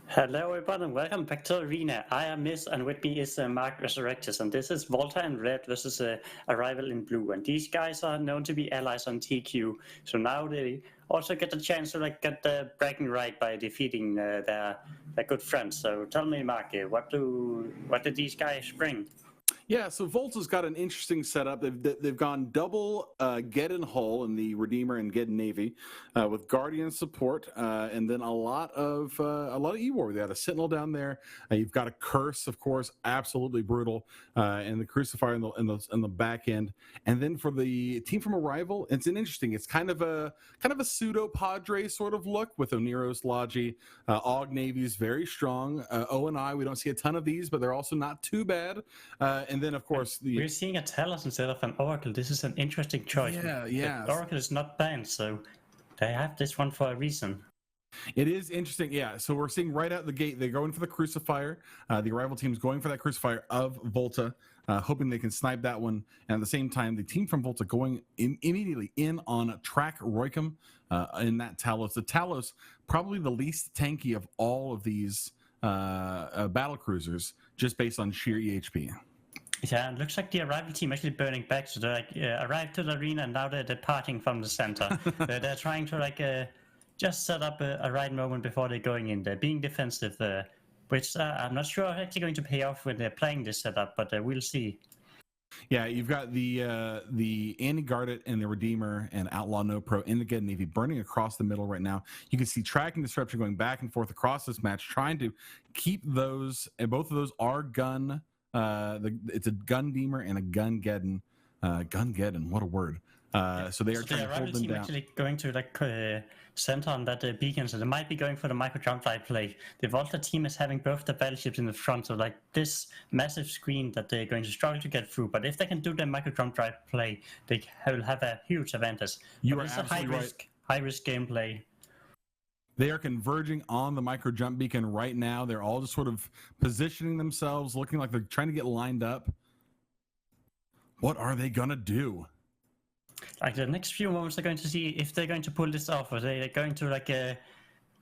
Hello everyone and welcome back to Arena. I am Miss and with me is Mark Resurrectus, and this is Volta in red versus Arrival in blue, and these guys are known to be allies on TQ, so now they also get the chance to like get the bragging right by defeating their good friends. So tell me, Mark, what did these guys bring? Yeah, so Volta's got an interesting setup. They've gone double Geddon Hull in the Redeemer and Geddon Navy with Guardian support, and then a lot of E-War. They got a Sentinel down there. You've got a Curse, of course, absolutely brutal, and the Crucifier in the back end. And then for the team from Arrival, it's It's kind of a pseudo Padre sort of look with Oneros, Logi, Og Navy's very strong. O&I, we don't see a ton of these, but they're also not too bad. And then, of course, we're seeing a Talos instead of an Oracle. This is an interesting choice. Yeah. The Oracle is not banned, so they have this one for a reason. It is interesting, yeah. So we're seeing right out the gate, they're going for the Crucifier. The Arrival team's going for that Crucifier of Volta, hoping they can snipe that one. And at the same time, the team from Volta going immediately in on Track Roycom in that Talos. The Talos, probably the least tanky of all of these battle cruisers, just based on sheer EHP. Yeah, it looks like the Arrival team actually burning back. So they arrived to the arena and now they're departing from the center. They're trying to just set up a right moment before they're going in. They're being defensive, which I'm not sure are actually going to pay off when they're playing this setup, but we'll see. Yeah, you've got the Anti-Guarded and the Redeemer and Outlaw No Pro in the Geddon Navy burning across the middle right now. You can see Tracking Disruption going back and forth across this match, trying to keep those, and both of those are gun. It's a Gun Deemer and a Gun Geddon. Gun Geddon, what a word. So they are trying to hold them down. Actually going to center on that beacon, so they might be going for the micro jump drive play. The Volta team is having both the battleships in the front, so like this massive screen that they're going to struggle to get through. But if they can do the micro jump drive play, they will have a huge advantage. You are absolutely right. High risk gameplay. They are converging on the micro jump beacon right now. They're all just sort of positioning themselves, looking like they're trying to get lined up. What are they gonna do? Like the next few moments, they're going to see if they're going to pull this off, or they're going to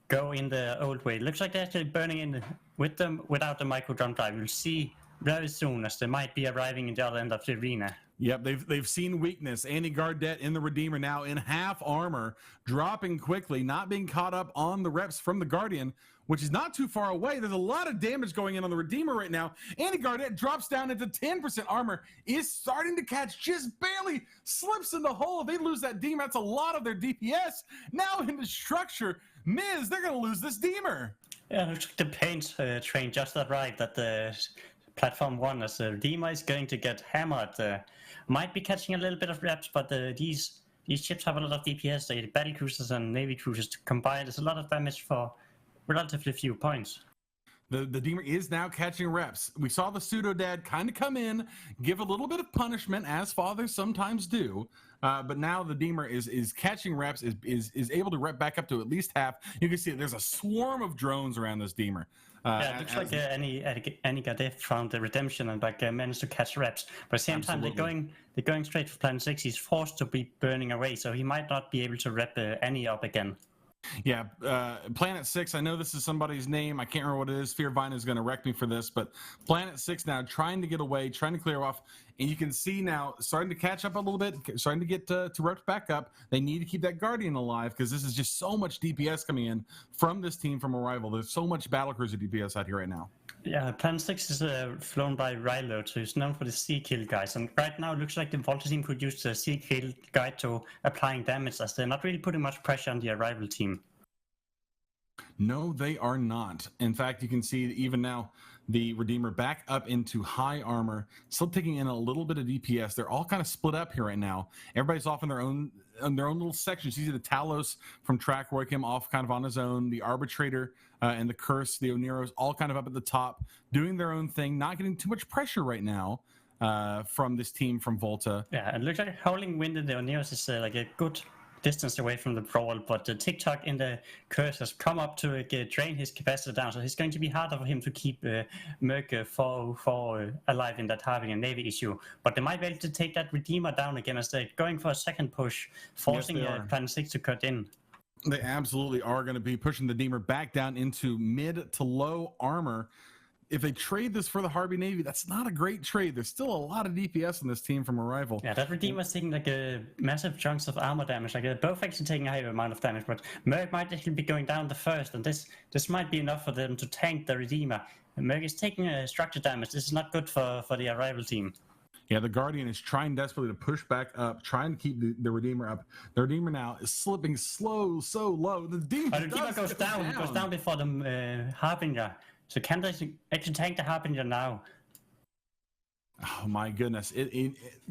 go in the old way. It looks like they're actually burning in with them without the micro jump drive. You'll see very soon as they might be arriving in the other end of the arena. Yep, they've seen weakness. Anti-Guardette in the Redeemer now in half armor, dropping quickly, not being caught up on the reps from the Guardian, which is not too far away. There's a lot of damage going in on the Redeemer right now. Anti-Guardette drops down into 10% armor, is starting to catch, just barely slips in the hole. If they lose that Deemer, that's a lot of their DPS. Now into structure, Miz, they're going to lose this Deemer. Yeah, looks like the paint train just arrived at the platform 1 as the Redeemer is going to get hammered. Might be catching a little bit of reps, but these these ships have a lot of DPS. The battle cruisers and navy cruisers combined is a lot of damage for relatively few points. The Deemer is now catching reps. We saw the pseudo-dad kind of come in, give a little bit of punishment, as fathers sometimes do, but now the Deemer is catching reps, is able to rep back up to at least half. You can see there's a swarm of drones around this Deemer. Yeah, it looks like any Gadef found the redemption and managed to catch reps. But at the same time, they're going straight for Planet 6. He's forced to be burning away, so he might not be able to rep any up again. Yeah, Planet 6, I know this is somebody's name. I can't remember what it is. Fear Vine is going to wreck me for this, but Planet 6 now trying to get away, trying to clear off, and you can see now starting to catch up a little bit, starting to get to reps back up. They need to keep that Guardian alive because this is just so much DPS coming in from this team from Arrival. There's so much Battlecruiser DPS out here right now. Yeah, Planet 6 is flown by Rylot, who's known for the sea kill guys, and right now it looks like the Volta team could use the sea kill guide to applying damage, as they're not really putting much pressure on the Arrival team. No, they are not. In fact, you can see even now the Redeemer back up into high armor, still taking in a little bit of DPS. They're all kind of split up here right now. Everybody's off in their own little sections. You see the Talos from Track Roykim off kind of on his own. The Arbitrator and the Curse, the Oneros, all kind of up at the top, doing their own thing, not getting too much pressure right now from this team from Volta. Yeah, it looks like Howling Wind and the Oneros is like a good distance away from the brawl, but the TikTok in the Curse has come up to drain his capacity down, so it's going to be harder for him to keep Merc for alive in that Harbinger Navy issue. But they might be able to take that Redeemer down again as they're going for a second push, forcing Planet 6 to cut in. They absolutely are going to be pushing the Deemer back down into mid to low armor. If they trade this for the Harvey Navy, that's not a great trade. There's still a lot of DPS in this team from Arrival. Yeah, that Redeemer's taking like a massive chunks of armor damage. Like both actually taking a higher amount of damage, but Merc might actually be going down the first, and this might be enough for them to tank the Redeemer. Merc is taking structure damage. This is not good for the Arrival team. Yeah, the Guardian is trying desperately to push back up, trying to keep the Redeemer up. The Redeemer now is slipping so low. The Redeemer goes down before the Harbinger. So can they actually tank the Harbinger now? Oh my goodness.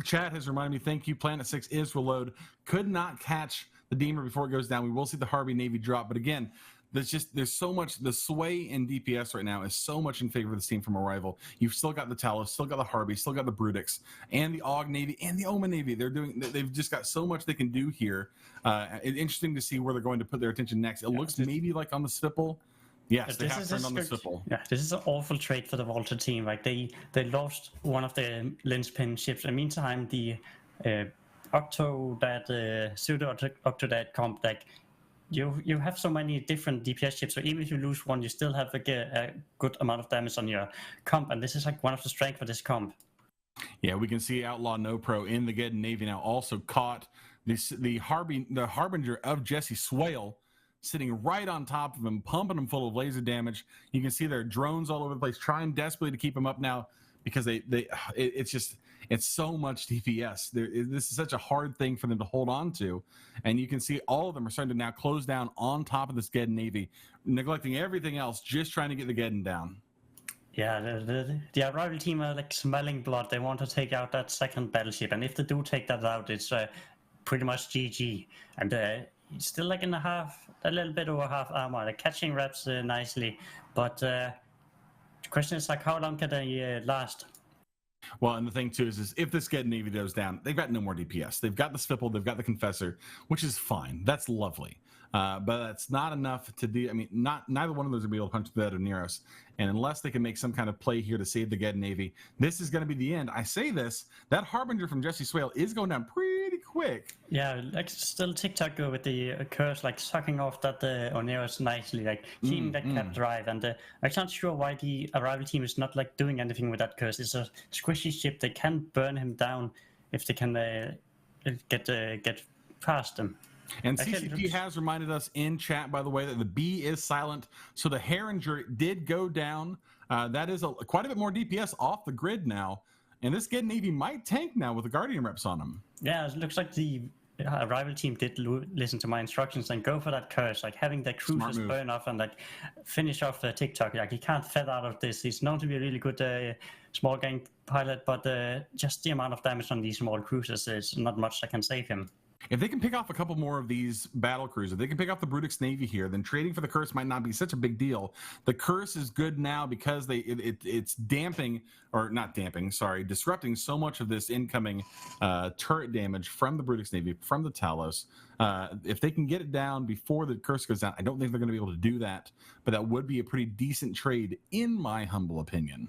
Chat has reminded me, thank you, Planet 6 is reload. Could not catch the Deemer before it goes down. We will see the Harvey Navy drop, but again, there's so much, the sway in DPS right now is so much in favor of this team from Arrival. You've still got the Talos, still got the Harvey, still got the Brutix, and the Og Navy, and the Omen Navy. They've just got so much they can do here. It's interesting to see where they're going to put their attention next. It looks maybe like on the Svipple. Yes, they have turned on the Svipple. Yeah, this is an awful trade for the Volta team. Like they lost one of the linchpin ships. In the meantime, the pseudo-Octodad comp, like you have so many different DPS ships, so even if you lose one, you still have like a good amount of damage on your comp, and this is like one of the strengths for this comp. Yeah, we can see Outlaw No Pro in the Geddon Navy now also caught the Harbinger of Jesse Swale, sitting right on top of him, pumping him full of laser damage. You can see their drones all over the place, trying desperately to keep him up now because it's so much DPS. This is such a hard thing for them to hold on to. And you can see all of them are starting to now close down on top of this Geddon Navy, neglecting everything else, just trying to get the Geddon down. Yeah, the Arrival team are like smelling blood. They want to take out that second battleship. And if they do take that out, it's pretty much GG. And he's still like a little bit over half armor, like catching reps nicely, but the question is like how long can they last? Well, and the thing too is if this Geddon Navy goes down, they've got no more DPS. They've got the Svipple, they've got the Confessor, which is fine. That's lovely. But that's not enough to do. I mean, neither one of those will be able to punch the head of Neros. And unless they can make some kind of play here to save the Geddon Navy, this is going to be the end. I say this, that Harbinger from Jesse Swale is going down pretty quick. Yeah, like still TikTok with the Curse, like sucking off that Oneros nicely, like keeping that cap drive. And I'm not sure why the Arrival team is not like doing anything with that Curse. It's a squishy ship. They can burn him down if they can get past him. And CCP has reminded us in chat, by the way, that the B is silent. So the Herringer did go down. That is quite a bit more DPS off the grid now. And this Geddon Navy might tank now with the Guardian reps on them. Yeah, it looks like the Arrival team did listen to my instructions and go for that Curse, like having the cruisers burn off and like finish off the TikTok. Like he can't fed out of this. He's known to be a really good small gang pilot, but just the amount of damage on these small cruisers is not much that can save him. If they can pick off a couple more of these battle crews, if they can pick off the Brutix Navy here, then trading for the curse might not be such a big deal. The curse is good now because it's disrupting so much of this incoming turret damage from the Brutix Navy, from the Talos. If they can get it down before the curse goes down, I don't think they're going to be able to do that, but that would be a pretty decent trade, in my humble opinion.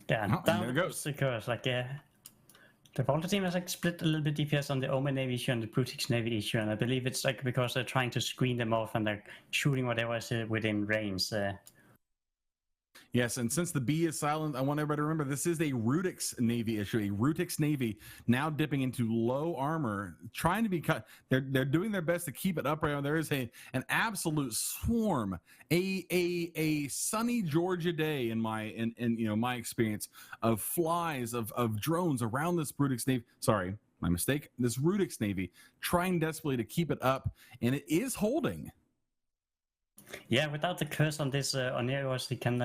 Yeah, there it goes. The curse, the Volta team has split a little bit DPS on the Omen Navy issue and the Brutix Navy issue, and I believe it's because they're trying to screen them off and they're shooting whatever is within range. Yes, and since the B is silent, I want everybody to remember this is a Rutix Navy issue. A Rutix Navy now dipping into low armor, trying to be cut. They're doing their best to keep it upright. There is an absolute swarm, a sunny Georgia day in my experience, of flies of drones around this Rutix Navy. Sorry, my mistake. This Rutix Navy trying desperately to keep it up, and it is holding. Yeah, without the curse on this on Eros, they can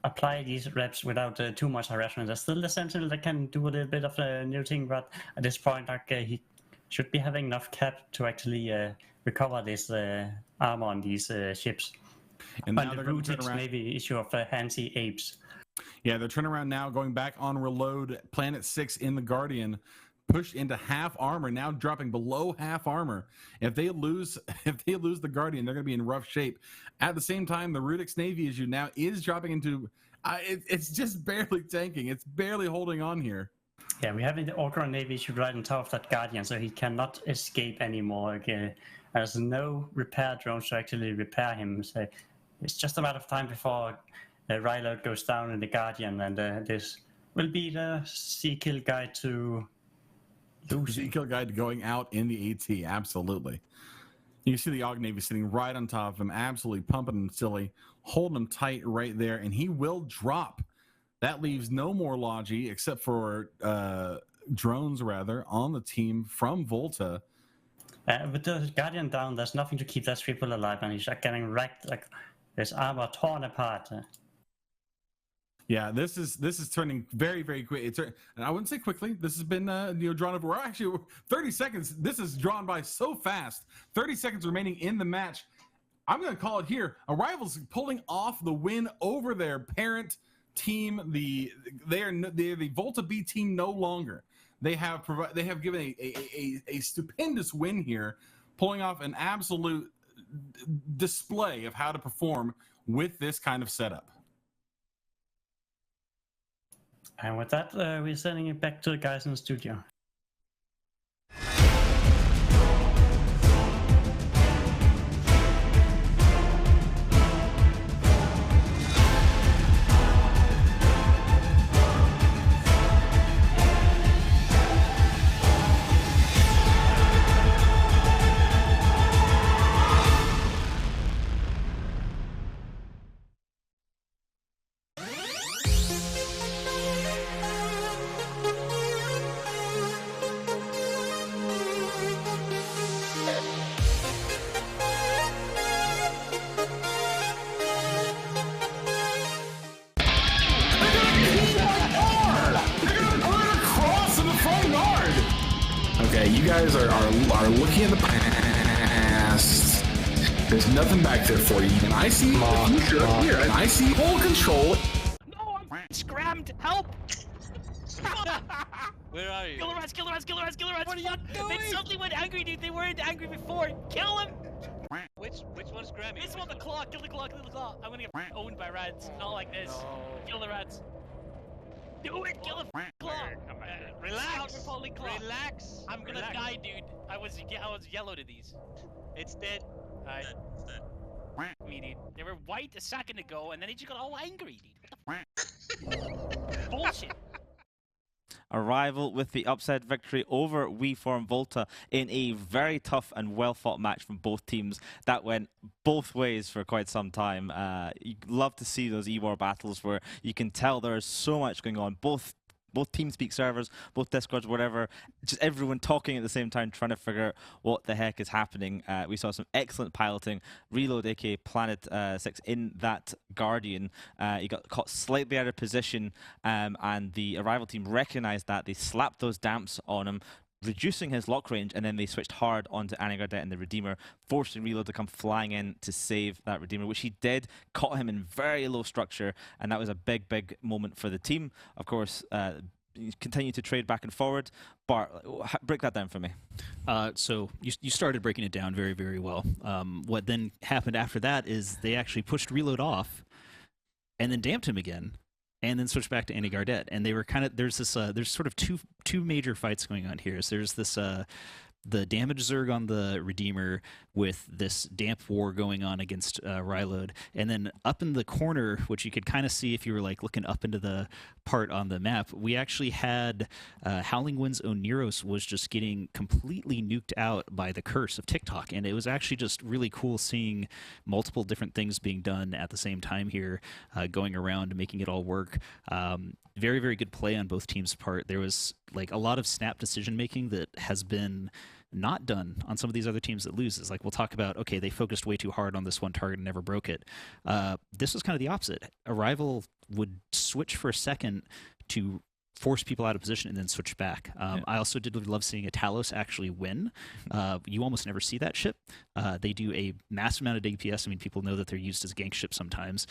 apply these reps without too much harassment. There's still the Sentinel that can do a little bit of neuting, but at this point, he should be having enough cap to actually recover this armor on these ships. And on now the they're going to turn Brutix around. Navy issue of Hansi Apes. Yeah, they're turning around now, going back on reload. Planet 6 in the Guardian, pushed into half armor, now dropping below half armor. If they lose the Guardian, they're going to be in rough shape. At the same time, the Rutix Navy issue now is dropping into it's just barely tanking. It's barely holding on here. Yeah, we have the Orkron Navy issue right on top of that Guardian, so he cannot escape anymore. There's no repair drones to actually repair him. So it's just a matter of time before Ryload goes down in the Guardian, and this will be the sea kill guide to Sea-kill guide going out in the AT, absolutely. You see the Og Navy sitting right on top of him, absolutely pumping him silly, holding him tight right there, and he will drop. That leaves no more Logi except for drones, rather, on the team from Volta. With the Guardian down, there's nothing to keep that triple alive, and he's getting wrecked, like his armor torn apart. Yeah, this is turning very, very quick. And I wouldn't say quickly. This has been drawn over. We're actually 30 seconds. This is drawn by so fast. 30 seconds remaining in the match. I'm going to call it here. Arrival's pulling off the win over their parent team. They are the Volta B team no longer. They have given a stupendous win here, pulling off an absolute display of how to perform with this kind of setup. And with that, we're sending it back to the guys in the studio. Okay, you guys are looking at the past. There's nothing back there for you. And I see the future here, and I see full control. No, I'm scrammed! Help! Where are you? Kill the rats! Kill the rats! Kill the rats! Kill the rats! What are you doing? They suddenly went angry, dude. They weren't angry before. Kill them! Which one's Grammy? This one, the claw. Kill the claw. Kill the claw. I'm gonna get owned by rats. Not like this. Kill the rats. Do it! Kill the claw! Relax! Claw. Relax! I'm gonna die, dude. I was yellow to these. It's dead. Alright. Me, dude. They were white a second ago, and then they just got all angry, dude. What the bullshit. Arrival with the upset victory over WeForm Volta in a very tough and well-fought match from both teams that went both ways for quite some time. You love to see those E-War battles where you can tell there's so much going on. Both TeamSpeak servers, both Discords, whatever, just everyone talking at the same time, trying to figure out what the heck is happening. We saw some excellent piloting. Reload, aka Planet 6, in that Guardian. He got caught slightly out of position, and the Arrival team recognized that. They slapped those damps on him, reducing his lock range, and then they switched hard onto Anigardet and the Redeemer, forcing Reload to come flying in to save that Redeemer, which he did, caught him in very low structure, and that was a big, big moment for the team. Of course, continue to trade back and forward. Bart, break that down for me. So you started breaking it down very, very well. What then happened after that is they actually pushed Reload off and then damped him again, and then switched back to Anigardet. And they were kind of, there's sort of two major fights going on here. So there's this the damage Zerg on the Redeemer with this damp war going on against Reload. And then up in the corner, which you could kind of see if you were like looking up into the part on the map, we actually had Howling Winds Oneros was just getting completely nuked out by the curse of TikTok. And it was actually just really cool seeing multiple different things being done at the same time here, going around, making it all work. Very, very good play on both teams' part. There was like a lot of snap decision making that has been not done on some of these other teams that lose. It's like we'll talk about, okay, they focused way too hard on this one target and never broke it. This was kind of the opposite. A rival would switch for a second to force people out of position and then switch back. I also did love seeing a Talos actually win. You almost never see that ship. They do a massive amount of DPS. I mean, people know that they're used as gank ships sometimes.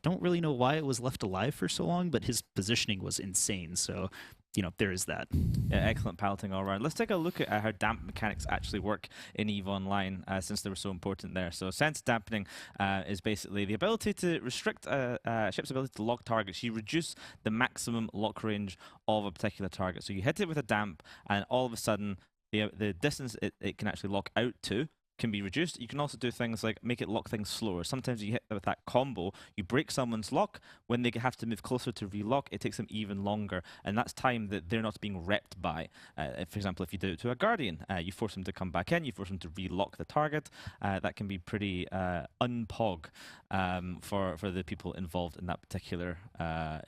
Don't really know why it was left alive for so long, but his positioning was insane. So, you know, there is that. Yeah, excellent piloting all around. Let's take a look at how damp mechanics actually work in EVE Online, since they were so important there. So sense dampening is basically the ability to restrict a ship's ability to lock targets. You reduce the maximum lock range of a particular target. So you hit it with a damp, and all of a sudden the distance it can actually lock out to can be reduced. You can also do things like make it lock things slower. Sometimes you hit with that combo, you break someone's lock. When they have to move closer to relock, it takes them even longer, and that's time that they're not being repped by. For example, if you do it to a Guardian, you force them to come back in, you force them to relock the target. That can be pretty unpog for the people involved in that particular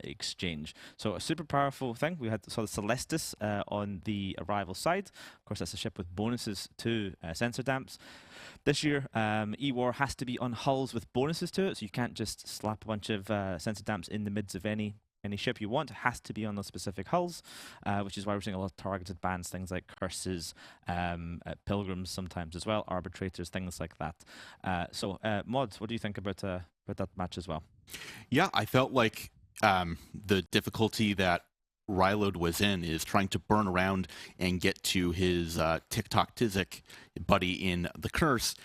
exchange. So a super powerful thing. We saw the Celestis on the Arrival side. Of course, that's a ship with bonuses to sensor damps. This year, E-War has to be on hulls with bonuses to it, so you can't just slap a bunch of sensor damps in the mids of any ship you want. It has to be on those specific hulls, which is why we're seeing a lot of targeted bans, things like curses, pilgrims sometimes as well, arbitrators, things like that. So, Mods, what do you think about that match as well? Yeah, I felt like the difficulty that Reload was in is trying to burn around and get to his TikTok Tizik buddy in the Curse,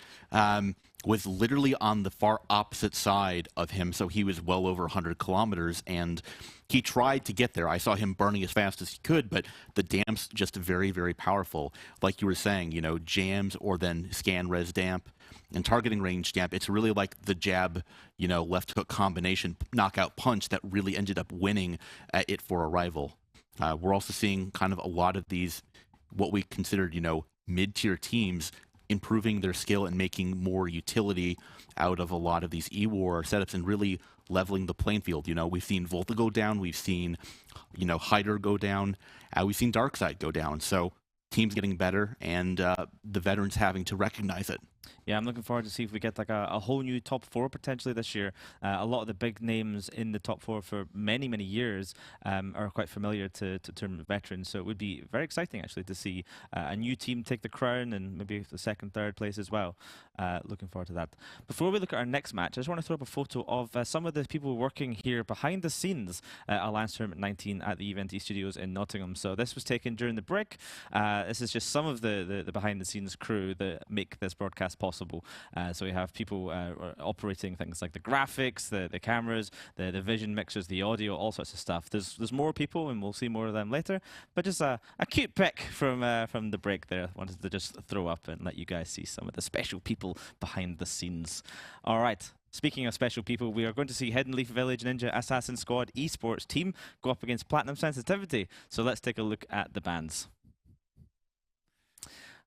was literally on the far opposite side of him, so he was well over 100 kilometers, and he tried to get there. I saw him burning as fast as he could, but the damp's just very, very powerful. Like you were saying, you know, jams or then scan res damp and targeting range damp. It's really like the jab, you know, left hook combination knockout punch that really ended up winning it for a rival. We're also seeing kind of a lot of these, what we considered, you know, mid-tier teams improving their skill and making more utility out of a lot of these E-War setups and really leveling the playing field. You know, we've seen Volta go down, we've seen, you know, Hyder go down, we've seen DarkSide go down. So teams getting better and the veterans having to recognize it. Yeah, I'm looking forward to see if we get like a whole new top four potentially this year. A lot of the big names in the top four for many, many years are quite familiar to tournament veterans. So it would be very exciting actually to see a new team take the crown and maybe the second, third place as well. Looking forward to that. Before we look at our next match, I just want to throw up a photo of some of the people working here behind the scenes at Alliance Tournament 19 at the Vacancies studios in Nottingham. So this was taken during the break. This is just some of the behind the scenes crew that make this broadcast possible. So we have people operating things like the graphics, the cameras, the vision mixers, the audio, all sorts of stuff. There's more people, and we'll see more of them later. But just a cute pic from the break there. I wanted to just throw up and let you guys see some of the special people behind the scenes. All right. Speaking of special people, we are going to see Hidden Leaf Village Ninja Assassin Squad esports team go up against Platinum Sensitivity. So let's take a look at the bands.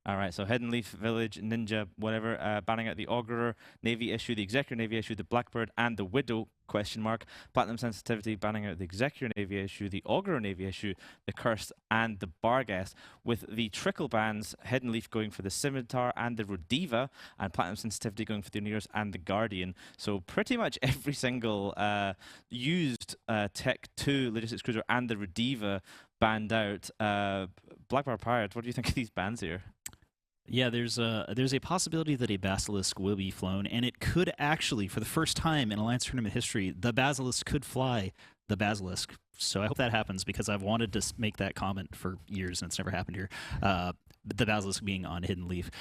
All right, so Hidden Leaf, Village, Ninja, whatever, banning out the Augurer Navy issue, the Executor Navy issue, the Blackbird, and the Widow, question mark. Platinum Sensitivity, banning out the Executor Navy issue, the Augurer Navy issue, the Cursed, and the Barghest, with the trickle bans, Hidden Leaf going for the Scimitar and the Rodiva, and Platinum Sensitivity going for the Nears and the Guardian. So pretty much every single used Tech 2 Logistics Cruiser and the Rodiva banned out. Blackbar Pirate, what do you think of these bans here? Yeah, there's a possibility that a Basilisk will be flown, and it could actually, for the first time in Alliance Tournament history, the Basilisk could fly the Basilisk. So I hope that happens, because I've wanted to make that comment for years, and it's never happened here. The Basilisk being on Hidden Leaf.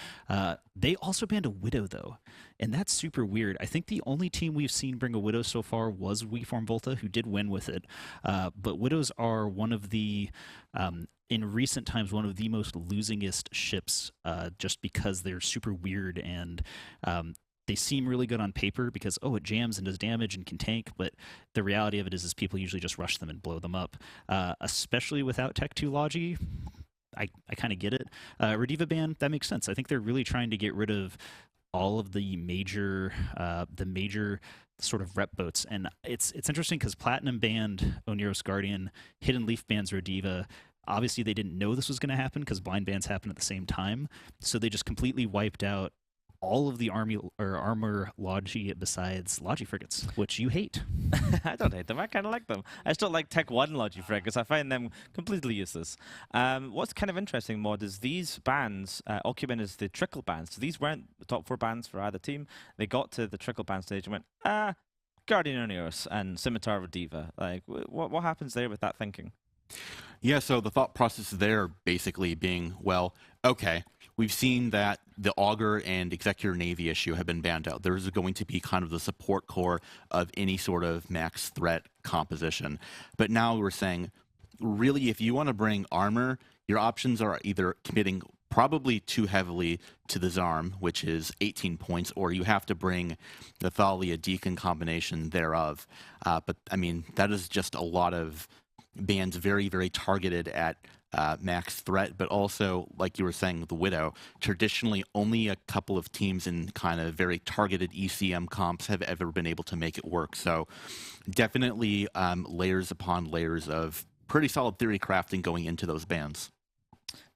They also banned a Widow, though, and that's super weird. I think the only team we've seen bring a Widow so far was WeForm Volta, who did win with it. But Widows are one of the, in recent times, one of the most losingest ships, just because they're super weird and they seem really good on paper because, oh, it jams and does damage and can tank, but the reality of it is people usually just rush them and blow them up, especially without Tech 2 Logi. I kind of get it. Rodiva ban, that makes sense. I think they're really trying to get rid of all of the major sort of rep boats, and it's interesting because Platinum banned Oneros Guardian, Hidden Leaf bans Rodiva. Obviously, they didn't know this was going to happen because blind bans happen at the same time, so they just completely wiped out all of the armor Logi besides Logi frigates, which you hate. I don't hate them. I kind of like them. I still like Tech 1 Logi frigates. I find them completely useless. What's kind of interesting, Mod, is these bans, Ocumen is the trickle bans. So these weren't the top 4 bans for either team. They got to the trickle ban stage and went, Guardian Oneros and Scimitar Rodiva. Like, what happens there with that thinking? Yeah, so the thought process there basically being, well, okay, we've seen that the Augur and Executor Navy issue have been banned out. There's going to be kind of the support core of any sort of max threat composition. But now we're saying, really, if you want to bring armor, your options are either committing probably too heavily to the Zarm, which is 18 points, or you have to bring the Thalia Deacon combination thereof. But, I mean, that is just a lot of bans very, very targeted at max threat, but also, like you were saying, the Widow. Traditionally, only a couple of teams in kind of very targeted ECM comps have ever been able to make it work. So definitely layers upon layers of pretty solid theory crafting going into those bans.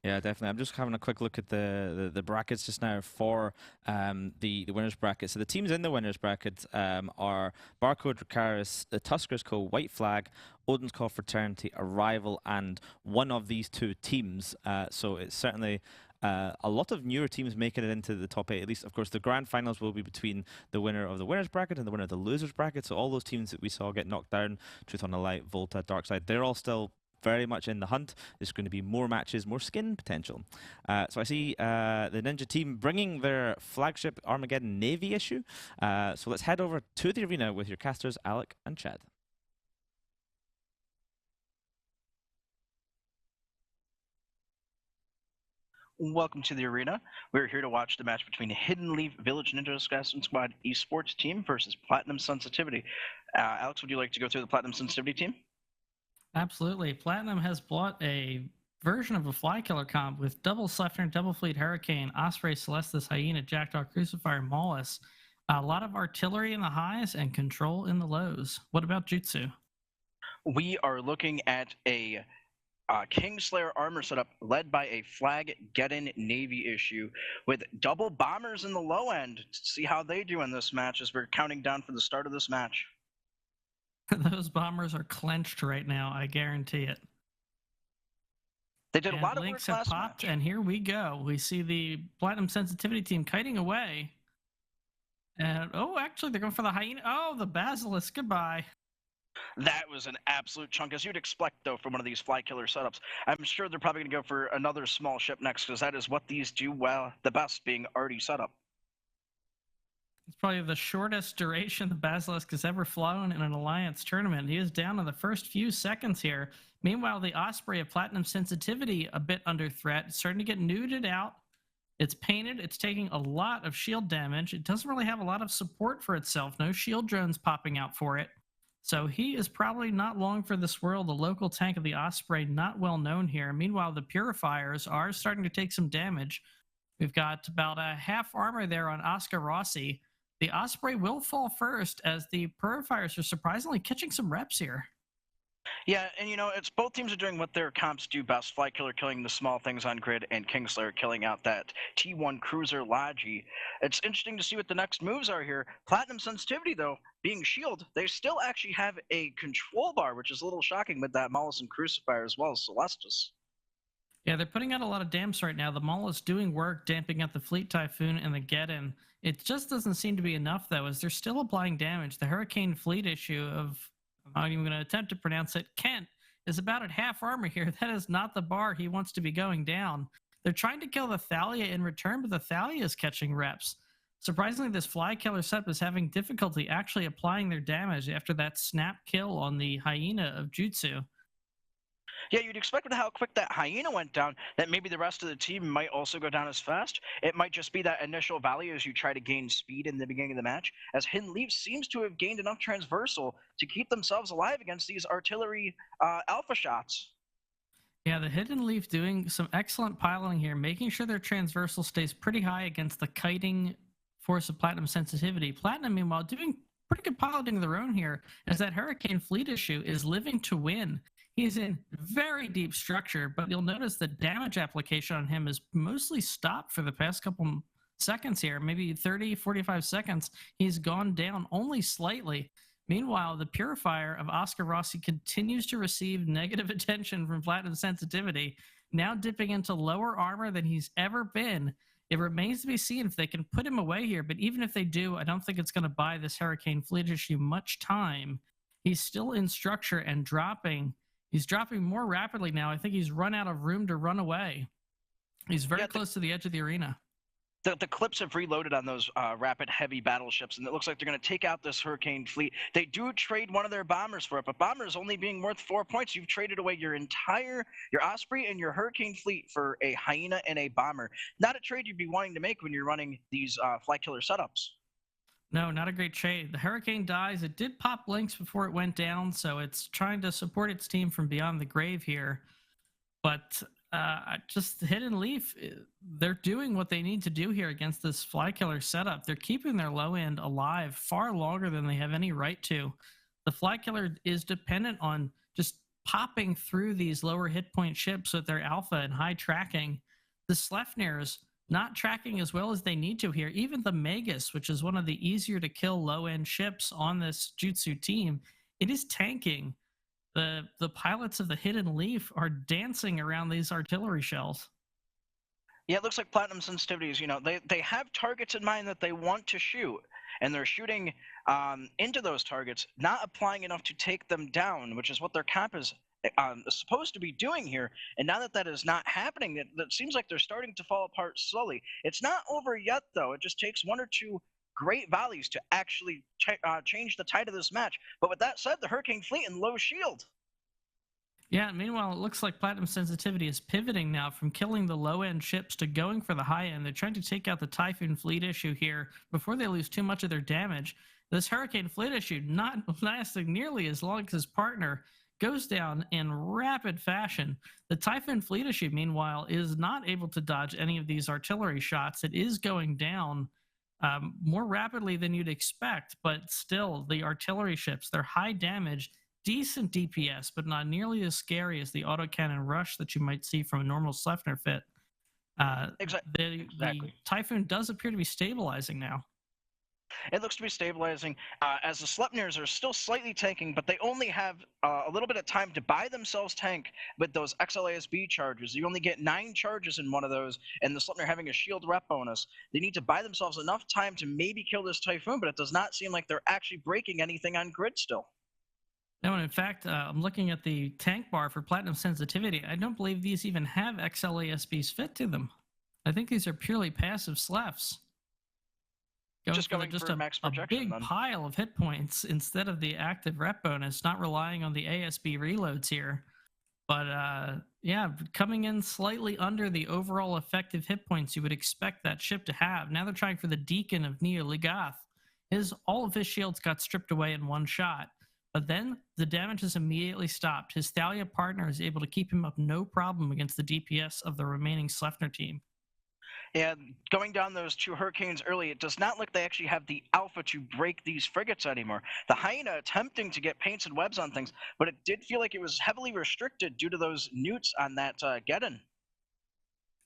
Yeah, definitely. I'm just having a quick look at the brackets just now for the winners bracket. So the teams in the winners bracket are Barcode, Dracarys, the Tuskers Co, White Flag, Odins Co, Fraternity, Arrival, and one of these 2 teams. So it's certainly a lot of newer teams making it into the top 8. At least, of course, the grand finals will be between the winner of the winners bracket and the winner of the losers bracket. So all those teams that we saw get knocked down, Truth.Honor.Light, Volta, DarkSide, they're all still very much in the hunt. There's going to be more matches, more skin potential. So I see the Ninja team bringing their flagship Armageddon Navy issue. So let's head over to the arena with your casters, Alec and Chad. Welcome to the arena. We're here to watch the match between Hidden Leaf Village Ninja Assassin Squad esports team versus Platinum Sensitivity. Alex, would you like to go through the Platinum Sensitivity team? Absolutely. Platinum has bought a version of a Fly Killer comp with double Sleipnir, double Fleet Hurricane, Osprey, Celestis, Hyena, Jackdaw, Crucifier, Maulus. A lot of artillery in the highs and control in the lows. What about Jutsu? We are looking at a Kingslayer armor setup led by a Flag Geddon Navy issue with double bombers in the low end. See how they do in this match as we're counting down for the start of this match. Those bombers are clenched right now, I guarantee it. They did a lot of work links have last popped, match. and here we go. We see the Platinum Sensitivity team kiting away. And, oh, actually, they're going for the Hyena. Oh, the Basilisk. Goodbye. That was an absolute chunk, as you'd expect, though, from one of these Fly Killer setups. I'm sure they're probably going to go for another small ship next, because that is what these do well, the best, being already set up. It's probably the shortest duration the Basilisk has ever flown in an Alliance tournament. He is down in the first few seconds here. Meanwhile, the Osprey of Platinum Sensitivity a bit under threat. It's starting to get nuded out. It's painted. It's taking a lot of shield damage. It doesn't really have a lot of support for itself. No shield drones popping out for it. So he is probably not long for this world. The local tank of the Osprey, not well known here. Meanwhile, the Purifiers are starting to take some damage. We've got about a half armor there on Oscar Rossi. The Osprey will fall first as the Purifiers are surprisingly catching some reps here. Yeah, and it's both teams are doing what their comps do best. Fly Killer killing the small things on grid, and Kingslayer killing out that T1 Cruiser Logi. It's interesting to see what the next moves are here. Platinum Sensitivity, though, being shield, they still actually have a control bar, which is a little shocking with that Maulus and Crucifier as well as Celestus. Yeah, they're putting out a lot of damps right now. The Maul is doing work, damping out the Fleet Typhoon and the Get-In. It just doesn't seem to be enough, though, as they're still applying damage. The Hurricane Fleet issue of, I'm not even going to attempt to pronounce it, Kent, is about at half armor here. That is not the bar he wants to be going down. They're trying to kill the Thalia in return, but the Thalia is catching reps. Surprisingly, this Fly Killer setup is having difficulty actually applying their damage after that snap kill on the Hyena of Jutsu. Yeah, you'd expect with how quick that Hyena went down that maybe the rest of the team might also go down as fast. It might just be that initial value as you try to gain speed in the beginning of the match, as Hidden Leaf seems to have gained enough transversal to keep themselves alive against these artillery alpha shots. Yeah, the Hidden Leaf doing some excellent piloting here, making sure their transversal stays pretty high against the kiting force of Platinum Sensitivity. Platinum, meanwhile, doing pretty good piloting of their own here, as that Hurricane Fleet issue is living to win. He's in very deep structure, but you'll notice the damage application on him is mostly stopped for the past couple seconds here, maybe 30, 45 seconds. He's gone down only slightly. Meanwhile, the Purifier of Oscar Rossi continues to receive negative attention from Platinum Sensitivity, now dipping into lower armor than he's ever been. It remains to be seen if they can put him away here, but even if they do, I don't think it's going to buy this Hurricane Fleet issue much time. He's still in structure and dropping. He's dropping more rapidly now. I think he's run out of room to run away. He's very close to the edge of the arena. The clips have reloaded on those rapid heavy battleships, and it looks like they're going to take out this Hurricane Fleet. They do trade one of their bombers for it, but bombers only being worth 4 points. You've traded away your Osprey and your Hurricane Fleet for a Hyena and a bomber. Not a trade you'd be wanting to make when you're running these Fly Killer setups. No, not a great trade. The Hurricane dies. It did pop blinks before it went down, so it's trying to support its team from beyond the grave here. But just Hidden Leaf, they're doing what they need to do here against this Fly Killer setup. They're keeping their low end alive far longer than they have any right to. The Fly Killer is dependent on just popping through these lower hit point ships with their alpha and high tracking. The Sleipnirs not tracking as well as they need to here. Even the Magus, which is one of the easier to kill low-end ships on this Jutsu team, it is tanking. The pilots of the Hidden Leaf are dancing around these artillery shells. Yeah, it looks like Platinum Sensitivities, they have targets in mind that they want to shoot, and they're shooting into those targets, not applying enough to take them down, which is what their comp is supposed to be doing here. And now that that is not happening, it seems like they're starting to fall apart slowly. It's not over yet, though. It just takes one or two great volleys to actually change the tide of this match. But with that said, the Hurricane Fleet in low shield. Yeah, meanwhile, it looks like Platinum Sensitivity is pivoting now from killing the low-end ships to going for the high-end. They're trying to take out the Typhoon Fleet issue here before they lose too much of their damage. This Hurricane Fleet issue, not lasting nearly as long as his partner, goes down in rapid fashion. The Typhoon Fleet issue, meanwhile, is not able to dodge any of these artillery shots. It is going down more rapidly than you'd expect, but still, the artillery ships, they're high damage, decent DPS, but not nearly as scary as the autocannon rush that you might see from a normal Sleipnir fit. Exactly. The Typhoon does appear to be stabilizing now. It looks to be stabilizing as the Sleipnirs are still slightly tanking, but they only have a little bit of time to buy themselves tank with those XLASB charges. You only get 9 charges in one of those, and the Sleipnir having a shield rep bonus. They need to buy themselves enough time to maybe kill this Typhoon, but it does not seem like they're actually breaking anything on grid still. No, and in fact, I'm looking at the tank bar for Platinum Sensitivity. I don't believe these even have XLASBs fit to them. I think these are purely passive Slefs. Going for a big pile of hit points instead of the active rep bonus, not relying on the ASB reloads here. But yeah, coming in slightly under the overall effective hit points you would expect that ship to have. Now they're trying for the Deacon of Neo Ligath. All of his shields got stripped away in one shot. But then the damage is immediately stopped. His Thalia partner is able to keep him up no problem against the DPS of the remaining Sleipnir team. And going down those 2 Hurricanes early, it does not look they actually have the alpha to break these frigates anymore. The Hyena attempting to get paints and webs on things, but it did feel like it was heavily restricted due to those newts on that Geddon.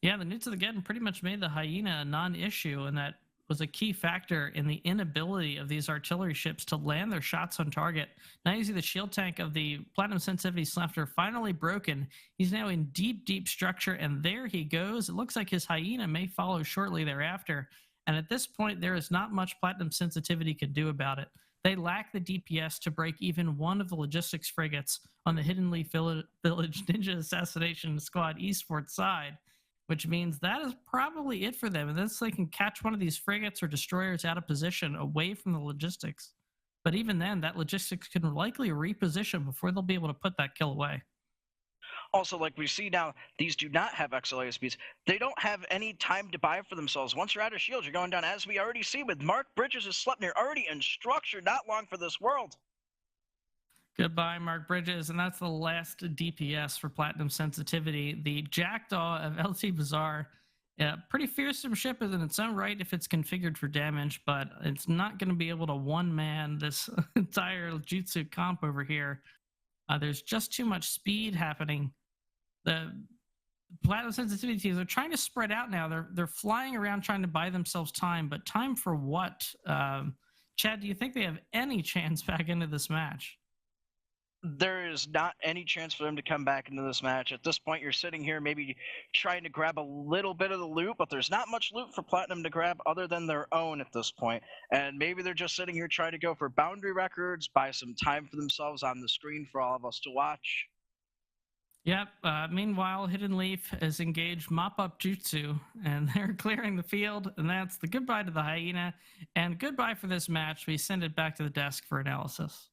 Yeah, the newts of the Geddon pretty much made the Hyena a non-issue, and that was a key factor in the inability of these artillery ships to land their shots on target. Now you see the shield tank of the Platinum Sensitivity Snuffed finally broken. He's now in deep, deep structure, and there he goes. It looks like his Hyena may follow shortly thereafter. And at this point, there is not much Platinum Sensitivity can do about it. They lack the DPS to break even one of the logistics frigates on the Hidden Leaf Village Ninja Assassination Squad esports side, which means that is probably it for them. Unless they can catch one of these frigates or destroyers out of position away from the logistics. But even then, that logistics can likely reposition before they'll be able to put that kill away. Also, like we see now, these do not have XLA speeds. They don't have any time to buy for themselves. Once you're out of shields, you're going down, as we already see with Mark Bridges' Sleipnir already in structure, not long for this world. Goodbye, Mark Bridges, and that's the last DPS for Platinum Sensitivity. The Jackdaw of LT Bazaar, pretty fearsome ship in its own right if it's configured for damage, but it's not going to be able to one-man this entire Jutsu comp over here. There's just too much speed happening. The Platinum Sensitivity teams are trying to spread out now. They're flying around trying to buy themselves time, but time for what? Chad, do you think they have any chance back into this match? There is not any chance for them to come back into this match. At this point, you're sitting here maybe trying to grab a little bit of the loot, but there's not much loot for Platinum to grab other than their own at this point. And maybe they're just sitting here trying to go for boundary records, buy some time for themselves on the screen for all of us to watch. Yep. Meanwhile, Hidden Leaf has engaged Mop-Up Jutsu, and they're clearing the field, and that's the goodbye to the Hyena, and goodbye for this match. We send it back to the desk for analysis.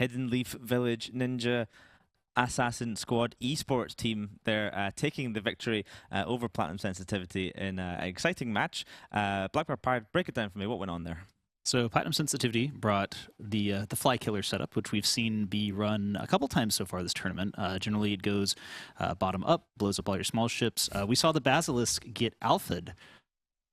Hidden Leaf Village Ninja Assassin Squad esports team. They're taking the victory over Platinum Sensitivity in an exciting match. Blackbear Pirate, break it down for me. What went on there? So Platinum Sensitivity brought the Fly Killer setup, which we've seen be run a couple times so far this tournament. Generally, it goes bottom up, blows up all your small ships. We saw the Basilisk get alpha'd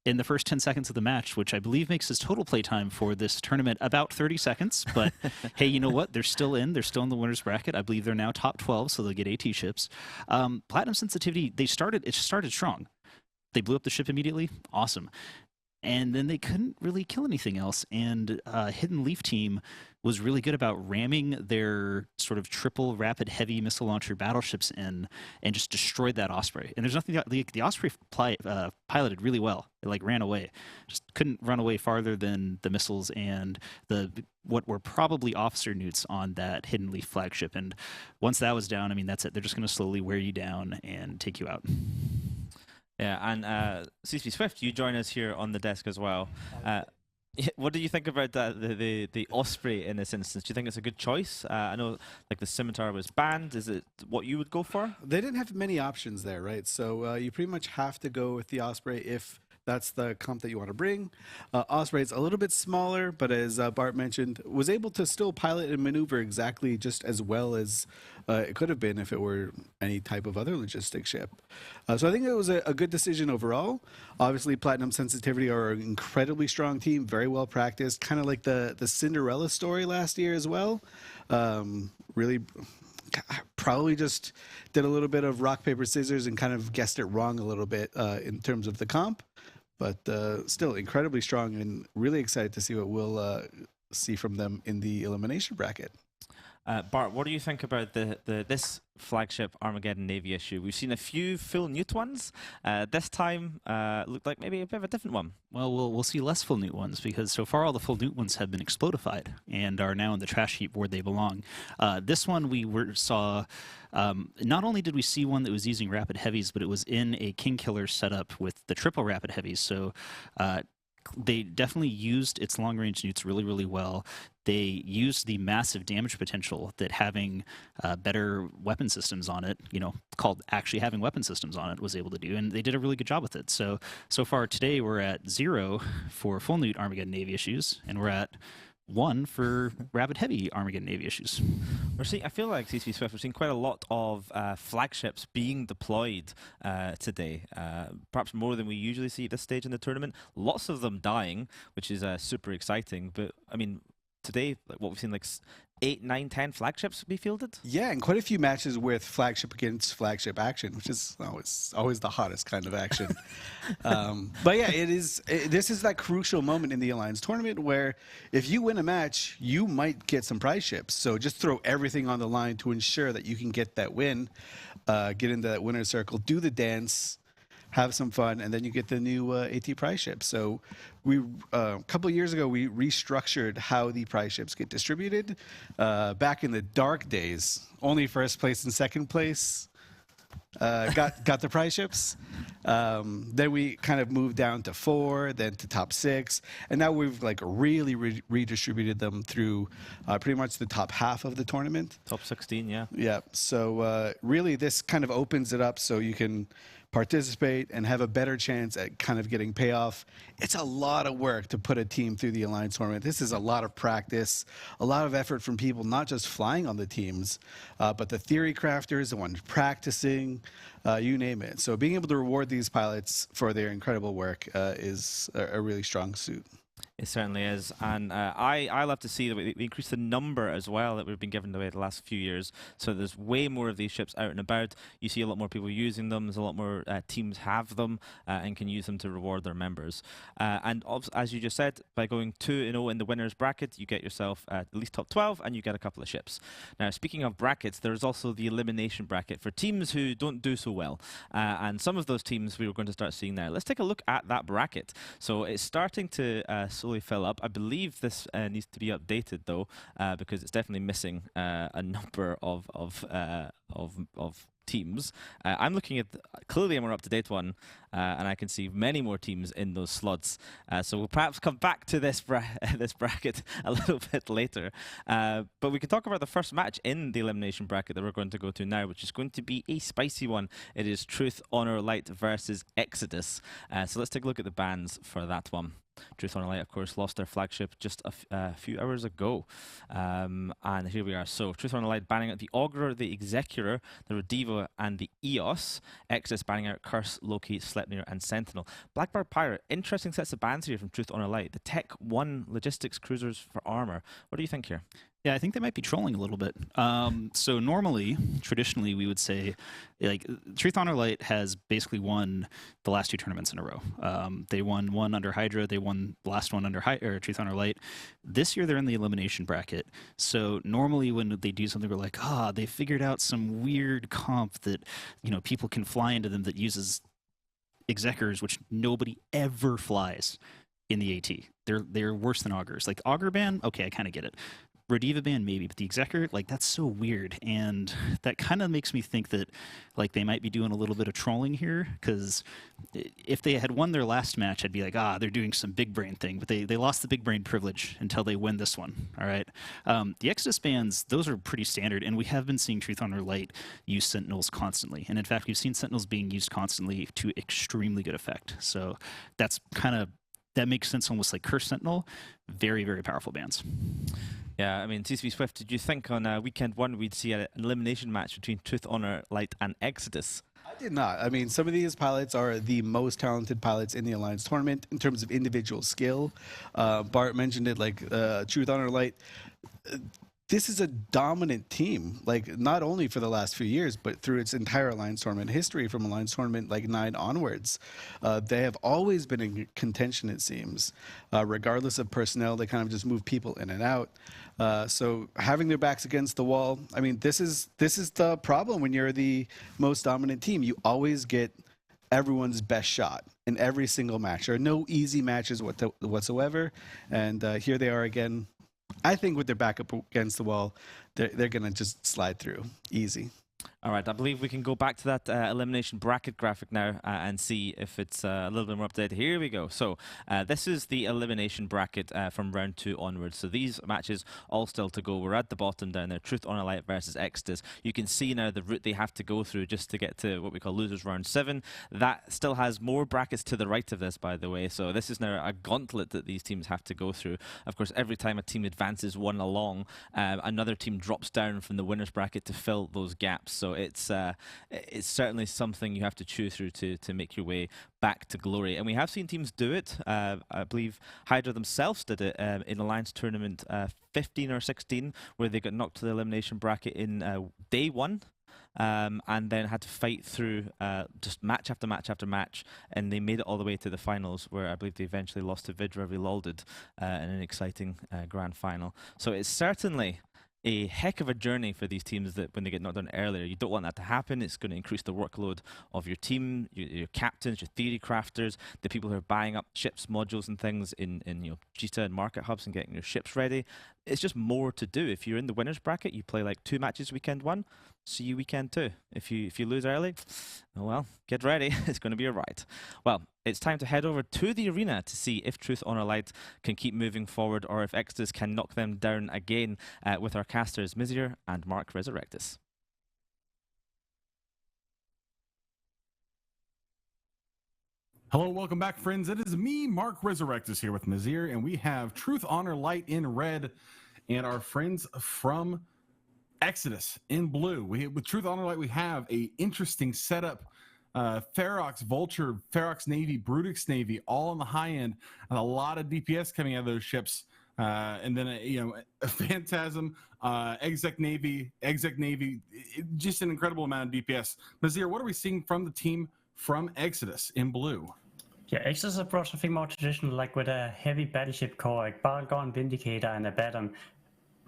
in the first 10 seconds of the match, which I believe makes his total playtime for this tournament about 30 seconds. But hey, you know what? They're still in the winner's bracket. I believe they're now top 12, so they'll get AT ships. Platinum Sensitivity, it started strong. They blew up the ship immediately. Awesome. And then they couldn't really kill anything else. And Hidden Leaf team was really good about ramming their sort of triple rapid heavy missile launcher battleships in and just destroyed that Osprey. And there's nothing, the Osprey piloted really well. It ran away. Just couldn't run away farther than the missiles and what were probably officer newts on that Hidden Leaf flagship. And once that was down, I mean, that's it. They're just going to slowly wear you down and take you out. Yeah, and CSP Swift, you join us here on the desk as well. What do you think about the Osprey in this instance? Do you think it's a good choice? I know like the Scimitar was banned. Is it what you would go for? They didn't have many options there, right? So you pretty much have to go with the Osprey if that's the comp that you want to bring. Osprey is a little bit smaller, but as Bart mentioned, was able to still pilot and maneuver exactly just as well as it could have been if it were any type of other logistics ship. So I think it was a good decision overall. Obviously, Platinum Sensitivity are an incredibly strong team, very well practiced, kind of like the Cinderella story last year as well. Really probably just did a little bit of rock, paper, scissors and kind of guessed it wrong a little bit in terms of the comp. But still incredibly strong and really excited to see what we'll see from them in the elimination bracket. Bart, what do you think about this flagship Armageddon Navy issue? We've seen a few full Newt ones. This time looked like maybe a bit of a different one. Well, we'll see less full Newt ones because so far all the full Newt ones have been explodified and are now in the trash heap where they belong. This one saw, not only did we see one that was using rapid heavies, but it was in a King Killer setup with the triple rapid heavies. So they definitely used its long-range newts really, really well. They used the massive damage potential that having better weapon systems on it, called actually having weapon systems on it, was able to do, and they did a really good job with it. So far today we're at 0 for full Newt Armageddon Navy issues, and we're at 1 for rapid heavy Armageddon Navy issues. I feel like CC Swift, we're seeing quite a lot of flagships being deployed today, perhaps more than we usually see at this stage in the tournament. Lots of them dying, which is super exciting. But I mean, today, like what we've seen, like 8, 9, 10 flagships be fielded. Yeah, and quite a few matches with flagship against flagship action, which is always the hottest kind of action. But yeah, this is that crucial moment in the Alliance tournament where if you win a match, you might get some prize ships. So just throw everything on the line to ensure that you can get that win, get into that winner's circle, do the dance, have some fun, and then you get the new AT prize ship. So we a couple of years ago we restructured how the prize ships get distributed. Back in the dark days, only first place and second place got the prize ships. Then we kind of moved down to 4, then to top 6, and now we've like really redistributed them through pretty much the top half of the tournament. Top 16, yeah. Yeah. So really, this kind of opens it up so you can participate and have a better chance at kind of getting payoff. It's a lot of work to put a team through the Alliance tournament. This is a lot of practice, a lot of effort from people, not just flying on the teams, but the theory crafters, the ones practicing, you name it. So being able to reward these pilots for their incredible work is a really strong suit. It certainly is, and I love to see that we increase the number as well that we've been given away the last few years. So there's way more of these ships out and about. You see a lot more people using them. There's a lot more teams have them and can use them to reward their members. And as you just said, by going 2-0 in the winners bracket, you get yourself at least top 12, and you get a couple of ships. Now, speaking of brackets, there's also the elimination bracket for teams who don't do so well, and some of those teams we were going to start seeing now. Let's take a look at that bracket. So it's starting to slowly fill up. I believe this needs to be updated though, because it's definitely missing a number of teams. I'm looking at clearly a more up-to-date one, and I can see many more teams in those slots. So we'll perhaps come back to this bracket a little bit later. But we can talk about the first match in the elimination bracket that we're going to go to now, which is going to be a spicy one. It is Truth.Honor.Light versus Exodus. So let's take a look at the bans for that one. Truth.Honor.Light, of course, lost their flagship just a few hours ago. And here we are. So Truth.Honor.Light banning out the Augurer, the Executor, the Rediva, and the Eos. Exodus banning out Curse, Loki, Sleipnir, and Sentinel. Blackbird Pirate, interesting sets of bans here from Truth.Honor.Light. The Tech 1 logistics cruisers for armor. What do you think here? Yeah, I think they might be trolling a little bit. So normally, traditionally, we would say, like, Truth.Honor.Light has basically won the last 2 tournaments in a row. They won one under Hydra. They won the last one under Truth.Honor.Light. This year, they're in the elimination bracket. So normally, when they do something, we're like, they figured out some weird comp that, people can fly into them that uses Executors, which nobody ever flies in the AT. They're worse than Augurs. Like, Augur ban, okay, I kind of get it. Rodiva ban maybe, but the Executor, like, that's so weird, and that kind of makes me think that, like, they might be doing a little bit of trolling here, because if they had won their last match, I'd be like, they're doing some big brain thing, but they lost the big brain privilege until they win this one, all right? The Exodus bans, those are pretty standard, and we have been seeing Truth.Honor.Light use Sentinels constantly, and in fact, we've seen Sentinels being used constantly to extremely good effect, so that's kind of, that makes sense, almost like Curse Sentinel. Very, very powerful bans. Yeah, I mean, TCB Swift, did you think on weekend one we'd see an elimination match between Truth.Honor.Light and Exodus? I did not. I mean, some of these pilots are the most talented pilots in the Alliance tournament in terms of individual skill. Bart mentioned it, like Truth.Honor.Light. This is a dominant team, like not only for the last few years, but through its entire Alliance tournament history, from Alliance tournament like 9 onwards. They have always been in contention, it seems. Regardless of personnel, they kind of just move people in and out. So having their backs against the wall, I mean, this is the problem when you're the most dominant team. You always get everyone's best shot in every single match. There are no easy matches whatsoever, and here they are again. I think with their back up against the wall, they're going to just slide through. Easy. All right, I believe we can go back to that elimination bracket graphic now and see if it's a little bit more updated. Here we go. So this is the elimination bracket from round 2 onwards. So these matches all still to go. We're at the bottom down there. Truth.Honor.Light versus Exodus. You can see now the route they have to go through just to get to what we call losers round 7. That still has more brackets to the right of this, by the way. So this is now a gauntlet that these teams have to go through. Of course, every time a team advances one along, another team drops down from the winner's bracket to fill those gaps. So it's certainly something you have to chew through to make your way back to glory. And we have seen teams do it. I believe Hydra themselves did it in Alliance Tournament 15 or 16, where they got knocked to the elimination bracket in day 1. And then had to fight through just match after match after match, and they made it all the way to the finals, where I believe they eventually lost to Vidra Reloaded in an exciting grand final. So it's certainly a heck of a journey for these teams that when they get knocked down earlier. You don't want that to happen. It's going to increase the workload of your team, your captains, your theory crafters, the people who are buying up ships, modules and things in Jita and market hubs and getting your ships ready. It's just more to do. If you're in the winner's bracket, you play like 2 matches weekend 1, see you weekend 2. If you lose early, oh well, get ready. It's going to be a ride. Well, it's time to head over to the arena to see if Truth.Honor.Light can keep moving forward or if Exodus can knock them down again with our casters Mizier and Mark Resurrectus. Hello, welcome back, friends. It is me, Mark Resurrectus, here with Mizier, and we have Truth.Honor.Light in red and our friends from Exodus in blue. With Truth.Honor.Light, we have a interesting setup. Ferox, Vulture, Ferox Navy, Brutix Navy, all on the high end, and a lot of DPS coming out of those ships. And then a Phantasm, Exec Navy, just an incredible amount of DPS. Mizier, what are we seeing from the team from Exodus in blue? Yeah, Exodus have brought something more traditional, like with a heavy battleship core, like Balgon, Vindicator, and a Baton.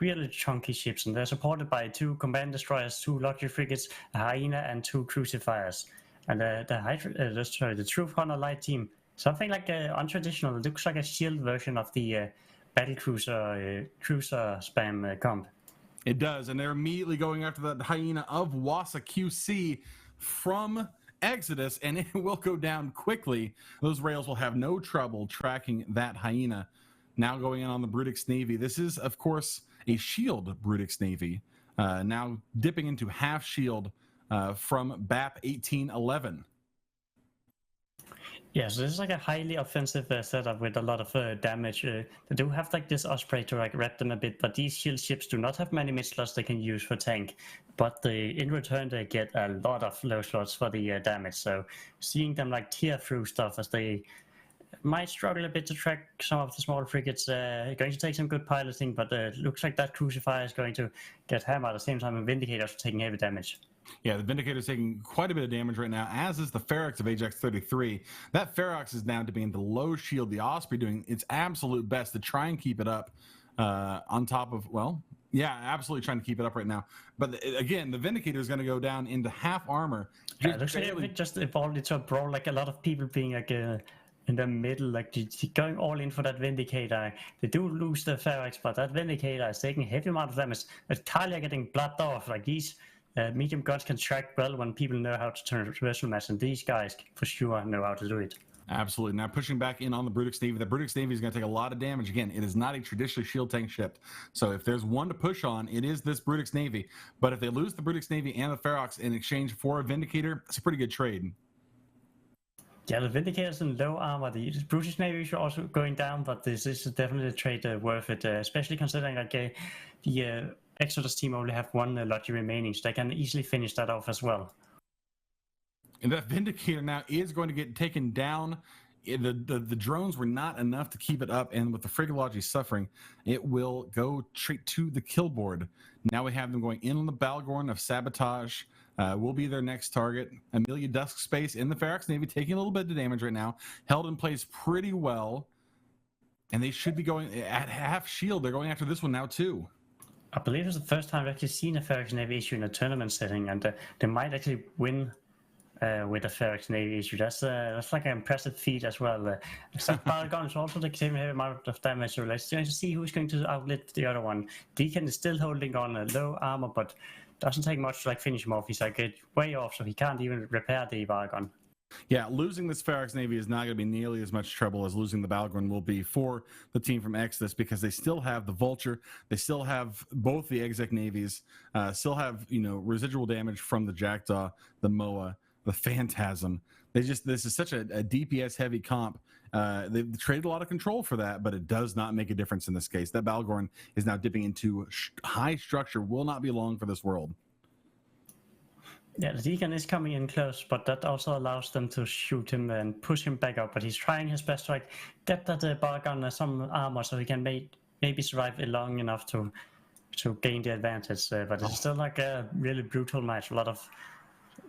Really chunky ships, and they're supported by 2 command destroyers, 2 luxury frigates, a Hyena, and 2 crucifiers. And the Truth.Honor.Light team, something like untraditional. It looks like a shield version of the battle cruiser spam comp. It does, and they're immediately going after that Hyena of Wasa QC from Exodus, and it will go down quickly. Those rails will have no trouble tracking that Hyena. Now going in on the Brutix Navy. This is, of course, a shield Brutix Navy. Now dipping into half shield from BAP 1811. Yeah, so this is like a highly offensive setup with a lot of damage. They do have like this Osprey to like wrap them a bit, but these shield ships do not have many mid slots they can use for tank. But in return, they get a lot of low slots for the damage. So seeing them like tear through stuff as they might struggle a bit to track some of the small frigates. Going to take some good piloting, but it looks like that Crucifier is going to get hammered at the same time, and Vindicator's taking heavy damage. Yeah, the Vindicator's taking quite a bit of damage right now, as is the Ferox of Ajax 33. That Ferox is now being the low shield, the Osprey doing its absolute best to try and keep it up on top of, well, yeah, absolutely trying to keep it up right now. But again, the Vindicator is going to go down into half armor. Yeah, it looks like it just evolved into a brawl, like a lot of people being like in the middle, like going all in for that Vindicator. They do lose the Ferox, but that Vindicator is taking heavy amount of damage. But Kali are getting blooded off. Like these medium guns can track well when people know how to turn a traditional match, and these guys for sure know how to do it. Absolutely. Now pushing back in on the Brutix Navy. The Brutix Navy is going to take a lot of damage. Again, it is not a traditionally shield tank ship. So if there's one to push on, it is this Brutix Navy. But if they lose the Brutix Navy and the Ferox in exchange for a Vindicator, it's a pretty good trade. Yeah, the Vindicators in low armor. The Brutish Navy is also going down, but this is definitely a trade worth it, especially considering like the Exodus team only have one Logi remaining, so they can easily finish that off as well. And that Vindicator now is going to get taken down. The drones were not enough to keep it up, and with the Frigology suffering, it will go straight to the kill board. Now we have them going in on the Balgorn of Sabotage. Will be their next target. Amelia Dusk Space in the Ferox Navy, taking a little bit of damage right now. Held in place pretty well. And they should be going at half shield. They're going after this one now, too. I believe it's the first time I've actually seen a Ferox Navy issue in a tournament setting, and they might actually win with a Ferox Navy issue. That's like an impressive feat as well. Balgon is also the same amount of damage, so let's see who's going to outlive the other one. Deacon is still holding on a low armor, but doesn't take much to like finish him off. He's like way off, so he can't even repair the Balgon. Yeah, losing this Ferox Navy is not going to be nearly as much trouble as losing the Balgorn will be for the team from Exodus, because they still have the Vulture, they still have both the Exec Navies, still have residual damage from the Jackdaw, the Moa, the Phantasm. This is such a DPS heavy comp. They've traded a lot of control for that, but it does not make a difference in this case. That Balgorn is now dipping into high structure, will not be long for this world. Yeah, the Deacon is coming in close, but that also allows them to shoot him and push him back up. But he's trying his best to get that Balgorn some armor so he can maybe survive it long enough to gain the advantage. But it's still like a really brutal match. A lot of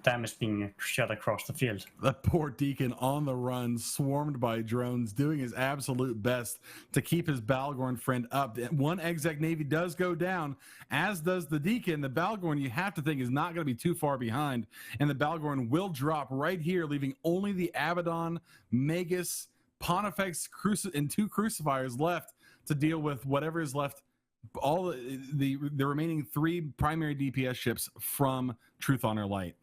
damage being shot across the field. That poor Deacon on the run, swarmed by drones, doing his absolute best to keep his Balgorn friend up. One Exec Navy does go down, as does the Deacon. The Balgorn, you have to think, is not going to be too far behind, and the Balgorn will drop right here, leaving only the Abaddon, Magus, Pontifex, and 2 Crucifiers left to deal with whatever is left. All the remaining 3 primary DPS ships from Truth.Honor.Light.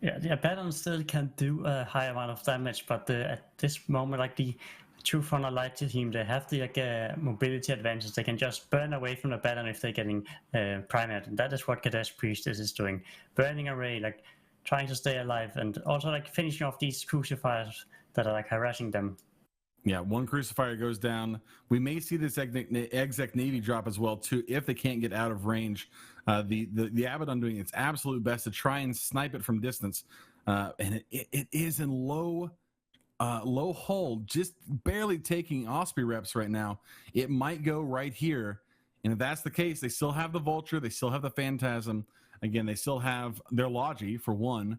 Yeah, the Abaddon still can do a high amount of damage, but at this moment, like the Truth.Honor.Light team, they have the mobility advantage. They can just burn away from the Abaddon if they're getting primate, and that is what Kadesh Priestess is doing. Burning away, like trying to stay alive, and also like finishing off these Crucifiers that are like harassing them. Yeah, 1 Crucifier goes down. We may see this Exec Navy drop as well, too, if they can't get out of range. The Abaddon doing its absolute best to try and snipe it from distance. And it is in low hull, just barely taking Osprey reps right now. It might go right here. And if that's the case, they still have the Vulture. They still have the Phantasm. Again, they still have their Logi, for one.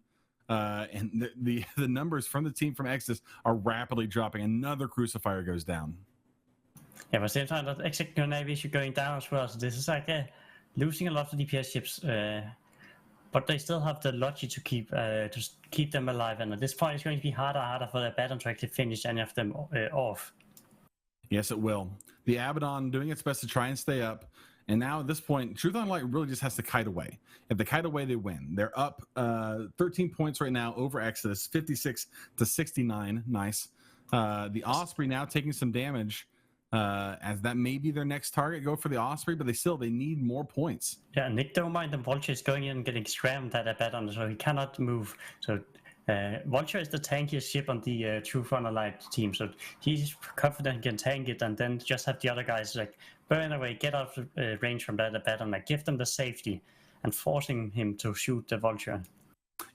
And the numbers from the team from Exodus are rapidly dropping. Another Crucifier goes down. Yeah, but at the same time, that Exec Navy is going down as well. So this is like losing a lot of DPS ships, but they still have the Logi to keep them alive. And at this point, it's going to be harder and harder for the Abaddon to actually finish any of them off. Yes, it will. The Abaddon doing its best to try and stay up. And now at this point, Truth.Honor.Light really just has to kite away. If they kite away, they win. They're up 13 points right now over Exodus, 56-69. Nice. The Osprey now taking some damage, as that may be their next target. Go for the Osprey, but they need more points. Yeah, Nick don't mind the Vulture is going in and getting scrammed at Abaddon, so he cannot move. So Vulture is the tankiest ship on the Truth.Honor.Light team, so he's confident he can tank it, and then just have the other guys like burn away, get out of range from that Abaddon, like give them the safety, and forcing him to shoot the Vulture.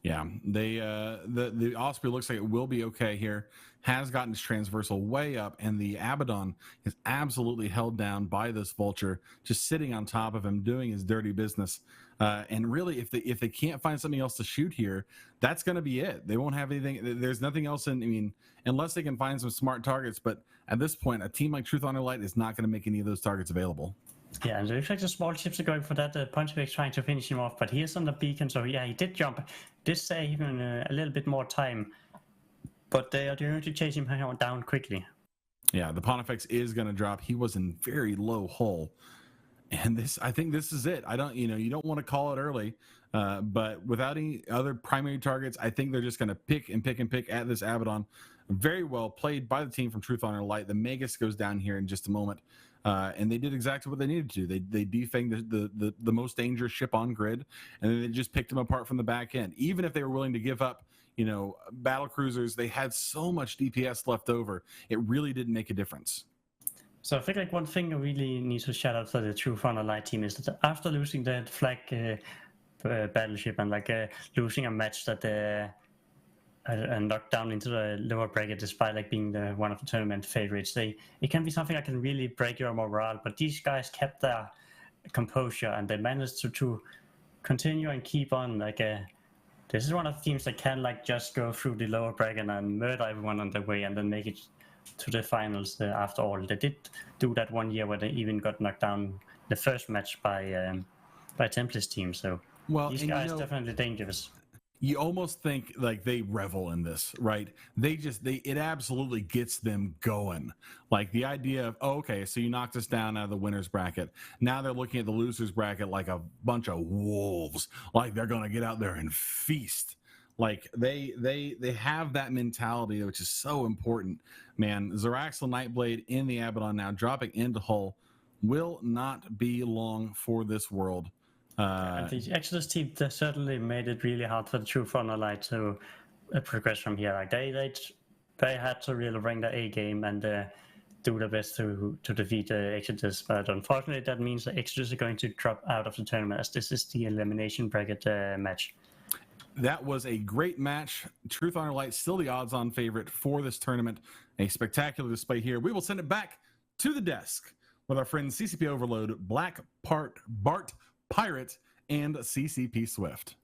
Yeah, the Osprey looks like it will be okay here. Has gotten its transversal way up, and the Abaddon is absolutely held down by this Vulture, just sitting on top of him, doing his dirty business. And really, if they can't find something else to shoot here, that's going to be it. They won't have anything. There's nothing else unless they can find some smart targets. But at this point, a team like Truth.Honor.Light is not going to make any of those targets available. Yeah, and it looks like the small ships are going for that. Pontifex trying to finish him off, but he is on the beacon, so yeah, he did jump. Did save him a little bit more time. But they are going to chase him down quickly. Yeah, the Pontifex is going to drop. He was in very low hull. And I think this is it. You don't want to call it early, but without any other primary targets, I think they're just going to pick at this Abaddon. Very well played by the team from Truth.Honor.Light. The Magus goes down here in just a moment, and they did exactly what they needed to do. They defanged the most dangerous ship on grid, and then they just picked them apart from the back end. Even if they were willing to give up, battle cruisers, they had so much DPS left over. It really didn't make a difference. So I think like one thing I really need to shout out for the Truth.Honor.Light team is that after losing that flag battleship and losing a match that knocked down into the lower bracket despite being one of the tournament favorites, it can be something that can really break your morale. But these guys kept their composure and they managed to continue and keep on. This is one of the teams that can just go through the lower bracket and murder everyone on their way and then make it to the finals after all. They did do that one year where they even got knocked down the first match by Templis team. So these guys definitely dangerous. You almost think they revel in this, right? It absolutely gets them going. The idea of, okay, so you knocked us down out of the winner's bracket. Now they're looking at the loser's bracket like a bunch of wolves. They're going to get out there and feast. They have that mentality, which is so important, man. Zaraxel Nightblade in the Abaddon now, dropping into hull, will not be long for this world. And the Exodus team certainly made it really hard for the Truth.Honor.Light to progress from here. They had to really bring the A game and do their best to defeat Exodus. But unfortunately, that means that Exodus are going to drop out of the tournament as this is the elimination bracket match. That was a great match. Truth.Honor.Light still the odds-on favorite for this tournament. A spectacular display here. We will send it back to the desk with our friends CCP Overload, Black Bart Pirate, and CCP Swift.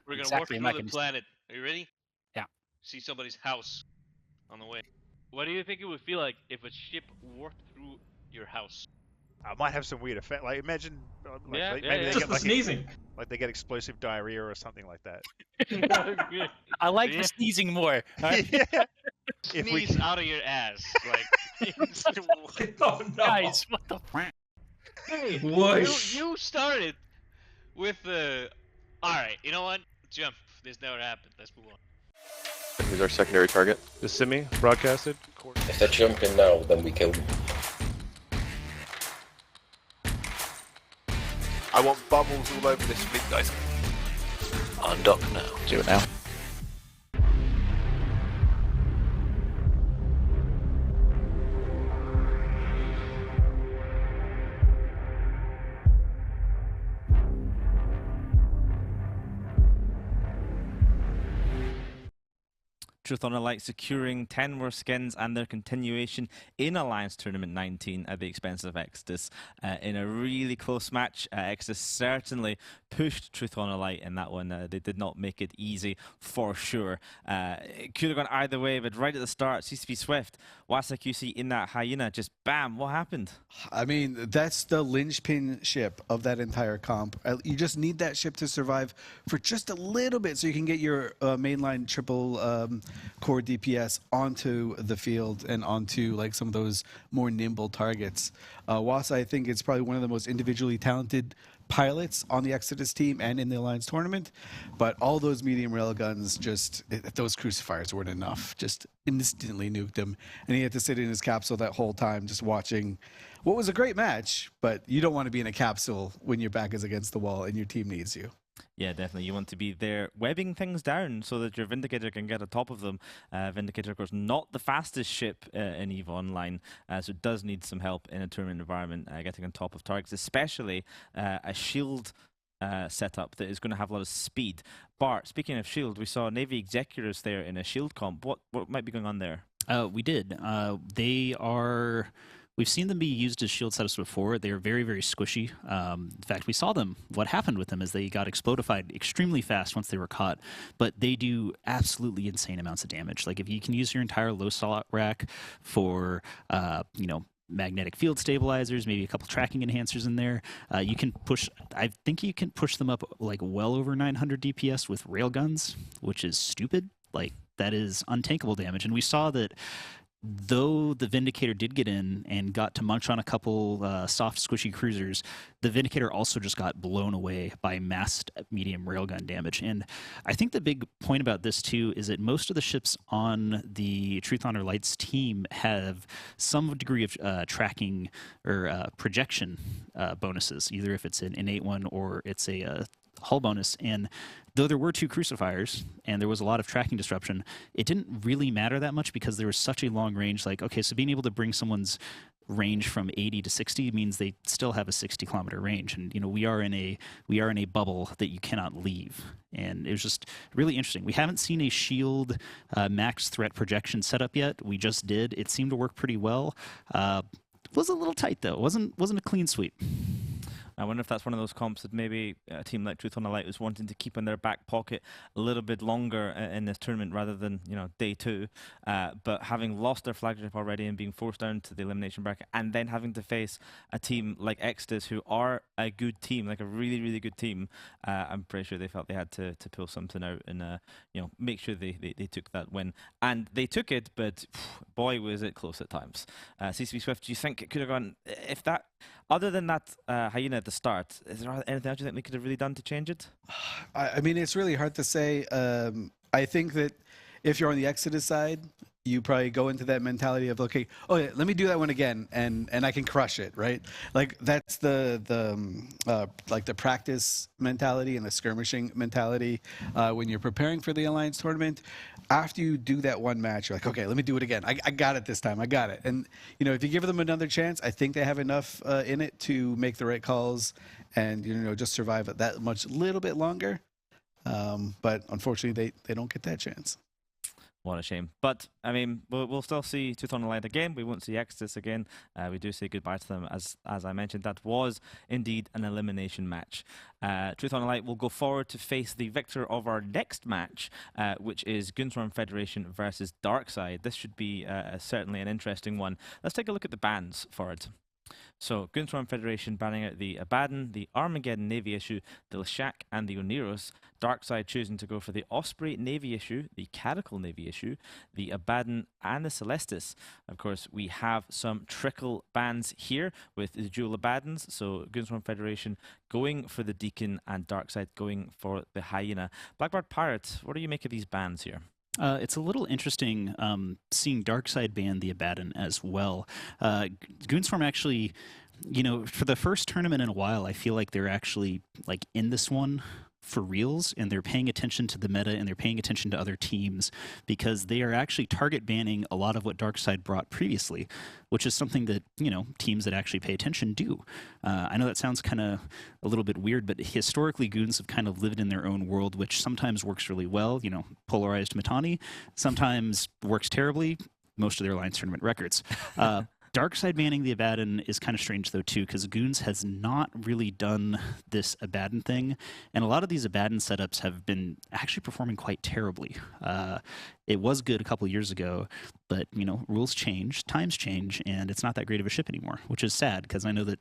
We're going to walk through the planet. Are you ready? Yeah. See somebody's house on the way. What do you think it would feel like if a ship walked through your house? I might have some weird effect. Imagine, maybe they just get sneezing. They get explosive diarrhea or something like that. I like the sneezing more. Yeah. Sneeze out of your ass, oh no! Guys, what the? Hey, you started with the. All right, you know what? Jump. This never happened. Let's move on. Who's our secondary target? The Simi, broadcasted. If they jump in now, then we kill them. I want bubbles all over this fleet, guys. On dock now. Do it now. Truth.Honor.Light securing 10 more skins and their continuation in Alliance Tournament 19 at the expense of Exodus in a really close match. Exodus certainly pushed Truth.Honor.Light in that one. They did not make it easy for sure. It could have gone either way, but right at the start, CCP Swift, Wasa QC in that Hyena, just bam, what happened? I mean, that's the linchpin ship of that entire comp. You just need that ship to survive for just a little bit so you can get your mainline triple core DPS onto the field and onto some of those more nimble targets. Wasa, I think, is probably one of the most individually talented pilots on the Exodus team and in the Alliance tournament, but all those medium railguns, those crucifiers weren't enough. Just instantly nuked him, and he had to sit in his capsule that whole time just watching what was a great match, but you don't want to be in a capsule when your back is against the wall and your team needs you. Yeah, definitely. You want to be there webbing things down so that your Vindicator can get on top of them. Vindicator, of course, not the fastest ship in EVE Online, so it does need some help in a tournament environment getting on top of targets, especially a shield setup that is going to have a lot of speed. Bart, speaking of shield, we saw Navy Executors there in a shield comp. What might be going on there? We did. They are we've seen them be used as shield setups before. They are very, very squishy. In fact, we saw them. What happened with them is they got explodified extremely fast once they were caught, but they do absolutely insane amounts of damage. Like if you can use your entire low slot rack for, magnetic field stabilizers, maybe a couple tracking enhancers in there. You can push, I think you can push them up like well over 900 DPS with railguns, which is stupid. Like that is untankable damage. And we saw that though the Vindicator did get in and got to munch on a couple soft, squishy cruisers, the Vindicator also just got blown away by massed medium railgun damage. And I think the big point about this, too, is that most of the ships on the Truth.Honor.Light's team have some degree of tracking or projection bonuses, either if it's an innate one or it's a hull bonus. And though there were 2 crucifiers and there was a lot of tracking disruption, it didn't really matter that much because there was such a long range. Like, okay, so being able to bring someone's range from 80 to 60 means they still have a 60-kilometer range. And, we are in a bubble that you cannot leave. And it was just really interesting. We haven't seen a shield max threat projection setup yet. We just did. It seemed to work pretty well. Was a little tight, though. Wasn't a clean sweep. I wonder if that's one of those comps that maybe a team like Truth.Honor.Light was wanting to keep in their back pocket a little bit longer in this tournament rather than, day 2. But having lost their flagship already and being forced down to the elimination bracket and then having to face a team like Exodus, who are a good team, like a really, really good team, I'm pretty sure they felt they had to pull something out and, make sure they took that win. And they took it, but boy, was it close at times. CCB Swift, do you think it could have gone, if that, other than that Hyena at the start, is there anything else you think they could have really done to change it? I mean, it's really hard to say. I think that if you're on the Exodus side, you probably go into that mentality of, okay, oh yeah, let me do that one again, and I can crush it, right? Like that's the practice mentality and the skirmishing mentality when you're preparing for the Alliance tournament. After you do that one match, you're like, okay, let me do it again. I got it this time. I got it. And if you give them another chance, I think they have enough in it to make the right calls and just survive it that much, little bit longer. But unfortunately, they don't get that chance. What a shame. But, I mean, we'll still see Truth.Honor.Light again. We won't see Exodus again. We do say goodbye to them. As I mentioned, that was indeed an elimination match. Truth.Honor.Light will go forward to face the victor of our next match, which is Goonswarm Federation versus DarkSide. This should be certainly an interesting one. Let's take a look at the bans for it. So, Goonswarm Federation banning out the Abaddon, the Armageddon Navy issue, the Leshak, and the Oneros. DarkSide choosing to go for the Osprey Navy issue, the Cadical Navy issue, the Abaddon, and the Celestis. Of course, we have some trickle bans here with the dual Abaddons. So, Goonswarm Federation going for the Deacon and DarkSide going for the Hyena. Blackbird Pirate, what do you make of these bans here? It's a little interesting seeing DarkSide ban the Abaddon as well. Goonswarm actually, for the first tournament in a while, I feel like they're actually in this one for reals, and they're paying attention to the meta and they're paying attention to other teams because they are actually target banning a lot of what DarkSide brought previously, which is something that, teams that actually pay attention do. I know that sounds kind of a little bit weird, but historically Goons have kind of lived in their own world, which sometimes works really well, polarized Mittani, sometimes works terribly, most of their Alliance tournament records. DarkSide banning the Abaddon is kind of strange, though, too, because Goons has not really done this Abaddon thing, and a lot of these Abaddon setups have been actually performing quite terribly. It was good a couple years ago, but, rules change, times change, and it's not that great of a ship anymore, which is sad, because I know that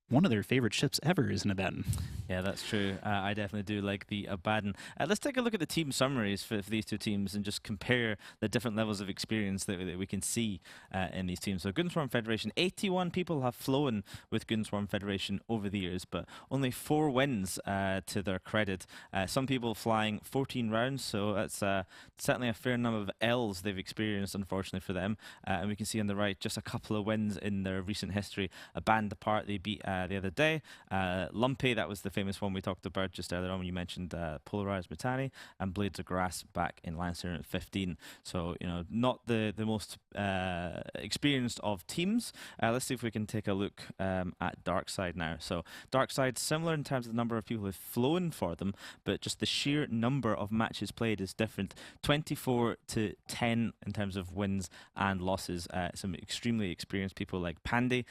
one of their favorite ships ever is an Abaddon. Yeah, that's true. I definitely do like the Abaddon. Let's take a look at the team summaries for these two teams and just compare the different levels of experience that we can see in these teams. So Goonswarm Federation, 81 people have flown with Goonswarm Federation over the years, but only 4 wins to their credit. Some people flying 14 rounds, so that's certainly a fair number of L's they've experienced, unfortunately for them. And we can see on the right just a couple of wins in their recent history. A band apart, they beat the other day. Lumpy, that was the famous one we talked about just earlier on when you mentioned Polarized Mutani, and Blades of Grass back in Alliance Tournament 15. So, not the most experienced of teams. Let's see if we can take a look at DarkSide now. So DarkSide, similar in terms of the number of people who've flown for them, but just the sheer number of matches played is different. 24 to 10 in terms of wins and losses. Some extremely experienced people like Pandy.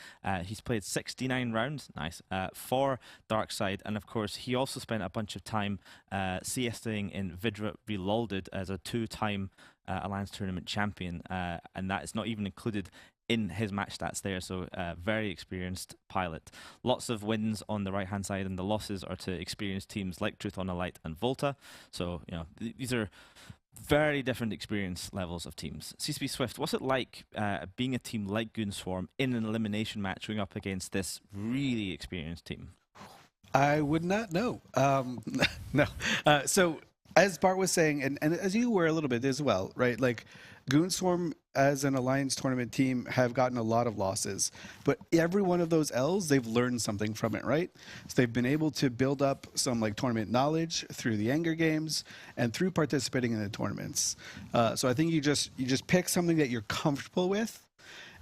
He's played 69 rounds, nice, for DarkSide, and of course he also spent a bunch of time CSing in Vidra Reloaded as a 2-time Alliance Tournament champion, and that is not even included in his match stats there, so very experienced pilot. Lots of wins on the right-hand side, and the losses are to experienced teams like Truth.Honor.Light and Volta. So, these are very different experience levels of teams. CCP Swift, what's it like being a team like Goonswarm in an elimination match going up against this really experienced team? I would not know. No. So, as Bart was saying, and as you were a little bit as well, right? Like, Goonswarm as an Alliance Tournament team have gotten a lot of losses, but every one of those L's, they've learned something from it, right? So they've been able to build up some tournament knowledge through the Anger Games and through participating in the tournaments. So I think you just pick something that you're comfortable with,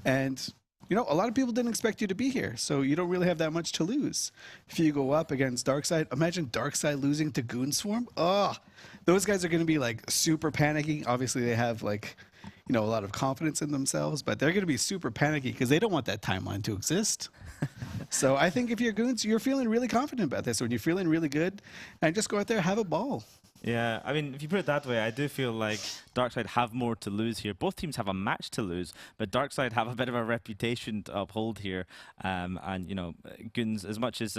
and a lot of people didn't expect you to be here, so you don't really have that much to lose. If you go up against DarkSide, imagine DarkSide losing to Goonswarm. Oh, those guys are going to be super panicking. Obviously, they have a lot of confidence in themselves, but they're going to be super panicky because they don't want that timeline to exist. So I think if you're Goons, you're feeling really confident about this. When you're feeling really good, and just go out there, have a ball. Yeah, I mean, if you put it that way, I do feel like DarkSide have more to lose here. Both teams have a match to lose, but DarkSide have a bit of a reputation to uphold here. And Goons, as much as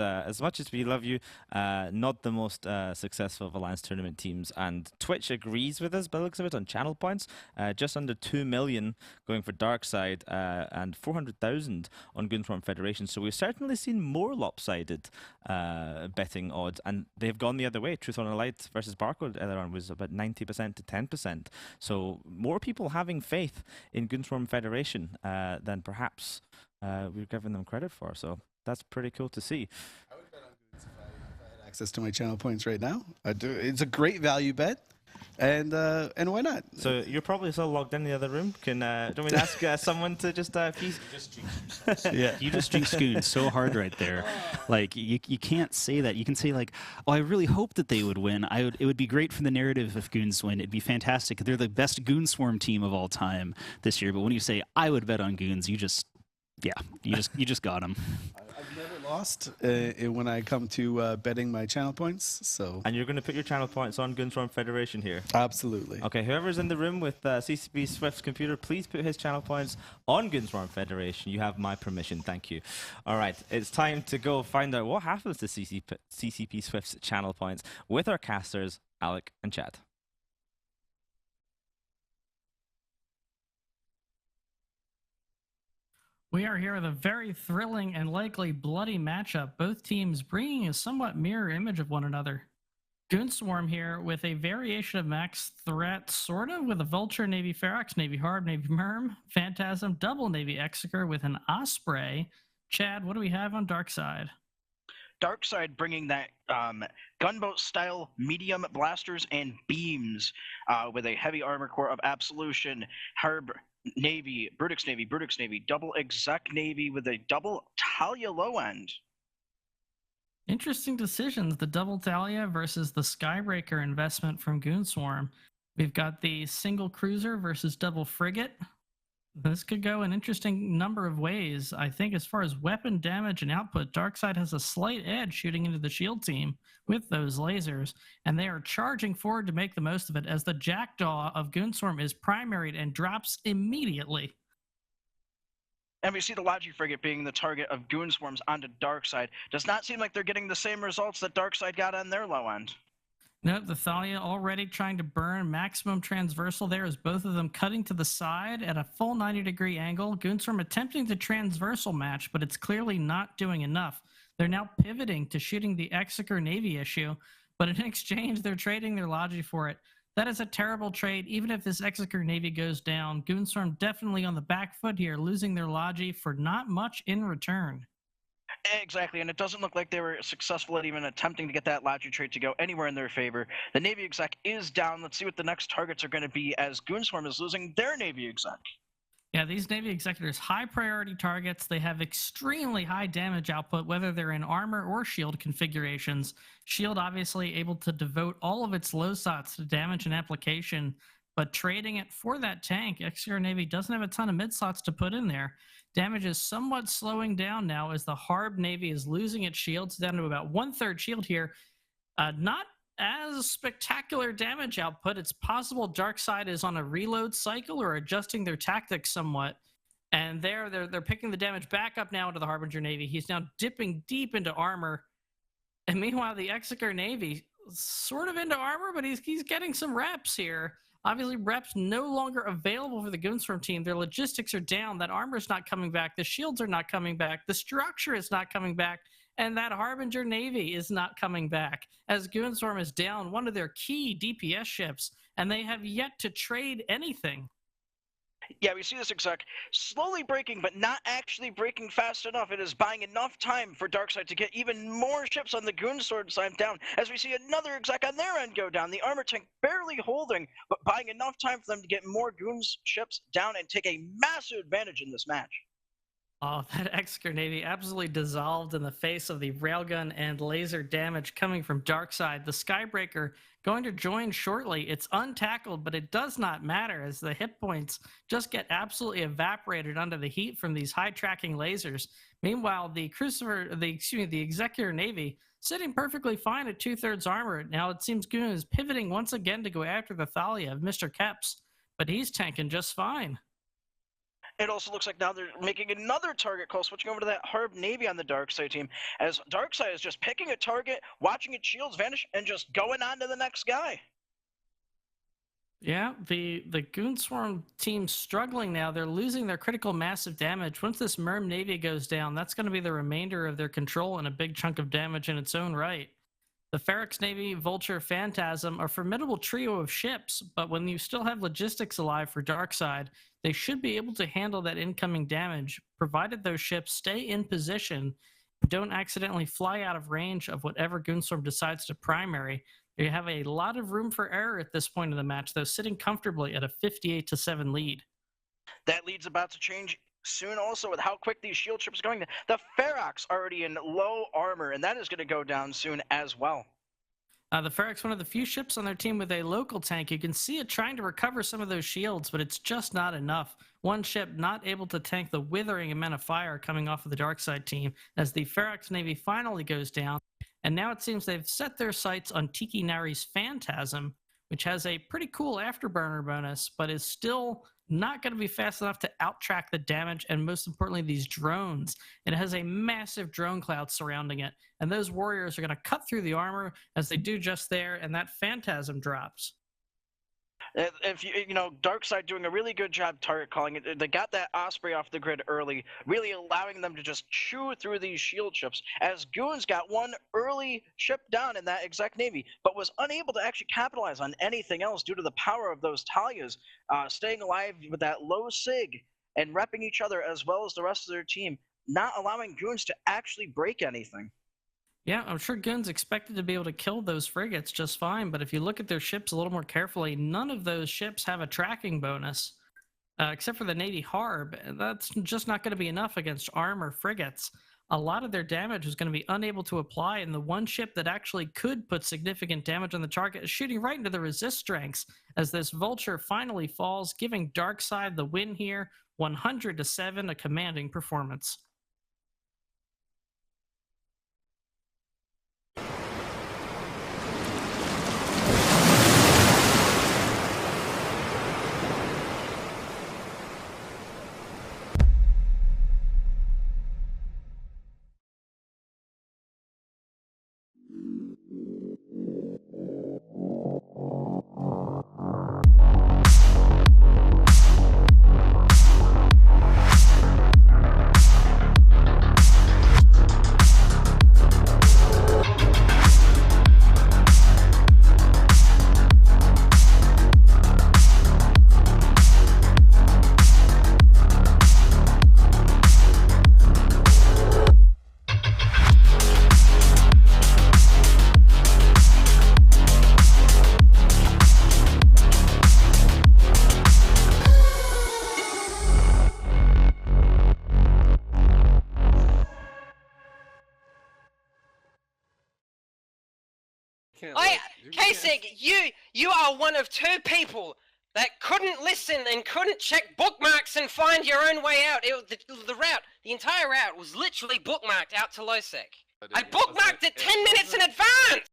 we love you, not the most successful of Alliance Tournament teams. And Twitch agrees with us by the looks of it on channel points. Just under 2 million going for DarkSide, and 400,000 on Goonswarm Federation. So we've certainly seen more lopsided betting odds, and they've gone the other way. Truth.Honor.Light versus Barcode earlier on was about 90% to 10%. So more people having faith in Goonswarm Federation than perhaps we're giving them credit for. So that's pretty cool to see. I would bet on Goons if I had access to my channel points right now. I do. It's a great value bet. And why not? So you're probably still logged in the other room. Can don't we ask someone to just please? Yeah, you just jinxed Goons so hard right there. You can't say that. You can say I really hope that they would win. It would be great for the narrative if Goons win. It'd be fantastic. They're the best Goonswarm team of all time this year. But when you say I would bet on Goons, you just got them. I've never lost when I come to betting my channel points. So. And you're going to put your channel points on Goonswarm Federation here? Absolutely. Okay, whoever's in the room with CCP Swift's computer, please put his channel points on Goonswarm Federation. You have my permission. Thank you. All right, it's time to go find out what happens to CCP Swift's channel points with our casters, Alec and Chad. We are here with a very thrilling and likely bloody matchup, both teams bringing a somewhat mirror image of one another. Goonswarm here with a variation of max threat, sort of, with a Vulture, Navy Ferox, Navy Harb, Navy Merm, Phantasm, double Navy Executor with an Osprey. Chad, what do we have on DarkSide? DarkSide bringing that gunboat-style medium blasters and beams with a heavy armor core of Absolution, Harb Navy, Brutix Navy, double Exec Navy with a double Talia low end. Interesting decisions. The double Talia versus the Skybreaker investment from Goonswarm. We've got the single cruiser versus double frigate. This could go an interesting number of ways. I think as far as weapon damage and output, DarkSide has a slight edge shooting into the shield team with those lasers, and they are charging forward to make the most of it as the Jackdaw of Goonswarm is primaried and drops immediately. And we see the Logi frigate being the target of Goonswarms onto DarkSide. Does not seem like they're getting the same results that DarkSide got on their low end. Nope, the Thalia already trying to burn maximum transversal there as both of them cutting to the side at a full 90-degree angle. Goonswarm attempting to transversal match, but it's clearly not doing enough. They're now pivoting to shooting the Executor Navy issue, but in exchange, they're trading their Logi for it. That is a terrible trade, even if this Executor Navy goes down. Goonswarm definitely on the back foot here, losing their Logi for not much in return. Exactly, and it doesn't look like they were successful at even attempting to get that logic trait to go anywhere in their favor. The Navy exec is down. Let's see what the next targets are going to be as Goonswarm is losing their Navy exec. Yeah, these Navy executors, high priority targets. They have extremely high damage output, whether they're in armor or shield configurations. Shield obviously able to devote all of its low slots to damage and application, but trading it for that tank, Executor Navy doesn't have a ton of mid slots to put in there. Damage is somewhat slowing down now as the Harb Navy is losing its shields down to about 1/3 shield here. Not as spectacular damage output. It's possible DarkSide is on a reload cycle or adjusting their tactics somewhat. And they're picking the damage back up now into the Harbinger Navy. He's now dipping deep into armor. And meanwhile, the Executor Navy sort of into armor, but he's getting some reps here. Obviously, reps no longer available for the Goonswarm team. Their logistics are down. That armor's not coming back. The shields are not coming back. The structure is not coming back. And that Harbinger Navy is not coming back, as Goonswarm is down one of their key DPS ships, and they have yet to trade anything. Yeah, we see this exec slowly breaking, but not actually breaking fast enough. It is buying enough time for DarkSide to get even more ships on the Goonsword side down, as we see another exec on their end go down. The armor tank barely holding, but buying enough time for them to get more Goons ships down and take a massive advantage in this match. Oh, that Executor Navy absolutely dissolved in the face of the railgun and laser damage coming from DarkSide. The Skybreaker going to join shortly. It's untackled, but it does not matter as the hit points just get absolutely evaporated under the heat from these high tracking lasers. Meanwhile, the Executor Navy sitting perfectly fine at 2/3 armor. Now it seems Goon is pivoting once again to go after the Thalia of Mr. Keps, but he's tanking just fine. It also looks like now they're making another target call, switching over to that Harb Navy on the DarkSide team, as DarkSide is just picking a target, watching its shields vanish, and just going on to the next guy. Yeah, the Goonswarm team struggling now. They're losing their critical massive damage. Once this Merm Navy goes down, that's going to be the remainder of their control and a big chunk of damage in its own right. The Ferox Navy, Vulture, Phantasm are a formidable trio of ships, but when you still have logistics alive for DarkSide, they should be able to handle that incoming damage, provided those ships stay in position and don't accidentally fly out of range of whatever Goonswarm decides to primary. You have a lot of room for error at this point in the match, though, sitting comfortably at a 58-7 lead. That lead's about to change soon also with how quick these shield ships are going. The Ferox already in low armor, and that is going to go down soon as well. The Ferox, one of the few ships on their team with a local tank. You can see it trying to recover some of those shields, but it's just not enough. One ship not able to tank the withering amount of fire coming off of the DarkSide team as the Ferox Navy finally goes down. And now it seems they've set their sights on Tiki Nari's Phantasm, which has a pretty cool afterburner bonus, but is still not going to be fast enough to out-track the damage, and most importantly, these drones. It has a massive drone cloud surrounding it, and those warriors are going to cut through the armor as they do just there, and that Phantasm drops. If DarkSide doing a really good job target calling it. They got that Osprey off the grid early, really allowing them to just chew through these shield ships, as Goons got one early ship down in that exec Navy, but was unable to actually capitalize on anything else due to the power of those Talias staying alive with that low sig and repping each other as well as the rest of their team, not allowing Goons to actually break anything. Yeah, I'm sure Goon's expected to be able to kill those frigates just fine, but if you look at their ships a little more carefully, none of those ships have a tracking bonus, except for the Navy Harb. That's just not going to be enough against armor frigates. A lot of their damage is going to be unable to apply, and the one ship that actually could put significant damage on the target is shooting right into the resist strengths as this Vulture finally falls, giving DarkSide the win here, 100-7, a commanding performance. Kasich, you are one of two people that couldn't listen and couldn't check bookmarks and find your own way out. The entire route was literally bookmarked out to Losec. I bookmarked it 10 minutes in advance!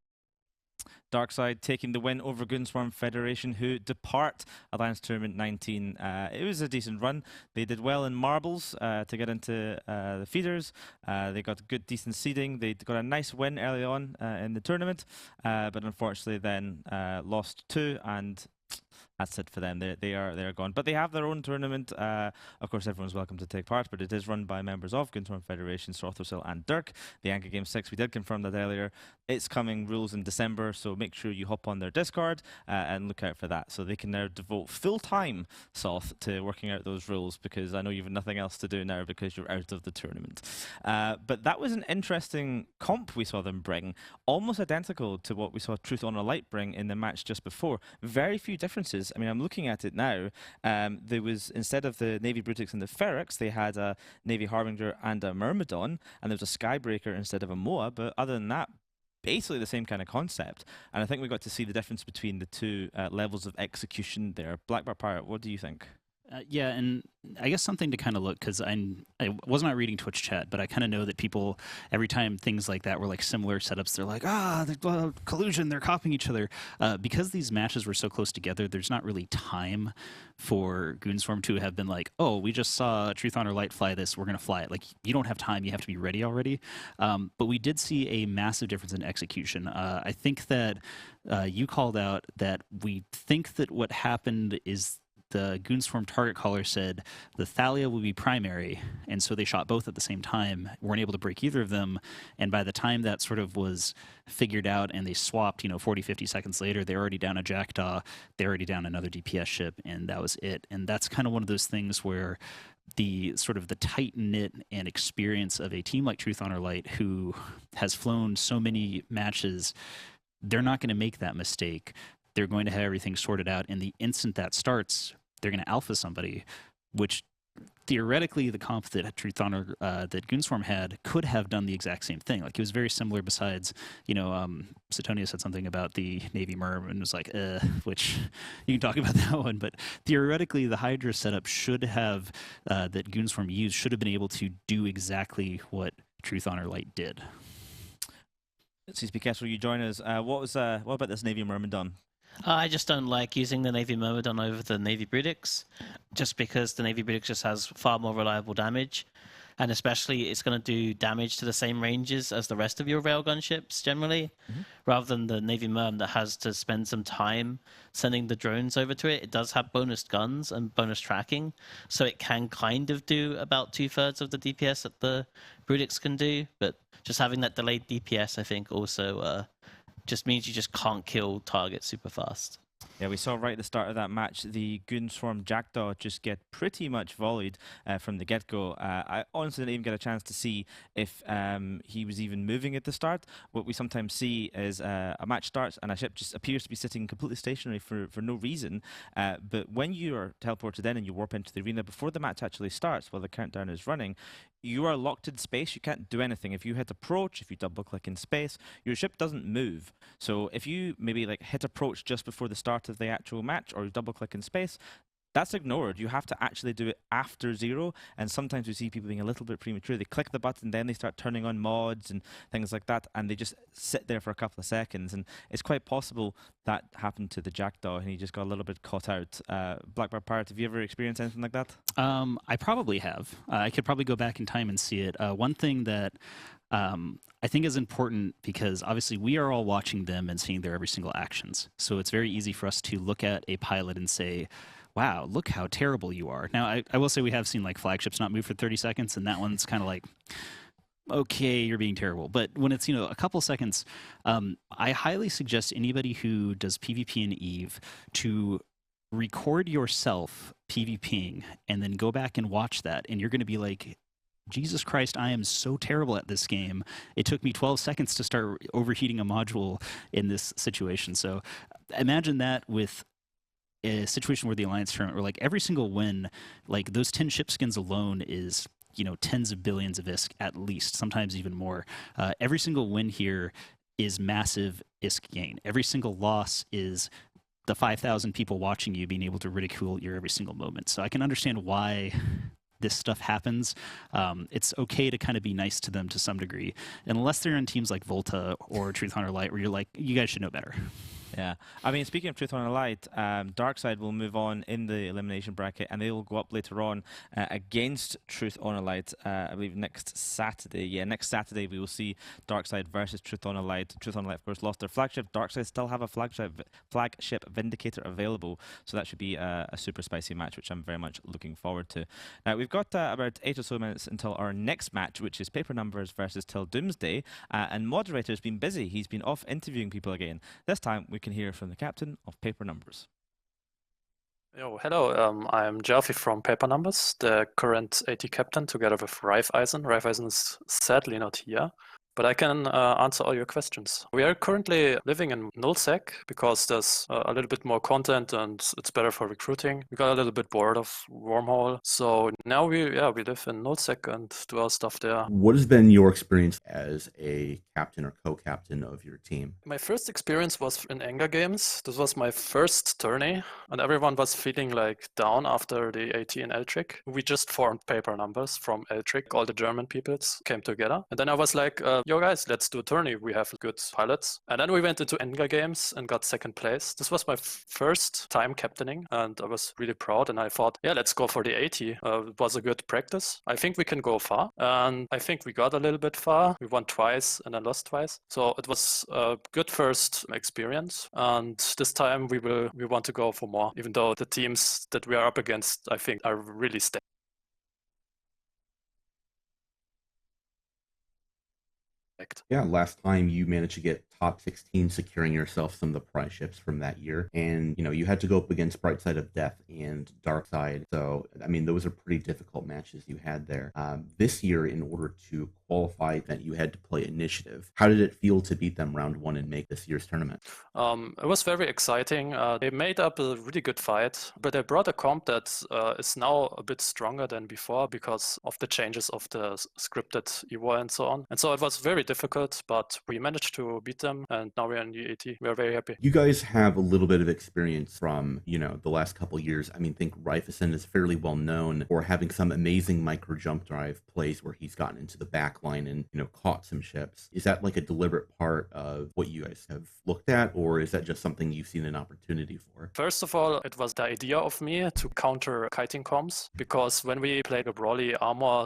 DarkSide taking the win over Goonswarm Federation, who depart Alliance Tournament 19. It was a decent run. They did well in marbles to get into the feeders. They got good, decent seeding. They got a nice win early on in the tournament, but unfortunately then lost 2, and that's it for them. They are gone. But they have their own tournament. Of course, everyone's welcome to take part, but it is run by members of Goonswarm Federation, Sorthosil and Dirk. The Anchor Game 6, we did confirm that earlier. It's coming, rules in December, so make sure you hop on their Discord and look out for that. So they can now devote full time, Soth, to working out those rules, because I know you have nothing else to do now because you're out of the tournament. But that was an interesting comp we saw them bring, almost identical to what we saw Truth.Honor.Light bring in the match just before. Very few differences. I mean, I'm looking at it now. There was, instead of the Navy Brutix and the Ferox, they had a Navy Harbinger and a Myrmidon, and there was a Skybreaker instead of a Moa. But other than that, basically the same kind of concept. And I think we got to see the difference between the two levels of execution there. Blackbar Pirate, what do you think? Yeah, and I guess something to kind of look, because I was not reading Twitch chat, but I kind of know that people, every time things like that were like similar setups, they're like, they're collusion, they're copying each other. Because these matches were so close together, there's not really time for Goonswarm to have been like, oh, we just saw Truth.Honor.Light fly this, we're going to fly it. Like, you don't have time, you have to be ready already. But we did see a massive difference in execution. I think that you called out that we think that what happened is the Goonswarm target caller said the Thalia will be primary, and so they shot both at the same time, weren't able to break either of them, and by the time that sort of was figured out and they swapped, 40, 50 seconds later, they're already down a Jackdaw, they're already down another DPS ship, and that was it. And that's kind of one of those things where the sort of the tight-knit and experience of a team like Truth.Honor.Light, who has flown so many matches, they're not going to make that mistake. They're going to have everything sorted out, and the instant that starts, they're going to alpha somebody, which theoretically the comp that that Goonswarm had could have done the exact same thing. Like, it was very similar. Besides, Satonia said something about the Navy Merm and was like, which you can talk about that one. But theoretically, the Hydra setup should have that Goonswarm used should have been able to do exactly what Truth.Honor.Light did. CSP Kessel, you join us. What about this Navy Myrmidon? I just don't like using the Navy Myrmidon over the Navy Brutix, just because the Navy Brutix just has far more reliable damage, and especially it's going to do damage to the same ranges as the rest of your railgun ships generally, rather than the Navy Myrm that has to spend some time sending the drones over to it. It does have bonus guns and bonus tracking, so it can kind of do about 2/3 of the DPS that the Brutix can do, but just having that delayed DPS, I think, also just means you just can't kill targets super fast. Yeah, we saw right at the start of that match the Goonswarm Jackdaw just get pretty much volleyed from the get-go. I honestly didn't even get a chance to see if he was even moving at the start. What we sometimes see is a match starts and a ship just appears to be sitting completely stationary for no reason. But when you are teleported in and you warp into the arena before the match actually starts, while the countdown is running, you are locked in space. You can't do anything. If you hit approach, if you double-click in space, your ship doesn't move. So if you maybe hit approach just before the start of the actual match, or you double-click in space, that's ignored. You have to actually do it after 0, and sometimes we see people being a little bit premature. They click the button, then they start turning on mods and things like that, and they just sit there for a couple of seconds, and it's quite possible that happened to the Jackdaw, and he just got a little bit caught out. Blackbar Pirate, have you ever experienced anything like that? I probably have. I could probably go back in time and see it. One thing that I think is important, because obviously we are all watching them and seeing their every single actions, so it's very easy for us to look at a pilot and say, wow, look how terrible you are. Now, I will say we have seen flagships not move for 30 seconds, and that one's kind of like, okay, you're being terrible. But when it's, a couple seconds, I highly suggest anybody who does PvP in EVE to record yourself PvPing and then go back and watch that, and you're going to be like, Jesus Christ, I am so terrible at this game. It took me 12 seconds to start overheating a module in this situation. So imagine that with a situation where the Alliance Tournament, where every single win, those 10 ship skins alone is, tens of billions of ISK at least, sometimes even more. Every single win here is massive ISK gain. Every single loss is the 5,000 people watching you being able to ridicule your every single moment. So I can understand why this stuff happens. It's okay to kind of be nice to them to some degree, unless they're in teams like Volta or Truth.Honor.Light, where you're like, you guys should know better. Yeah, I mean, speaking of Truth.Honor.Light, DarkSide will move on in the elimination bracket, and they will go up later on against Truth.Honor.Light. I believe next Saturday. Yeah, next Saturday we will see DarkSide versus Truth.Honor.Light. Truth.Honor.Light, of course, lost their flagship. DarkSide still have a flagship Vindicator available, so that should be a super spicy match, which I'm very much looking forward to. Now we've got about 8 or so minutes until our next match, which is Paper Numbers versus Till Doomsday, and moderator's been busy. He's been off interviewing people again. This time we can hear from the captain of Paper Numbers. Yo, hello, I'm Jelfi from Paper Numbers, the current AT captain, together with Raiffeisen. Raiffeisen is sadly not here, but I can answer all your questions. We are currently living in nullsec because there's a little bit more content and it's better for recruiting. We got a little bit bored of Wormhole, so now we live in nullsec and do our stuff there. What has been your experience as a captain or co-captain of your team? My first experience was in Anger Games. This was my first tourney, and everyone was feeling like down after the AT in Eltrick. We just formed Paper Numbers from Eltrick. All the German peoples came together, and then I was like, yo guys, let's do a tourney. We have good pilots. And then we went into Anger Games and got second place. This was my first time captaining, and I was really proud. And I thought, yeah, let's go for the AT. It was a good practice. I think we can go far, and I think we got a little bit far. We won twice and then lost twice. So it was a good first experience. And this time we want to go for more, even though the teams that we are up against, I think, are really stacked. Yeah, last time you managed to get top 16, securing yourself some of the prize ships from that year. And, you know, you had to go up against Bright Side of Death and DarkSide. So, I mean, those are pretty difficult matches you had there. This year, in order to qualify, that you had to play Initiative. How did it feel to beat them round one and make this year's tournament? It was very exciting. They made up a really good fight, but they brought a comp that is now a bit stronger than before because of the changes of the scripted EVO and so on. And so it was very difficult, but we managed to beat them, and now we're in the AT. We're very happy. You guys have a little bit of experience from, you know, the last couple years. I mean, I think Raiffeisen is fairly well known for having some amazing micro jump drive plays where he's gotten into the back line and, you know, caught some ships. Is that like a deliberate part of what you guys have looked at, or is that just something you've seen an opportunity for? First of all, it was the idea of me to counter kiting comps, because when we played a Brawly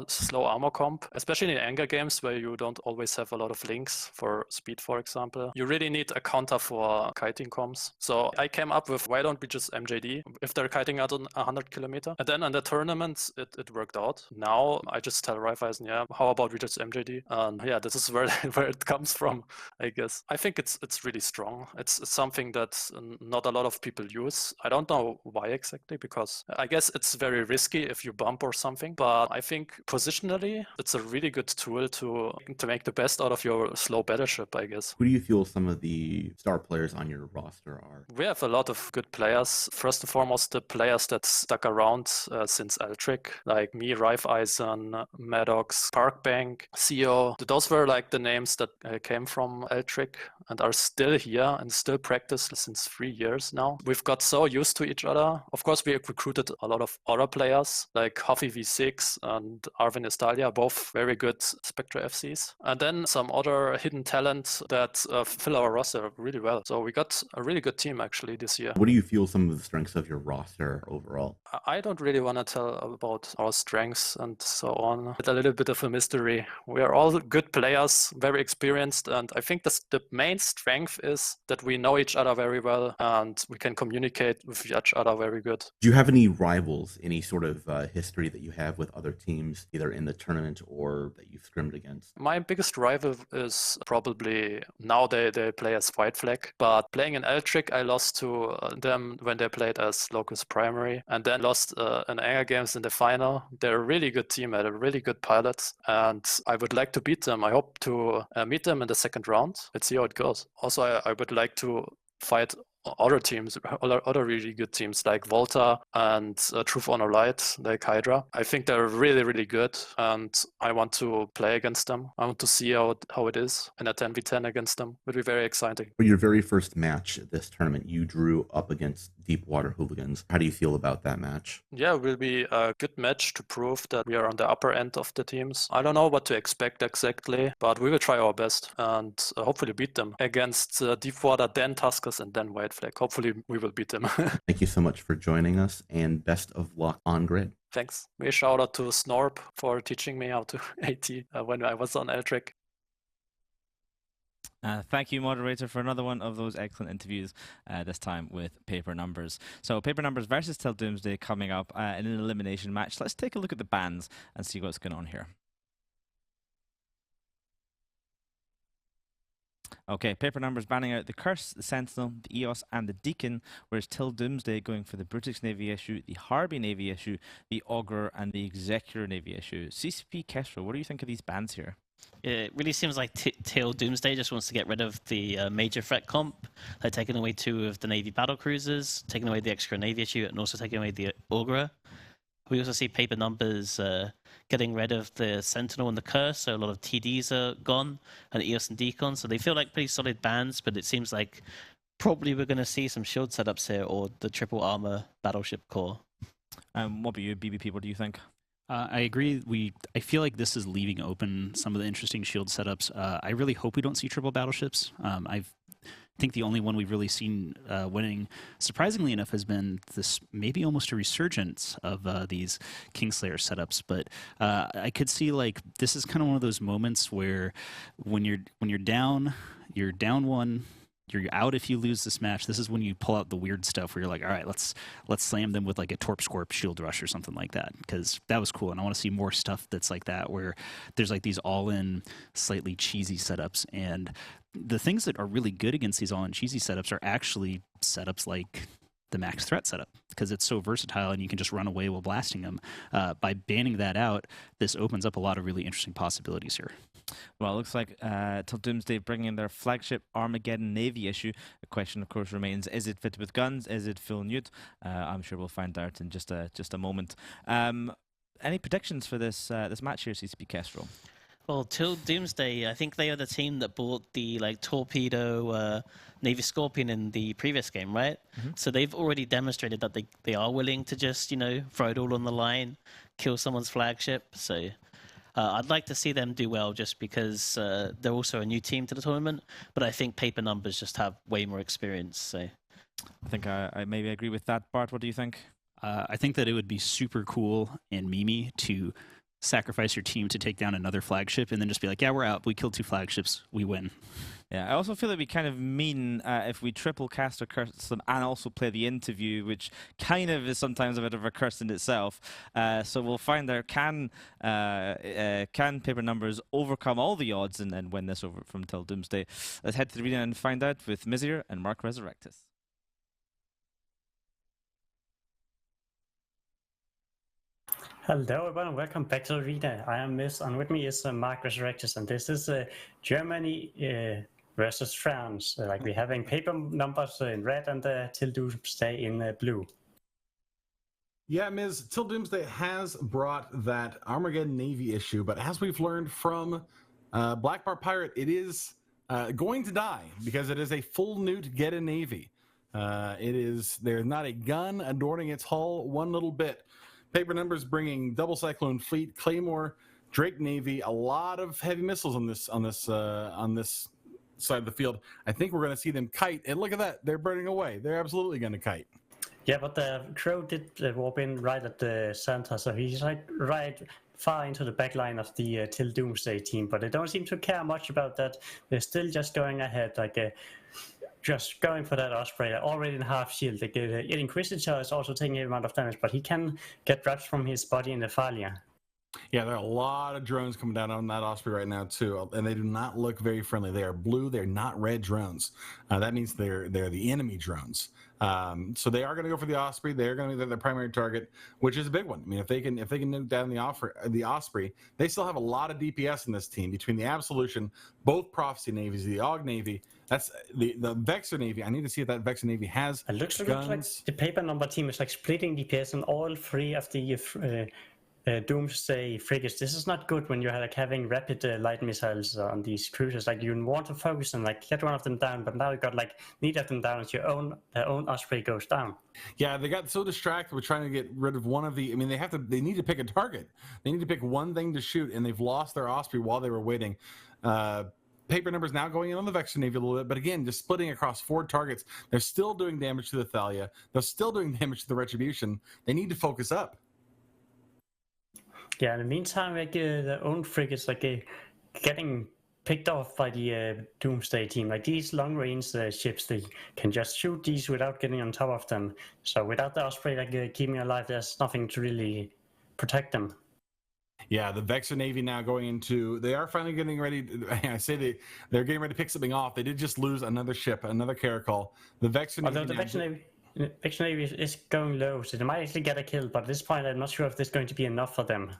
slow armor comp, especially in Anger Games where you don't always have a lot of links for speed, for example, you really need a counter for kiting comps. So I came up with, why don't we just MJD if they're kiting out on 100 kilometer? And then in the tournaments, it worked out. Now I just tell Raiffeisen, yeah, how about we just MJD? And yeah, this is where it comes from, I guess. I think it's really strong. It's something that not a lot of people use. I don't know why exactly, because I guess it's very risky if you bump or something, but I think positionally, it's a really good tool to make the best out of your slow battleship, I guess. Who do you feel some of the star players on your roster are? We have a lot of good players. First and foremost, the players that stuck around since Eltrick, like me, Raiffeisen, Maddox, Parkbank, CEO. Those were like the names that came from Eltrick and are still here and still practice since 3 years now. We've got so used to each other. Of course, we recruited a lot of other players like Huffy V6 and Arvin Estalia, both very good Spectre FCs. And then some other hidden talent that fill our roster really well. So we got a really good team actually this year. What do you feel some of the strengths of your roster overall? I don't really want to tell about our strengths and so on. It's a little bit of a mystery. We are all good players, very experienced, and I think the main strength is that we know each other very well and we can communicate with each other very good. Do you have any rivals, any sort of history that you have with other teams, either in the tournament or that you've scrimmed against? My biggest rival is probably, now they play as White Flag, but playing in Eltrick, I lost to them when they played as Locust Primary, and then lost in Anger Games in the final. They're a really good team, had a really good pilots, and I would like to beat them. I hope to meet them in the second round. Let's see how it goes. Also, I would like to fight other teams, other really good teams like Volta and Truth.Honor.Light, like Hydra. I think they're really, really good, and I want to play against them. I want to see how it is in a 10v10 against them. It would be very exciting. For your very first match at this tournament, you drew up against Deepwater Hooligans. How do you feel about that match? Yeah, it will be a good match to prove that we are on the upper end of the teams. I don't know what to expect exactly, but we will try our best and hopefully beat them against Deepwater, then Tuskers, and then White Flag. Hopefully we will beat them. Thank you so much for joining us, and best of luck on grid. Thanks. A shout out to Snorp for teaching me how to AT when I was on Eldrick. Thank you, moderator, for another one of those excellent interviews, this time with Paper Numbers. So Paper Numbers versus Till Doomsday coming up in an elimination match. Let's take a look at the bans and see what's going on here. Okay, Paper Numbers banning out the Curse, the Sentinel, the Eos, and the Deacon, whereas Till Doomsday going for the Brutix Navy issue, the Harby Navy issue, the Augur, and the Executor Navy issue. CCP Kestrel, what do you think of these bans here? It really seems like Till Doomsday just wants to get rid of the major threat comp. They're taking away 2 of the Navy battle cruisers, taking away the extra Navy issue, and also taking away the Augur. We also see Paper Numbers getting rid of the Sentinel and the Curse, so a lot of TDs are gone, and Eos and Deacon, so they feel like pretty solid bans, but it seems like probably we're going to see some shield setups here, or the triple armor battleship core. What about you, BBP, what do you think? I agree. I feel like this is leaving open some of the interesting shield setups. I really hope we don't see triple battleships. I think the only one we've really seen winning, surprisingly enough, has been this maybe almost a resurgence of these Kingslayer setups. But I could see like this is kind of one of those moments where when you're down 1. You're out if you lose this match. This is when you pull out the weird stuff where you're like, all right, let's slam them with like a Torp Scorp shield rush or something like that, because that was cool. And I want to see more stuff that's like that, where there's like these all-in, slightly cheesy setups. And the things that are really good against these all-in cheesy setups are actually setups like the max threat setup, because it's so versatile and you can just run away while blasting them. By banning that out, this opens up a lot of really interesting possibilities here. Well, it looks like Till Doomsday bringing in their flagship Armageddon Navy issue. The question, of course, remains: is it fit with guns? Is it full newt? I'm sure we'll find out in just a moment. Any predictions for this match here, CCP Kestrel? Well, Till Doomsday, I think they are the team that bought the Torpedo Navy Scorpion in the previous game, right? Mm-hmm. So they've already demonstrated that they are willing to just, throw it all on the line, kill someone's flagship. So I'd like to see them do well, just because they're also a new team to the tournament. But I think Paper Numbers just have way more experience. So I think I maybe agree with that. Bart, what do you think? I think that it would be super cool in Mimi to sacrifice your team to take down another flagship and then just be like, yeah, we're out. We killed 2 flagships. We win. Yeah, I also feel like we kind of mean if we triple cast or curse them and also play the interview, which kind of is sometimes a bit of a curse in itself. So we'll find out, can Paper Numbers overcome all the odds and win this over from Till Doomsday? Let's head to the arena and find out with Mizir and Mark Resurrectus. Hello everyone and welcome back to the arena. I am Miss, and with me is Mark Resurrectus, and this is Germany versus France. Like we're having Paper Numbers in red and Till Doomsday in blue. Yeah, Ms. Till Doomsday has brought that Armageddon Navy issue, but as we've learned from Black Bar Pirate, it is going to die because it is a full newt get a Navy. There's not a gun adorning its hull one little bit. Paper Numbers bringing Double Cyclone Fleet, Claymore, Drake Navy, a lot of heavy missiles on this side of the field. I think we're going to see them kite, and look at that, they're burning away. They're absolutely going to kite. Yeah, but the Crow did warp in right at the center, so he's right far into the back line of the Till Doomsday team, but they don't seem to care much about that. They're still just going ahead, just going for that Osprey, already in half shield. The Inquisitor is also taking a amount of damage, but he can get wraps from his body in the Thalia. Yeah, there are a lot of drones coming down on that Osprey right now too, and they do not look very friendly. They are blue; they're not red drones. That means they're the enemy drones. So they are going to go for the Osprey. They're going to be their primary target, which is a big one. I mean, if they can nuke down the Osprey, they still have a lot of DPS in this team between the Absolution, both Prophecy Navies, the AUG Navy. That's the Vexor Navy. I need to see if that Vexor Navy has It looks guns. like the paper number team is like splitting DPS on all three of the Doomsday frigates. This is not good when you're like having rapid light missiles on these cruisers. Like you want to focus and like get one of them down, but now you got like neither of them down as their own Osprey goes down. Yeah, they got so distracted with trying to get rid of one of the. I mean, they need to pick a target. They need to pick one thing to shoot, and they've lost their Osprey while they were waiting. Paper numbers now going in on the Vexor Navy a little bit, but again, just splitting across 4 targets. They're still doing damage to the Thalia. They're still doing damage to the Retribution. They need to focus up. Yeah, in the meantime, like their own frigates like getting picked off by the Doomsday team. Like these long-range ships, they can just shoot these without getting on top of them. So without the Osprey like keeping alive, there's nothing to really protect them. Yeah, the Vexor Navy now going into. They are finally getting ready. I say they're getting ready to pick something off. They did just lose another ship, another Caracol. The Vexor Navy. Although the Vexor Navy is going low, so they might actually get a kill. But at this point, I'm not sure if this is going to be enough for them.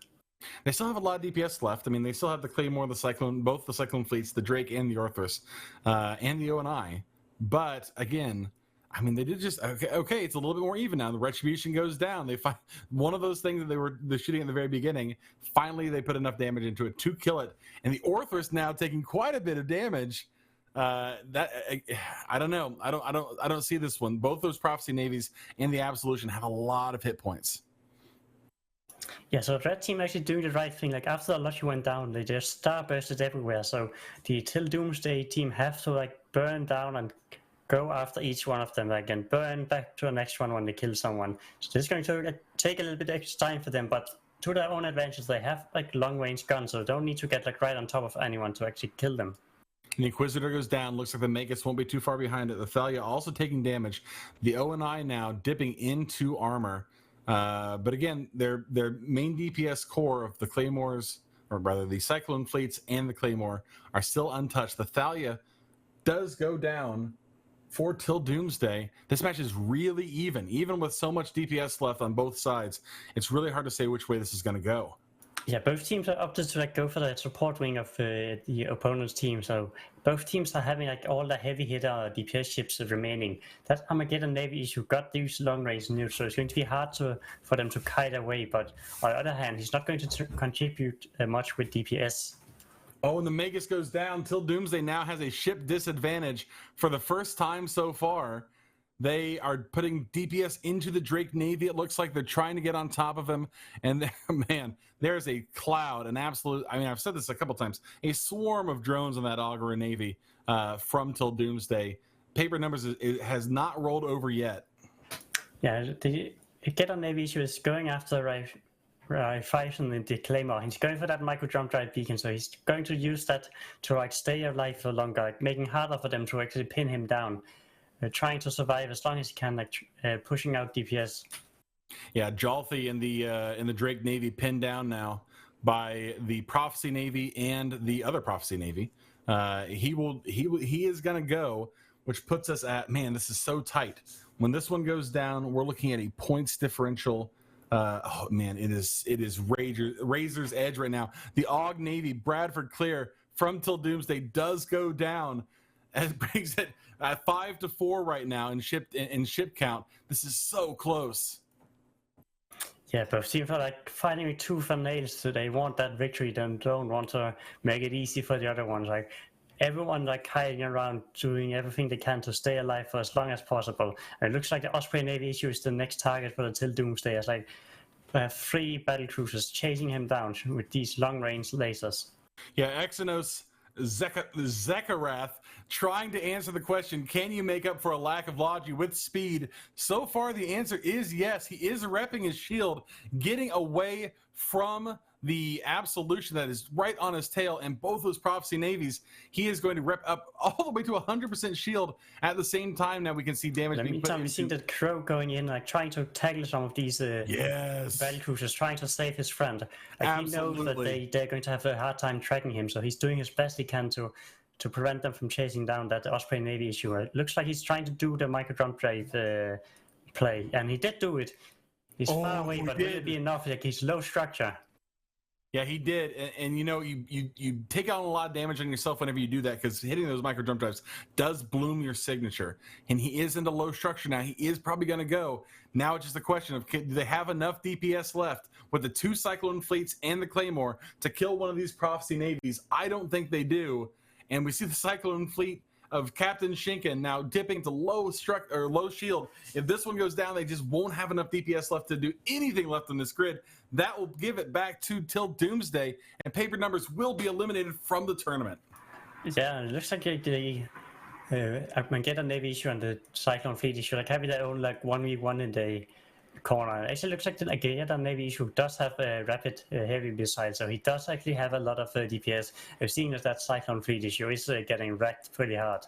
They still have a lot of DPS left. I mean, they still have the Claymore, the Cyclone, both the Cyclone fleets, the Drake and the Orthrus, and the ONI. But again, I mean, they did just okay. It's a little bit more even now. The Retribution goes down. They find one of those things that they were shooting at the very beginning. Finally, they put enough damage into it to kill it, and the Orthrus now taking quite a bit of damage. I don't know. I don't see this one. Both those Prophecy Navies and the Absolution have a lot of hit points. Yeah, so the red team actually doing the right thing. Like after the Lucky went down, they just starbursted everywhere. So the Till Doomsday team have to like burn down and go after each one of them, like and burn back to the next one when they kill someone. So this is going to take a little bit extra time for them, but to their own advantage, they have like long range guns, so they don't need to get like right on top of anyone to actually kill them. The Inquisitor goes down. Looks like the Magus won't be too far behind it. The Thalia also taking damage. The ONI now dipping into armor. But again, their main DPS core of the Claymores, or rather the Cyclone fleets and the Claymore, are still untouched. The Thalia does go down for Till Doomsday. This match is really even with so much DPS left on both sides. It's really hard to say which way this is going to go. Yeah, both teams are opted to like go for the support wing of the opponent's team. So both teams are having like all the heavy hitter DPS ships remaining. That Armageddon Navy issue got these long range nukes, so it's going to be hard for them to kite away. But on the other hand, he's not going to contribute much with DPS. Oh, and the Magus goes down. Till Doomsday now has a ship disadvantage for the first time so far. They are putting DPS into the Drake Navy. It looks like they're trying to get on top of him. And man, there's a cloud, an absolute, I mean, I've said this a couple times, a swarm of drones on that Augury Navy from Till Doomsday. Paper numbers it has not rolled over yet. Yeah, the Get on Navy issue is going after Rifle and the Claymore. He's going for that micro jump drive beacon, so he's going to use that to like stay alive for longer, like, making it harder for them to actually pin him down. Trying to survive as long as he can, like pushing out DPS. Yeah, Jalthi in the Drake Navy pinned down now by the Prophecy Navy and the other Prophecy Navy. He is gonna go, which puts us at, man, this is so tight. When this one goes down, we're looking at a points differential. Oh man, it is razor's edge right now. The AUG Navy Bradford Clear from Till Doomsday does go down. And it brings it at 5-4 right now in ship count. This is so close. Yeah, both teams are like fighting with tooth and nails, so they want that victory. They don't want to make it easy for the other ones. Like everyone like hiding around, doing everything they can to stay alive for as long as possible. And it looks like the Osprey Navy issue is the next target for the Till Doomsday. It's like 3 battle cruisers chasing him down with these long-range lasers. Yeah, Exynos Zekarath trying to answer the question, can you make up for a lack of logi with speed? So far, the answer is yes. He is repping his shield, getting away from the Absolution that is right on his tail, and both those Prophecy Navies, he is going to rep up all the way to 100% shield at the same time. Now we can see damage being put into... We've seen that Crow going in, like trying to tackle some of these battlecruisers, trying to save his friend. Like, he knows that they're going to have a hard time tracking him, so he's doing his best he can to prevent them from chasing down that Osprey Navy issue. It looks like he's trying to do the micro-jump drive play, and he did do it. He's far away, but will it be enough? Like, he's low structure. Yeah, he did, and you know, you take out a lot of damage on yourself whenever you do that, because hitting those micro jump drives does bloom your signature. And he is into low structure now. He is probably going to go. Now it's just a question of, do they have enough DPS left with the 2 Cyclone fleets and the Claymore to kill one of these Prophecy Navies? I don't think they do. And we see the Cyclone fleet of Captain Shinken now dipping to low shield. If this one goes down, they just won't have enough DPS left to do anything left on this grid. That will give it back till Doomsday, and Paper Numbers will be eliminated from the tournament. Yeah, it looks like the Armageddon Navy issue and the Cyclone fleet issue, like having their own like 1v1 in the corner. It actually looks like the Armageddon Navy issue does have a rapid heavy missile, so he does actually have a lot of DPS. I've seen that Cyclone fleet issue is getting wrecked pretty hard.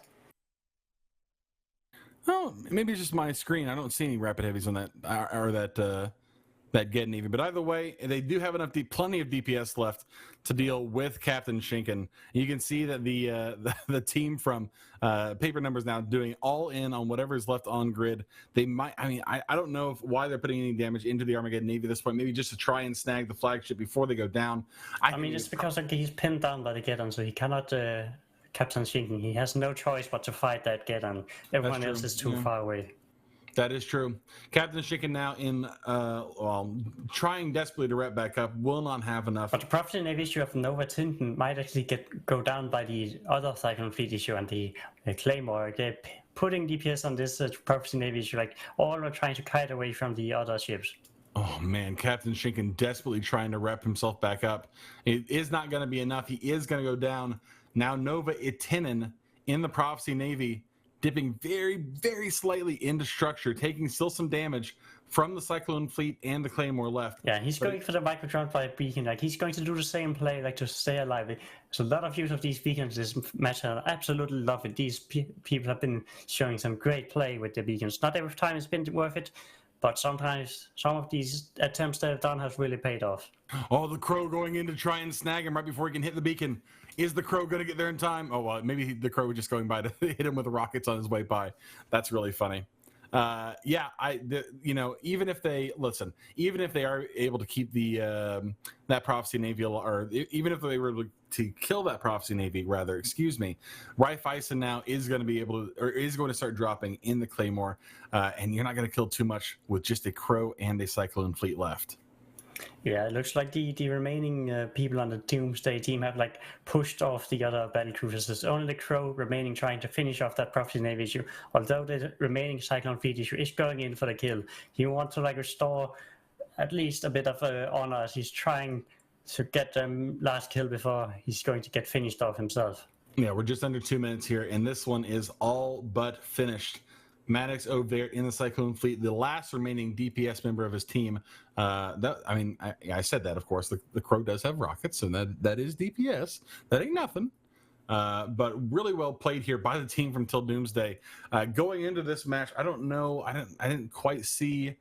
Oh, maybe it's just my screen. I don't see any rapid heavies on that, or that Get Navy. But either way, they do have plenty of DPS left to deal with Captain Shinken. You can see that the team from Paper Numbers now doing all in on whatever is left on grid. They might, I don't know why they're putting any damage into the Armageddon Navy at this point. Maybe just to try and snag the flagship before they go down. I mean, it's because he's pinned down by the Geddon, so he cannot... Captain Shinken, he has no choice but to fight that Geddon. Everyone else is too far away. That is true. Captain Shinken now in, trying desperately to rep back up, will not have enough. But the Prophecy Navy issue of Nova Tintin might actually go down by the other Cyclone fleet issue and the Claymore. They're putting DPS on this Prophecy Navy issue, like all are trying to kite away from the other ships. Oh man, Captain Shinken desperately trying to rep himself back up. It is not going to be enough. He is going to go down. Now Nova Itinen in the Prophecy Navy, dipping very, very slightly into structure, taking still some damage from the Cyclone fleet and the Claymore left. Yeah, he's going for the micro-jump by beacon. Like, he's going to do the same play, like, to stay alive. So a lot of use of these beacons this match. I absolutely love it. These people have been showing some great play with the beacons. Not every time it's been worth it, but sometimes some of these attempts they've done have really paid off. Oh, the Crow going in to try and snag him right before he can hit the beacon. Is the Crow going to get there in time? Oh, well, maybe the Crow was just going by to hit him with the rockets on his way by. That's really funny. Even if they are able to keep that Prophecy Navy, or even if they were able to kill that Prophecy Navy, rather, excuse me, Rife Ison now is going to be able to, or is going to start dropping in the Claymore, and you're not going to kill too much with just a Crow and a Cyclone fleet left. Yeah, it looks like the remaining people on the Doomsday team have like pushed off the other battlecruisers. There's only the Crow remaining trying to finish off that Prophecy Navy issue. Although the remaining Cyclone fleet issue is going in for the kill. He wants to like restore at least a bit of honor as he's trying to get the last kill before he's going to get finished off himself. Yeah, we're just under 2 minutes here, and this one is all but finished. Maddox over there in the Cyclone fleet, the last remaining DPS member of his team. I said that, of course. The Crow does have rockets, and that is DPS. That ain't nothing. But really well played here by the team from Till Doomsday. Going into this match, I don't know. I didn't quite see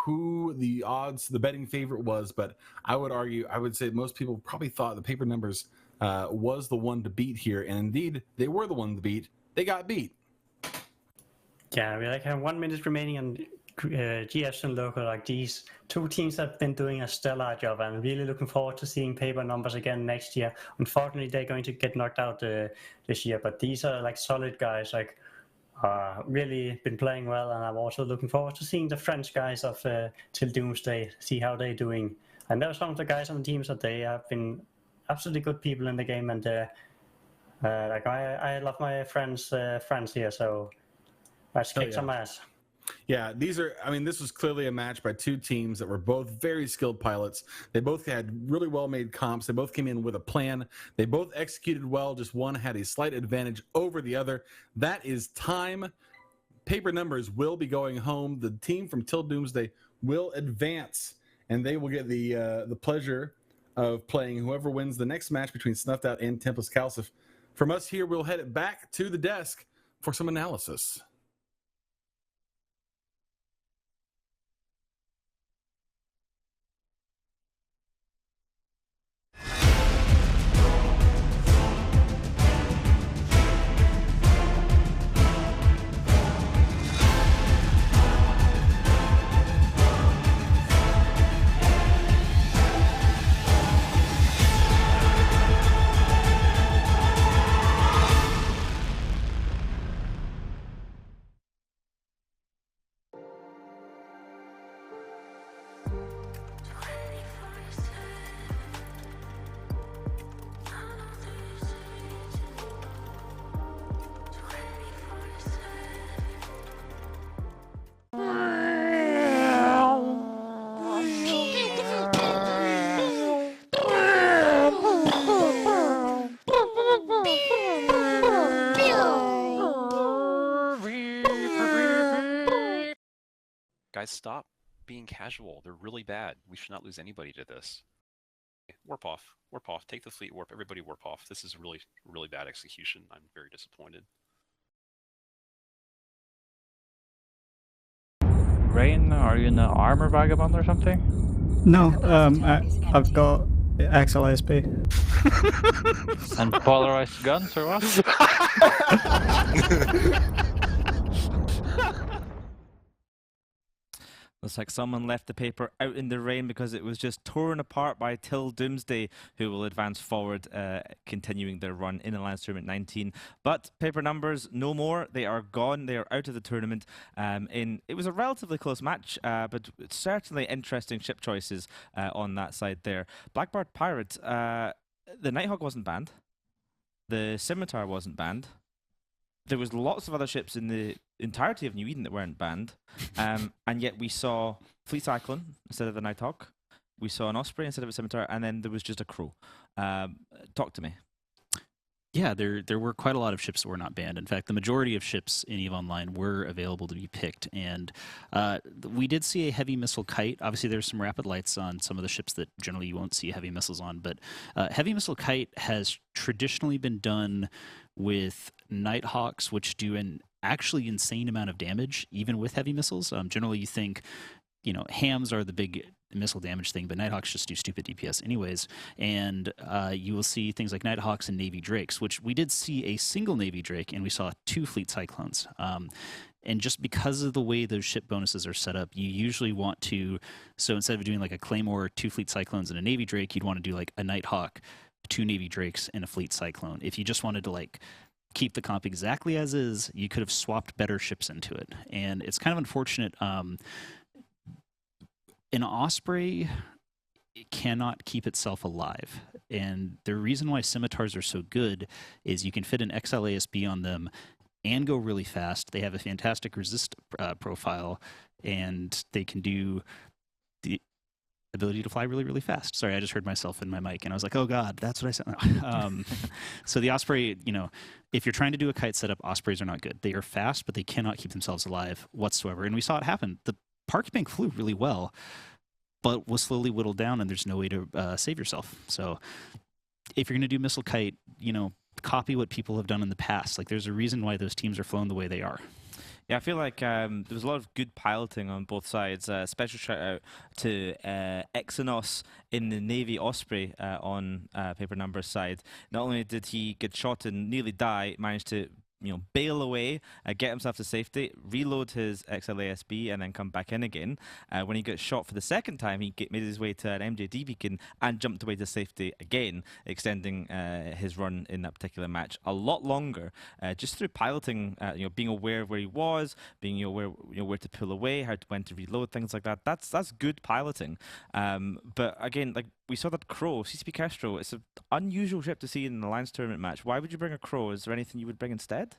who the betting favorite was, but I would say most people probably thought the Paper Numbers was the one to beat here, and indeed they were the one to beat. They got beat. Yeah, we have 1 minute remaining on GFs and local. Like, these two teams have been doing a stellar job, and I'm really looking forward to seeing Paper Numbers again next year. Unfortunately, they're going to get knocked out this year, but these are like solid guys, like really been playing well, and I'm also looking forward to seeing the French guys of Till Doomsday, see how they're doing. And there are some of the guys on the teams that they have been absolutely good people in the game, and I love my friends here, so let's kick some ass. Yeah, this was clearly a match by two teams that were both very skilled pilots. They both had really well-made comps. They both came in with a plan. They both executed well. Just one had a slight advantage over the other. That is time. Paper Numbers will be going home. The team from Till Doomsday will advance, and they will get the pleasure of playing whoever wins the next match between Snuffed Out and Templis CALSF. From us here, we'll head it back to the desk for some analysis. Guys, stop being casual. They're really bad. We should not lose anybody to this. Warp off. Warp off. Take the fleet warp. Everybody warp off. This is really, really bad execution. I'm very disappointed. Rain, are you in an armor vagabond or something? No, I've got XLSP. And polarized guns or what? Looks like someone left the paper out in the rain because it was just torn apart by Doomsday, who will advance forward, continuing their run in Alliance Tournament 19. But paper numbers, no more. They are gone. They are out of the tournament. It was a relatively close match, but certainly interesting ship choices on that side there. Blackbird Pirate, the Nighthawk wasn't banned. The Scimitar wasn't banned. There was lots of other ships in the entirety of New Eden that weren't banned, and yet we saw Fleet Cyclone instead of the Nighthawk. We saw an Osprey instead of a Scimitar, and then there was just a Crow. Talk to me. Yeah, there were quite a lot of ships that were not banned. In fact, the majority of ships in EVE Online were available to be picked, and we did see a heavy missile kite. Obviously, there's some rapid lights on some of the ships that generally you won't see heavy missiles on, but heavy missile kite has traditionally been done with Nighthawks, which do an actually insane amount of damage, even with heavy missiles. Generally, you think, hams are the big missile damage thing, but Nighthawks just do stupid DPS anyways. And you will see things like Nighthawks and Navy Drakes, which we did see a single Navy Drake, and we saw 2 Fleet Cyclones. And just because of the way those ship bonuses are set up, you usually want to, so instead of doing like a Claymore, 2 Fleet Cyclones, and a Navy Drake, you'd want to do like a Nighthawk, 2 Navy Drakes, and a Fleet Cyclone. If you just wanted to like keep the comp exactly as is, you could have swapped better ships into it. And it's kind of unfortunate. An Osprey cannot keep itself alive. And the reason why Scimitars are so good is you can fit an XLASB on them and go really fast. They have a fantastic resist profile, and they can do the ability to fly really, really fast. Sorry, I just heard myself in my mic, and I was like, oh God, that's what I said. So the Osprey, if you're trying to do a kite setup, Ospreys are not good. They are fast, but they cannot keep themselves alive whatsoever. And we saw it happen. The Park Bank flew really well, but was slowly whittled down, and there's no way to save yourself. So if you're going to do missile kite, copy what people have done in the past. Like, there's a reason why those teams are flown the way they are. Yeah, I feel like there was a lot of good piloting on both sides. Special shout out to Exynos in the Navy Osprey on paper numbers side. Not only did he get shot and nearly die, managed to bail away, get himself to safety, reload his XLASB, and then come back in again. When he got shot for the second time, he made his way to an MJD beacon and jumped away to safety again, extending his run in that particular match a lot longer, just through piloting, being aware of where he was, being aware, where to pull away, when to reload, things like that. That's good piloting. But again, like we saw that Crow, CCP Castro, it's an unusual ship to see in an Alliance Tournament match. Why would you bring a Crow? Is there anything you would bring instead?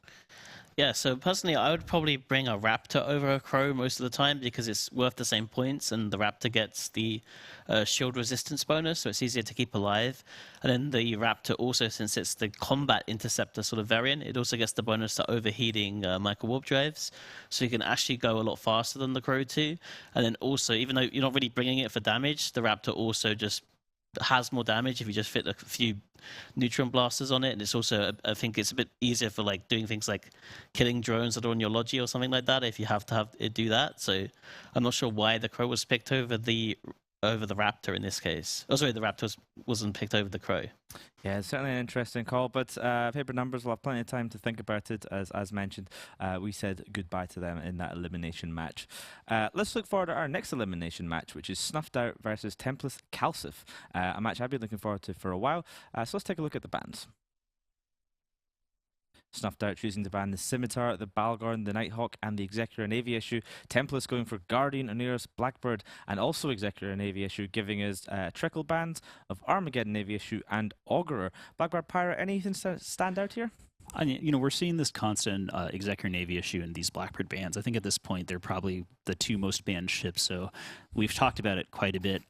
Yeah, so personally, I would probably bring a Raptor over a Crow most of the time because it's worth the same points, and the Raptor gets the shield resistance bonus, so it's easier to keep alive. And then the Raptor also, since it's the combat interceptor sort of variant, it also gets the bonus to overheating micro warp drives, so you can actually go a lot faster than the Crow too. And then also, even though you're not really bringing it for damage, the Raptor also just has more damage if you just fit a few neutron blasters on it, and it's also, I think it's a bit easier for like doing things like killing drones that are on your Logi or something like that if you have to have it do that. So I'm not sure why the Crow was picked over the Raptor in this case. Oh, sorry, the Raptor wasn't picked over the Crow. Yeah, it's certainly an interesting call, but paper numbers will have plenty of time to think about it. As mentioned, we said goodbye to them in that elimination match. Let's look forward to our next elimination match, which is Snuffed Out versus Templis CALSF, a match I've been looking forward to for a while. So let's take a look at the bans. Snuffed Out choosing to ban the Scimitar, the Balgorn, the Nighthawk, and the Executor Navy issue. Templis going for Guardian, Oneirus, Blackbird, and also Executor Navy issue, giving us trickle bans of Armageddon Navy issue and Augurer. Blackbird Pirate, anything stand out here? You know, we're seeing this constant Executor Navy issue in these Blackbird bans. I think at this point they're probably the two most banned ships, so we've talked about it quite a bit.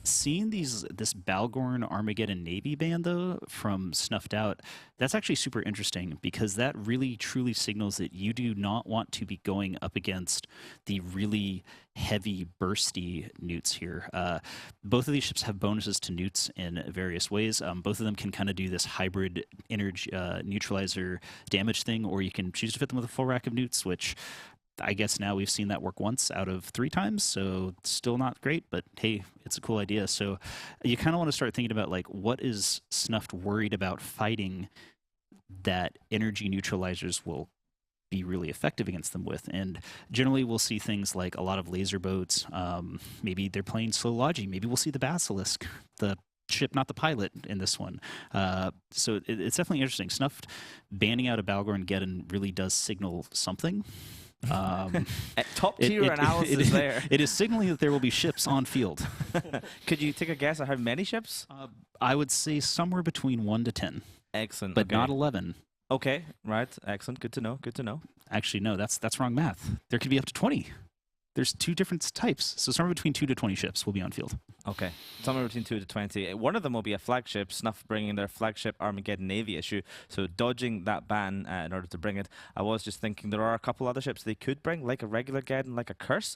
Seeing this Balgorn Armageddon Navy ban, though, from Snuffed Out, that's actually super interesting because that really truly signals that you do not want to be going up against the really heavy bursty newts here. Both of these ships have bonuses to newts in various ways. Both of them can kind of do this hybrid energy neutralizer damage thing, or you can choose to fit them with a full rack of newts, which I guess now we've seen that work once out of 3 times, so still not great, but hey, it's a cool idea. So you kind of want to start thinking about, like, what is Snuffed worried about fighting that energy neutralizers will be really effective against them with? And generally we'll see things like a lot of laser boats. Maybe they're playing slow logi. Maybe we'll see the Basilisk, the ship, not the pilot, in this one. So it's definitely interesting. Snuffed banning out a Balgorn Geddon really does signal something. Top tier analysis there. It is signaling that there will be ships on field. Could you take a guess at how many ships? I would say somewhere between 1 to 10. Excellent. But okay. not 11. Okay, right. Excellent. Good to know. Good to know. Actually, no, that's wrong math. There could be up to 20. There's 2 different types. So somewhere between 2 to 20 ships will be on field. Okay. Somewhere between 2 to 20. One of them will be a flagship, Snuff bringing their flagship Armageddon Navy issue. So dodging that ban in order to bring it. I was just thinking there are a couple other ships they could bring, like a regular Geddon, like a Curse.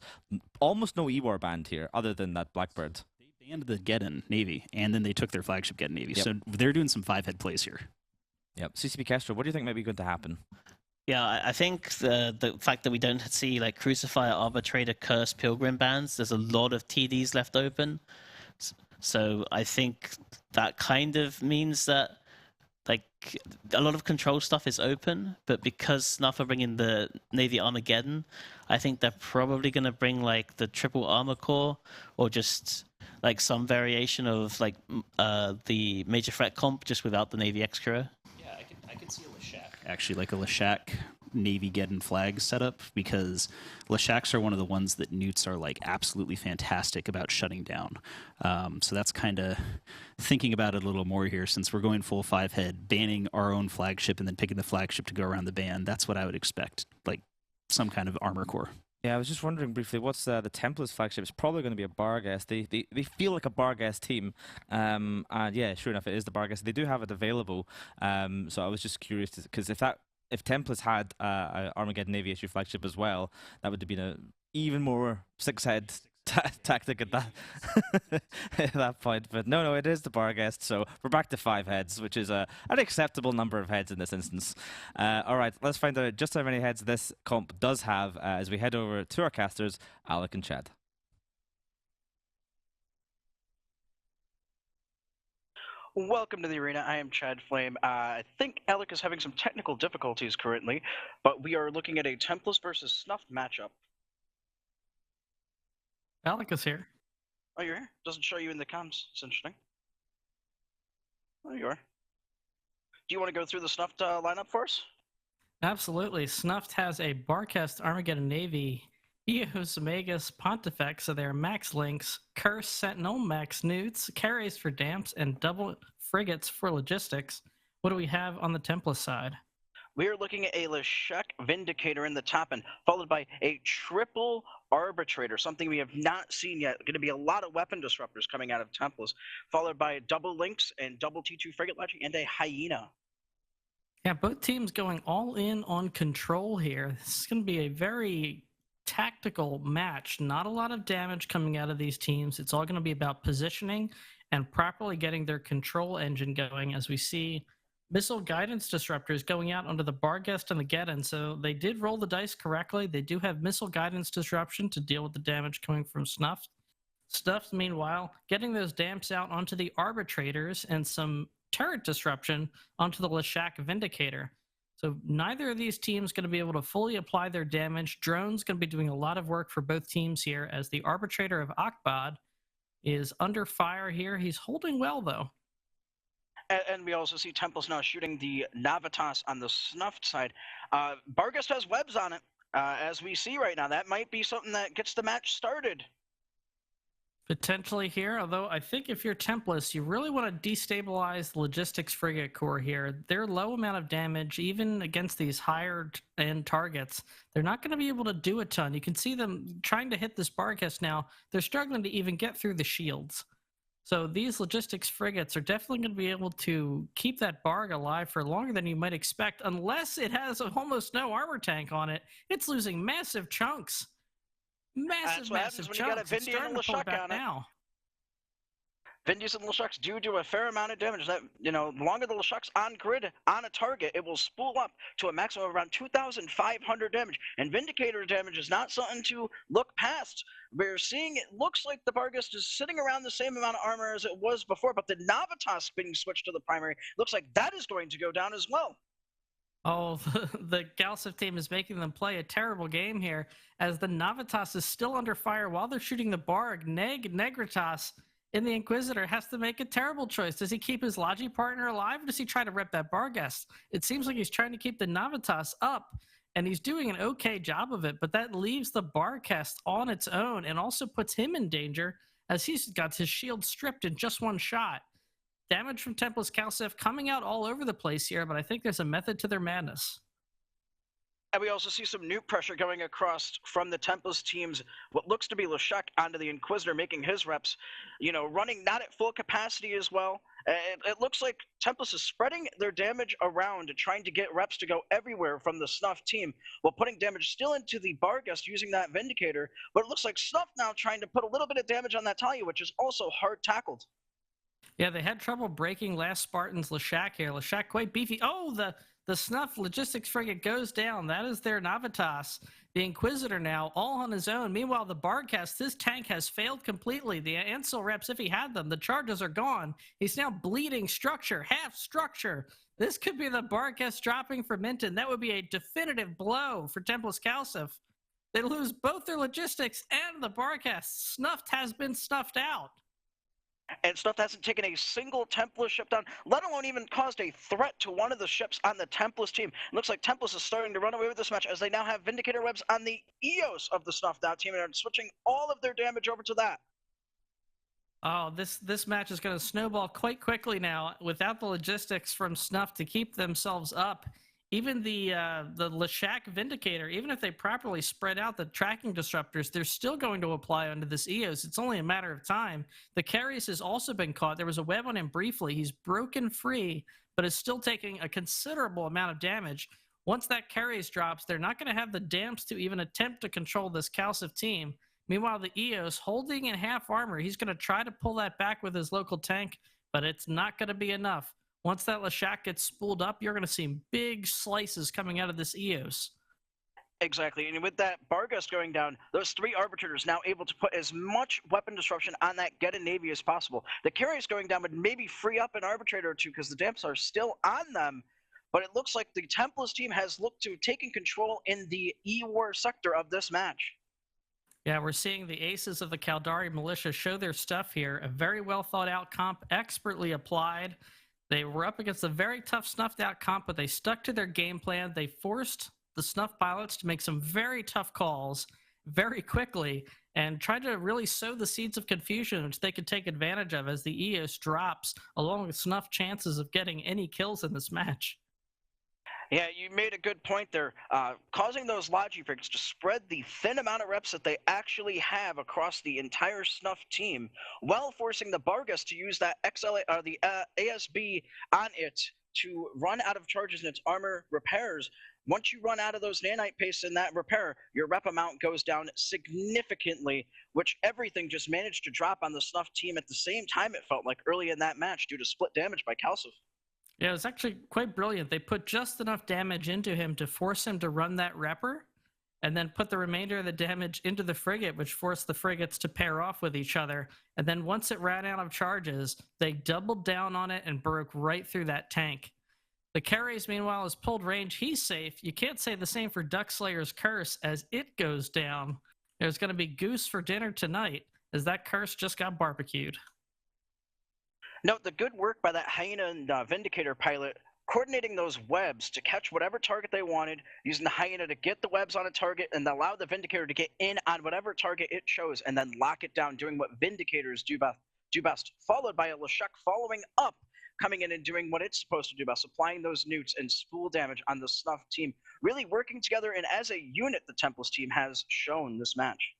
Almost no E-War banned here, other than that Blackbird. They banned the Geddon Navy, and then they took their flagship Geddon Navy. Yep. So they're doing some 5-head plays here. Yep. CCP Castro, what do you think might be going to happen? Yeah, I think the fact that we don't see like Crucifier, Arbitrator, Curse, Pilgrim bans, there's a lot of TDs left open. So I think that kind of means that like a lot of control stuff is open, but because Snuff are bringing the Navy Armageddon, I think they're probably going to bring like the triple armor core or just like some variation of like the major threat comp just without the Navy Executor. Yeah, I can see a Lashak. Actually, like a Lashak Navy Geddon flag setup, because Lashaks are one of the ones that newts are like absolutely fantastic about shutting down. So that's kind of thinking about it a little more here, since we're going full 5-head, banning our own flagship and then picking the flagship to go around the ban. That's what I would expect, like some kind of armor core. Yeah, I was just wondering briefly, what's the Templis flagship? It's probably going to be a Barghest. They feel like a Barghest team. And yeah, sure enough, it is the Barghest. They do have it available. So I was just curious, because if Templis had a Armageddon Navy issue flagship as well, that would have been a even more 6-head tactic at that point. But no, it is the Barghest. So we're back to 5 heads, which is an acceptable number of heads in this instance. All right, let's find out just how many heads this comp does have as we head over to our casters, Alec and Chad. Welcome to the arena. I am Chad Flame. I think Alec is having some technical difficulties currently, but we are looking at a Templis versus Snuffed matchup. Alec is here. Oh, you're here? Doesn't show you in the comms. It's interesting. Oh, you are. Do you want to go through the Snuffed lineup for us? Absolutely. Snuffed has a Barghest Armageddon Navy, Eos, Magus, Pontifex, so they're max links, Curse, Sentinel, max newts, carries for damps, and double frigates for logistics. What do we have on the Templis side? We are looking at a Lashak Vindicator in the top end, followed by a triple Arbitrator, something we have not seen yet. Going to be a lot of weapon disruptors coming out of Templis, followed by double Lynx and double T2 frigate launching and a Hyena. Yeah, both teams going all in on control here. This is going to be a very tactical match. Not a lot of damage coming out of these teams. It's all going to be about positioning and properly getting their control engine going, as we see missile guidance disruptors going out onto the Barghest and the Geddon. So they did roll the dice correctly. They do have missile guidance disruption to deal with the damage coming from Snuffed. Snuffed, meanwhile, getting those damps out onto the Arbitrators and some turret disruption onto the Leshak Vindicator. So neither of these teams going to be able to fully apply their damage. Drone's going to be doing a lot of work for both teams here, as the Arbitrator of Akbad is under fire here. He's holding well, though. And we also see Templis now shooting the Navitas on the Snuffed side. Barghest has webs on it, as we see right now. That might be something that gets the match started. Potentially here, although I think if you're Templis, you really want to destabilize the Logistics Frigate Core here. Their low amount of damage, even against these higher-end targets, they're not going to be able to do a ton. You can see them trying to hit this Barghest now. They're struggling to even get through the shields. So these Logistics Frigates are definitely going to be able to keep that Barg alive for longer than you might expect, unless it has almost no armor tank on it. It's losing massive chunks. Massive chunks. You got a Vindy and a Leshak on it. Now. Vindys and Leshaks do a fair amount of damage. That, the longer the Leshak's on grid on a target, it will spool up to a maximum of around 2,500 damage. And Vindicator damage is not something to look past. We're seeing it looks like the Barghest is sitting around the same amount of armor as it was before, but the Navitas being switched to the primary looks like that is going to go down as well. Oh, the CALSF team is making them play a terrible game here, as the Navitas is still under fire while they're shooting the Barg. Negritas in the Inquisitor has to make a terrible choice. Does he keep his Logi partner alive, or does he try to rip that Barghest? It seems like he's trying to keep the Navitas up, and he's doing an okay job of it, but that leaves the Barghest on its own and also puts him in danger, as he's got his shield stripped in just one shot. Damage from Templis CALSF coming out all over the place here, but I think there's a method to their madness. And we also see some nuke pressure going across from the Templis teams. What looks to be Leshak onto the Inquisitor, making his reps, running not at full capacity as well. It looks like Templis is spreading their damage around, trying to get reps to go everywhere from the Snuff team, while putting damage still into the Barghest using that Vindicator. But it looks like Snuff now trying to put a little bit of damage on that Talia, which is also hard tackled. Yeah, they had trouble breaking last Spartan's Leshak here. Leshak quite beefy. Oh, the Snuff Logistics Frigate goes down. That is their Navitas. The Inquisitor now all on his own. Meanwhile, the Barghest, this tank has failed completely. The Ansel reps, if he had them, the charges are gone. He's now bleeding structure, half structure. This could be the Barghest dropping for Minton. That would be a definitive blow for Templis CALSF. They lose both their logistics and the Barghest. Snuffed has been snuffed out. And Snuffed hasn't taken a single Templis ship down, let alone even caused a threat to one of the ships on the Templis team. It looks like Templis is starting to run away with this match, as they now have Vindicator webs on the EOS of the Snuffed out team and are switching all of their damage over to that. Oh, this match is going to snowball quite quickly now without the logistics from Snuff to keep themselves up. Even the Leshak Vindicator, even if they properly spread out the tracking disruptors, they're still going to apply onto this EOS. It's only a matter of time. The Dracarys has also been caught. There was a web on him briefly. He's broken free, but is still taking a considerable amount of damage. Once that Dracarys drops, they're not going to have the damps to even attempt to control this CALSF team. Meanwhile, the EOS, holding in half armor, he's going to try to pull that back with his local tank, but it's not going to be enough. Once that Leshak gets spooled up, you're going to see big slices coming out of this EOS. Exactly, and with that Barghest going down, those three Arbitrators now able to put as much weapon disruption on that Geddon Navy as possible. The Dracarys going down would maybe free up an Arbitrator or two because the damps are still on them, but it looks like the Templis team has looked to taking control in the E-War sector of this match. Yeah, we're seeing the aces of the Caldari militia show their stuff here. A very well thought out comp, expertly applied. They were up against a very tough snuffed out comp, but they stuck to their game plan. They forced the Snuff pilots to make some very tough calls very quickly and tried to really sow the seeds of confusion, which they could take advantage of as the EOS drops, along with Snuff chances of getting any kills in this match. Yeah, you made a good point there. Causing those Logi frigates to spread the thin amount of reps that they actually have across the entire Snuff team, while forcing the Barghest to use that ASB on it to run out of charges in its armor repairs. Once you run out of those nanite pastes in that repair, your rep amount goes down significantly, which everything just managed to drop on the Snuffed team at the same time, it felt like, early in that match due to split damage by CALSF. Yeah, it was actually quite brilliant. They put just enough damage into him to force him to run that repper, and then put the remainder of the damage into the frigate, which forced the frigates to pair off with each other. And then once it ran out of charges, they doubled down on it and broke right through that tank. The Dracarys, meanwhile, has pulled range. He's safe. You can't say the same for Duckslayer's Curse as it goes down. There's going to be goose for dinner tonight, as that curse just got barbecued. Note the good work by that Hyena and Vindicator pilot, coordinating those webs to catch whatever target they wanted, using the Hyena to get the webs on a target and allow the Vindicator to get in on whatever target it chose and then lock it down, doing what Vindicators do best, followed by a Leshek following up, coming in and doing what it's supposed to do by supplying those newts and spool damage on the Snuffed team, really working together, and as a unit the Templis team has shown this match.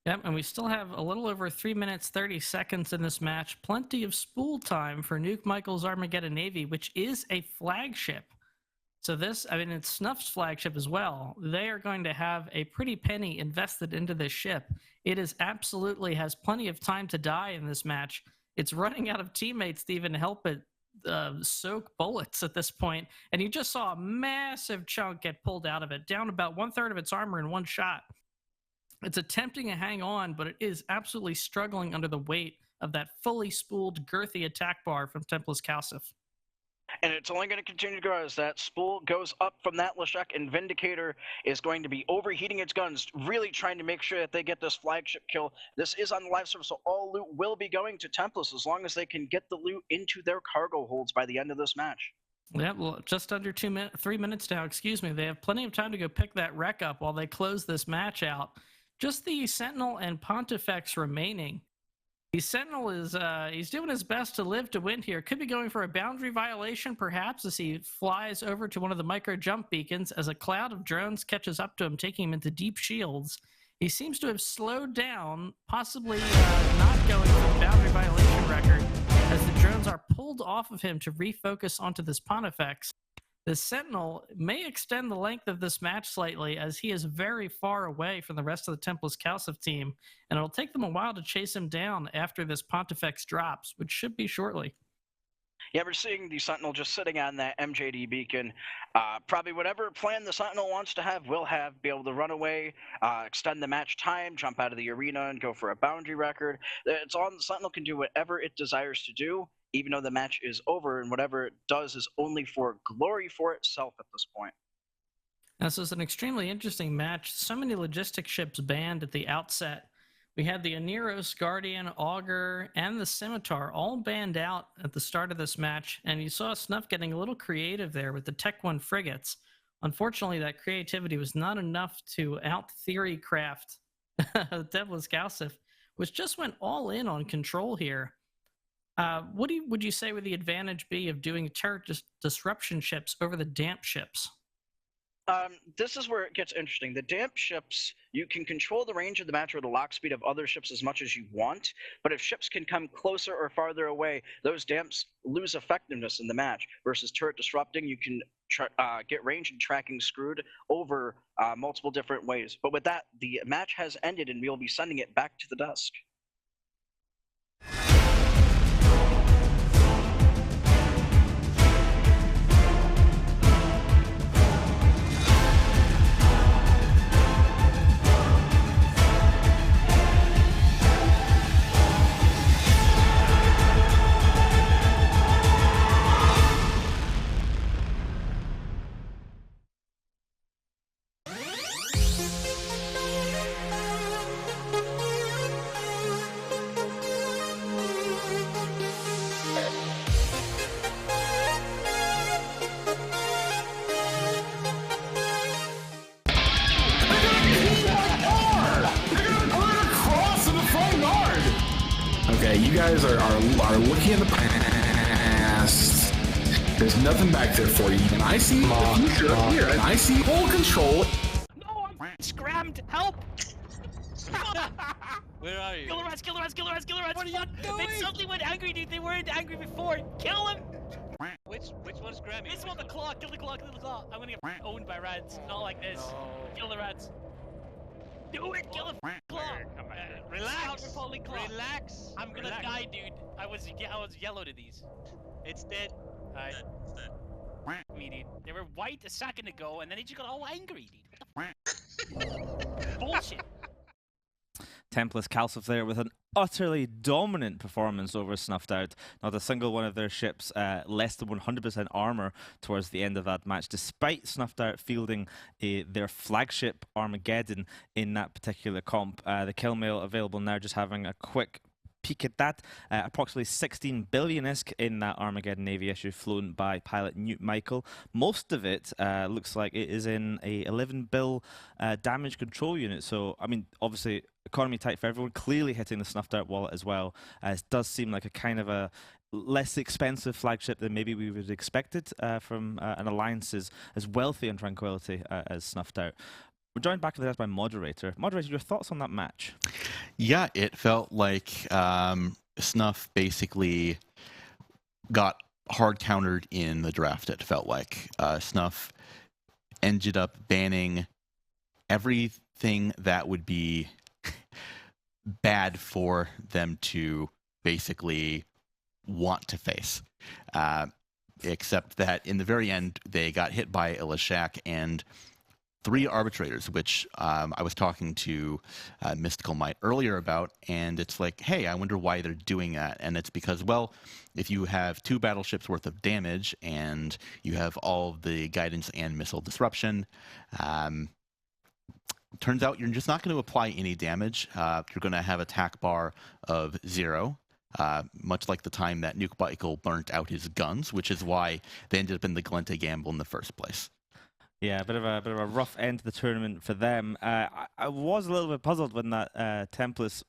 Yep, and we still have a little over 3 minutes, 30 seconds in this match. Plenty of spool time for Nuke Michael's Armageddon Navy, which is a flagship. So this, I mean, it's Snuffed's flagship as well. They are going to have a pretty penny invested into this ship. It is absolutely has plenty of time to die in this match. It's running out of teammates to even help it soak bullets at this point. And you just saw a massive chunk get pulled out of it, down about 1/3 of its armor in one shot. It's attempting to hang on, but it is absolutely struggling under the weight of that fully spooled, girthy attack bar from Templis CALSF. And it's only going to continue to grow as that spool goes up from that Leshek, and Vindicator is going to be overheating its guns, really trying to make sure that they get this flagship kill. This is on the live server, so all loot will be going to Templis as long as they can get the loot into their cargo holds by the end of this match. Yeah, well, just under 3 minutes now, excuse me. They have plenty of time to go pick that wreck up while they close this match out. Just the Sentinel and Pontifex remaining. The Sentinel is he's doing his best to live to win here. Could be going for a boundary violation, perhaps, as he flies over to one of the micro jump beacons as a cloud of drones catches up to him, taking him into deep shields. He seems to have slowed down, possibly not going for the boundary violation record, as the drones are pulled off of him to refocus onto this Pontifex. The Sentinel may extend the length of this match slightly, as he is very far away from the rest of the Templis CALSF team, and it'll take them a while to chase him down after this Pontifex drops, which should be shortly. Yeah, we're seeing the Sentinel just sitting on that MJD beacon. Probably whatever plan the Sentinel wants to have, will have. Be able to run away, extend the match time, jump out of the arena, and go for a boundary record. It's all the Sentinel can do whatever it desires to do, even though the match is over, and whatever it does is only for glory for itself at this point. This was an extremely interesting match. So many logistic ships banned at the outset. We had the Aneros, Guardian, Augur, and the Scimitar all banned out at the start of this match, and you saw Snuff getting a little creative there with the Tech 1 frigates. Unfortunately, that creativity was not enough to out-theory craft Templis CALSF, which just went all in on control here. What would you say would the advantage be of doing turret disruption ships over the damp ships? This is where it gets interesting. The damp ships, you can control the range of the match or the lock speed of other ships as much as you want, but if ships can come closer or farther away, those damps lose effectiveness in the match. Versus turret disrupting, you can get range and tracking screwed over multiple different ways. But with that, the match has ended, and we'll be sending it back to the desk. Okay, you guys are looking at the past. There's nothing back there for you. And I see the future here, and I see full control. No, I'm scrammed! Help! Where are you? Kill the rats! Kill the rats! Kill the rats! Kill the rats! What are you doing? They suddenly went angry, dude. They weren't angry before. Kill him! Which one's Grammy? This one, the claw. Kill the claw. Kill the claw. I'm gonna get owned by rats. Not like this. Kill the rats. Do it. Kill the claw. Relax. Repelling claw. Relax. I'm gonna die, dude. I was yellow to these. It's dead. Alright. Me, dude. They were white a second ago, and then they just got all angry, dude. What the bullshit. Templis CALSF there with an utterly dominant performance over Snuffed Out. Not a single one of their ships less than 100% armor towards the end of that match, despite Snuffed Out fielding their flagship Armageddon in that particular comp. The kill mail available now, just having a quick peek at that. Approximately 16 billion-isk in that Armageddon Navy issue flown by pilot Newt Michael. Most of it looks like it is in a 11 bill damage control unit. So, I mean, obviously, economy tight for everyone, clearly hitting the Snuffed Out wallet as well. It does seem like a kind of a less expensive flagship than maybe we would have expected from an alliance as wealthy and tranquility as Snuffed Out. We're joined back in the desk by Moderator. Moderator, your thoughts on that match? Yeah, it felt like Snuff basically got hard countered in the draft, it felt like. Snuff ended up banning everything that would be bad for them to basically want to face. Except that in the very end, they got hit by a Lashak and 3 arbitrators, which I was talking to Mystical Might earlier about, and it's like, hey, I wonder why they're doing that. And it's because, well, if you have 2 battleships worth of damage and you have all of the guidance and missile disruption, turns out you're just not going to apply any damage. You're going to have attack bar of 0. Much like the time that Nuke Michael burnt out his guns, which is why they ended up in the Glente gamble in the first place. Yeah, a bit of a rough end to the tournament for them. I was a little bit puzzled when that Templis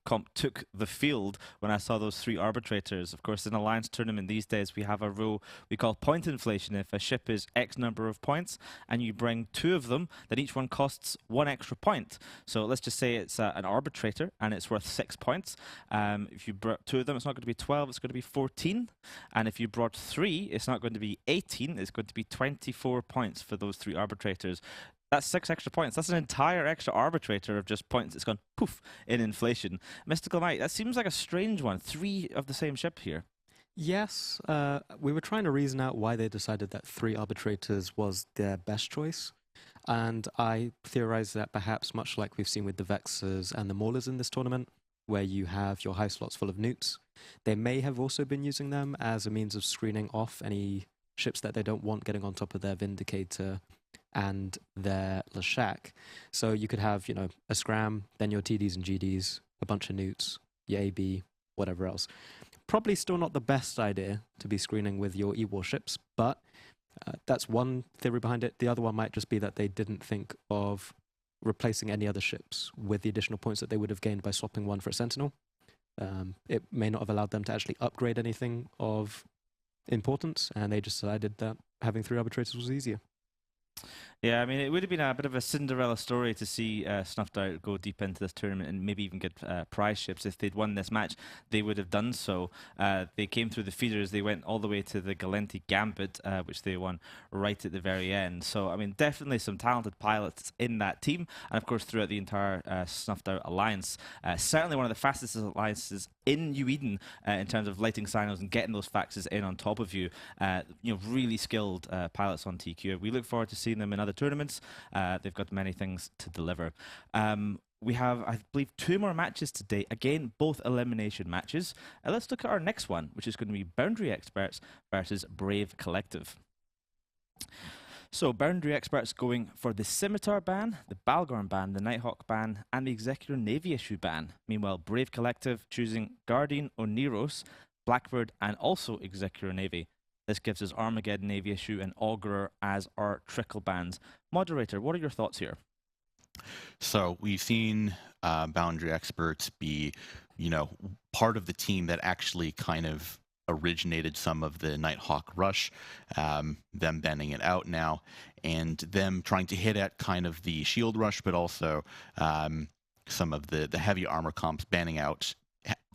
comp took the field when I saw those 3 arbitrators. Of course, in Alliance Tournament these days, we have a rule we call point inflation. If a ship is X number of points and you bring 2 of them, then each one costs 1 extra point. So let's just say it's an arbitrator and it's worth 6 points. If you brought 2 of them, it's not going to be 12, it's going to be 14. And if you brought 3, it's not going to be 18, it's going to be 24 points for those 3 arbitrators. That's 6 extra points. That's an entire extra arbitrator of just points. It's gone poof in inflation. Mystical Might, that seems like a strange one. 3 of the same ship here. Yes, we were trying to reason out why they decided that 3 arbitrators was their best choice. And I theorized that perhaps much like we've seen with the Vexers and the Maulers in this tournament, where you have your high slots full of newts, they may have also been using them as a means of screening off any ships that they don't want getting on top of their Vindicator and their Lashak. So you could have, a scram, then your TDs and GDs, a bunch of newts, your AB, whatever else. Probably still not the best idea to be screening with your E-War ships, but that's one theory behind it. The other one might just be that they didn't think of replacing any other ships with the additional points that they would have gained by swapping one for a Sentinel. It may not have allowed them to actually upgrade anything of importance, and they just decided that having 3 arbitrators was easier. Yeah, I mean, it would have been a bit of a Cinderella story to see Snuffed Out go deep into this tournament and maybe even get prize ships. If they'd won this match, they would have done so. They came through the feeders. They went all the way to the Galenti Gambit, which they won right at the very end. So, I mean, definitely some talented pilots in that team. And, of course, throughout the entire Snuffed Out Alliance. Certainly one of the fastest alliances in New Eden in terms of lighting signals and getting those faxes in on top of you. Really skilled pilots on TQ. We look forward to seeing them in other tournaments. They've got many things to deliver. We have, I believe, 2 more matches today. Again, both elimination matches. Let's look at our next one, which is going to be Boundary Experts versus Brave Collective. So, Boundary Experts going for the Scimitar ban, the Balgorn ban, the Nighthawk ban, and the Executor Navy issue ban. Meanwhile, Brave Collective choosing Guardian Oneros, Blackbird, and also Executor Navy. This gives us Armageddon Navy issue and Augurer as our trickle bans. Moderator, what are your thoughts here? So we've seen Boundary Experts be, part of the team that actually kind of originated some of the Nighthawk rush, them banning it out now, and them trying to hit at kind of the shield rush, but also some of the heavy armor comps banning out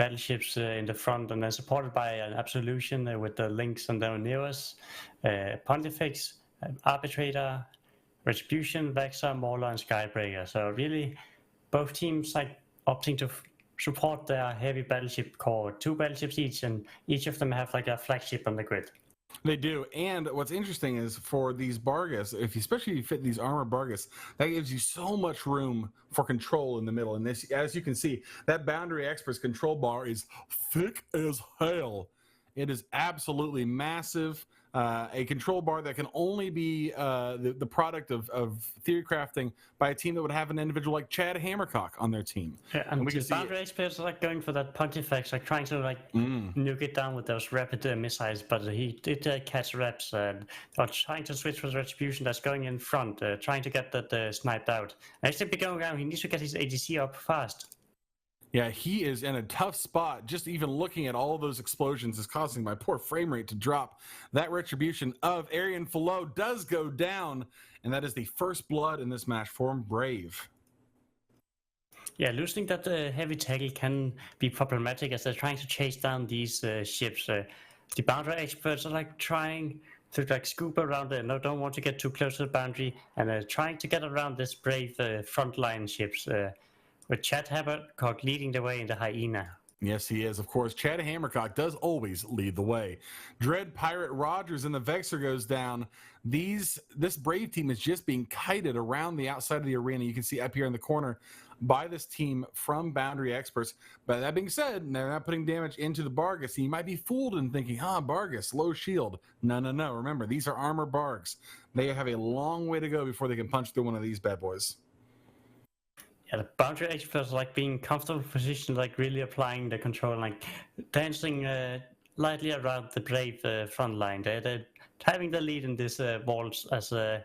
battleships in the front, and then supported by an Absolution with the Lynx and the Oneros, Pontifex, Arbitrator, Retribution, Vexor, Mauler, and Skybreaker. So really, both teams like opting to support their heavy battleship core, 2 battleships each, and each of them have like a flagship on the grid. They do, and what's interesting is for these Bargas, especially if you fit these armor Bargas, that gives you so much room for control in the middle. And this, as you can see, that Boundary Experts control bar is thick as hell. It is absolutely massive. A control bar that can only be the product of theory crafting by a team that would have an individual like Chad Hammercock on their team. Yeah, and the Boundary Experts are like going for that Pontifex, like trying to like nuke it down with those rapid missiles, but he did catch reps and trying to switch with Retribution that's going in front, trying to get that sniped out. And instead of going around, he needs to get his ADC up fast. Yeah, he is in a tough spot. Just even looking at all of those explosions is causing my poor frame rate to drop. That Retribution of Aryan Fallow does go down, and that is the first blood in this match for Brave. Yeah, losing that heavy tackle can be problematic as they're trying to chase down these ships. The Boundary Experts are like trying to like scoop around it. No, don't want to get too close to the boundary, and trying to get around this Brave frontline ships. With Chad Hammercock leading the way in the Hyena. Yes, he is. Of course, Chad Hammercock does always lead the way. Dread Pirate Rogers and the Vexor goes down. This Brave team is just being kited around the outside of the arena. You can see up here in the corner by this team from Boundary Experts. But that being said, they're not putting damage into the Bargas. You might be fooled in thinking, Bargas, low shield. No. Remember, these are armor Bargs. They have a long way to go before they can punch through one of these bad boys. Yeah, the Boundary Experts like being comfortable position, like really applying the control, like dancing lightly around the Brave front line. They're having the lead in this walls as they're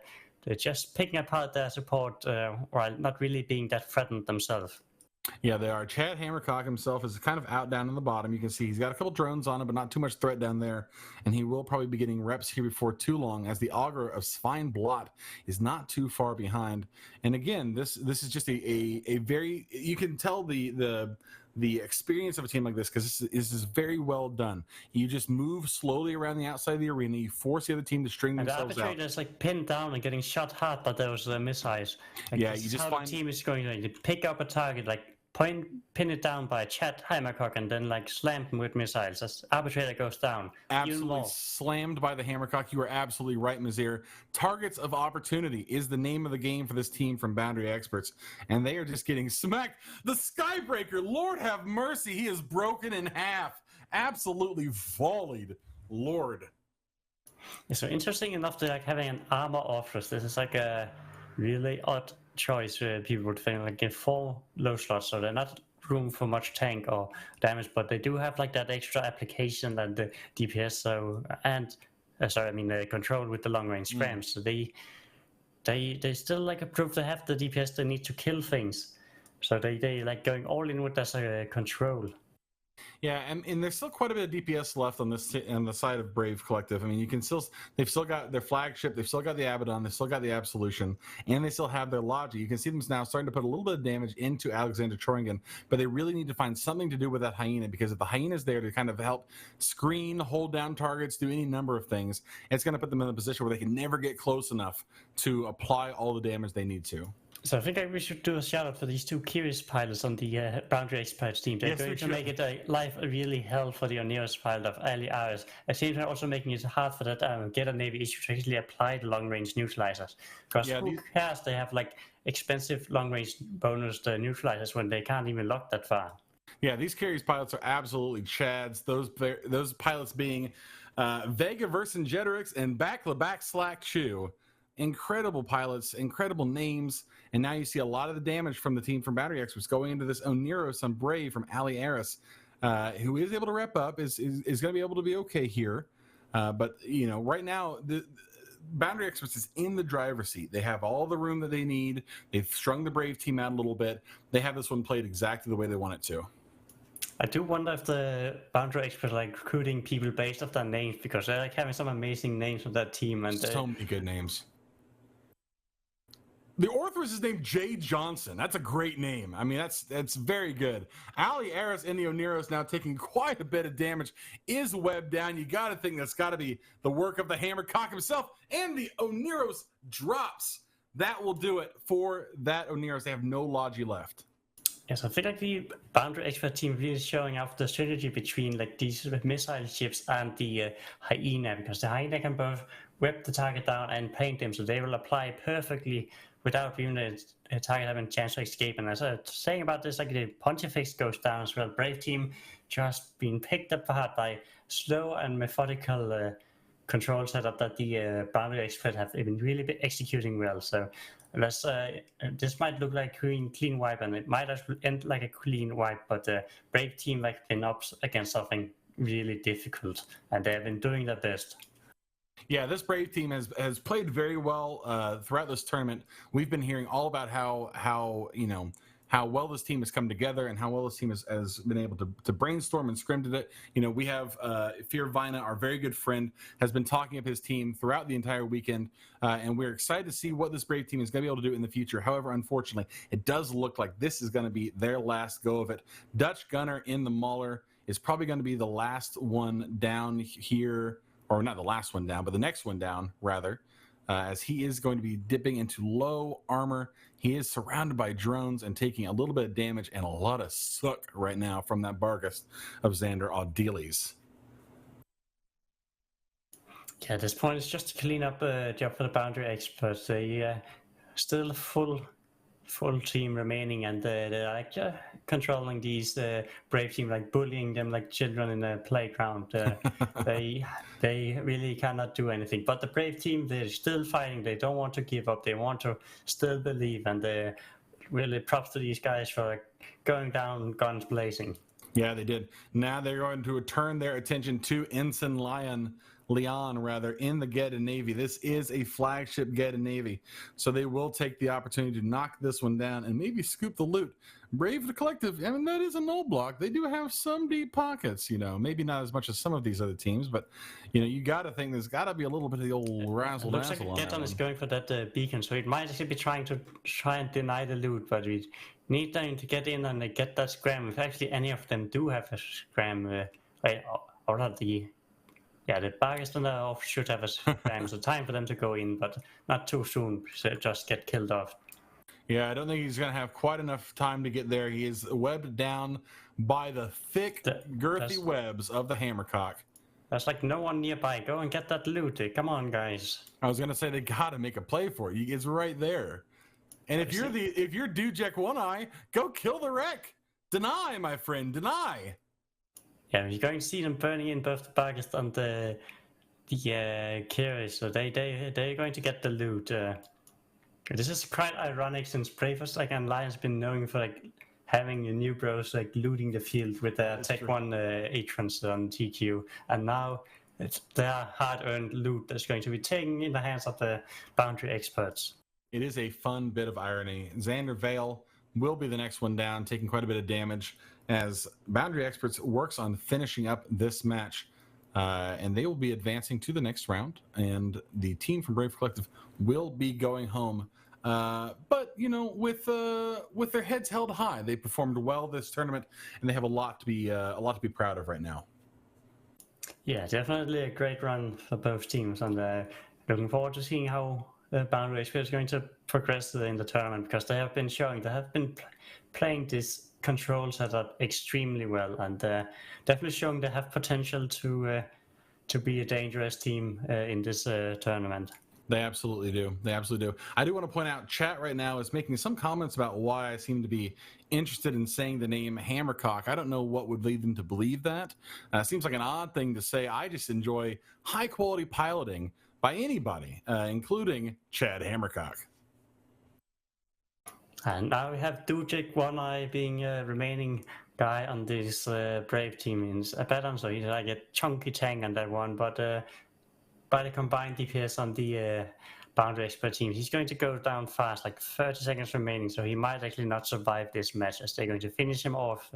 just picking apart their support while not really being that threatened themselves. Yeah, they are. Chad Hammercock himself is kind of out down in the bottom. You can see he's got a couple drones on him, but not too much threat down there. And he will probably be getting reps here before too long, as the Augur of Svein Blot is not too far behind. And again, this is just a very, you can tell the experience of a team like this, because this is very well done. You just move slowly around the outside of the arena. You force the other team to string themselves out. And the arbitrator's like pinned down and getting shot hard by those missiles. Like, yeah, you just find the team is going to pick up a target, like pin it down by Chad Hammercock, and then like slam him with missiles as arbitrator goes down. Absolutely slammed by the Hammercock. You are absolutely right, Mazir. Targets of opportunity is the name of the game for this team from Boundary Experts, and they are just getting smacked. The Skybreaker, Lord have mercy, he is broken in half. Absolutely volleyed, Lord. Yeah, so interesting enough to like having an armor office. This is like a really odd choice. People would think like get 4 low slots, so they're not room for much tank or damage, but they do have like that extra application and the DPS. So the control with the long range sprams. So they still like approve to have the DPS they need to kill things. So they like going all in with that control. Yeah, and there's still quite a bit of DPS left on the side of Brave Collective. I mean, they've still got their flagship, they've still got the Abaddon, they've still got the Absolution, and they still have their Logi. You can see them now starting to put a little bit of damage into Alexander Troringen, but they really need to find something to do with that Hyena, because if the Hyena is there to kind of help screen, hold down targets, do any number of things, it's going to put them in a position where they can never get close enough to apply all the damage they need to. So I think we should do a shout out for these 2 Curious pilots on the Boundary Experts team. They're going to make it life really hell for the Oneros pilot of Alliance. At the same time, also making it hard for that Get a Navy issue to actually apply the long-range neutralizers. Because who cares? They have like expensive long-range bonus neutralizers when they can't even lock that far. Yeah, these Curious pilots are absolutely chads. Those pilots being Vega Vercingetorix and Back Slack Chu. Incredible pilots, incredible names, and now you see a lot of the damage from the team from Boundary Experts going into this Oneros on Brave from Alliance, who is able to rep up, is going to be able to be okay here. But, right now, the Boundary Experts is in the driver's seat. They have all the room that they need. They've strung the Brave team out a little bit. They have this one played exactly the way they want it to. I do wonder if the Boundary Experts are like recruiting people based off their names, because they're like having some amazing names from that team. And so many good names. The Orthrus is named Jay Johnson. That's a great name. I mean, that's very good. Alliance in the Oneros now taking quite a bit of damage. Is webbed down. You got to think that's got to be the work of the Hammercock himself. And the Oneros drops. That will do it for that Oneros. They have no Logi left. Yes, I feel like the Boundary Expert team really showing off the synergy between like these missile ships and the Hyena, because the Hyena can both whip the target down and paint them, so they will apply perfectly without even the target having a chance to escape. And as I was saying about this, like the Pontifex goes down as well. Brave team just being picked apart by slow and methodical control setup that the Boundary Expert have been really executing well. So this might look like clean wipe, and it might actually end like a clean wipe, but the Brave team like been up against something really difficult, and they have been doing their best. Yeah, this Brave team has played very well throughout this tournament. We've been hearing all about how well this team has come together and how well this team has been able to brainstorm and scrimmage it. You know, we have Fear Vina, our very good friend, has been talking up his team throughout the entire weekend, and we're excited to see what this Brave team is going to be able to do in the future. However, unfortunately, it does look like this is going to be their last go of it. Dutch Gunner in the Mauler is probably going to be the last one down here. Or not the last one down, but the next one down, rather, as he is going to be dipping into low armor. He is surrounded by drones and taking a little bit of damage and a lot of sook right now from that Bargus of Xander Audeles. Yeah, at this point, it's just a clean-up job for the Boundary Experts. They still full team remaining, and they're like controlling these Brave team, like bullying them like children in a playground. They really cannot do anything. But the Brave team, they're still fighting. They don't want to give up. They want to still believe, and they're really props to these guys for going down guns blazing. Yeah, they did. Now they're going to turn their attention to Ensign Leon, in the Gedda Navy. This is a flagship Gedda Navy, so they will take the opportunity to knock this one down and maybe scoop the loot. Brave the Collective, I mean, that is a null block. They do have some deep pockets, maybe not as much as some of these other teams, but, you got to think there's got to be a little bit of the old razzle-dazzle. Looks like Geddon is going for that beacon, so it might actually be trying and deny the loot, but we need them to get in and get that scram. If actually any of them do have a scram, or not the Bargest and the off should have a scram, so time for them to go in, but not too soon, so just get killed off. Yeah, I don't think he's going to have quite enough time to get there. He is webbed down by the thick, girthy webs of the Hammercock. There's like no one nearby. Go and get that loot. Come on, guys. I was going to say they got to make a play for it. It's right there. And if you're Dujek One Eye, go kill the wreck. Deny, my friend, deny. Yeah, you're going to see them burning in both the Bargest and the Carries, so they're going to get the loot. This is quite ironic since Bravest Alliance has been known for having the new bros looting the field with their Tech 1 Atrons on TQ, and now it's their hard-earned loot that's going to be taken in the hands of the Boundary Experts. It is a fun bit of irony. Xander Vale will be the next one down, taking quite a bit of damage as Boundary Experts works on finishing up this match. And they will be advancing to the next round, and the team from Brave Collective will be going home. But with their heads held high, they performed well this tournament, and they have a lot to be proud of right now. Yeah, definitely a great run for both teams, and looking forward to seeing how the Boundary Experts is going to progress in the tournament, because they have been playing this control setup extremely well, and definitely showing they have potential to be a dangerous team in this tournament. They absolutely do. I do want to point out, chat right now is making some comments about why I seem to be interested in saying the name Hammercock. I don't know what would lead them to believe that. Seems like an odd thing to say. I just enjoy high-quality piloting by anybody, including Chad Hammercock. And now we have Dujek One Eye being a remaining guy on this Brave team in Abaddon, so he's like a chunky tank on that one, but by the combined DPS on the Boundary Expert team, he's going to go down fast, 30 seconds remaining, so he might actually not survive this match, as they're going to finish him off.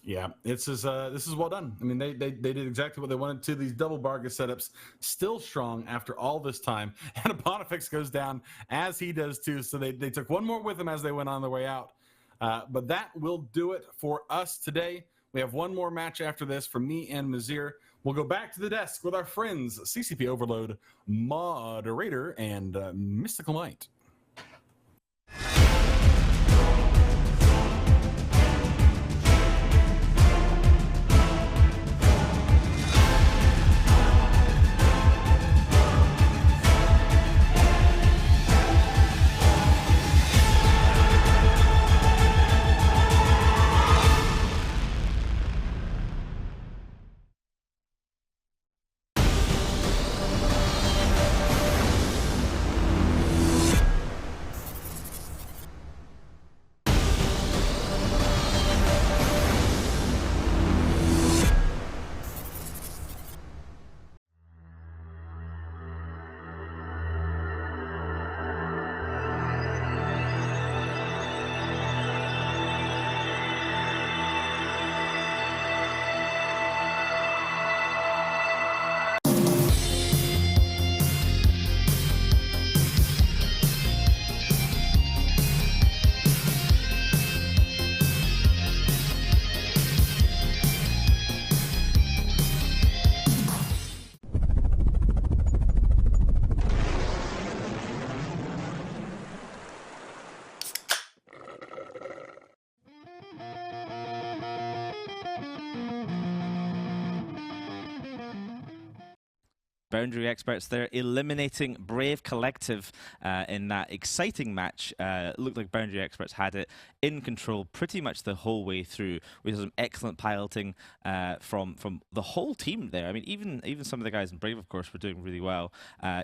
Yeah, this is well done. I mean, they did exactly what they wanted to. These double Barga setups still strong after all this time, and a Pontifex goes down as he does too. So they took one more with him as they went on their way out. But that will do it for us today. We have one more match after this from me and Mazir. We'll go back to the desk with our friends CCP Overload, Moderator, and Mystical Might. Boundary Experts there eliminating Brave Collective in that exciting match. Looked like Boundary Experts had it in control pretty much the whole way through, with some excellent piloting from the whole team there. I mean, even some of the guys in Brave, of course, were doing really well.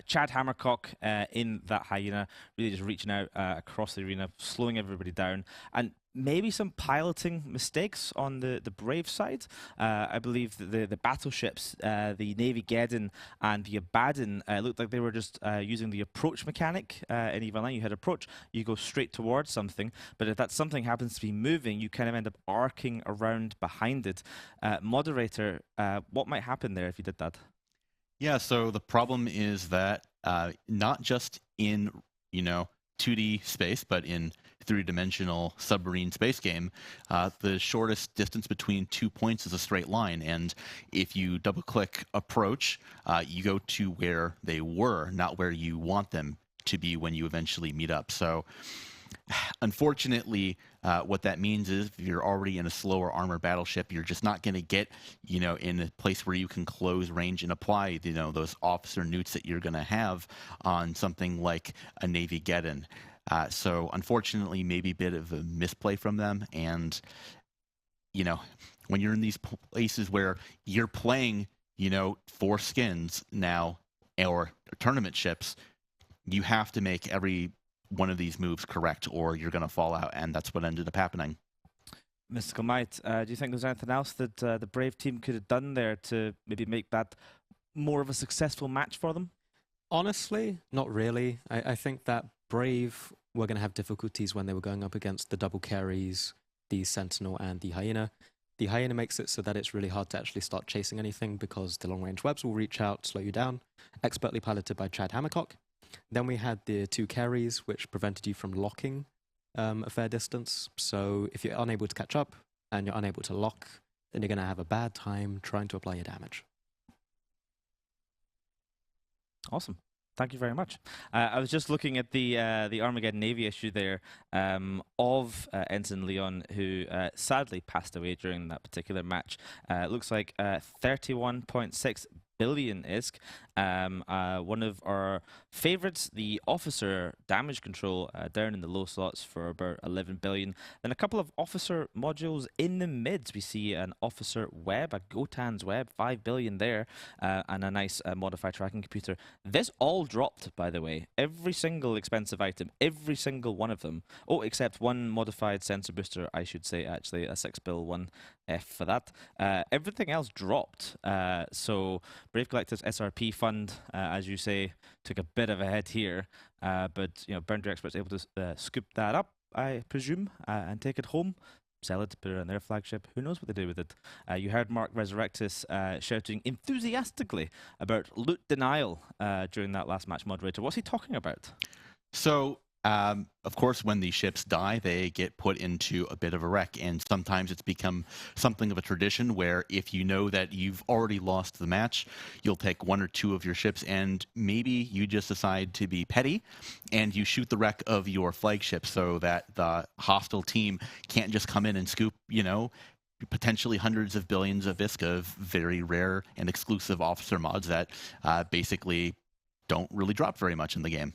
Chad Hammercock in that Hyena, really just reaching out across the arena, slowing everybody down, and maybe some piloting mistakes on the Brave side. I believe that the battleships, the Navy Geddon and the Abaddon, looked like they were just using the approach mechanic. In EVE Online, you had approach, you go straight towards something, but if that something happens to be moving, you kind of end up arcing around behind it. Moderator, what might happen there if you did that? Yeah, so the problem is that not just in, 2D space, but in three-dimensional submarine space game, the shortest distance between 2 points is a straight line, and if you double-click approach, you go to where they were, not where you want them to be when you eventually meet up. So unfortunately, what that means is if you're already in a slower armor battleship, you're just not going to get, in a place where you can close range and apply, those officer newts that you're going to have on something like a Navy Geddon. So unfortunately, maybe a bit of a misplay from them. And, when you're in these places where you're playing, 4 skins now or tournament ships, you have to make every one of these moves correct or you're going to fall out. And that's what ended up happening. Mystical Might, do you think there's anything else that the Brave team could have done there to maybe make that more of a successful match for them? Honestly, not really. I think that Brave were going to have difficulties when they were going up against the double carries, the Sentinel and the Hyena. The Hyena makes it so that it's really hard to actually start chasing anything because the long-range webs will reach out, slow you down, expertly piloted by Chad Hammercock. Then we had the 2 carries, which prevented you from locking a fair distance. So if you're unable to catch up and you're unable to lock, then you're going to have a bad time trying to apply your damage. Awesome. Thank you very much. I was just looking at the Armageddon Navy issue there of Ensign Leon, who sadly passed away during that particular match. It looks like 31.6 billion ISK. One of our favorites, the officer damage control, down in the low slots for about 11 billion. Then a couple of officer modules in the mids. We see an officer web, a Gotan's web, 5 billion there, and a nice modified tracking computer. This all dropped, by the way. Every single expensive item, every single one of them. Oh, except one modified sensor booster, I should say, actually, a 6 bill 1F for that. Everything else dropped. So Brave Collective's SRP fund, as you say, took a bit of a hit here, but Boundary Experts able to scoop that up, I presume, and take it home. sell it, put it on their flagship. Who knows what they do with it? You heard Mark Resurrectus shouting enthusiastically about loot denial during that last match, moderator. What's he talking about? So, of course, when the ships die, they get put into a bit of a wreck, and sometimes it's become something of a tradition where if you know that you've already lost the match, you'll take one or two of your ships, and maybe you just decide to be petty, and you shoot the wreck of your flagship so that the hostile team can't just come in and scoop, potentially hundreds of billions of VISC of very rare and exclusive officer mods that basically don't really drop very much in the game.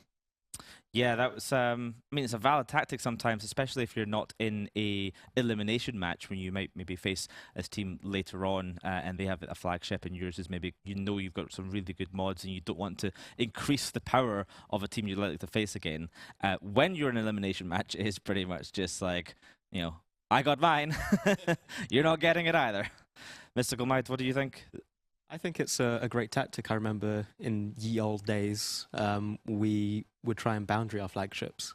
Yeah, that was. It's a valid tactic sometimes, especially if you're not in a elimination match when you might maybe face this team later on, and they have a flagship, and yours is maybe you've got some really good mods, and you don't want to increase the power of a team you'd like to face again. When you're in an elimination match, it is pretty much just like, I got mine, you're not getting it either. Mystical Might, what do you think? I think it's a great tactic. I remember in ye old days, we would try and boundary our flagships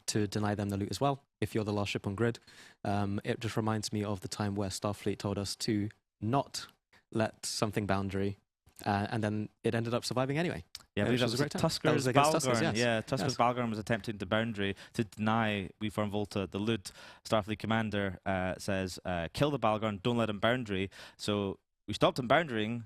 to deny them the loot as well, if you're the last ship on grid. It just reminds me of the time where Starfleet told us to not let something boundary, and then it ended up surviving anyway. Yeah, I believe that was a great Tuskers against Tuskers, yes. Yeah, Tuskers Balgorn was attempting to boundary to deny We Form Volta the loot. Starfleet commander says, kill the Balgorn, don't let him boundary. So we stopped him boundarying,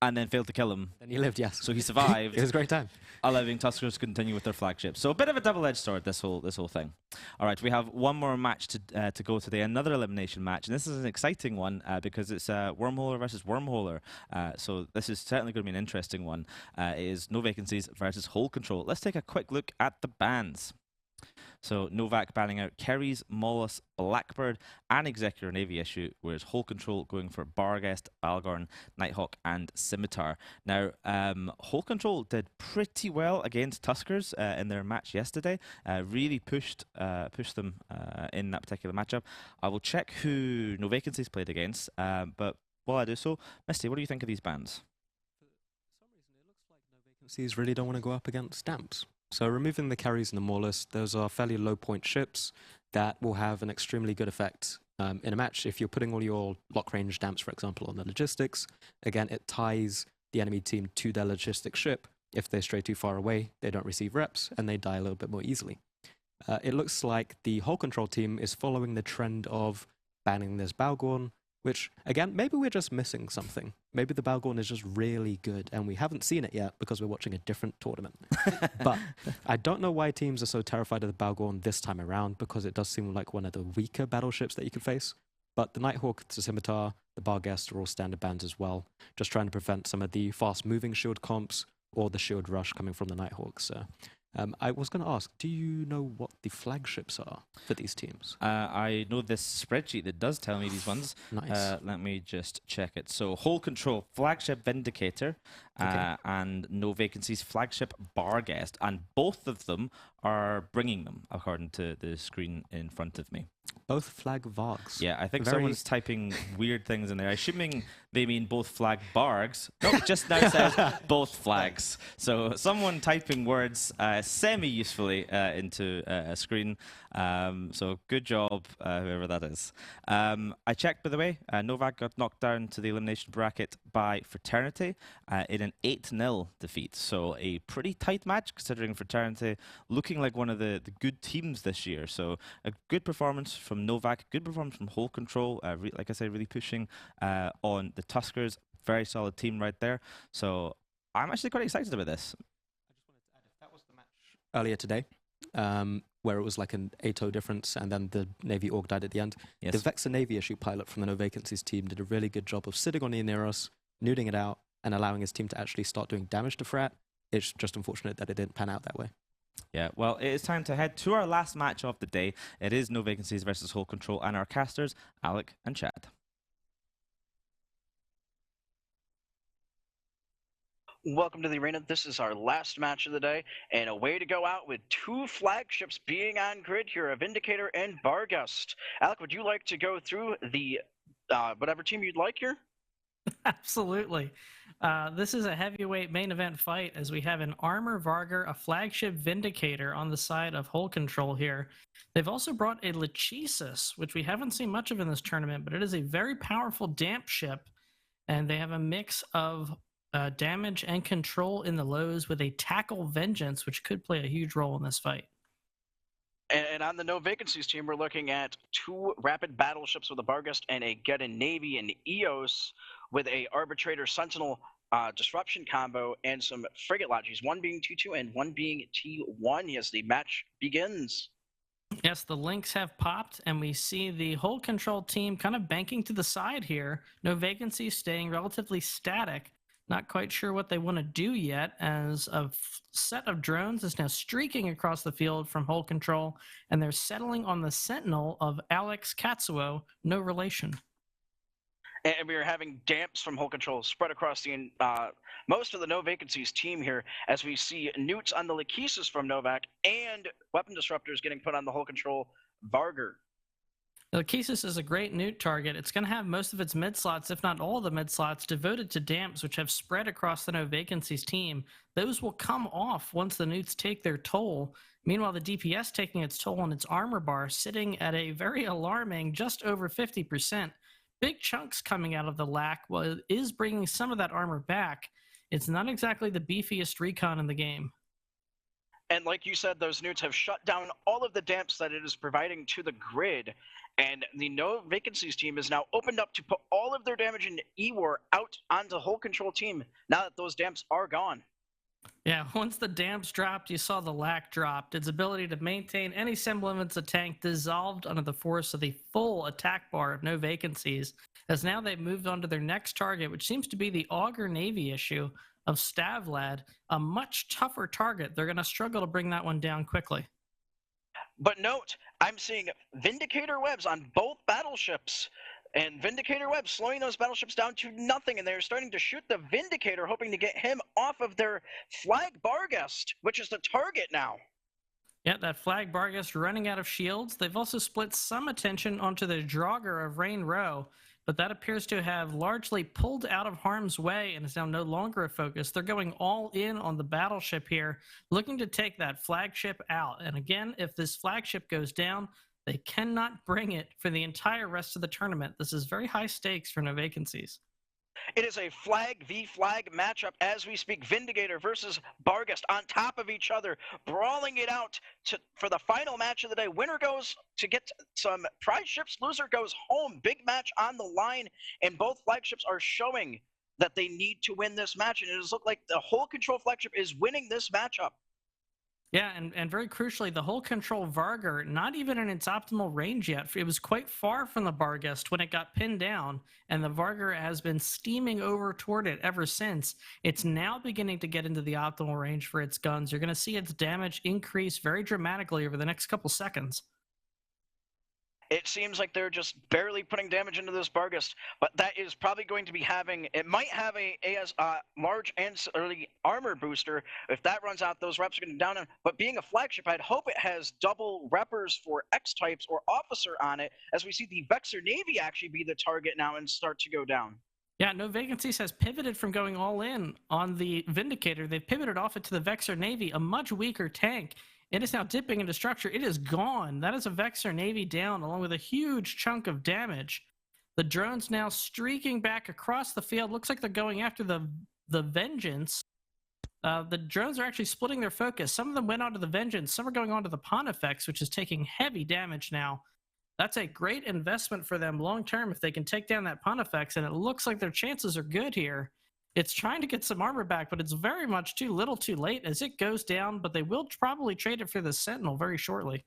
and then failed to kill him. Then he lived, yes. So he survived. It was a great time. Allowing Tuskers to continue with their flagship. So a bit of a double-edged sword, this whole thing. All right, we have one more match to go today, another elimination match, and this is an exciting one because it's Wormholer versus Wormholer. So this is certainly going to be an interesting one. It is No Vacancies versus Hold Control. Let's take a quick look at the bans. So Novak banning out Keres, Mollusk, Blackbird, and Executor Navy issue, whereas Hold Control going for Barghest, Balgorn, Nighthawk, and Scimitar. Now, Hold Control did pretty well against Tuskers in their match yesterday. Really pushed them in that particular matchup. I will check who No Vacancies played against, but while I do so, Misty, what do you think of these bans? For some reason, it looks like No Vacancies really don't want to go up against stamps. So removing the Keres and the Mollusk, those are fairly low point ships that will have an extremely good effect in a match. If you're putting all your lock range stamps, for example, on the logistics, again, it ties the enemy team to their logistic ship. If they stray too far away, they don't receive reps, and they die a little bit more easily. It looks like the Hold Control team is following the trend of banning this Balgorn, which, again, maybe we're just missing something. Maybe the Balgorn is just really good, and we haven't seen it yet because we're watching a different tournament. But I don't know why teams are so terrified of the Balgorn this time around, because it does seem like one of the weaker battleships that you could face. But the Nighthawk, the Scimitar, the Barghest are all standard bans as well, just trying to prevent some of the fast-moving shield comps or the shield rush coming from the Nighthawk. So I was going to ask, do you know what the flagships are for these teams? I know this spreadsheet that does tell me these ones. Nice. Let me just check it. So Hold Control, Flagship Vindicator, and No Vacancies, Flagship Barghest, and both of them are bringing them, according to the screen in front of me. Both flag Vargs. Yeah, I think someone's typing weird things in there, assuming they mean both flag Bargs. No, it just now says both flags. So someone typing words semi-usefully into a screen. So good job, whoever that is. I checked, by the way, Novak got knocked down to the elimination bracket by Fraternity in an 8-0 defeat. So a pretty tight match, considering Fraternity looking like one of the good teams this year. So a good performance from Novak, good performance from Hold Control. Like I said, really pushing on the Tuskers. Very solid team right there. So I'm actually quite excited about this. I just wanted to add, if that was the match earlier today, where it was like an 8-0 difference and then the Navy Org died at the end, the Vexor Navy issue pilot from the No Vacancies team did a really good job of sitting on Hyenas, nuding it out, and allowing his team to actually start doing damage to Frat. It's just unfortunate that it didn't pan out that way. Yeah, well, it is time to head to our last match of the day. It is No Vacancies versus Hold Control, and our casters, Alec and Chad. Welcome to the arena. This is our last match of the day, and a way to go out with two flagships being on grid here, a Vindicator and Barghest. Alec, would you like to go through the whatever team you'd like here? Absolutely. This is a heavyweight main event fight as we have an Armor Vargar, a flagship Vindicator on the side of Hull Control here. They've also brought a Lachesis, which we haven't seen much of in this tournament, but it is a very powerful damp ship, and they have a mix of damage and control in the lows with a Tackle Vengeance, which could play a huge role in this fight. And on the No Vacancies team, we're looking at 2 rapid battleships with a Barghest and a Geddon Navy, and Eos with a Arbitrator Sentinel disruption combo and some frigate lodges, one being T2 and one being T1 as the match begins. Yes, the links have popped, and we see the Hull Control team kind of banking to the side here. No Vacancies staying relatively static. Not quite sure what they want to do yet, as a set of drones is now streaking across the field from Hull Control, and they're settling on the Sentinel of Alex Katsuo, no relation. And we are having damps from Hull Control spread across the most of the No Vacancies team here, as we see newts on the Lachesis from Novak and weapon disruptors getting put on the Hull Control Vargar. The Lachesis is a great newt target. It's going to have most of its mid slots, if not all of the mid slots, devoted to damps, which have spread across the No Vacancies team. Those will come off once the newts take their toll. Meanwhile, the DPS taking its toll on its armor bar, sitting at a very alarming just over 50%. Big chunks coming out of the LAC is bringing some of that armor back. It's not exactly the beefiest recon in the game. And like you said, those newts have shut down all of the damps that it is providing to the grid. And the No Vacancies team is now opened up to put all of their damage in E-War out onto the Hull Control team now that those damps are gone. Yeah, once the damps dropped, you saw the LAC dropped. Its ability to maintain any semblance of tank dissolved under the force of the full attack bar of No Vacancies, as now they've moved on to their next target, which seems to be the Augur Navy issue of Stavlad, a much tougher target. They're going to struggle to bring that one down quickly. But note, I'm seeing Vindicator webs on both battleships, and Vindicator webs slowing those battleships down to nothing, and they're starting to shoot the Vindicator, hoping to get him off of their flag Barghest, which is the target now. Yeah, that flag Barghest running out of shields. They've also split some attention onto the Draugr of Rain Row, but that appears to have largely pulled out of harm's way and is now no longer a focus. They're going all in on the battleship here, looking to take that flagship out. And again, if this flagship goes down, they cannot bring it for the entire rest of the tournament. This is very high stakes for No Vacancies. It is a flag v flag matchup as we speak. Vindicator versus Barghest on top of each other, brawling it out for the final match of the day. Winner goes to get some prize ships, loser goes home. Big match on the line, and both flagships are showing that they need to win this match, and it does look like the Hull Control flagship is winning this matchup. Yeah, and very crucially, the Hull Control Vargar, not even in its optimal range yet. It was quite far from the Barghest when it got pinned down, and the Vargar has been steaming over toward it ever since. It's now beginning to get into the optimal range for its guns. You're going to see its damage increase very dramatically over the next couple seconds. It seems like they're just barely putting damage into this Barghest, but that is probably going to be having, it might have a large ancillary armor booster. If that runs out, those reps are going to down. But being a flagship, I'd hope it has double reppers for X-types or officer on it, as we see the Vexor Navy actually be the target now and start to go down. Yeah, No Vacancies has pivoted from going all in on the Vindicator. They've pivoted off it to the Vexor Navy, a much weaker tank. It is now dipping into structure. It is gone. That is a Vexor Navy down, along with a huge chunk of damage. The drones now streaking back across the field. Looks like they're going after the Vengeance. The drones are actually splitting their focus. Some of them went onto the Vengeance. Some are going onto the Pontifex, which is taking heavy damage now. That's a great investment for them long term if they can take down that Pontifex, and it looks like their chances are good here. It's trying to get some armor back, but it's very much too little too late as it goes down, but they will probably trade it for the Sentinel very shortly.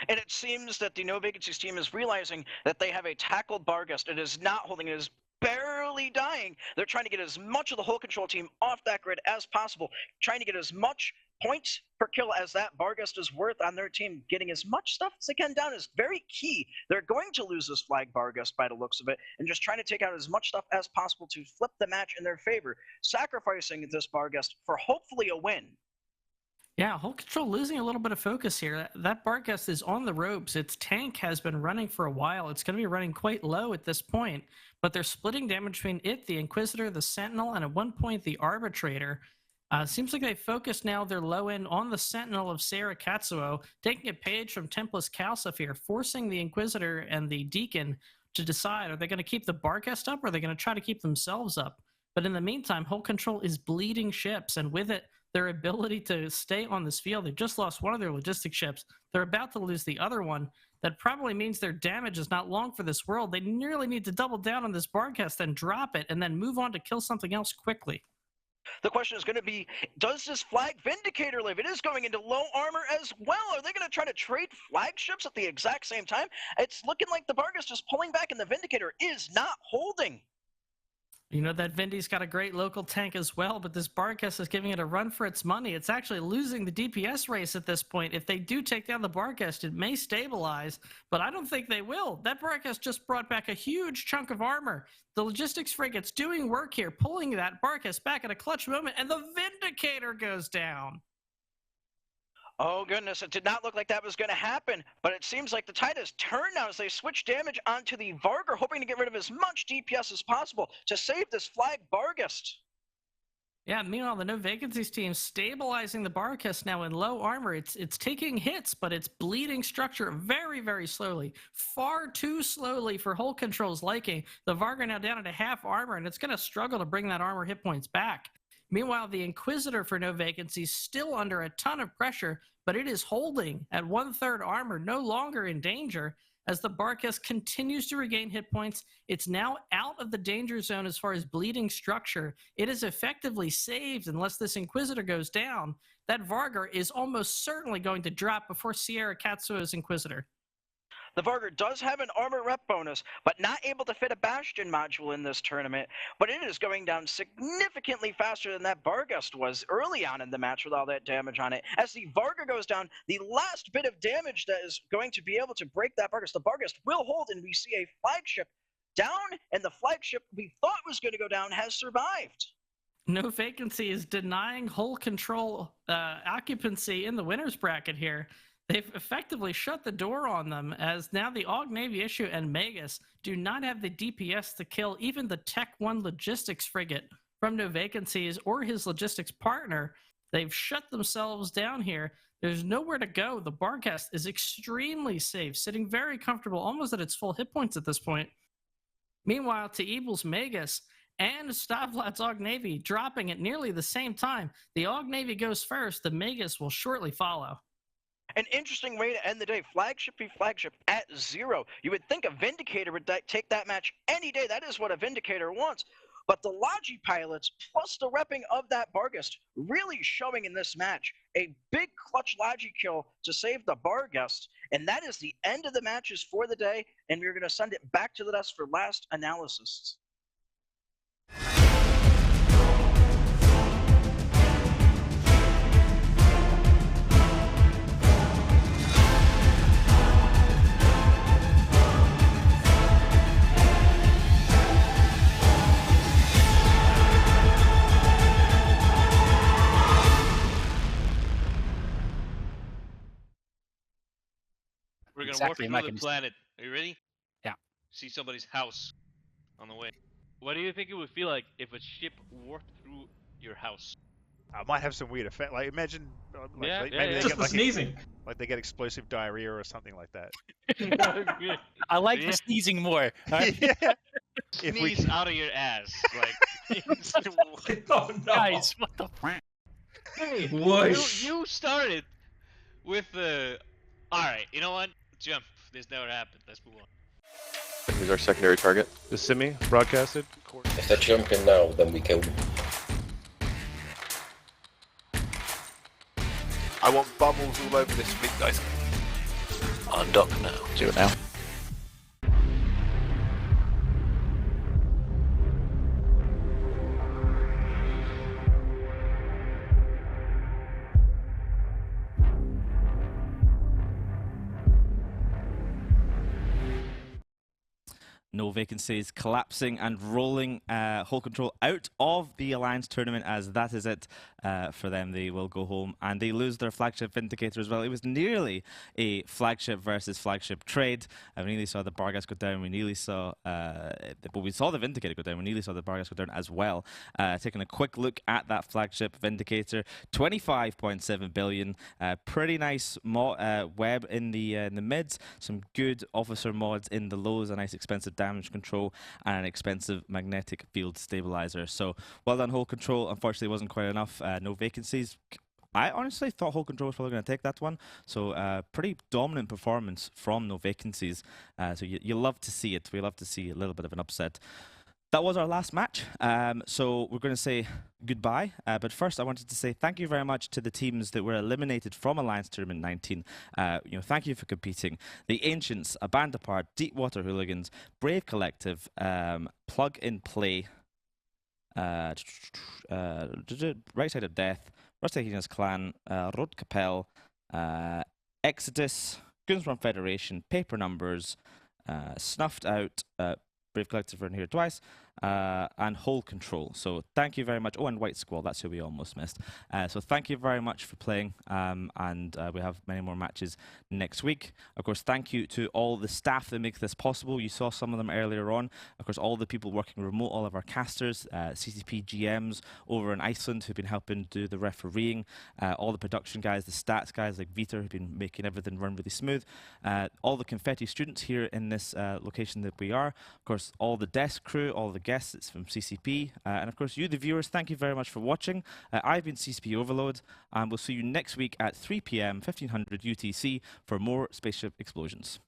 And it seems that the No Vacancies team is realizing that they have a tackled Barghest. It is not holding, it is barely dying. They're trying to get as much of the Hull Control team off that grid as possible, trying to get as much points per kill as that Barghest is worth on their team. Getting as much stuff as they can down is very key. They're going to lose this flag Barghest by the looks of it, and just trying to take out as much stuff as possible to flip the match in their favor, sacrificing this Barghest for hopefully a win. Yeah, Hulk Control losing a little bit of focus here. That Barghest is on the ropes. Its tank has been running for a while. It's going to be running quite low at this point, but they're splitting damage between it, the Inquisitor, the Sentinel, and at one point the Arbitrator. Seems like they focus now their low end on the Sentinel of Sarah Katsuo, taking a page from Templis CALSF here, forcing the Inquisitor and the Deacon to decide, are they going to keep the Barghest up or are they going to try to keep themselves up? But in the meantime, Hulk Control is bleeding ships, and with it, their ability to stay on this field. They've just lost one of their logistic ships. They're about to lose the other one. That probably means their damage is not long for this world. They nearly need to double down on this Barghest and drop it and then move on to kill something else quickly. The question is going to be, does this flag Vindicator live? It is going into low armor as well. Are they going to try to trade flagships at the exact same time? It's looking like the Barghest is pulling back and the Vindicator is not holding. You know, that Vindy's got a great local tank as well, but this Barghest is giving it a run for its money. It's actually losing the DPS race at this point. If they do take down the Barghest, it may stabilize, but I don't think they will. That Barghest just brought back a huge chunk of armor. The logistics frigate's doing work here, pulling that Barghest back at a clutch moment, and the Vindicator goes down. Oh, goodness, it did not look like that was going to happen, but it seems like the tide has turned now as they switch damage onto the Vargur, hoping to get rid of as much DPS as possible to save this flag Barghest. Yeah, meanwhile, the No Vacancies team stabilizing the Barghest now in low armor. It's taking hits, but it's bleeding structure very, very slowly. Far too slowly for Hulk Control's liking. The Vargur now down at a half armor, and it's going to struggle to bring that armor hit points back. Meanwhile, the Inquisitor for No Vacancies still under a ton of pressure, but it is holding at 1/3 armor, no longer in danger. As the Barghest continues to regain hit points, it's now out of the danger zone as far as bleeding structure. It is effectively saved unless this Inquisitor goes down. That Vargur is almost certainly going to drop before Sierra Katsuo's Inquisitor. The Vargur does have an armor rep bonus, but not able to fit a Bastion module in this tournament, but it is going down significantly faster than that Barghest was early on in the match with all that damage on it. As the Vargur goes down, the last bit of damage that is going to be able to break that Barghest, the Barghest will hold, and we see a flagship down, and the flagship we thought was going to go down has survived. No Vacancy is denying Hulk Control occupancy in the winner's bracket here. They've effectively shut the door on them, as now the Aug Navy Issue and Magus do not have the DPS to kill even the Tech 1 logistics frigate from No Vacancies or his logistics partner. They've shut themselves down here. There's nowhere to go. The Barghest is extremely safe, sitting very comfortable, almost at its full hit points at this point. Meanwhile, to Evil's Magus and Stavlad's Aug Navy dropping at nearly the same time. The Aug Navy goes first. The Magus will shortly follow. An interesting way to end the day. Flagship v flagship at 0. You would think a Vindicator would take that match any day. That is what a Vindicator wants. But the Logi pilots, plus the repping of that Barghest, really showing in this match. A big clutch Logi kill to save the Barghest. And that is the end of the matches for the day. And we're going to send it back to the desk for last analysis. We're gonna Exactly, warp through the planet. Are you ready? Yeah. See somebody's house on the way. What do you think it would feel like if a ship warped through your house? I might have some weird effect. Like imagine, like, Yeah, maybe yeah, they yeah. get Just like sneezing. like they get explosive diarrhea or something like that. I like Yeah. the sneezing more. Alright? Yeah. If we Sneeze out of your ass, like. Oh, no. Guys, what the? Hey, Whoosh. you started with the. All right, you know what? Jump. This never happened. Let's move on. Who's our secondary target? The Simi broadcasted. If they're jumping now, then we kill them. I want bubbles all over this fleet, guys. On dock now. Do it now. No Vacancies collapsing and rolling Whole Control out of the Alliance Tournament, as that is it for them. They will go home and they lose their flagship Vindicator as well. It was nearly a flagship versus flagship trade. We nearly saw the Bargas go down. We nearly saw, but we saw the Vindicator go down. We nearly saw the Bargas go down as well. Taking a quick look at that flagship Vindicator, 25.7 billion. Pretty nice web in the mids. Some good officer mods in the lows. A nice expensive damage control and an expensive magnetic field stabilizer. So well done, Whole Control. Unfortunately, it wasn't quite enough. No Vacancies. I honestly thought Whole Control was probably going to take that one. So pretty dominant performance from No Vacancies. So you love to see it. We love to see a little bit of an upset. That was our last match, so we're going to say goodbye. But first, I wanted to say thank you very much to the teams that were eliminated from Alliance Tournament 19. Thank you for competing. The Ancients, A Band Apart, Deepwater Hooligans, Brave Collective, Plug and Play, Right Side of Death, Hyenas Clan, Rote Kapelle, Exodus, Goonswarm Federation, Paper Numbers, Snuffed Out, Brave Collective are in here twice, and Whole Control. So thank you very much. Oh, and White Squall, that's who we almost missed. So thank you very much for playing, and we have many more matches next week. Of course, thank you to all the staff that make this possible. You saw some of them earlier on. Of course, all the people working remote, all of our casters, CCP GMs over in Iceland who've been helping do the refereeing, all the production guys, the stats guys like Vita who've been making everything run really smooth, all the confetti students here in this location that we are. Of course, all the desk crew, all the guests from CCP, and of course you, the viewers, thank you very much for watching. I've been CCP Overload, and we'll see you next week at 3 p.m. 1500 UTC for more Spaceship Explosions.